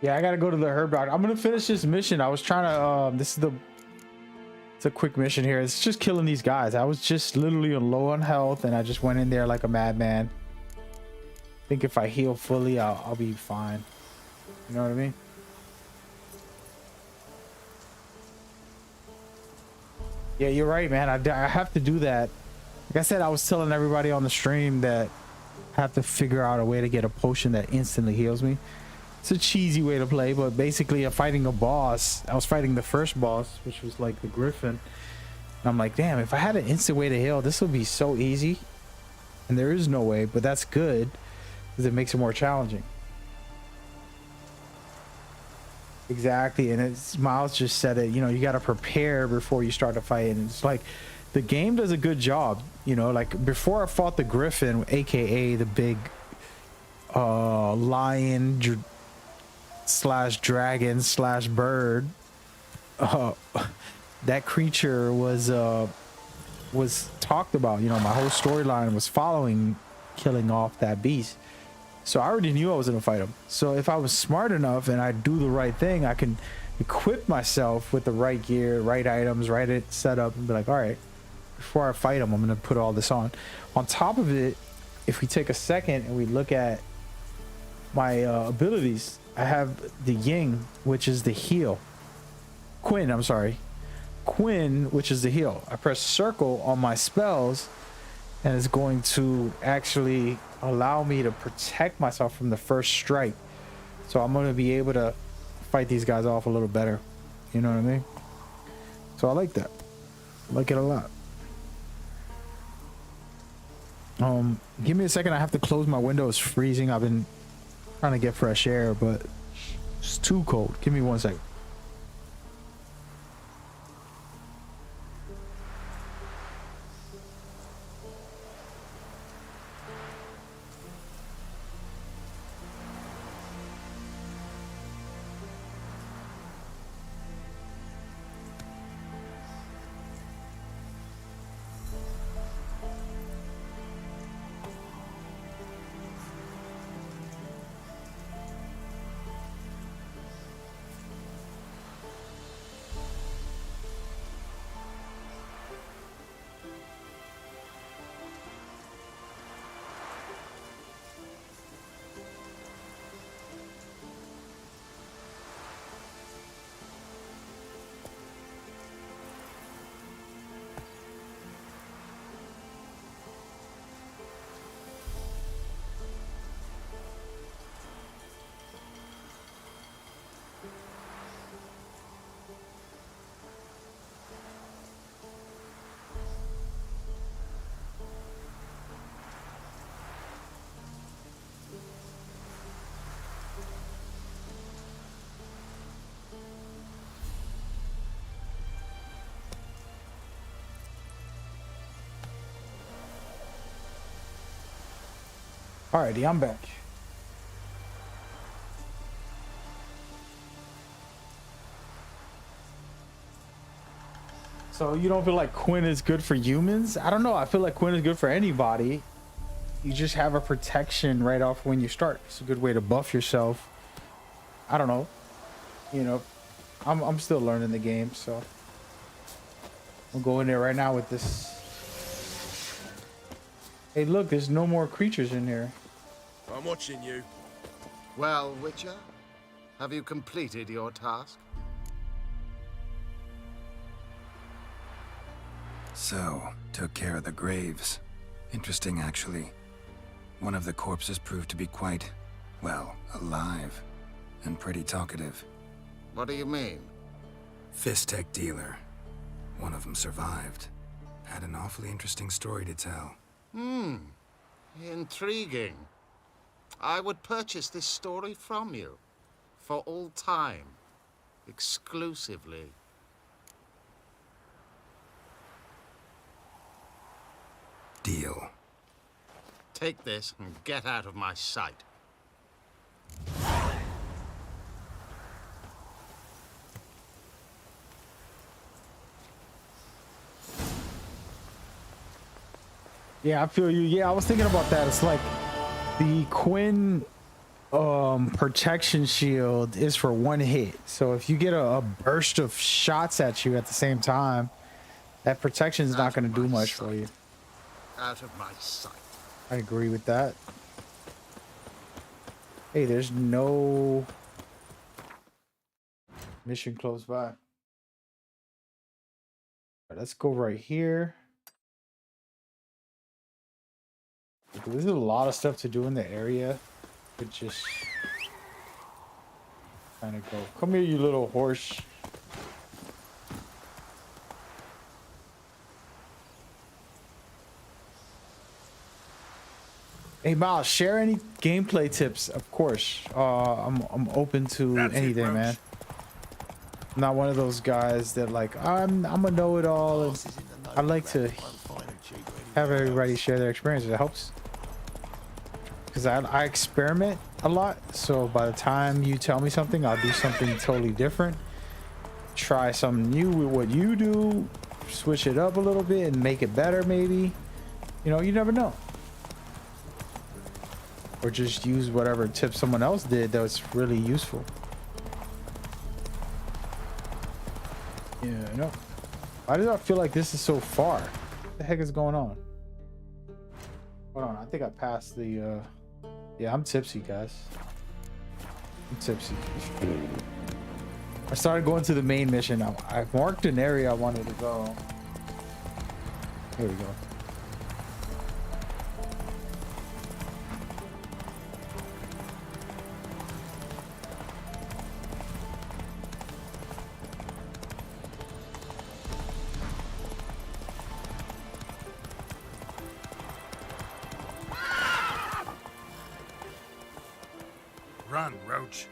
Speaker 1: Yeah, I gotta go to the herb doctor. I'm gonna finish this mission. I was trying to it's a quick mission here. It's just killing these guys. I was just literally low on health and I just went in there like a madman. I think if I heal fully, I'll be fine. You know what I mean? Yeah, you're right, man. I have to do that. Like I said, I was telling everybody on the stream that I have to figure out a way to get a potion that instantly heals me. It's a cheesy way to play, but basically I'm fighting a boss. I was fighting the first boss, which was like the Griffin, And I'm like, damn, if I had an instant way to heal, this would be so easy. And there is no way, but that's good because it makes it more challenging. Exactly. And it's Miles just said it, you know, you got to prepare before you start a fight. And it's like the game does a good job, you know, like before I fought the Griffin, aka the big lion slash dragon slash bird, that creature was talked about. You know, my whole storyline was following killing off that beast. So I already knew I was gonna fight him. So if I was smart enough and I do the right thing, I can equip myself with the right gear, right items, right setup, and be like, all right, before I fight him, I'm gonna put all this on. On top of it, if we take a second and we look at my abilities, I have the Ying, which is the heal. Quinn, I'm sorry. Quinn, which is the heal. I press circle on my spells and it's going to actually allow me to protect myself from the first strike. So I'm going to be able to fight these guys off a little better. You know what I mean? So I like that. I like it a lot. Give me a second. I have to close my window. It's freezing. I've been trying to get fresh air, but it's too cold. Give me 1 second. Alrighty, I'm back. So you don't feel like Quinn is good for humans? I don't know. I feel like Quinn is good for anybody. You just have a protection right off when you start. It's a good way to buff yourself. I don't know. You know, I'm still learning the game, so I'll go in there right now with this. Hey, look, there's no more creatures in here.
Speaker 13: I'm watching you. Well, Witcher, have you completed your task?
Speaker 2: So, took care of the graves. Interesting, actually. One of the corpses proved to be quite, well, alive. And pretty talkative.
Speaker 13: What do you mean?
Speaker 2: Fistech dealer. One of them survived. Had an awfully interesting story to tell.
Speaker 13: Intriguing. I would purchase this story from you. For all time. Exclusively.
Speaker 2: Deal.
Speaker 13: Take this and get out of my sight.
Speaker 1: Yeah, I feel you. Yeah, I was thinking about that. It's like the Quinn protection shield is for one hit. So if you get a burst of shots at you at the same time, that protection is not going to do much for you.
Speaker 13: Out of my sight.
Speaker 1: I agree with that. Hey, there's no mission close by. All right, let's go right here. There's a lot of stuff to do in the area. Could just kind of go. Come here, you little horse. Hey Miles, share any gameplay tips, of course. I'm open to anything, man. I'm not one of those guys that like I'm a know-it-all, and I like to have everybody share their experience. It helps because I experiment a lot. So by the time you tell me something, I'll do something totally different. Try something new with what you do, switch it up a little bit and make it better, maybe. You know, you never know. Or just use whatever tip someone else did that was really useful. Yeah, no. Why does I feel like this is so far? What the heck is going on? Hold on, I think I passed the yeah, I'm tipsy, guys. I'm tipsy. I started going to the main mission. I marked an area I wanted to go. Here we go.
Speaker 11: Run, Roach.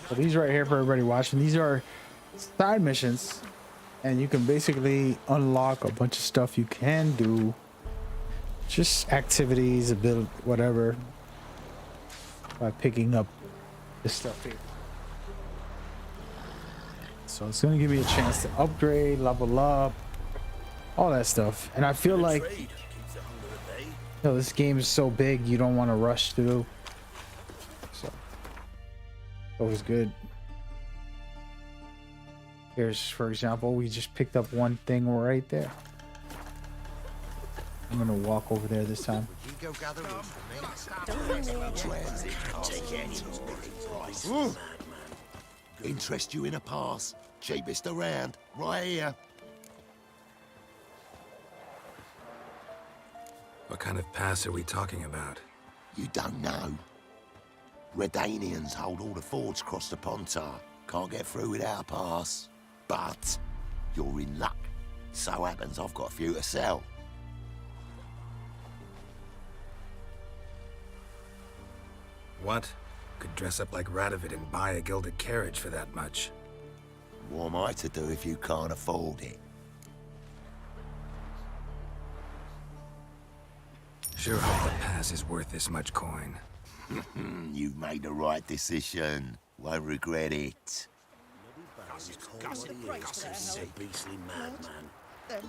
Speaker 1: So these right here for everybody watching, these are side missions, and you can basically unlock a bunch of stuff you can do, just activities, a bit of whatever, by picking up this stuff here. So it's gonna give me a chance to upgrade, level up, all that stuff. And I feel like, you know, this game is so big, you don't want to rush through. So always good. Here's, for example, we just picked up one thing right there. I'm gonna walk over there this time.
Speaker 13: You go gather wood for me.
Speaker 17: Interest you in a pass? Cheapest around, right here.
Speaker 2: What kind of pass are we talking about?
Speaker 17: You don't know. Redanians hold all the fords across the Pontar. Can't get through without a pass. But you're in luck. So happens I've got a few to sell.
Speaker 2: What? Could dress up like Radovid and buy a gilded carriage for that much.
Speaker 17: What am I to do if you can't afford it?
Speaker 2: Sure hope the pass is worth this much coin.
Speaker 17: You've made the right decision. Won't regret it.
Speaker 11: A beastly madman.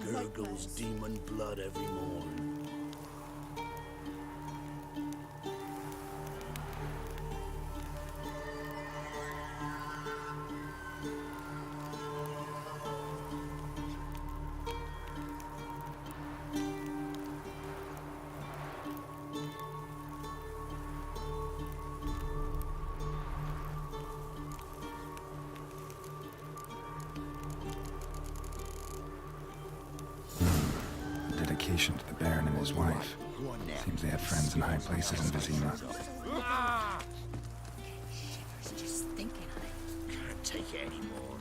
Speaker 11: Gurgles demon blood every morn.
Speaker 2: Dedication to the Baron and his wife. Seems they have friends in high places in Vizima.
Speaker 7: Just thinking of it.
Speaker 11: Can't take it anymore.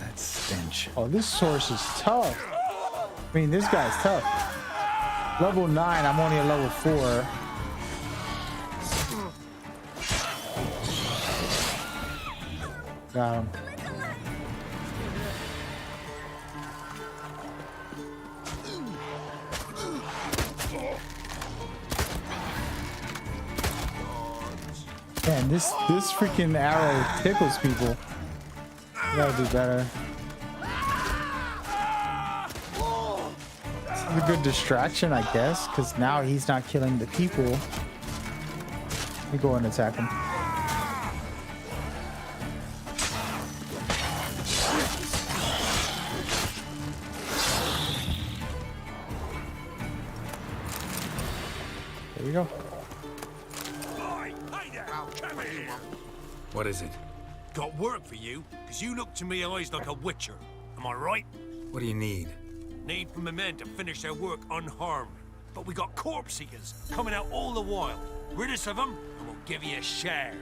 Speaker 2: That stench.
Speaker 1: Oh, this horse is tough. I mean, this guy's tough. Level 9, I'm only at level 4. Got him. Man, this freaking arrow tickles people. You gotta do better. It's a good distraction, I guess, because now he's not killing the people. Let me go and attack him. There we go.
Speaker 2: What is it?
Speaker 5: Got work for you, because you look to me eyes like a witcher. Am I right?
Speaker 2: What do you need?
Speaker 5: Need for my men to finish their work unharmed. But we got corpse seekers coming out all the while. Rid us of them, and we'll give you a share.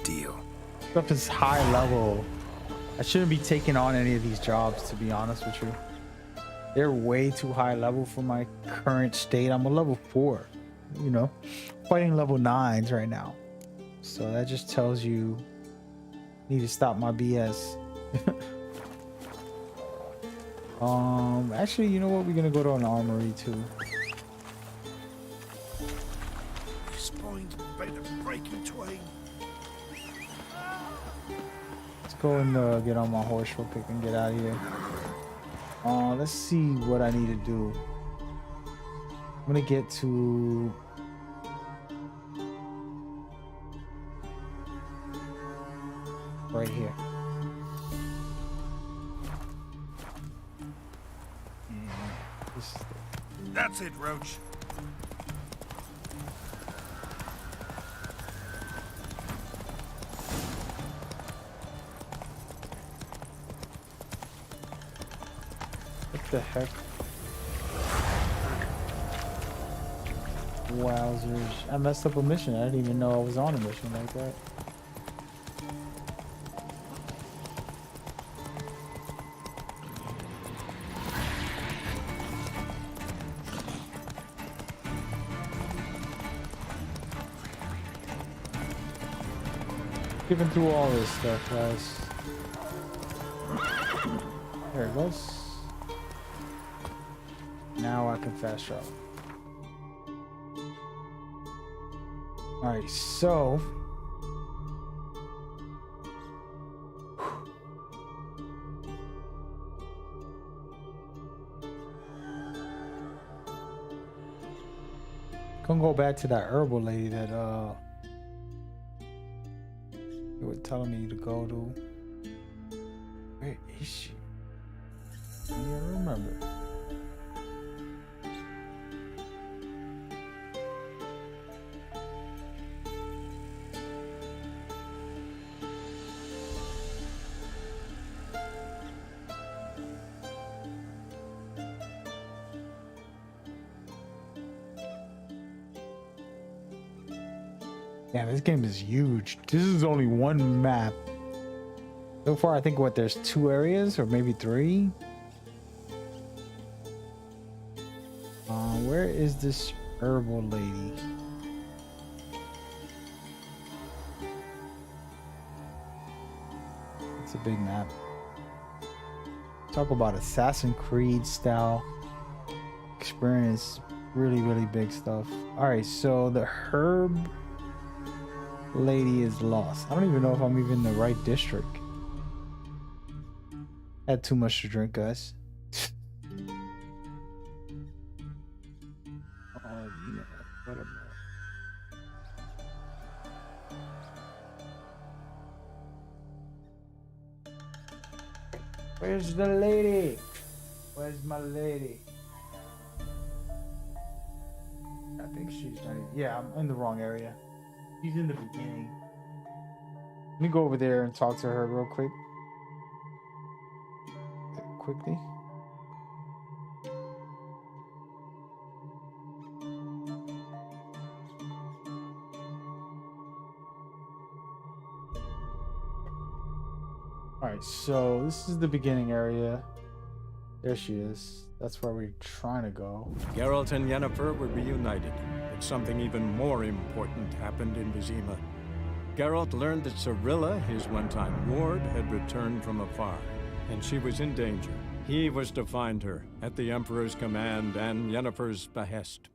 Speaker 2: Deal.
Speaker 1: Stuff is high level. I shouldn't be taking on any of these jobs, to be honest with you. They're way too high level for my current state. I'm a level 4, you know, fighting level 9s right now. So that just tells you need to stop my BS. Actually, you know what? We're gonna go to an armory too.
Speaker 11: Spine's about to break in twain.
Speaker 1: Let's go and get on my horse real quick and get out of here. Let's see what I need to do. I'm gonna get to right here.
Speaker 11: That's it, Roach.
Speaker 1: What the heck? Wowzers. I messed up a mission. I didn't even know I was on a mission like that. Skipping through all this stuff, guys. There it goes. Now I can fast travel. Alright, so gonna go back to that herbal lady that they were telling me to go to. Where is she? I can't remember. Yeah, this game is huge. This is only one map. So far, I think, what, there's 2 areas or maybe 3? Where is this herbal lady? It's a big map. Talk about Assassin's Creed style experience. Really, really big stuff. All right, so the herb lady is lost. I don't even know if I'm even in the right district. Had too much to drink, guys. Oh, yeah. What a mess. Where's the lady? Where's my lady? I think she's not even... Yeah, I'm in the wrong area. She's in the beginning. Let me go over there and talk to her real quick. Quickly. Alright, so this is the beginning area. There she is. That's where we're trying to go.
Speaker 16: Geralt and Yennefer were reunited, but something even more important happened in Vizima. Geralt learned that Cirilla, his one-time ward, had returned from afar, and she was in danger. He was to find her, at the Emperor's command and Yennefer's behest.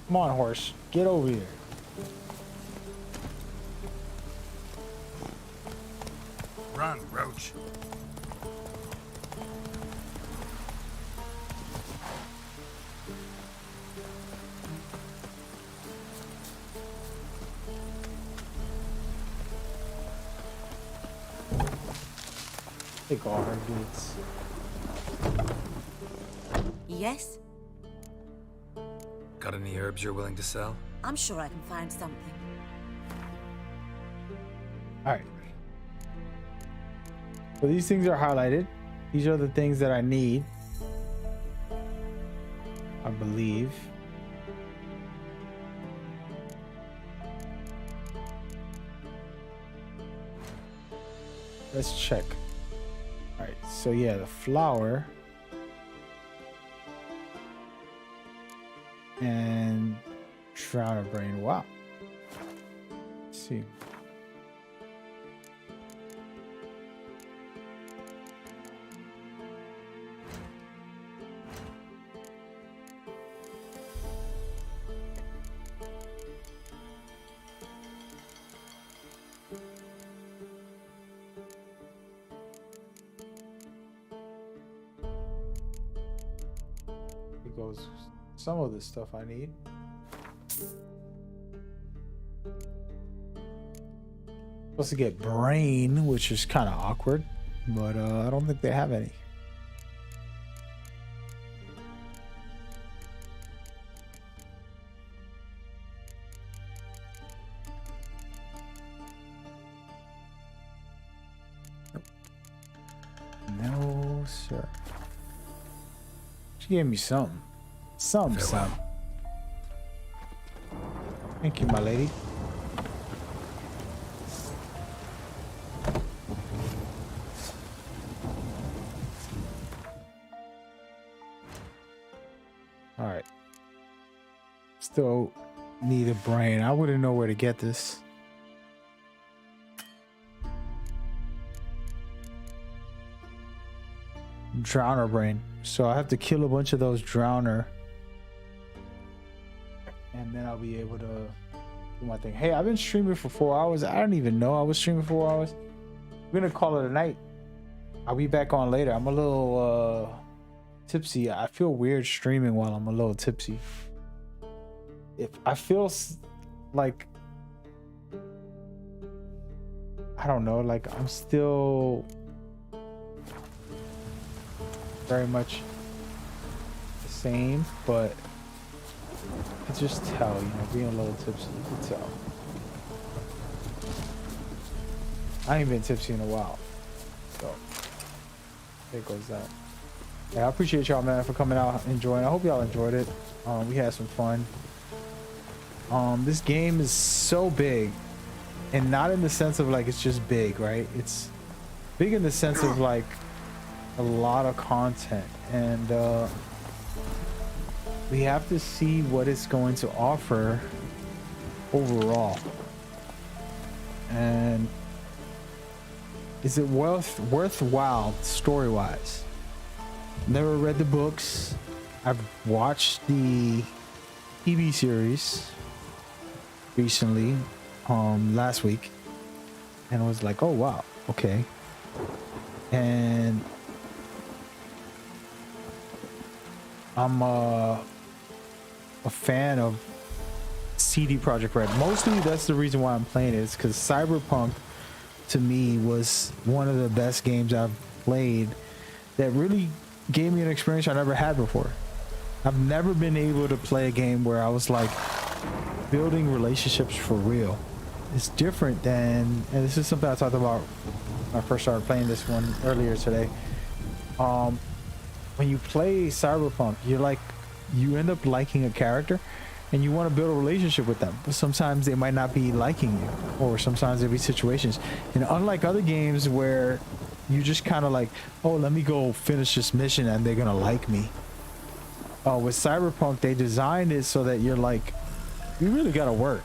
Speaker 1: Come on, horse. Get over here.
Speaker 11: Run, Roach.
Speaker 1: Take all her goods.
Speaker 12: Yes?
Speaker 2: Got any herbs you're willing to sell?
Speaker 12: I'm sure I can find something.
Speaker 1: All right. So these things are highlighted. These are the things that I need, I believe. Let's check. All right, so yeah, the flower and Shroud of Brain. Wow. Let's see. Goes some of this stuff I need. Supposed to get brain, which is kind of awkward, but I don't think they have any. No, sir. She gave me something. Some. Thank you, my lady. All right. Still need a brain. I wouldn't know where to get this. Drowner brain. So I have to kill a bunch of those drowner, and then I'll be able to do my thing. Hey, I've been streaming for 4 hours. I don't even know I was streaming 4 hours. We're gonna call it a night. I'll be back on later. I'm a little tipsy. I feel weird streaming while I'm a little tipsy. If I feel like, I don't know, like I'm still very much the same, but you can just tell, you know, being a little tipsy, you can tell. I ain't been tipsy in a while, so there goes that. Yeah, I appreciate y'all, man, for coming out enjoying. I hope y'all enjoyed it. We had some fun. This game is so big, and not in the sense of like it's just big, right? It's big in the sense of like a lot of content, and we have to see what it's going to offer overall, and is it worthwhile story-wise? Never read the books. I've watched the TV series recently, last week, and was like, oh wow, okay. And I'm a fan of CD Projekt Red. Mostly that's the reason why I'm playing it, is because Cyberpunk to me was one of the best games I've played that really gave me an experience I never had before. I've never been able to play a game where I was like building relationships for real. It's different than, and this is something I talked about when I first started playing this one earlier today. When you play Cyberpunk, you end up liking a character and you want to build a relationship with them, but sometimes they might not be liking you, or sometimes there'll be situations. And unlike other games where you just kind of like, oh, let me go finish this mission and they're gonna like me. With Cyberpunk, they designed it so that you're like, you really gotta work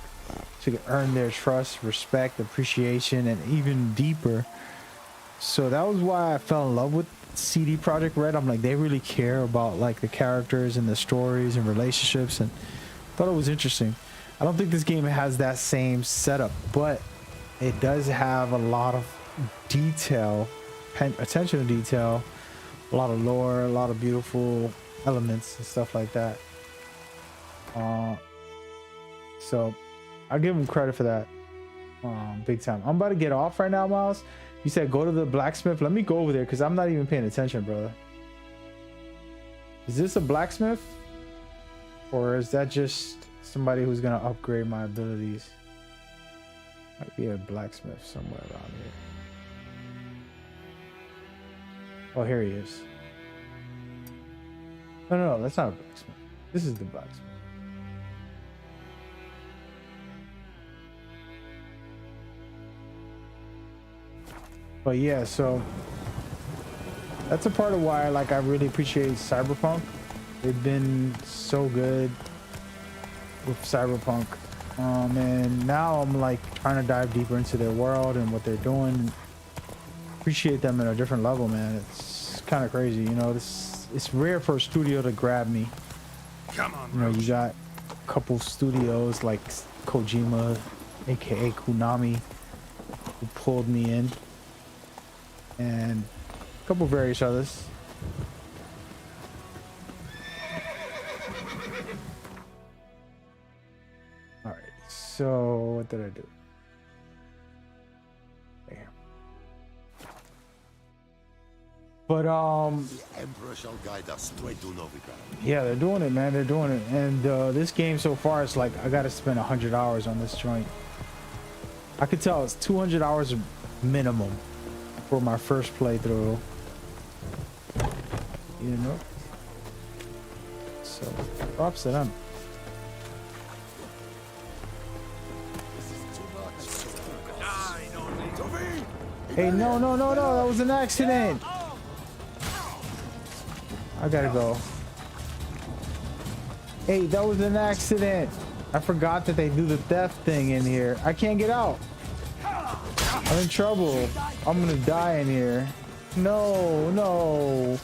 Speaker 1: to earn their trust, respect, appreciation, and even deeper. So that was why I fell in love with CD Projekt Red. I'm like, they really care about like the characters and the stories and relationships, and thought it was interesting. I don't think this game has that same setup, but it does have a lot of detail, attention to detail, a lot of lore, a lot of beautiful elements and stuff like that. So I'll give them credit for that. Big time. I'm about to get off right now, Miles. You said go to the blacksmith. Let me go over there because I'm not even paying attention, brother. Is this a blacksmith? Or is that just somebody who's gonna upgrade my abilities? Might be a blacksmith somewhere around here. Oh, here he is. No, that's not a blacksmith. This is the blacksmith. But yeah, so that's a part of why I really appreciate Cyberpunk. They've been so good with Cyberpunk. And now I'm like trying to dive deeper into their world and what they're doing. Appreciate them at a different level, man. It's kind of crazy, you know. It's rare for a studio to grab me.
Speaker 11: Come on,
Speaker 1: you know, you got a couple studios like Kojima, aka Konami, who pulled me in, and a couple various others. All right, so what did I do? There. But
Speaker 17: The Emperor shall guide us straight to Novigrad.
Speaker 1: yeah, they're doing it, man. They're doing it. And this game so far, it's like I gotta spend 100 hours on this joint. I could tell it's 200 hours minimum for my first playthrough. You know? So, props to them. Hey, no, that was an accident. I gotta go. Hey, that was an accident. I forgot that they do the theft thing in here. I can't get out. I'm in trouble. I'm gonna die in here. No.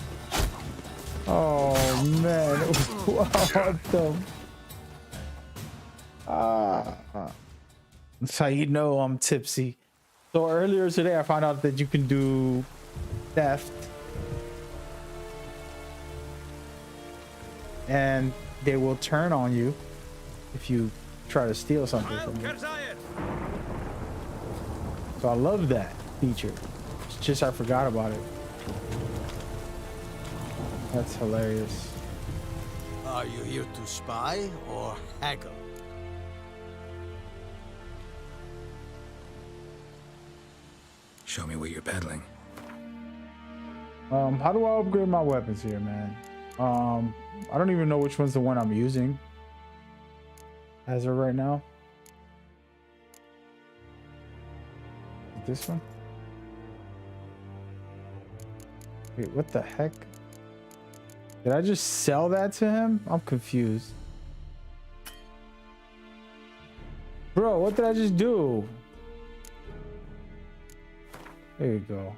Speaker 1: Oh man. What the? That's how you know I'm tipsy. So earlier today I found out that you can do theft. And they will turn on you if you try to steal something from them. So I love that feature. It's just I forgot about it. That's hilarious.
Speaker 9: Are you here to spy or haggle?
Speaker 2: Show me what you're peddling.
Speaker 1: How do I upgrade my weapons here, man? I don't even know which one's the one I'm using as of right now. This one? Wait, what the heck? Did I just sell that to him? I'm confused. Bro, what did I just do? There you go.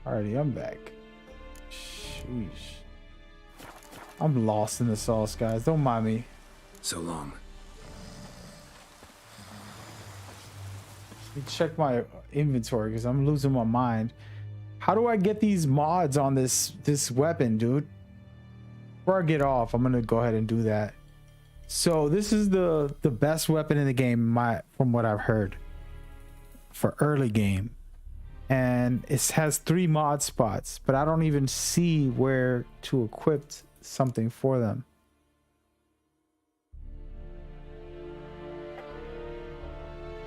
Speaker 1: Alrighty, I'm back. Sheesh. I'm lost in the sauce, guys. Don't mind me.
Speaker 2: So long.
Speaker 1: Let me check my inventory because I'm losing my mind. How do I get these mods on this weapon, dude? Before I get off, I'm gonna go ahead and do that. So this is the best weapon in the game, from what I've heard, for early game. And it has 3 mod spots, but I don't even see where to equip something for them.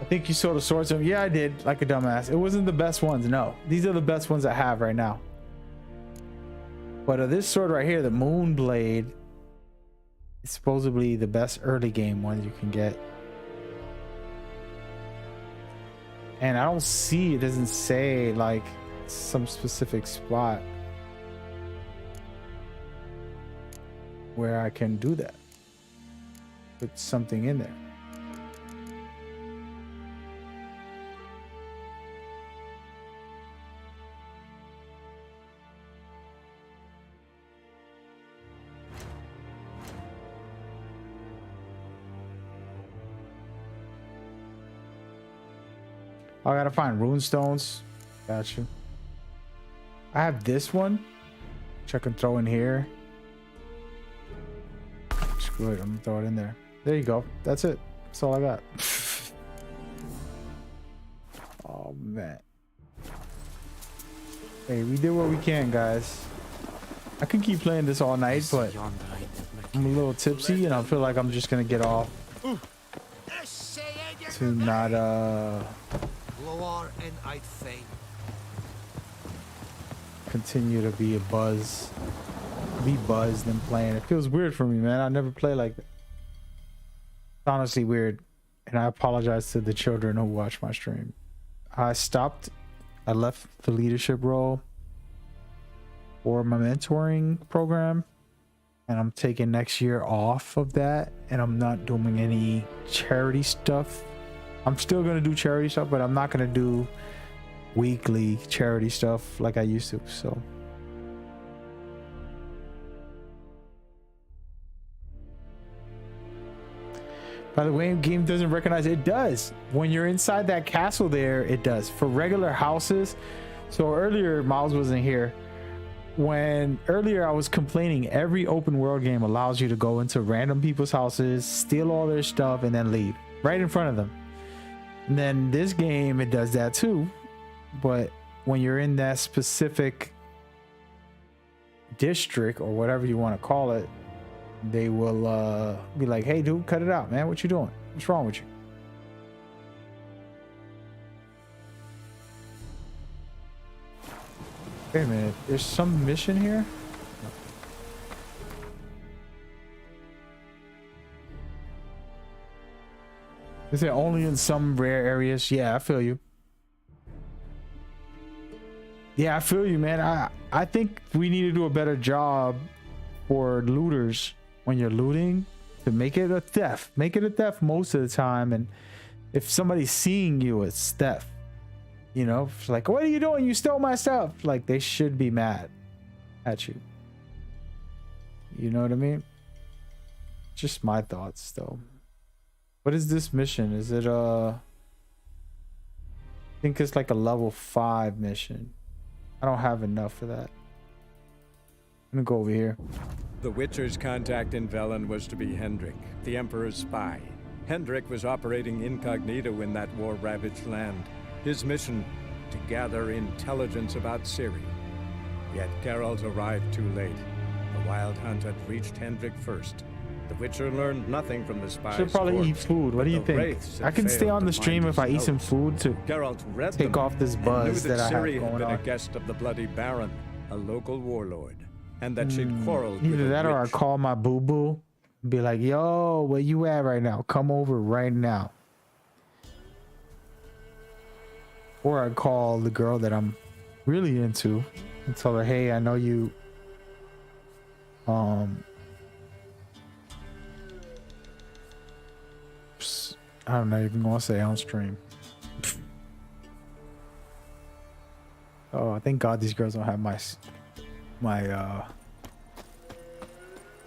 Speaker 1: I think you saw the swords. Yeah, I did, like a dumbass. It wasn't the best ones, no. These are the best ones I have right now. But this sword right here, the Moonblade, is supposedly the best early game one you can get. And I don't see, it doesn't say like some specific spot where I can do that. Put something in there. I gotta find rune stones. Got you. I have this one, which I can throw in here. Good, I'm gonna throw it in there. There you go. That's it. That's all I got. Oh man. Hey, we did what we can, guys. I could keep playing this all night, but I'm a little tipsy and I feel like I'm just gonna get off to not continue to be buzzed and playing. It feels weird for me, man. I never play like that. It's honestly weird, and I apologize to the children who watch my stream. I left the leadership role for my mentoring program, and I'm taking next year off of that, and I'm not doing any charity stuff. I'm still gonna do charity stuff, but I'm not gonna do weekly charity stuff like I used to. So by the way, game doesn't recognize it. It does. When you're inside that castle there, it does. For regular houses. So earlier, Miles wasn't here. When earlier I was complaining, every open world game allows you to go into random people's houses, steal all their stuff, and then leave right in front of them. And then this game, it does that too. But when you're in that specific district or whatever you want to call it, they will be like, hey dude, cut it out, man. What you doing? What's wrong with you? Wait a minute, there's some mission here. Is it only in some rare areas? Yeah, I feel you. Yeah, I feel you, man. I think we need to do a better job for looters when you're looting to make it a theft. Make it a theft most of the time, and if somebody's seeing you, it's theft. You know, it's like, what are you doing? You stole my stuff. Like, they should be mad at you. You know what I mean? Just my thoughts, though. What is this mission? Is it I think it's like a level 5 mission. I don't have enough for that. I'm gonna go over here.
Speaker 16: The Witcher's contact in Velen was to be Hendrik, the Emperor's spy. Hendrik was operating incognito in that war-ravaged land. His mission, to gather intelligence about Ciri. Yet Geralt arrived too late. The Wild Hunt had reached Hendrik first. The Witcher learned nothing from the spy's
Speaker 1: Should probably eat food. What do you think? I can stay on the stream if I eat some food to take off this buzz that I have
Speaker 16: Ciri had
Speaker 1: going
Speaker 16: been a
Speaker 1: on.
Speaker 16: guest of the Bloody Baron, a local warlord, and that she'd quarreled with
Speaker 1: Either
Speaker 16: a
Speaker 1: that or I
Speaker 16: witch.
Speaker 1: call my boo-boo, be like, yo, where you at right now? Come over right now. Or I call the girl that I'm really into and tell her, hey, I know you I'm not even gonna say on stream. Oh, thank God these girls don't have my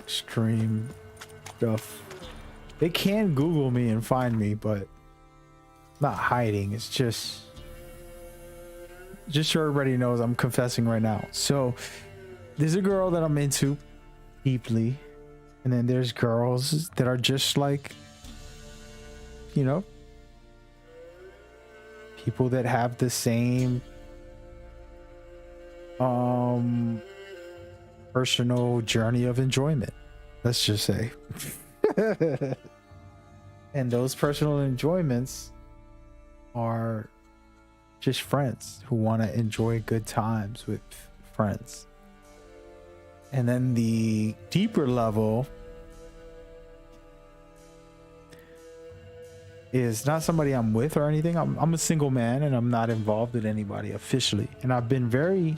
Speaker 1: stream stuff. They can Google me and find me, but not hiding. It's just so everybody knows I'm confessing right now. So there's a girl that I'm into deeply, and then there's girls that are just like, you know, people that have the same personal journey of enjoyment, let's just say. And those personal enjoyments are just friends who want to enjoy good times with friends. And then the deeper level is not somebody I'm with or anything. I'm a single man and I'm not involved with anybody officially. And I've been very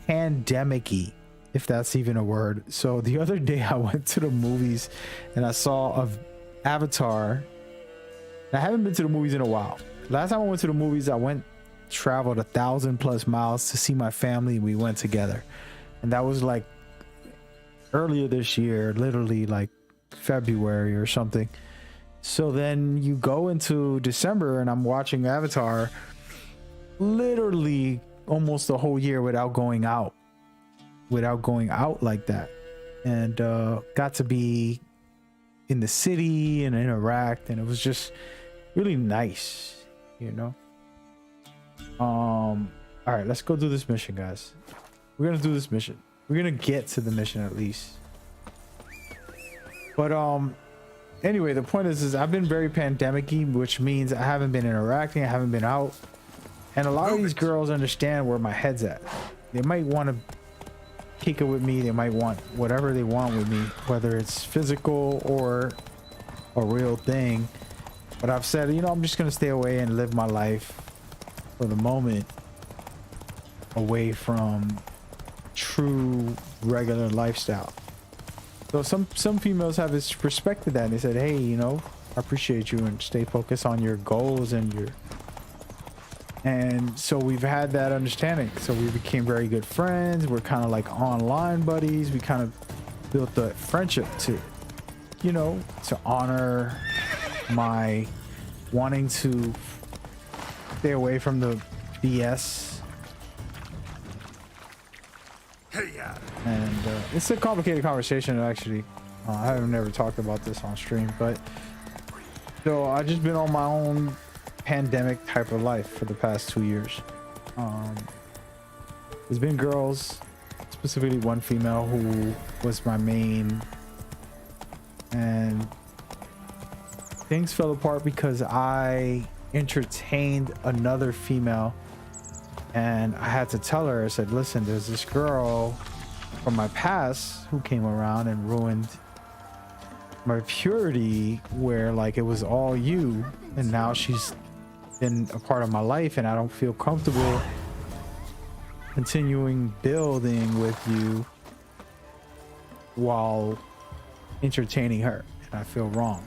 Speaker 1: pandemic-y, if that's even a word. So the other day I went to the movies and I saw Avatar. I haven't been to the movies in a while. Last time I went to the movies, I traveled 1,000+ miles to see my family. We went together. And that was like earlier this year, literally like February or something. So then you go into December and I'm watching Avatar literally almost the whole year without going out like that. And got to be in the city and interact, and it was just really nice, you know. All right, let's go do this mission, guys. We're gonna do this mission. We're gonna get to the mission at least. But anyway, the point is I've been very pandemic-y, which means I haven't been interacting, I haven't been out, and a lot of these girls understand where my head's at. They might want to kick it with me, they might want whatever they want with me, whether it's physical or a real thing. But I've said, you know, I'm just gonna stay away and live my life for the moment, away from true regular lifestyle. So some females have respected that, and they said, hey, you know, I appreciate you, and stay focused on your goals and so we've had that understanding. So we became very good friends. We're kind of like online buddies. We kind of built the friendship to, you know, to honor my wanting to stay away from the BS. And it's a complicated conversation, actually. I haven't never talked about this on stream, but so I've just been on my own pandemic type of life for the past 2 years. There's been girls, specifically one female who was my main, and things fell apart because I entertained another female, and I had to tell her, I said, listen, there's this girl from my past who came around and ruined my purity, where like it was all you, and now she's been a part of my life, and I don't feel comfortable continuing building with you while entertaining her, and I feel wrong.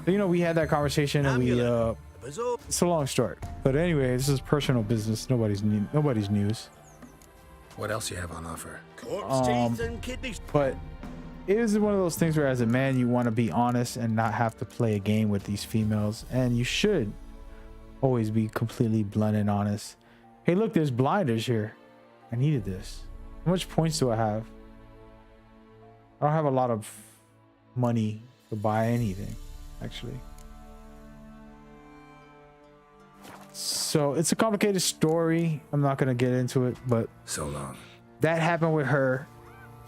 Speaker 1: So, you know, we had that conversation, and we it's a long story, but anyway, this is personal business, nobody's news.
Speaker 2: What else you have on offer?
Speaker 1: But it is one of those things where as a man you want to be honest and not have to play a game with these females, and you should always be completely blunt and honest. Hey, look, there's blinders here. I needed this. How much points do I have? I don't have a lot of money to buy anything, actually. So it's a complicated story. I'm not going to get into it, but
Speaker 2: so long.
Speaker 1: That happened with her,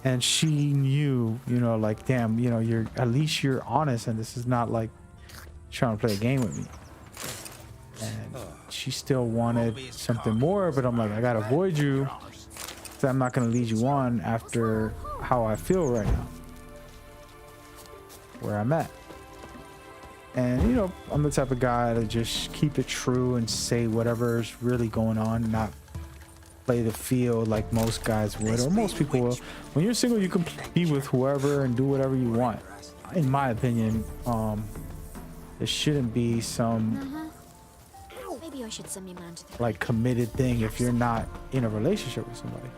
Speaker 1: and she knew, you know, like, damn, you know, at least you're honest, and this is not like trying to play a game with me. And she still wanted something more, but I'm like, I gotta avoid you, so I'm not gonna lead you on after how I feel right now, where I'm at. And you know, I'm the type of guy to just keep it true and say whatever's really going on, not play the field like most guys would, or most people will. When you're single, you can be with whoever and do whatever you want. In my opinion, there shouldn't be some
Speaker 14: Maybe I should send me man to the
Speaker 1: like committed thing if you're not in a relationship with somebody.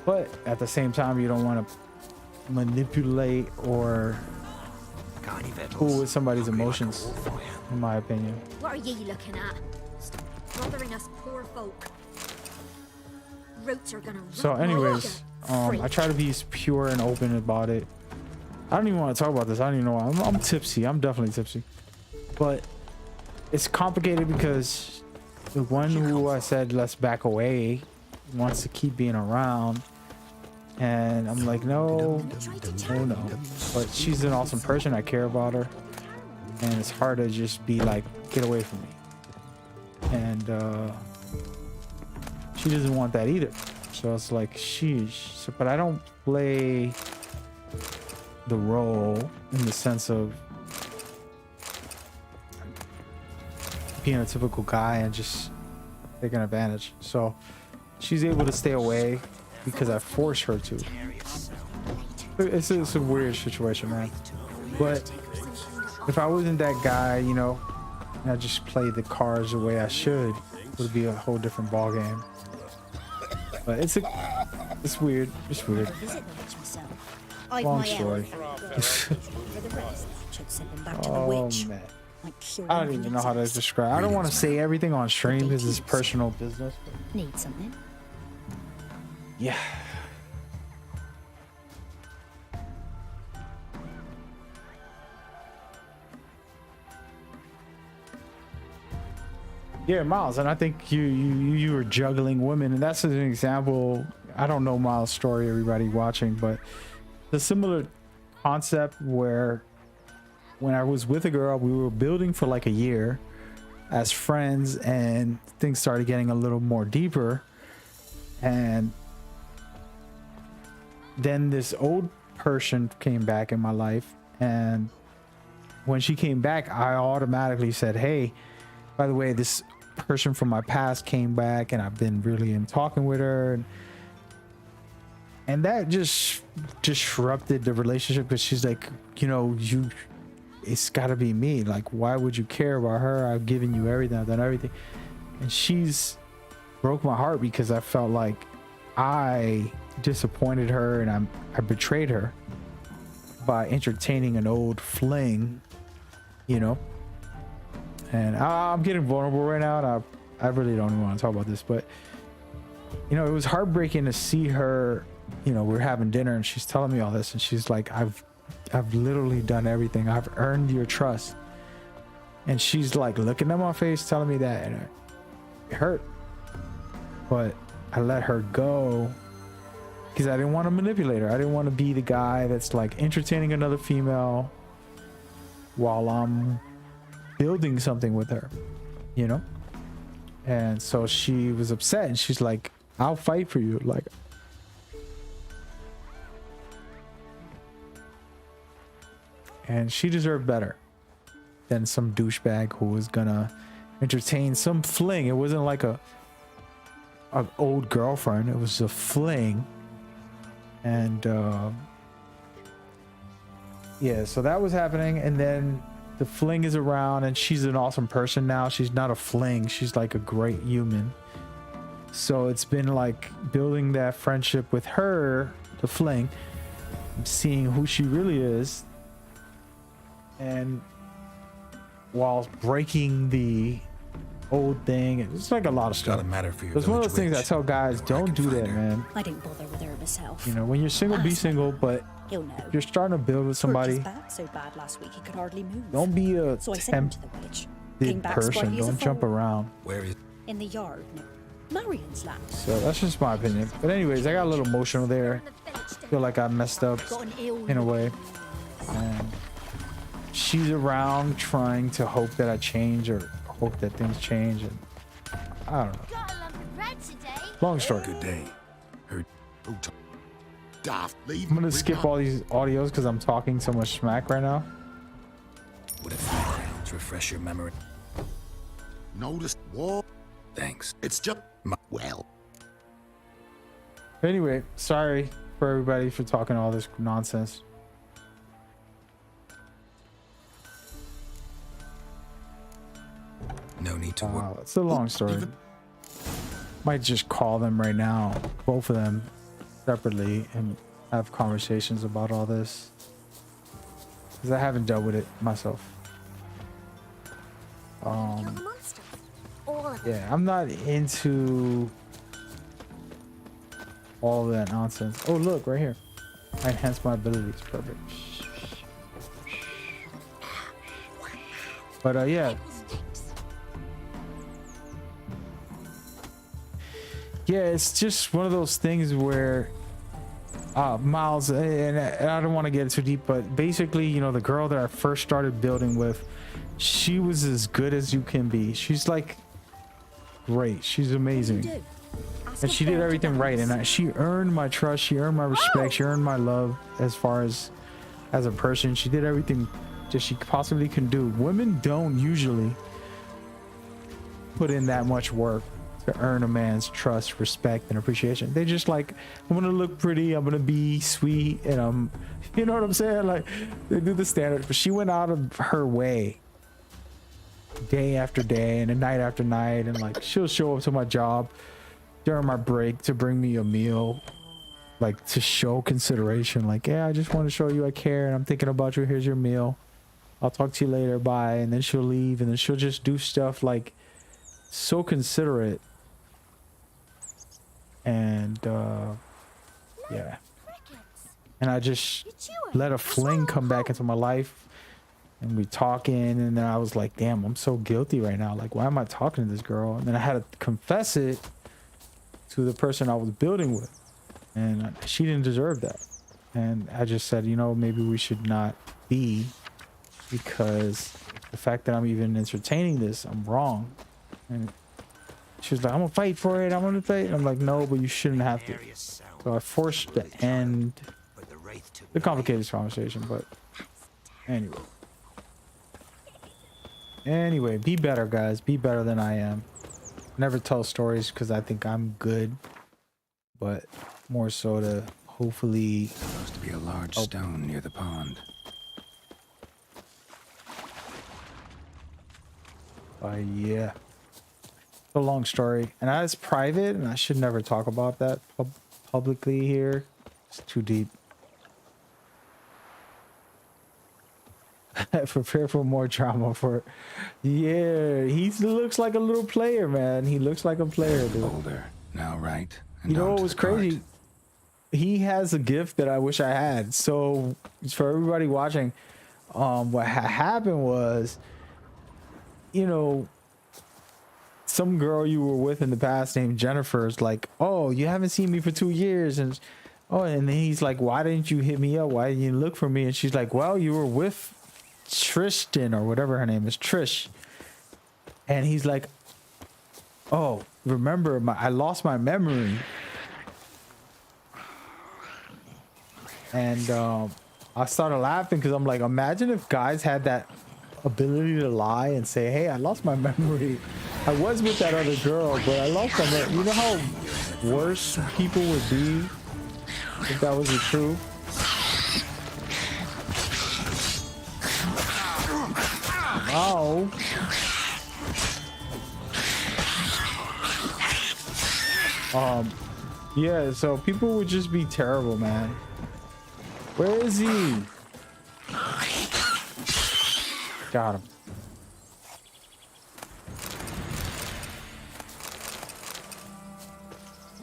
Speaker 1: But at the same time, you don't want to manipulate or fool with somebody's emotions, in my opinion.
Speaker 14: What are ye looking at? Stop bothering us poor folk. Roots are gonna
Speaker 1: So anyways, I try to be as pure and open about it. I don't even want to talk about this. I don't even know why. I'm tipsy. I'm definitely tipsy. But it's complicated because the one who I said let's back away wants to keep being around, and I'm like, no. But she's an awesome person. I care about her, and it's hard to just be like, get away from me. And she doesn't want that either. So it's like, sheesh. So, but I don't play the role in the sense of being a typical guy and just taking advantage. So she's able to stay away because I force her to. It's a weird situation, man. But if I wasn't that guy, you know, and I just played the cards the way I should, it would be a whole different ball game. But it's weird. It's weird. Long story. Oh man. I don't even know how to describe. I don't want to say everything on stream because it's personal business.
Speaker 14: Need something?
Speaker 1: Yeah. Yeah, Miles, and I think you were juggling women, and that's an example. I don't know Miles' story, everybody watching, but the similar concept where when I was with a girl, we were building for like a year as friends, and things started getting a little more deeper, and then this old person came back in my life, and when she came back, I automatically said, hey, by the way, this person from my past came back, and I've been really in talking with her, and that just disrupted the relationship, because she's like, you know, it's got to be me. Like, why would you care about her? I've given you everything, I've done everything. And she's broke my heart because I felt like I disappointed her, and I betrayed her by entertaining an old fling, you know. And I'm getting vulnerable right now, and I really don't even want to talk about this, but you know, it was heartbreaking to see her. You know, we're having dinner and she's telling me all this, and she's like, I've literally done everything, I've earned your trust, and she's like looking at my face telling me that, and it hurt, but I let her go because I didn't want to manipulate her. I didn't want to be the guy that's like entertaining another female while I'm building something with her, you know. And so she was upset, and she's like, I'll fight for you. Like, and she deserved better than some douchebag who was gonna entertain some fling. It wasn't like a old girlfriend, it was a fling. And yeah, so that was happening, and then the fling is around, and she's an awesome person now. She's not a fling, she's like a great human. So it's been like building that friendship with her, the fling, seeing who she really is, and while breaking the old thing. It's like a lot of stuff.
Speaker 2: Gotta matter for your
Speaker 1: It's one of those things I tell guys, don't do that, man.
Speaker 18: I didn't bother with her myself.
Speaker 1: You know, when you're single, be single, but
Speaker 18: He'll know.
Speaker 1: if you're starting to build with somebody,
Speaker 18: Back so bad last week he could hardly move.
Speaker 1: don't be a
Speaker 18: So I sent him to the village. Came
Speaker 1: tempted
Speaker 18: back
Speaker 1: person.
Speaker 18: sprightly as a
Speaker 1: Don't jump
Speaker 18: foal.
Speaker 1: around.
Speaker 2: Where is
Speaker 18: In the yard, Marion's land.
Speaker 1: So that's just my opinion. But anyways, I got a little emotional there. Feel like I messed up in a way. And she's around trying to hope that I change, or hope that things change, and I don't know. Long story.
Speaker 17: Good day. Heard. Daft, leave.
Speaker 1: I'm gonna skip all these audios because I'm talking so much smack right now.
Speaker 2: What a few crowns refresh your memory.
Speaker 17: Noticed what?
Speaker 2: Thanks.
Speaker 17: It's just well.
Speaker 1: Anyway, sorry for everybody for talking all this nonsense.
Speaker 2: No need to worry.
Speaker 1: It's a long story. Might just call them right now, both of them separately, and have conversations about all this, because I haven't dealt with it myself. Yeah, I'm not into all of that nonsense. Oh, look right here. I enhance my abilities. Perfect. But yeah. Yeah, it's just one of those things where Miles, and I don't want to get too deep, but basically, you know, the girl that I first started building with, she was as good as you can be. She's like great. She's amazing. And she did everything right, and she earned my trust, she earned my respect, she earned my love as far as a person. She did everything that she possibly can do. Women don't usually put in that much work to earn a man's trust, respect, and appreciation. They just like, I'm gonna look pretty, I'm gonna be sweet, and you know what I'm saying? Like, they do the standards. But she went out of her way day after day and night after night, and like, she'll show up to my job during my break to bring me a meal, like to show consideration. Like, yeah, I just want to show you I care, and I'm thinking about you. Here's your meal. I'll talk to you later. Bye. And then she'll leave, and then she'll just do stuff like so considerate. And yeah, and I just let a fling come back into my life and we talking, and then I was like, damn, I'm so guilty right now. Like, why am I talking to this girl? And then I had to confess it to the person I was building with, and she didn't deserve that. And I just said, you know, maybe we should not be, because the fact that I'm even entertaining this, I'm wrong. And she was like, I'm gonna fight for it, I'm gonna fight. And I'm like, no, but you shouldn't have to. So I forced to end the complicated conversation, but anyway, be better, guys. Be better than I am. Never tell stories because I think I'm good, but more so to hopefully.
Speaker 2: Supposed to be a large stone near the pond.
Speaker 1: Yeah. It's a long story, and that's private, and I should never talk about that publicly here. It's too deep. Prepare for more drama for. Yeah, he looks like a little player, man. He looks like a player, dude.
Speaker 2: Older now, right? And
Speaker 1: You know what was crazy? He has a gift that I wish I had. So for everybody watching, what happened was, you know, some girl you were with in the past named Jennifer is like, oh, you haven't seen me for 2 years, and and then he's like, why didn't you hit me up? Why didn't you look for me? And she's like, well, you were with Tristan or whatever her name is, Trish. And he's like, oh, remember, I lost my memory. And I started laughing because I'm like, imagine if guys had that ability to lie and say, hey, I lost my memory. I was with that other girl, but I lost my memory. You know how worse people would be if that was the truth? Oh. Yeah, so people would just be terrible, man. Where is he? Got him.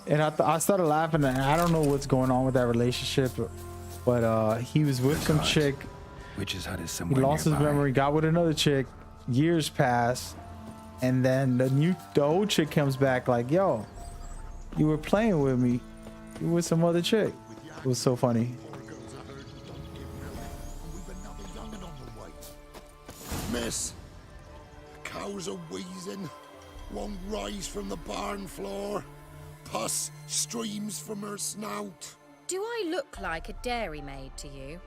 Speaker 1: And I started laughing, and I don't know what's going on with that relationship, but he was with some chick.
Speaker 2: Witch's Hut is
Speaker 1: He
Speaker 2: somewhere
Speaker 1: lost
Speaker 2: nearby.
Speaker 1: his memory, got with another chick, years pass, and then the old chick comes back like, yo, you were playing with me. You were with some other chick. It was so funny.
Speaker 6: Miss, cows are wheezing, won't rise from the barn floor, pus streams from her snout.
Speaker 8: Do I look like a dairymaid to you?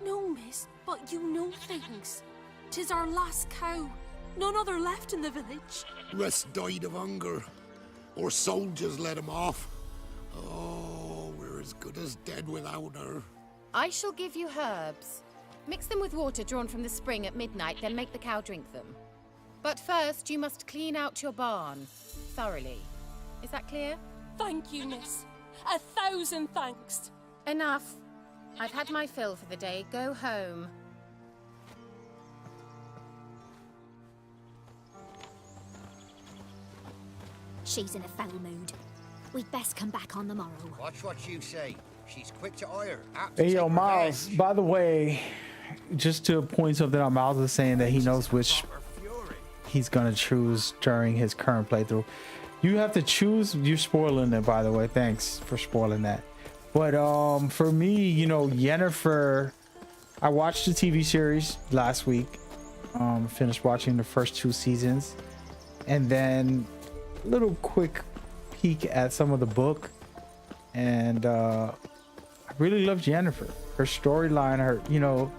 Speaker 4: No, miss, but you know things. 'Tis our last cow. None other left in the village.
Speaker 6: Rest died of hunger, or soldiers let him off. Oh, we're as good as dead without her.
Speaker 8: I shall give you herbs. Mix them with water drawn from the spring at midnight, then make the cow drink them. But first, you must clean out your barn thoroughly. Is that clear?
Speaker 4: Thank you, miss. 1,000 thanks.
Speaker 8: Enough. I've had my fill for the day. Go home.
Speaker 14: She's in a foul mood. We'd best come back on the morrow.
Speaker 20: Watch what you say. She's quick to ire.
Speaker 1: Hey, yo, Miles, by the way, just to point something out, Miles is saying that he knows which he's gonna choose during his current playthrough. You have to choose. You're spoiling it, by the way. Thanks for spoiling that. But for me, you know, Yennefer, I watched the TV series last week. Finished watching the first 2 seasons, and then a little quick peek at some of the book, and I really loved Yennefer. Her storyline, her, you know,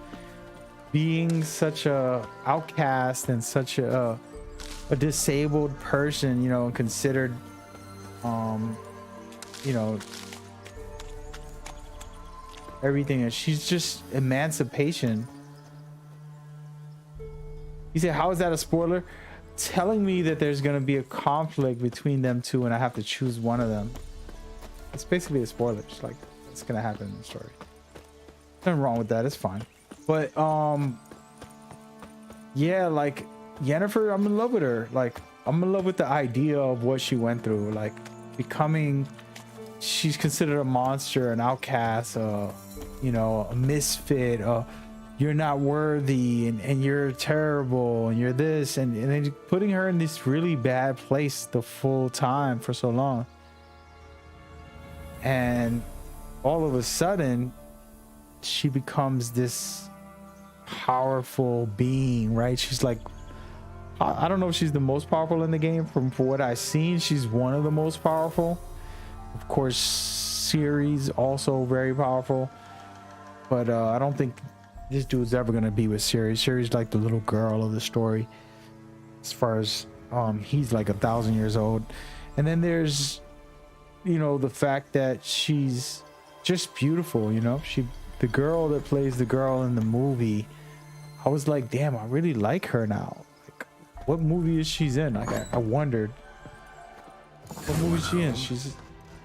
Speaker 1: being such a outcast and such a disabled person, you know, considered, you know, everything. And she's just emancipation. You say, how is that a spoiler? Telling me that there's going to be a conflict between them two and I have to choose one of them. It's basically a spoiler. It's like, it's going to happen in the story. Nothing wrong with that. It's fine. But, yeah, like, Yennefer, I'm in love with her. Like, I'm in love with the idea of what she went through. Like, becoming, she's considered a monster, an outcast, you know, a misfit. you're not worthy and you're terrible and you're this and then putting her in this really bad place the full time for so long. And all of a sudden she becomes this powerful being, right? She's like, I don't know if she's the most powerful in the game. From what I've seen, she's one of the most powerful. Of course, Ciri's also very powerful, but I don't think this dude's ever gonna be with Ciri. Ciri's like the little girl of the story, as far as he's like 1,000 years old. And then there's, you know, the fact that she's just beautiful. You know, the girl that plays the girl in the movie, I was like, damn, I really like her now. Like, what movie is she's in? Like, I wondered what movie is she in. She's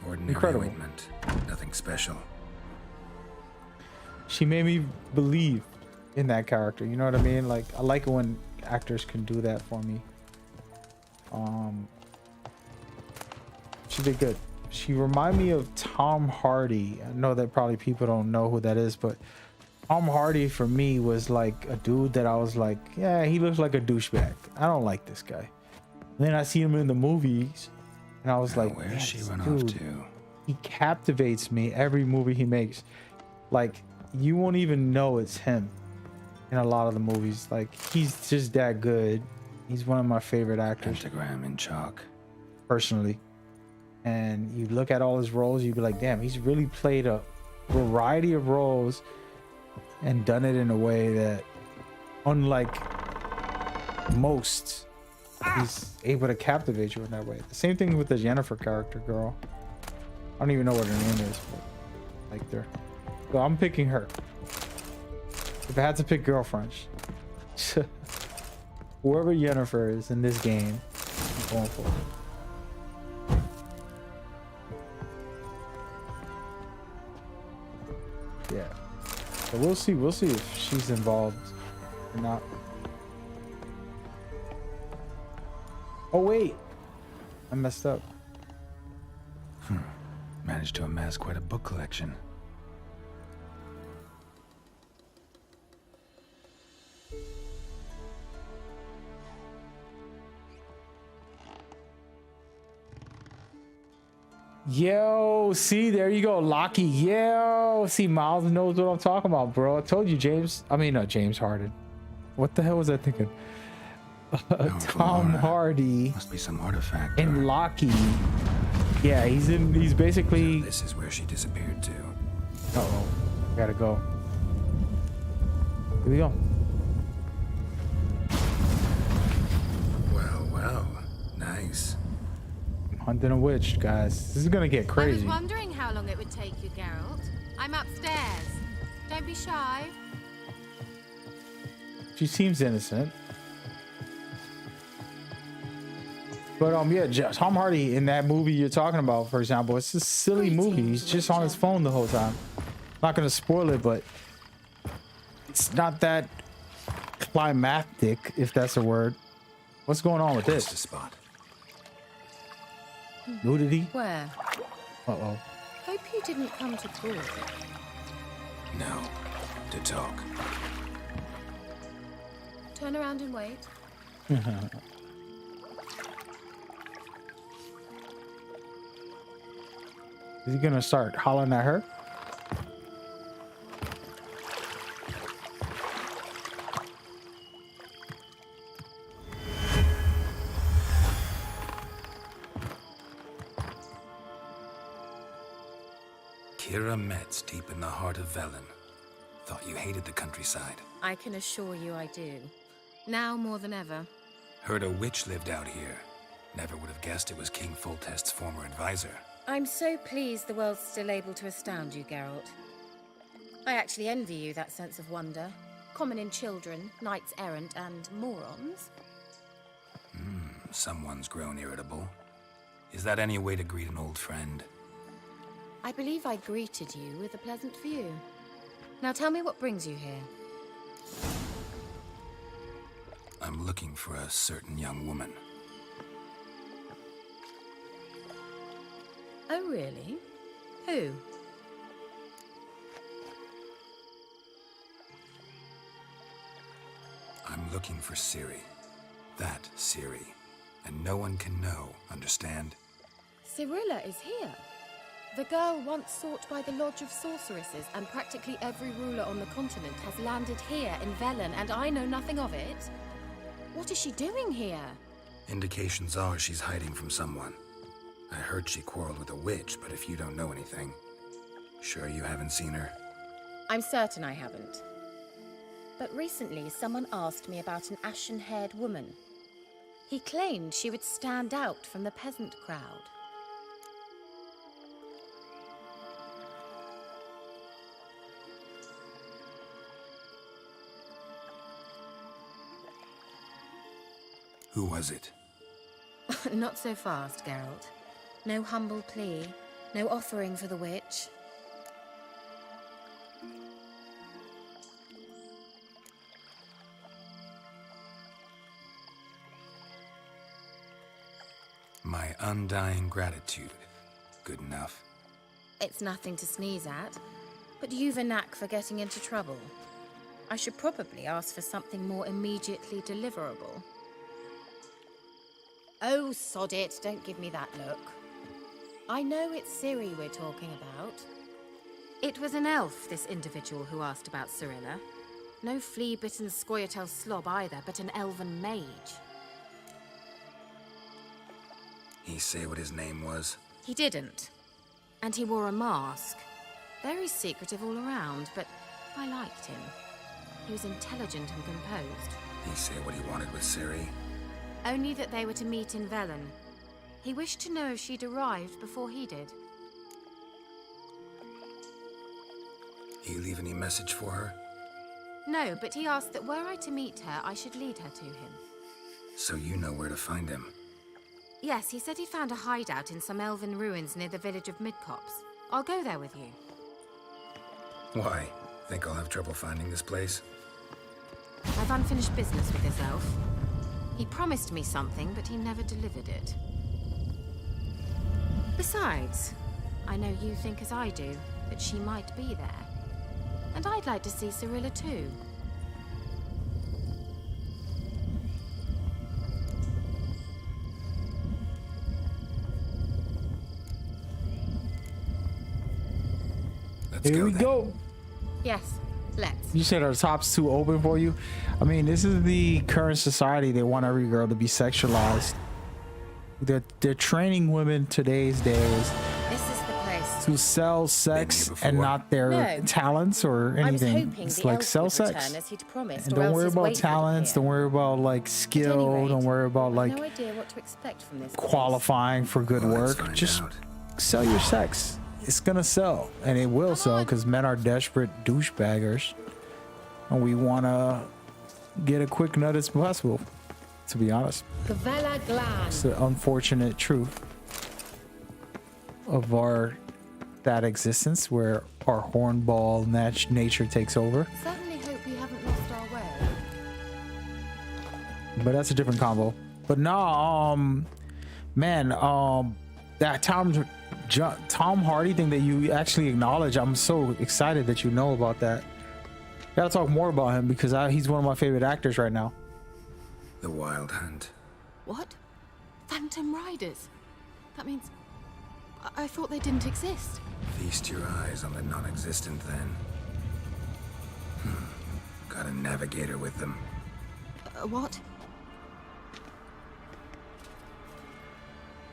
Speaker 2: ordinary
Speaker 1: incredible.
Speaker 2: Ointment. Nothing special.
Speaker 1: She made me believe in that character. You know what I mean? Like, I like it when actors can do that for me. She did good. She reminded me of Tom Hardy. I know that probably people don't know who that is, but Tom Hardy for me was like a dude that I was like, yeah, he looks like a douchebag. I don't like this guy. And then I see him in the movies and I was like,
Speaker 2: where's she run
Speaker 1: dude,
Speaker 2: off to?
Speaker 1: He captivates me every movie he makes. Like, you won't even know it's him in a lot of the movies. Like, he's just that good. He's one of my favorite actors.
Speaker 2: Pentagram in chalk.
Speaker 1: Personally. And you look at all his roles, you'd be like, damn, he's really played a variety of roles and done it in a way that, unlike most, he's able to captivate you in that way. The same thing with the Jennifer character girl. I don't even know what her name is, but I liked her. So I'm picking her. If I had to pick girlfriends, whoever Jennifer is in this game, I'm going for it. Yeah. So we'll see if she's involved or not. Oh wait, I messed up.
Speaker 2: Managed to amass quite a book collection.
Speaker 1: Yo, see, there you go, Lockie. Yo, see, Miles knows what I'm talking about, bro. I told you, James. I mean, no, James Harden. What the hell was I thinking? Tom Hardy.
Speaker 2: Must be some artifact.
Speaker 1: And Lockie. Yeah, he's basically.
Speaker 2: So this is where she disappeared to.
Speaker 1: Uh-oh. Gotta go. Here we go.
Speaker 2: Well, nice.
Speaker 1: Hunting a witch, guys. This is gonna get crazy.
Speaker 8: I was wondering how long it would take you, Geralt. I'm upstairs. Don't be shy.
Speaker 1: She seems innocent. But yeah, Tom Hardy in that movie you're talking about, for example, it's a silly movie. He's just on his phone the whole time. Not gonna spoil it, but it's not that climactic, if that's a word. What's going on with this?
Speaker 2: Spot.
Speaker 1: Nudity?
Speaker 8: Where?
Speaker 1: Uh-oh.
Speaker 8: Hope you didn't come to talk.
Speaker 2: No, to talk.
Speaker 8: Turn around and wait.
Speaker 1: Is he gonna start hollering at her?
Speaker 2: Kira Metz, deep in the heart of Velen. Thought you hated the countryside.
Speaker 8: I can assure you I do. Now more than ever.
Speaker 2: Heard a witch lived out here. Never would have guessed it was King Foltest's former advisor.
Speaker 8: I'm so pleased the world's still able to astound you, Geralt. I actually envy you that sense of wonder. Common in children, knights errant, and morons.
Speaker 2: Someone's grown irritable. Is that any way to greet an old friend?
Speaker 8: I believe I greeted you with a pleasant view. Now tell me what brings you here.
Speaker 2: I'm looking for a certain young woman.
Speaker 8: Oh, really? Who?
Speaker 2: I'm looking for Ciri. That Ciri. And no one can know, understand?
Speaker 8: Cirilla is here. The girl once sought by the Lodge of Sorceresses, and practically every ruler on the continent has landed here in Velen, and I know nothing of it. What is she doing here?
Speaker 2: Indications are she's hiding from someone. I heard she quarreled with a witch, but if you don't know anything, sure you haven't seen her?
Speaker 8: I'm certain I haven't. But recently, someone asked me about an ashen-haired woman. He claimed she would stand out from the peasant crowd.
Speaker 2: Who was it?
Speaker 8: Not so fast, Geralt. No humble plea, no offering for the witch.
Speaker 2: My undying gratitude. Good enough.
Speaker 8: It's nothing to sneeze at, but you've a knack for getting into trouble. I should probably ask for something more immediately deliverable. Oh, sod it, don't give me that look. I know it's Ciri we're talking about. It was an elf, this individual who asked about Cirilla. No flea-bitten Scoia'tael slob either, but an elven mage.
Speaker 2: He say what his name was?
Speaker 8: He didn't. And he wore a mask. Very secretive all around, but I liked him. He was intelligent and composed.
Speaker 2: He say what he wanted with Ciri?
Speaker 8: Only that they were to meet in Velen. He wished to know if she'd arrived before he did.
Speaker 2: He leave any message for her?
Speaker 8: No, but he asked that were I to meet her, I should lead her to him.
Speaker 2: So you know where to find him?
Speaker 8: Yes, he said he found a hideout in some elven ruins near the village of Midcopse. I'll go there with you.
Speaker 2: Why? Think I'll have trouble finding this place?
Speaker 8: I've unfinished business with this elf. He promised me something, but he never delivered it. Besides, I know you think as I do, that she might be there. And I'd like to see Cirilla too.
Speaker 1: Here we go.
Speaker 8: Yes, let's.
Speaker 1: You said our top's too open for you. I mean, this is the current society. They want every girl to be sexualized. They're training women today's days
Speaker 8: This is the place.
Speaker 1: to sell sex and not their
Speaker 8: No.
Speaker 1: talents or
Speaker 8: I was
Speaker 1: anything.
Speaker 8: hoping
Speaker 1: It's
Speaker 8: the
Speaker 1: like
Speaker 8: elf
Speaker 1: sell
Speaker 8: would
Speaker 1: sex.
Speaker 8: return as he'd promised,
Speaker 1: And
Speaker 8: or
Speaker 1: don't
Speaker 8: else
Speaker 1: worry
Speaker 8: his
Speaker 1: about
Speaker 8: weight would
Speaker 1: talents.
Speaker 8: appear.
Speaker 1: Don't worry about like skill.
Speaker 8: rate,
Speaker 1: Don't worry about
Speaker 8: I've
Speaker 1: like
Speaker 8: no idea what to expect from this.
Speaker 1: qualifying for good work. Just sell your sex. It's gonna sell, and it will sell because men are desperate douchebaggers, and we want to get a quick nut as possible. To be honest,
Speaker 8: Gavella Glan.
Speaker 1: it's the unfortunate truth of that existence where our hornball nature takes over.
Speaker 8: Certainly hope we haven't lost our way.
Speaker 1: But that's a different combo. But no, man, that Tom Hardy thing that you actually acknowledge, I'm so excited that you know about that. Gotta talk more about him because he's one of my favorite actors right now.
Speaker 2: The Wild Hunt.
Speaker 4: What? Phantom Riders? That means... I thought they didn't exist.
Speaker 2: Feast your eyes on the non-existent then. Got a navigator with them.
Speaker 4: What?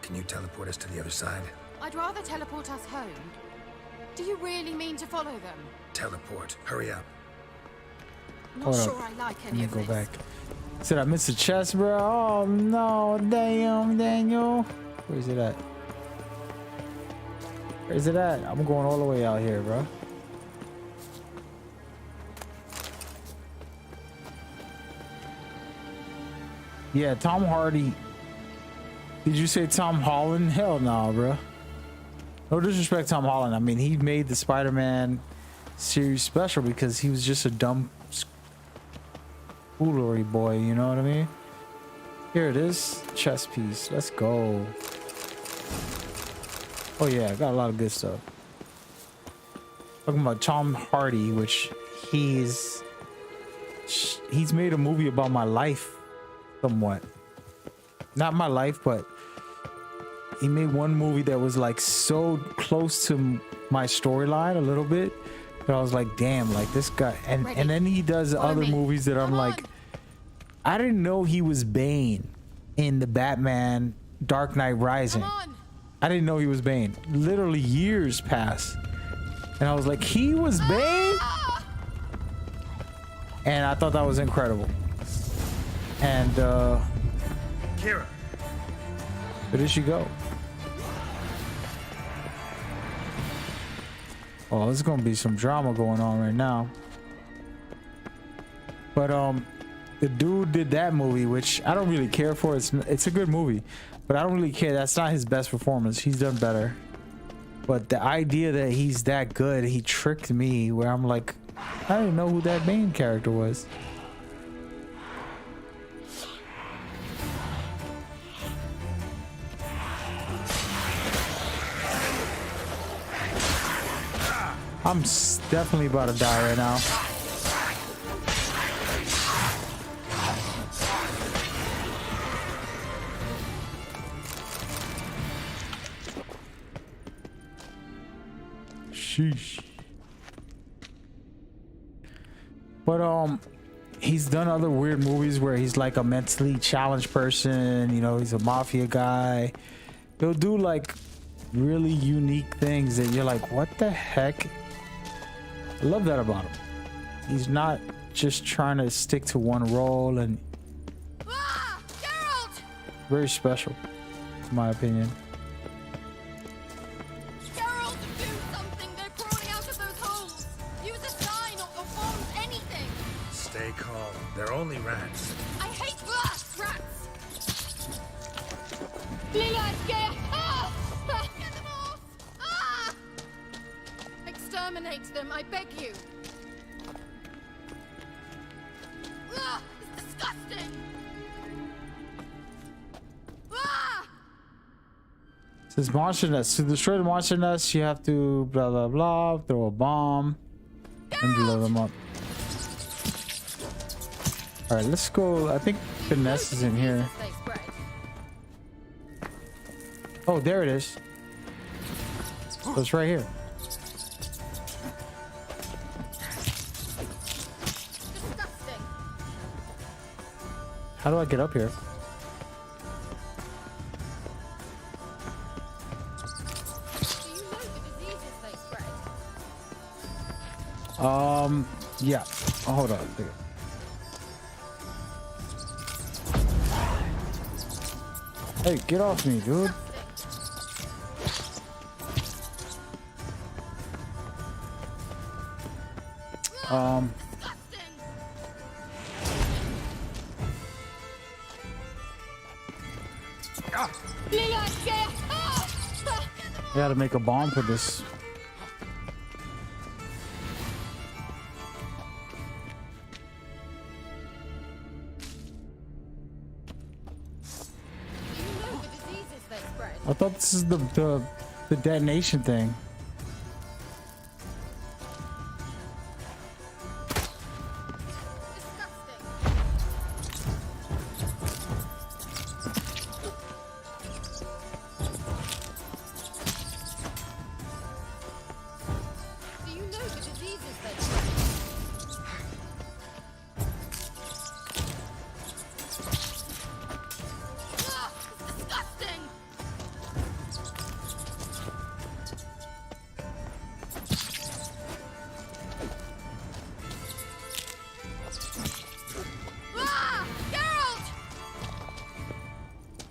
Speaker 2: Can you teleport us to the other side?
Speaker 4: I'd rather teleport us home. Do you really mean to follow them?
Speaker 2: Teleport. Hurry up.
Speaker 4: Not
Speaker 1: Hold
Speaker 4: sure
Speaker 1: up.
Speaker 4: I like
Speaker 1: Let
Speaker 4: any
Speaker 1: me
Speaker 4: of
Speaker 1: go
Speaker 4: this.
Speaker 1: back. Said I missed the chest, bro. Oh no, damn, Daniel. Where's it at? Where's it at? I'm going all the way out here, bro. Yeah, Tom Hardy. Did you say Tom Holland? Hell no, bro. No disrespect, Tom Holland. I mean, he made the Spider-Man series special because he was just a dumb foolery boy, you know what I mean? Here it is, chess piece. Let's go. Oh yeah, got a lot of good stuff. Talking about Tom Hardy, which he's he's made a movie about my life, somewhat. Not my life, but he made one movie that was like so close to my storyline a little bit that I was like, damn, like this guy. And then he does other movies that I'm like, I didn't know he was Bane in the Batman Dark Knight Rising. I didn't know he was Bane. Literally years passed, and I was like, he was Bane. And I thought that was incredible. And
Speaker 11: Kira,
Speaker 1: where did she go? Oh, there's gonna be some drama going on right now. But the dude did that movie, which I don't really care for. It's a good movie, but I don't really care. That's not his best performance. He's done better. But the idea that he's that good, he tricked me where I'm like, I didn't know who that main character was. I'm definitely about to die right now. Sheesh. But he's done other weird movies where he's like a mentally challenged person, you know, he's a mafia guy. He'll do like really unique things that you're like, what the heck? I love that about him. He's not just trying to stick to one role, and very special, in my opinion.
Speaker 4: Geralt, do something! They're crawling out of those holes! Use a sign or form anything!
Speaker 13: Stay calm. They're only rats.
Speaker 4: I hate rats! Lila, Gea! Ah! Get them off! Ah! Exterminate them, I beg you! Ah! It's disgusting! Ah!
Speaker 1: It says monster nest. To destroy the monster nest, you have to blah blah blah, throw a bomb, and blow them up. All right, let's go. I think the nest is in here. Oh, there it is. So it's right here. How do I get up here? Yeah. Oh, hold on. Hey, get off me, dude. I gotta make a bomb for this. I thought this is the detonation thing.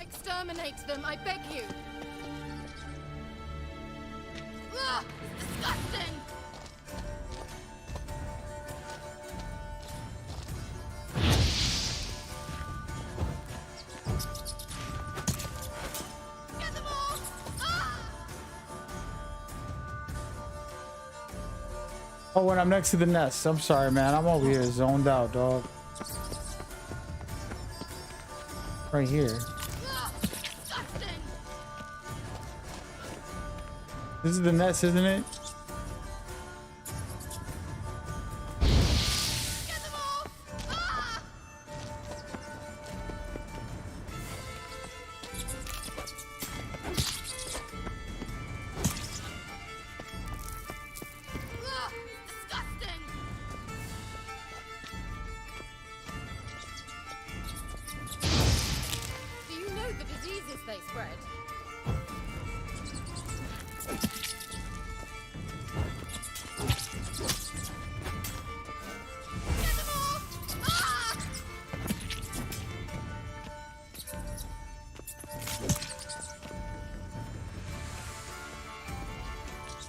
Speaker 4: Exterminate them, I beg you! Ugh, it's disgusting! Get them off! Ah!
Speaker 1: Oh, when I'm next to the nest. I'm sorry, man. I'm over here zoned out, dog. Right here. This is the nest, isn't it?
Speaker 4: Get them off!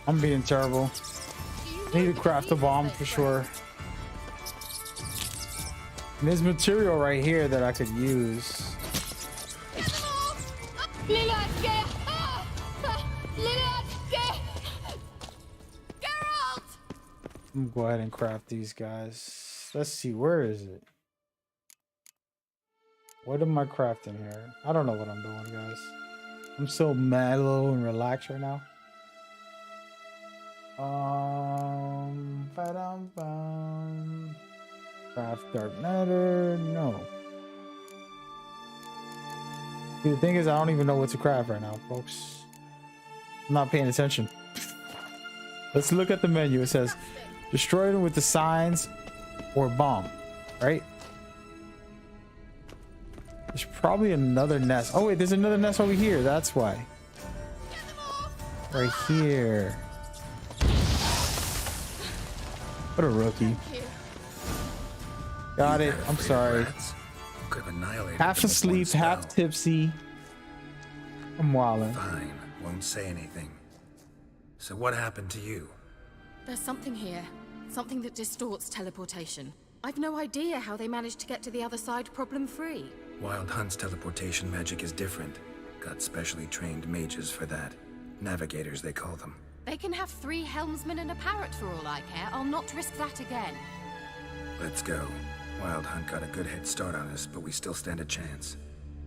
Speaker 1: I'm being terrible. Need to craft a bomb for sure. And there's material right here that I could use. I'm gonna go ahead and craft these guys. Let's see, where is it? What am I crafting here? I don't know what I'm doing, guys. I'm so mellow and relaxed right now. Craft dark matter. No. See, the thing is, I don't even know what to craft right now, folks. I'm not paying attention. Let's look at the menu. It says destroy them with the signs or bomb, right? There's probably another nest. Oh wait, there's another nest over here. That's why. Right here. What a rookie. Got it. I'm sorry. Half asleep, half tipsy. I'm wildin'.
Speaker 2: Fine. Won't say anything. So what happened to you?
Speaker 8: There's something here. Something that distorts teleportation. I've no idea how they managed to get to the other side problem-free.
Speaker 2: Wild Hunt's teleportation magic is different. Got specially trained mages for that. Navigators, they call them.
Speaker 8: They can have 3 helmsmen and a parrot for all I care. I'll not risk that again.
Speaker 2: Let's go. Wild Hunt got a good head start on us, but we still stand a chance.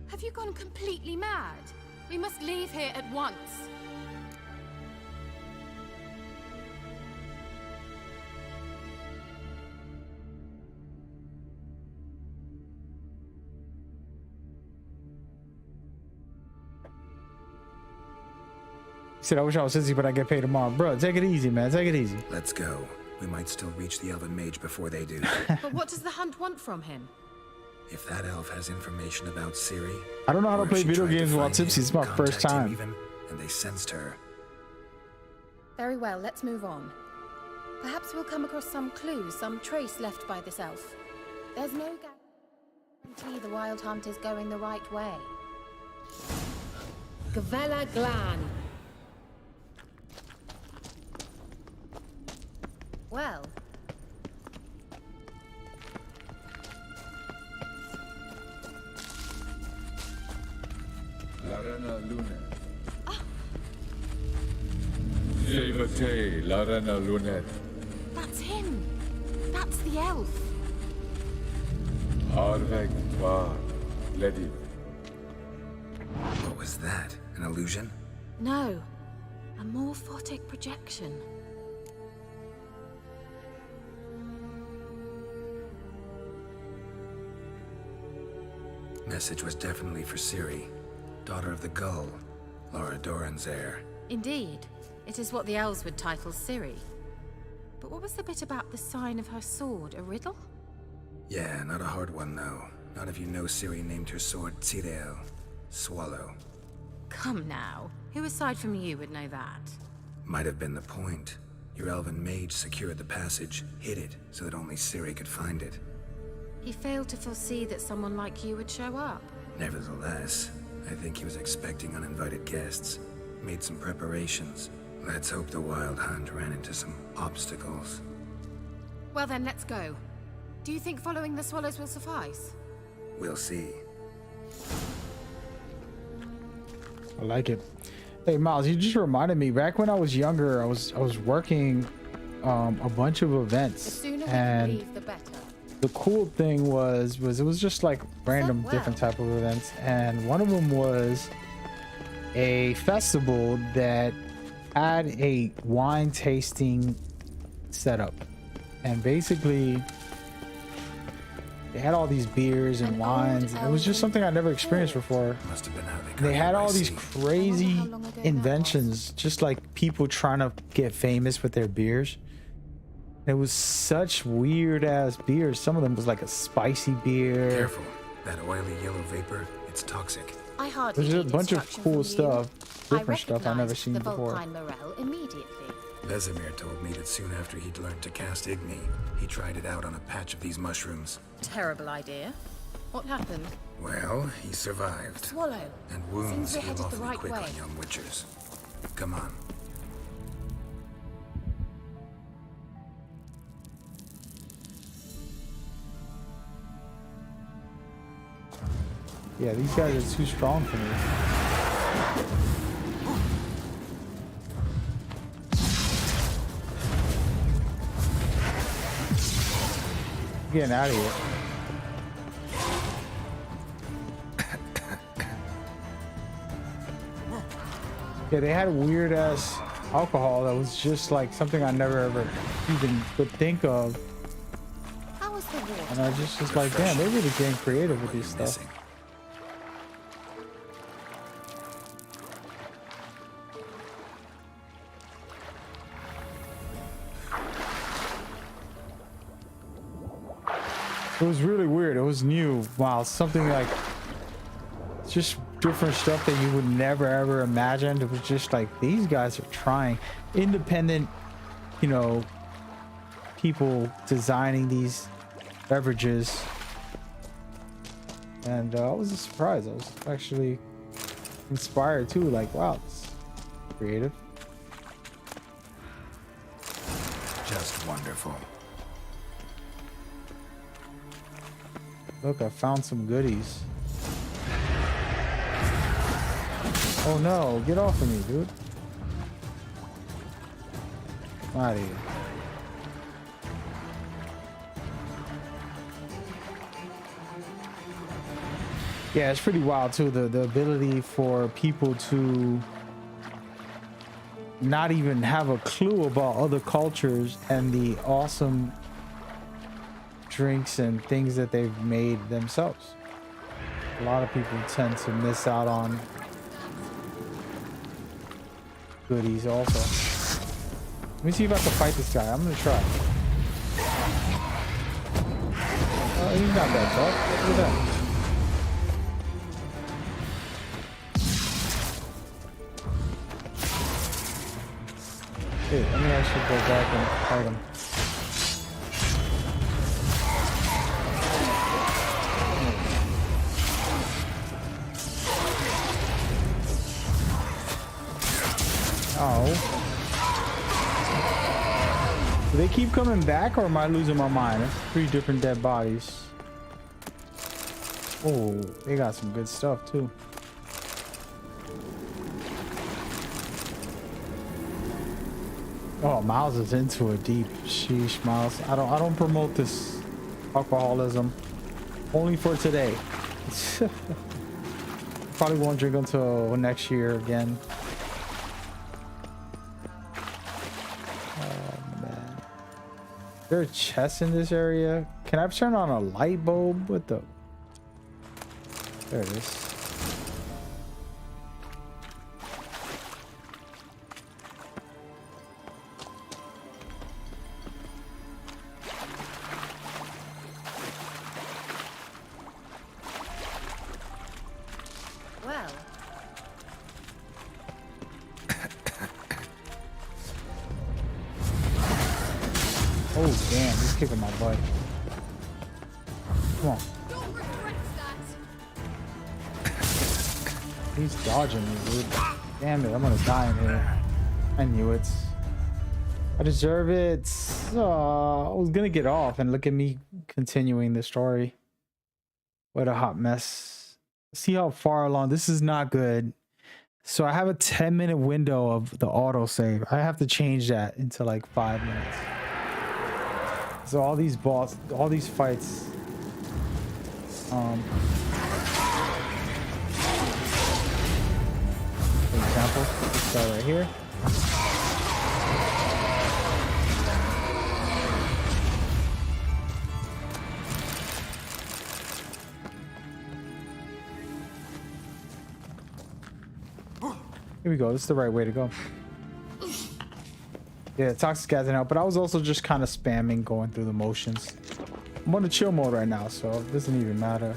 Speaker 8: Have you gone completely mad? We must leave here at once.
Speaker 1: He said, I wish I was busy, but I get paid tomorrow. Bro, take it easy, man. Take it easy.
Speaker 2: Let's go. We might still reach the Elven Mage before they do.
Speaker 8: But what does the Hunt want from him?
Speaker 2: If that elf has information about Ciri...
Speaker 1: I don't know how to play video games while tipsy. It's my first time.
Speaker 2: Even, and they sensed her.
Speaker 8: Very well, let's move on. Perhaps we'll come across some clues, some trace left by this elf. There's no guarantee the Wild Hunt is going the right way. Gavella Glan. Well.
Speaker 19: Larena Lune. Sevate Larena Lune.
Speaker 8: That's him. That's the elf.
Speaker 19: Arveg Var Ledi.
Speaker 2: What was that? An illusion?
Speaker 8: No. A morphotic projection.
Speaker 2: Message was definitely for Ciri, daughter of the Gull, Laura Doran's heir.
Speaker 8: Indeed. It is what the elves would title Ciri. But what was the bit about the sign of her sword? A riddle?
Speaker 2: Yeah, not a hard one though. Not if you know Ciri named her sword Tirel, Swallow.
Speaker 8: Come now. Who aside from you would know that?
Speaker 2: Might have been the point. Your elven mage secured the passage, hid it, so that only Ciri could find it.
Speaker 8: He failed to foresee that someone like you would show up.
Speaker 2: Nevertheless, I think he was expecting uninvited guests. Made some preparations. Let's hope the Wild Hunt ran into some obstacles.
Speaker 8: Well then, let's go. Do you think following the swallows will suffice?
Speaker 2: We'll see.
Speaker 1: I like it. Hey Miles, you just reminded me, back when I was younger, I was working a bunch of events.
Speaker 8: The sooner
Speaker 1: and
Speaker 8: we can leave, the better.
Speaker 1: The cool thing was it was just like random different type of events, and one of them was a festival that had a wine tasting setup, and basically they had all these beers and wines. It was just something I never experienced before.
Speaker 2: Must have been how
Speaker 1: They had all these crazy inventions, just like people trying to get famous with their beers. It was such weird ass beers. Some of them was like a spicy beer.
Speaker 2: Careful. That oily yellow vapor, it's toxic.
Speaker 8: I hardly
Speaker 1: There's a
Speaker 8: need
Speaker 1: bunch of
Speaker 8: instruction
Speaker 1: cool
Speaker 8: from you.
Speaker 1: stuff, different stuff I've never
Speaker 8: recognized
Speaker 1: seen
Speaker 8: the
Speaker 1: before.
Speaker 8: Vulpine Morel immediately.
Speaker 2: Vesemir told me that soon after he'd learned to cast Igni, he tried it out on a patch of these mushrooms.
Speaker 8: Terrible idea. What happened?
Speaker 2: Well, he survived.
Speaker 8: Swallow.
Speaker 2: And wounds
Speaker 8: Seems we're
Speaker 2: heal
Speaker 8: headed the
Speaker 2: awfully
Speaker 8: right
Speaker 2: quick
Speaker 8: way.
Speaker 2: on young witchers. Come on.
Speaker 1: Yeah, these guys are too strong for me. Getting out of here. Yeah, they had a weird ass alcohol that was just like something I never ever even could think of.
Speaker 8: How was the water?
Speaker 1: And I just was like, damn, they're really getting creative with this stuff. It was really weird. It was new. Wow, something like just different stuff that you would never ever imagine. It was just like these guys are trying. Independent, you know, people designing these beverages. And I was surprised. I was actually inspired too. Like, wow, it's creative.
Speaker 2: Just wonderful.
Speaker 1: Look, I found some goodies. Oh no, get off of me, dude. I'm out of here. Yeah, it's pretty wild too. The ability for people to not even have a clue about other cultures and the awesome drinks and things that they've made themselves. A lot of people tend to miss out on goodies also. Let me see if I can fight this guy. I'm gonna try. Oh, he's not that tough. Look at that. Hey, let me actually go back and fight him. Oh. Do they keep coming back or am I losing my mind? That's 3 different dead bodies. Oh, they got some good stuff too. Oh, Miles is into it deep. Sheesh, Miles. I don't promote this alcoholism. Only for today. Probably won't drink until next year again. Oh man. Is there a chest in this area? Can I turn on a light bulb? What the? There it is. Oh damn, he's kicking my butt. Come on. He's dodging me, dude. Damn it, I'm gonna die in here. I knew it. I deserve it. I was gonna get off and look at me continuing the story. What a hot mess. See how far along. This is not good. So I have a 10-minute window of the autosave. I have to change that into like 5 minutes. So all these fights, for example, this guy right here. Here we go. This is the right way to go. Yeah, toxic gasing out, but I was also just kind of spamming, going through the motions. I'm on the chill mode right now, so it doesn't even matter.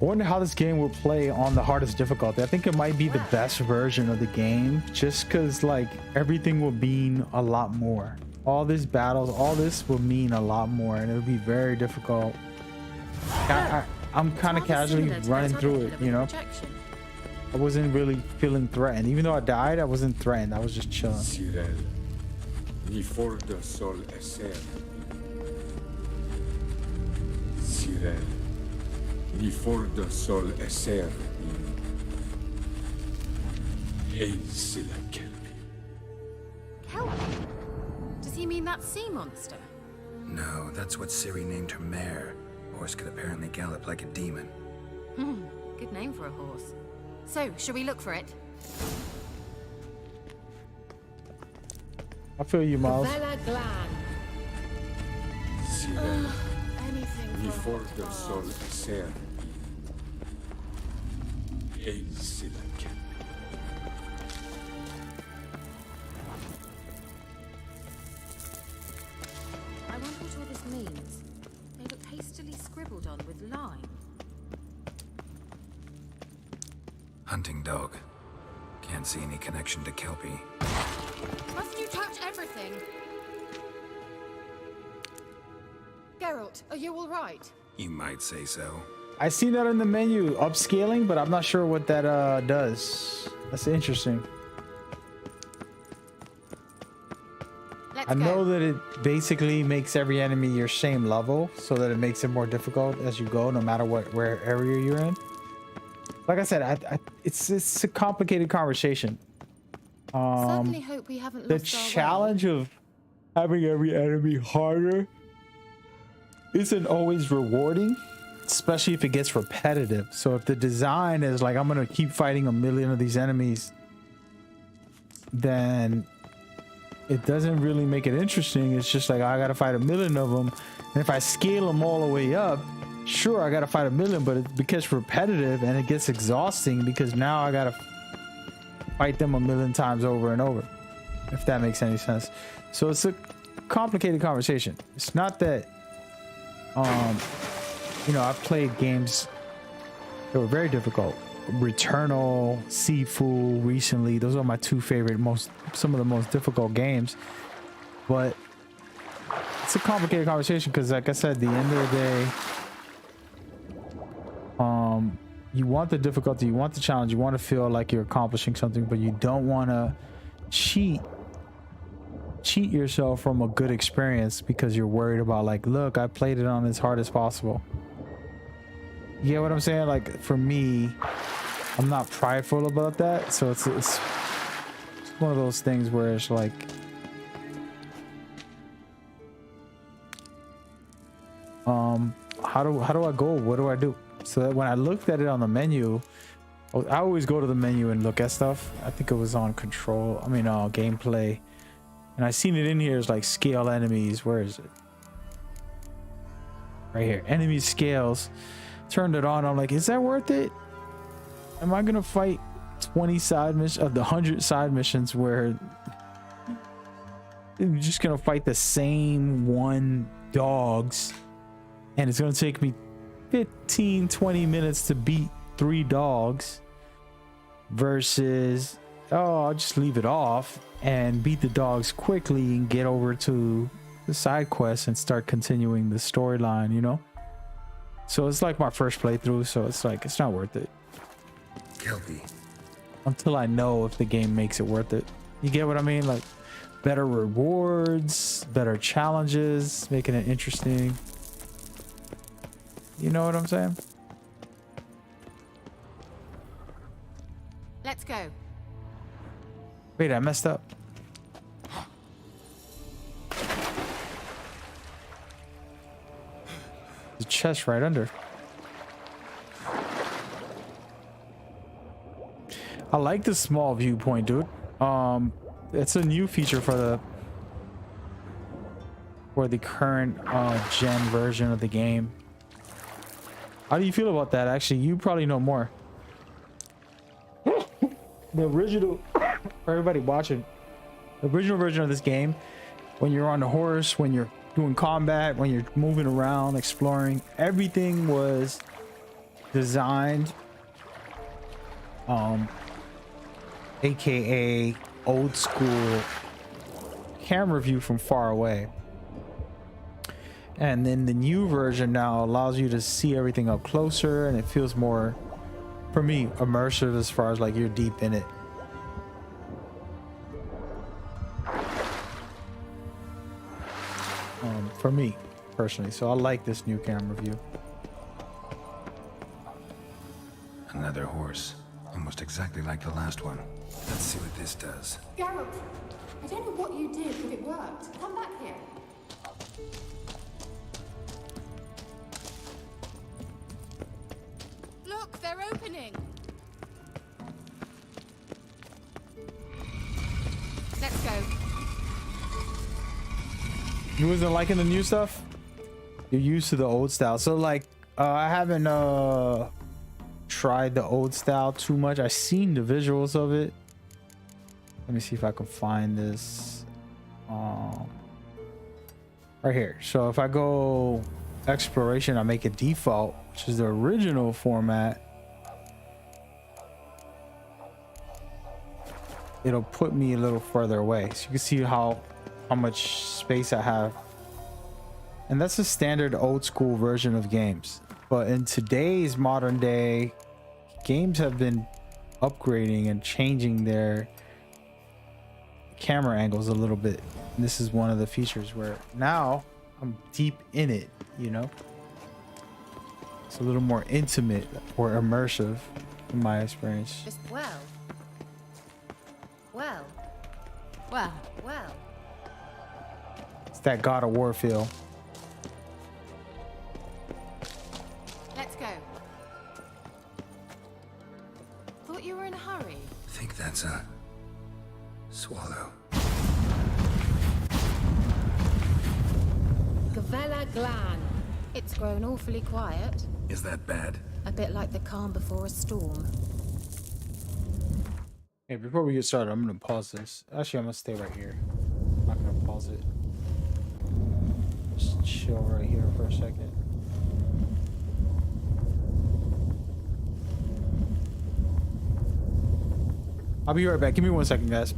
Speaker 1: I wonder how this game will play on the hardest difficulty. I think it might be the best version of the game, just because like everything will mean a lot more. All these battles, all this will mean a lot more, and it'll be very difficult. I'm kind of casually running through it, you know? I wasn't really feeling threatened. Even though I died, I wasn't threatened. I was just chilling.
Speaker 19: Sirel, ni for de sol eser. vel. Ni forda sol eser in sila kelpi.
Speaker 8: Kelpie? Does he mean that sea monster?
Speaker 2: No, that's what Ciri named her mare. Horse could apparently gallop like a demon.
Speaker 8: Good name for a horse. So, shall we look for it?
Speaker 1: I feel you, Miles.
Speaker 8: Vela Glan.
Speaker 19: Sivel.
Speaker 8: Anything
Speaker 19: Ni
Speaker 8: for a
Speaker 19: forda sol eser in sila kelpi.
Speaker 8: I wonder what all this means. They look hastily scribbled on with lime.
Speaker 2: Hunting dog. Can't see any connection to Kelpie.
Speaker 8: Must you touch everything? Geralt, are you all right?
Speaker 2: You might say so.
Speaker 1: I see that in the menu, upscaling, but I'm not sure what that does. That's interesting. I know that it basically makes every enemy your same level, so that it makes it more difficult as you go, no matter where area you're in. Like I said, it's a complicated conversation.
Speaker 8: Certainly hope we haven't
Speaker 1: The
Speaker 8: lost our way.
Speaker 1: challenge of having every enemy harder isn't always rewarding, especially if it gets repetitive. So if the design is like, I'm gonna keep fighting a million of these enemies, then it doesn't really make it interesting. It's just like, I gotta fight a million of them, and if I scale them all the way up, sure, I gotta fight a million, but it becomes repetitive and it gets exhausting because now I gotta fight them a million times over and over, if that makes any sense. So it's a complicated conversation. It's not that you know, I've played games that were very difficult. Returnal, Sifu recently, those are my two favorite, some of the most difficult games. But it's a complicated conversation because, like I said, at the end of the day, you want the difficulty, you want the challenge, you want to feel like you're accomplishing something, but you don't want to cheat yourself from a good experience because you're worried about, like, look, I played it on as hard as possible. You get what I'm saying? Like, for me, I'm not prideful about that, so it's one of those things where it's like, how do I go? What do I do? So that when I looked at it on the menu, I always go to the menu and look at stuff. I think it was on gameplay, and I seen it in here as like scale enemies. Where is it? Right here, enemy scales. Turned it on. I'm like, is that worth it? Am I gonna fight 20 side missions of the 100 side missions where you're just gonna fight the same one dogs, and it's gonna take me 15-20 minutes to beat 3 dogs, versus, oh, I'll just leave it off and beat the dogs quickly and get over to the side quests and start continuing the storyline, you know? So it's like my first playthrough, so it's like, it's not worth it.
Speaker 2: Kelpie.
Speaker 1: Until I know if the game makes it worth it. You get what I mean? Like, better rewards, better challenges, making it interesting. You know what I'm saying?
Speaker 8: Let's go.
Speaker 1: Wait, I messed up. The chest right under. I like the small viewpoint, dude. It's a new feature for the current gen version of the game. How do you feel about that? Actually, you probably know more. The original, for everybody watching, the original version of this game, when you're on the horse, when you're doing combat, when you're moving around, exploring, everything was designed, aka old school camera view from far away. And then the new version now allows you to see everything up closer, and it feels more, for me, immersive as far as like you're deep in it. For me personally, so I like this new camera view.
Speaker 2: another horse. Almost exactly like the last one. Let's see what this does.
Speaker 19: Geralt, I don't know what you did, but it worked. Come back here.
Speaker 8: Look, they're opening. Let's go.
Speaker 1: You wasn't liking the new stuff? You're used to the old style. So like, I haven't tried the old style too much. I've seen the visuals of it. Let me see if I can find this. Right here. So if I go exploration, I make it default, which is the original format. It'll put me a little further away, so you can see how much space I have. And that's a standard old school version of games. But in today's modern day, games have been upgrading and changing their camera angles a little bit. And this is one of the features where now I'm deep in it, you know? It's a little more intimate or immersive in my experience.
Speaker 8: Just well.
Speaker 1: It's that God of War feel.
Speaker 8: Let's go. Thought you were in a hurry.
Speaker 2: I think that's a swallow.
Speaker 8: Gavella Glan. It's grown awfully quiet.
Speaker 2: Is that bad?
Speaker 8: A bit like the calm before a storm.
Speaker 1: Hey, before we get started, I'm gonna pause this. Actually, I'm gonna stay right here. I'm not gonna pause it. Just chill right here for a second. I'll be right back. Give me 1 second, guys.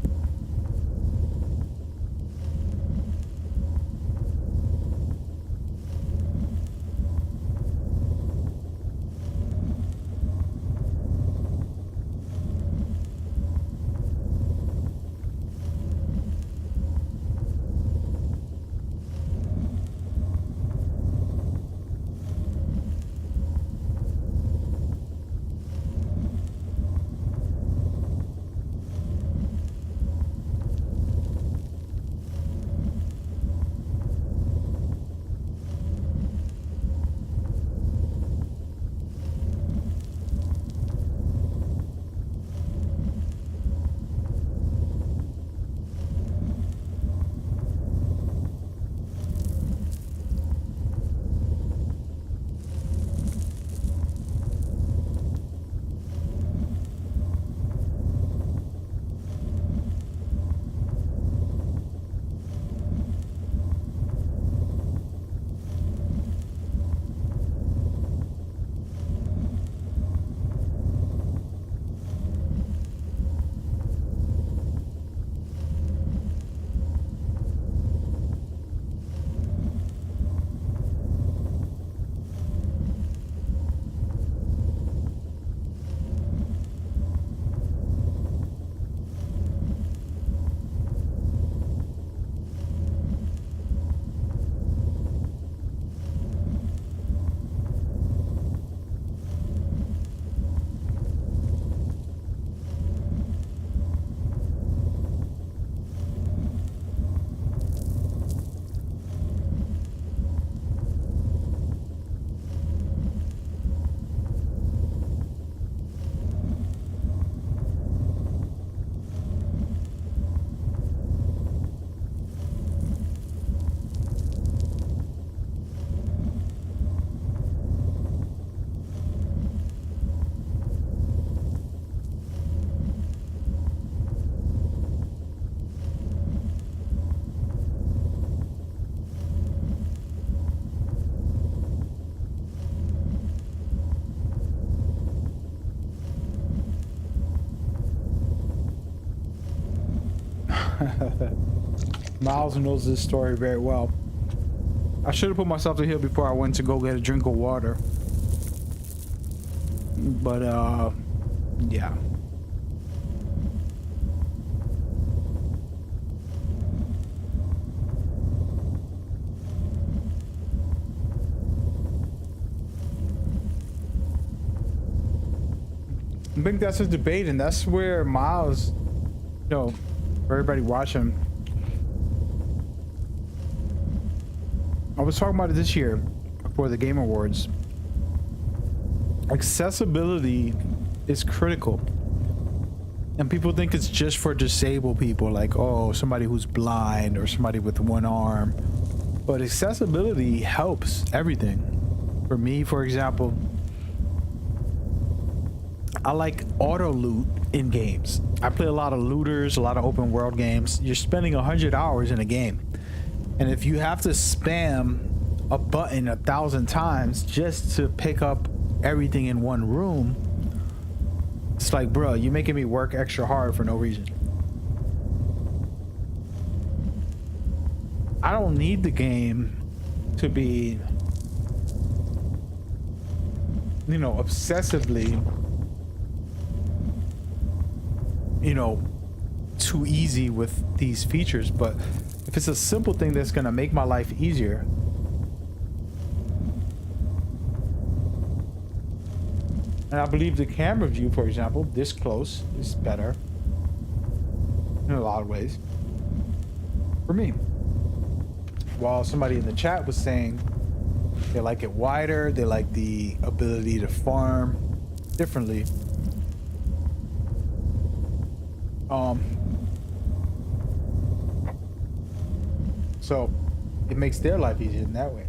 Speaker 1: Miles knows this story very well. I should have put myself to heal before I went to go get a drink of water. But yeah. I think that's a debate, and that's where Miles, you know, for everybody watching, I was talking about it this year for the Game Awards. Accessibility is critical, and people think it's just for disabled people, like, oh, somebody who's blind or somebody with one arm, but accessibility helps everything. For me, for example, I like auto loot in games. I play a lot of looters, a lot of open world games. You're spending 100 hours in a game, and if you have to spam a button 1,000 times just to pick up everything in one room, it's like, bro, you're making me work extra hard for no reason. I don't need the game to be, you know, obsessively, you know, too easy with these features, but if it's a simple thing that's gonna make my life easier, and I believe the camera view, for example, this close is better in a lot of ways for me. While somebody in the chat was saying they like it wider, they like the ability to farm differently. So it makes their life easier in that way.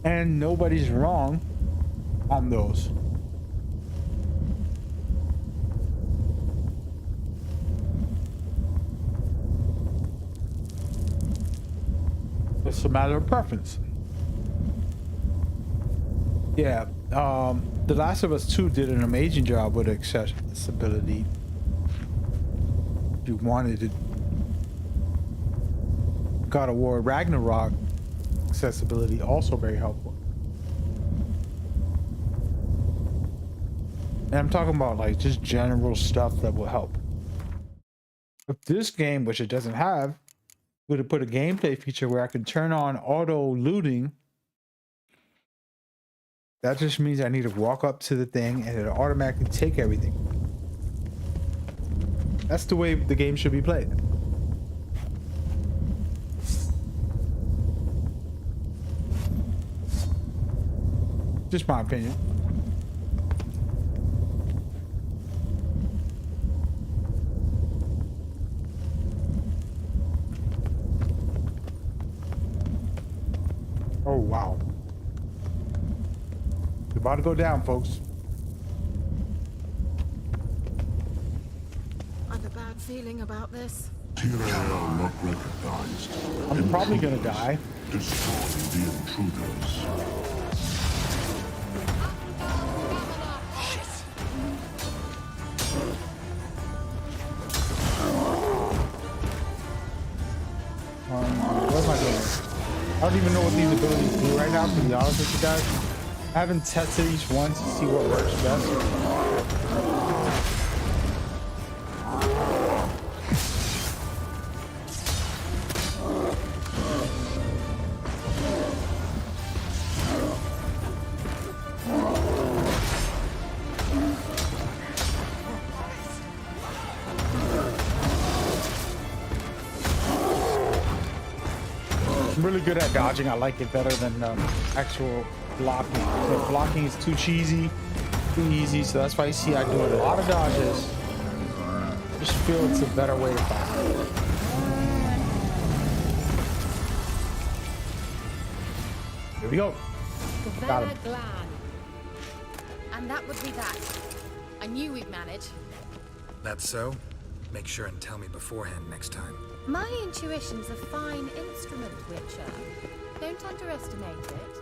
Speaker 1: And nobody's wrong on those. It's a matter of preference. Yeah, The Last of Us 2 did an amazing job with accessibility. If you wanted it. God of War Ragnarok accessibility also very helpful. And I'm talking about like just general stuff that will help. If this game, which it doesn't have, would have put a gameplay feature where I can turn on auto looting, that just means I need to walk up to the thing and it'll automatically take everything. That's the way the game should be played. Just my opinion. Oh, wow. It's about to go down, folks.
Speaker 8: I have a bad feeling about this.
Speaker 6: Tyrael not recognized.
Speaker 1: I'm probably gonna die.
Speaker 6: Destroy the intruders.
Speaker 1: What am I doing? I don't even know what these abilities do right now, to be honest with you guys. I haven't tested each one to see what works best. I'm really good at dodging. I like it better than actual blocking. So blocking is too cheesy, too easy. So that's why you see I do a lot of dodges. Just feel it's a better way to fight. Here we go. Got him.
Speaker 8: And that would be that. I knew we'd manage.
Speaker 2: That's so? Make sure and tell me beforehand next time.
Speaker 8: My intuition's a fine instrument, Witcher. Don't underestimate it.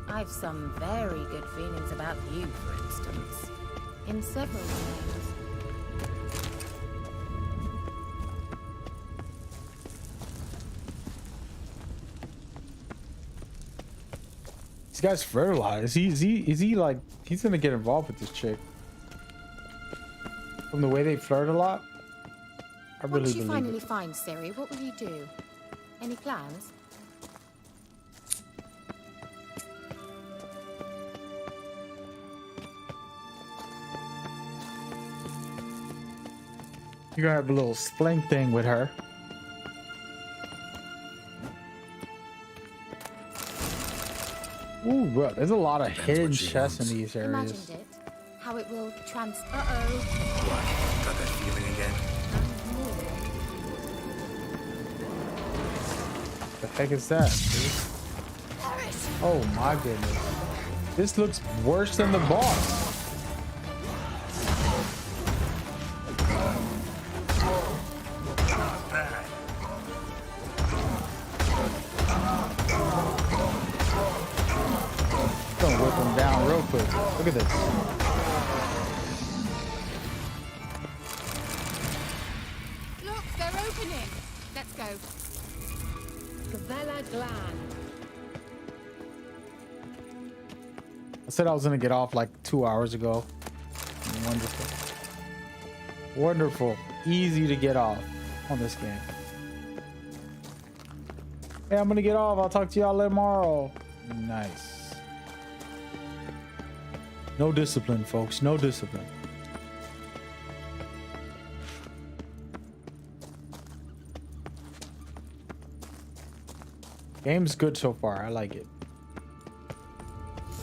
Speaker 8: I've some very good feelings about you, for instance. In several ways.
Speaker 1: This guy's fertilized. Is he like, he's gonna get involved with this chick. From the way they flirt a lot, I really
Speaker 8: Once you
Speaker 1: believe
Speaker 8: finally
Speaker 1: it.
Speaker 8: find Ciri, what will you do? Any plans?
Speaker 1: You're gonna have a little sling thing with her. Ooh, bro, there's a lot of hidden chests in these areas.
Speaker 8: Imagined it. How it will
Speaker 2: What? Got that feeling again?
Speaker 1: The heck is that, dude? Oh my goodness. This looks worse than the boss. Gonna whip him down real quick. Look at this.
Speaker 8: Look, they're opening. Let's go. Gavella Glan.
Speaker 1: I said I was gonna get off like 2 hours ago. Wonderful. Wonderful. Easy to get off on this game. Hey, I'm gonna get off. I'll talk to y'all tomorrow. Nice. No discipline, folks. No discipline. Game's good so far. I like it.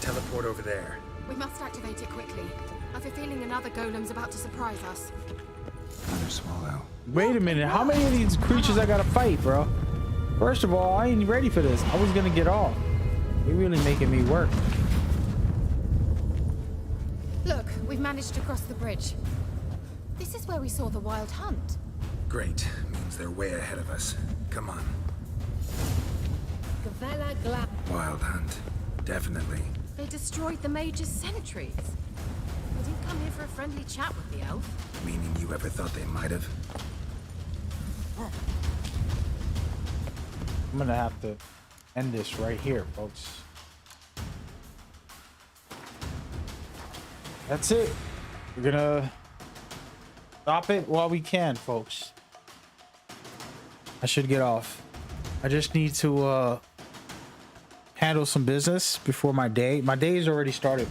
Speaker 2: Teleport over there.
Speaker 8: We must activate it quickly. I've a feeling another golem's about to surprise us.
Speaker 2: Another swallow.
Speaker 1: Wait a minute. How many of these creatures I gotta fight, bro? First of all, I ain't ready for this. I was gonna get off. You're really making me work.
Speaker 8: Look, we've managed to cross the bridge. This is where we saw the wild hunt.
Speaker 2: Great. Means they're way ahead of us. Come on.
Speaker 8: Gavella Glan.
Speaker 2: Wild hunt. Definitely.
Speaker 8: They destroyed the Mage's sentries. They didn't come here for a friendly chat with the elf.
Speaker 2: Meaning you ever thought they might have?
Speaker 1: I'm gonna have to end this right here, folks. That's it. We're gonna stop it while we can, folks. I should get off. I just need to handle some business before my day. My day is already started.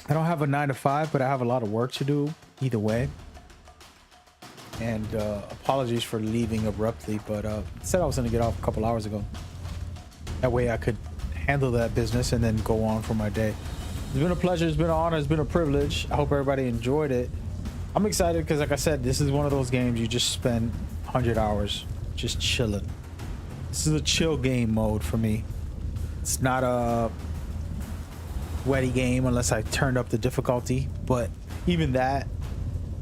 Speaker 1: I don't have a 9 to 5, but I have a lot of work to do either way. And apologies for leaving abruptly, but I said I was gonna get off a couple hours ago. That way I could handle that business and then go on for my day. It's been a pleasure. It's been an honor. It's been a privilege. I hope everybody enjoyed it. I'm excited because, like I said, this is one of those games you just spend 100 hours just chilling. This is a chill game mode for me. It's not a sweaty game unless I turned up the difficulty, but even that,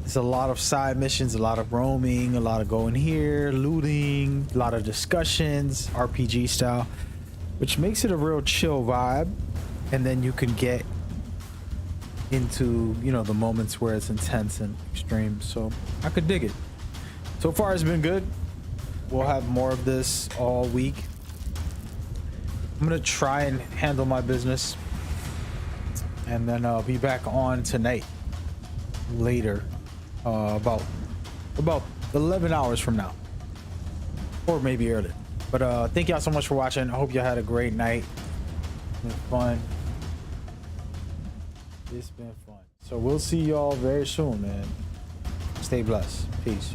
Speaker 1: there's a lot of side missions, a lot of roaming, a lot of going here, looting, a lot of discussions, RPG style, which makes it a real chill vibe. And then you can get into, you know, the moments where it's intense and extreme. So I could dig it. So far it's been good. We'll have more of this all week. I'm gonna try and handle my business, and then I'll be back on tonight later, about 11 hours from now, or maybe earlier. But thank y'all so much for watching. I hope y'all had a great night. It's been fun. It's been fun. So we'll see y'all very soon, man. Stay blessed. Peace.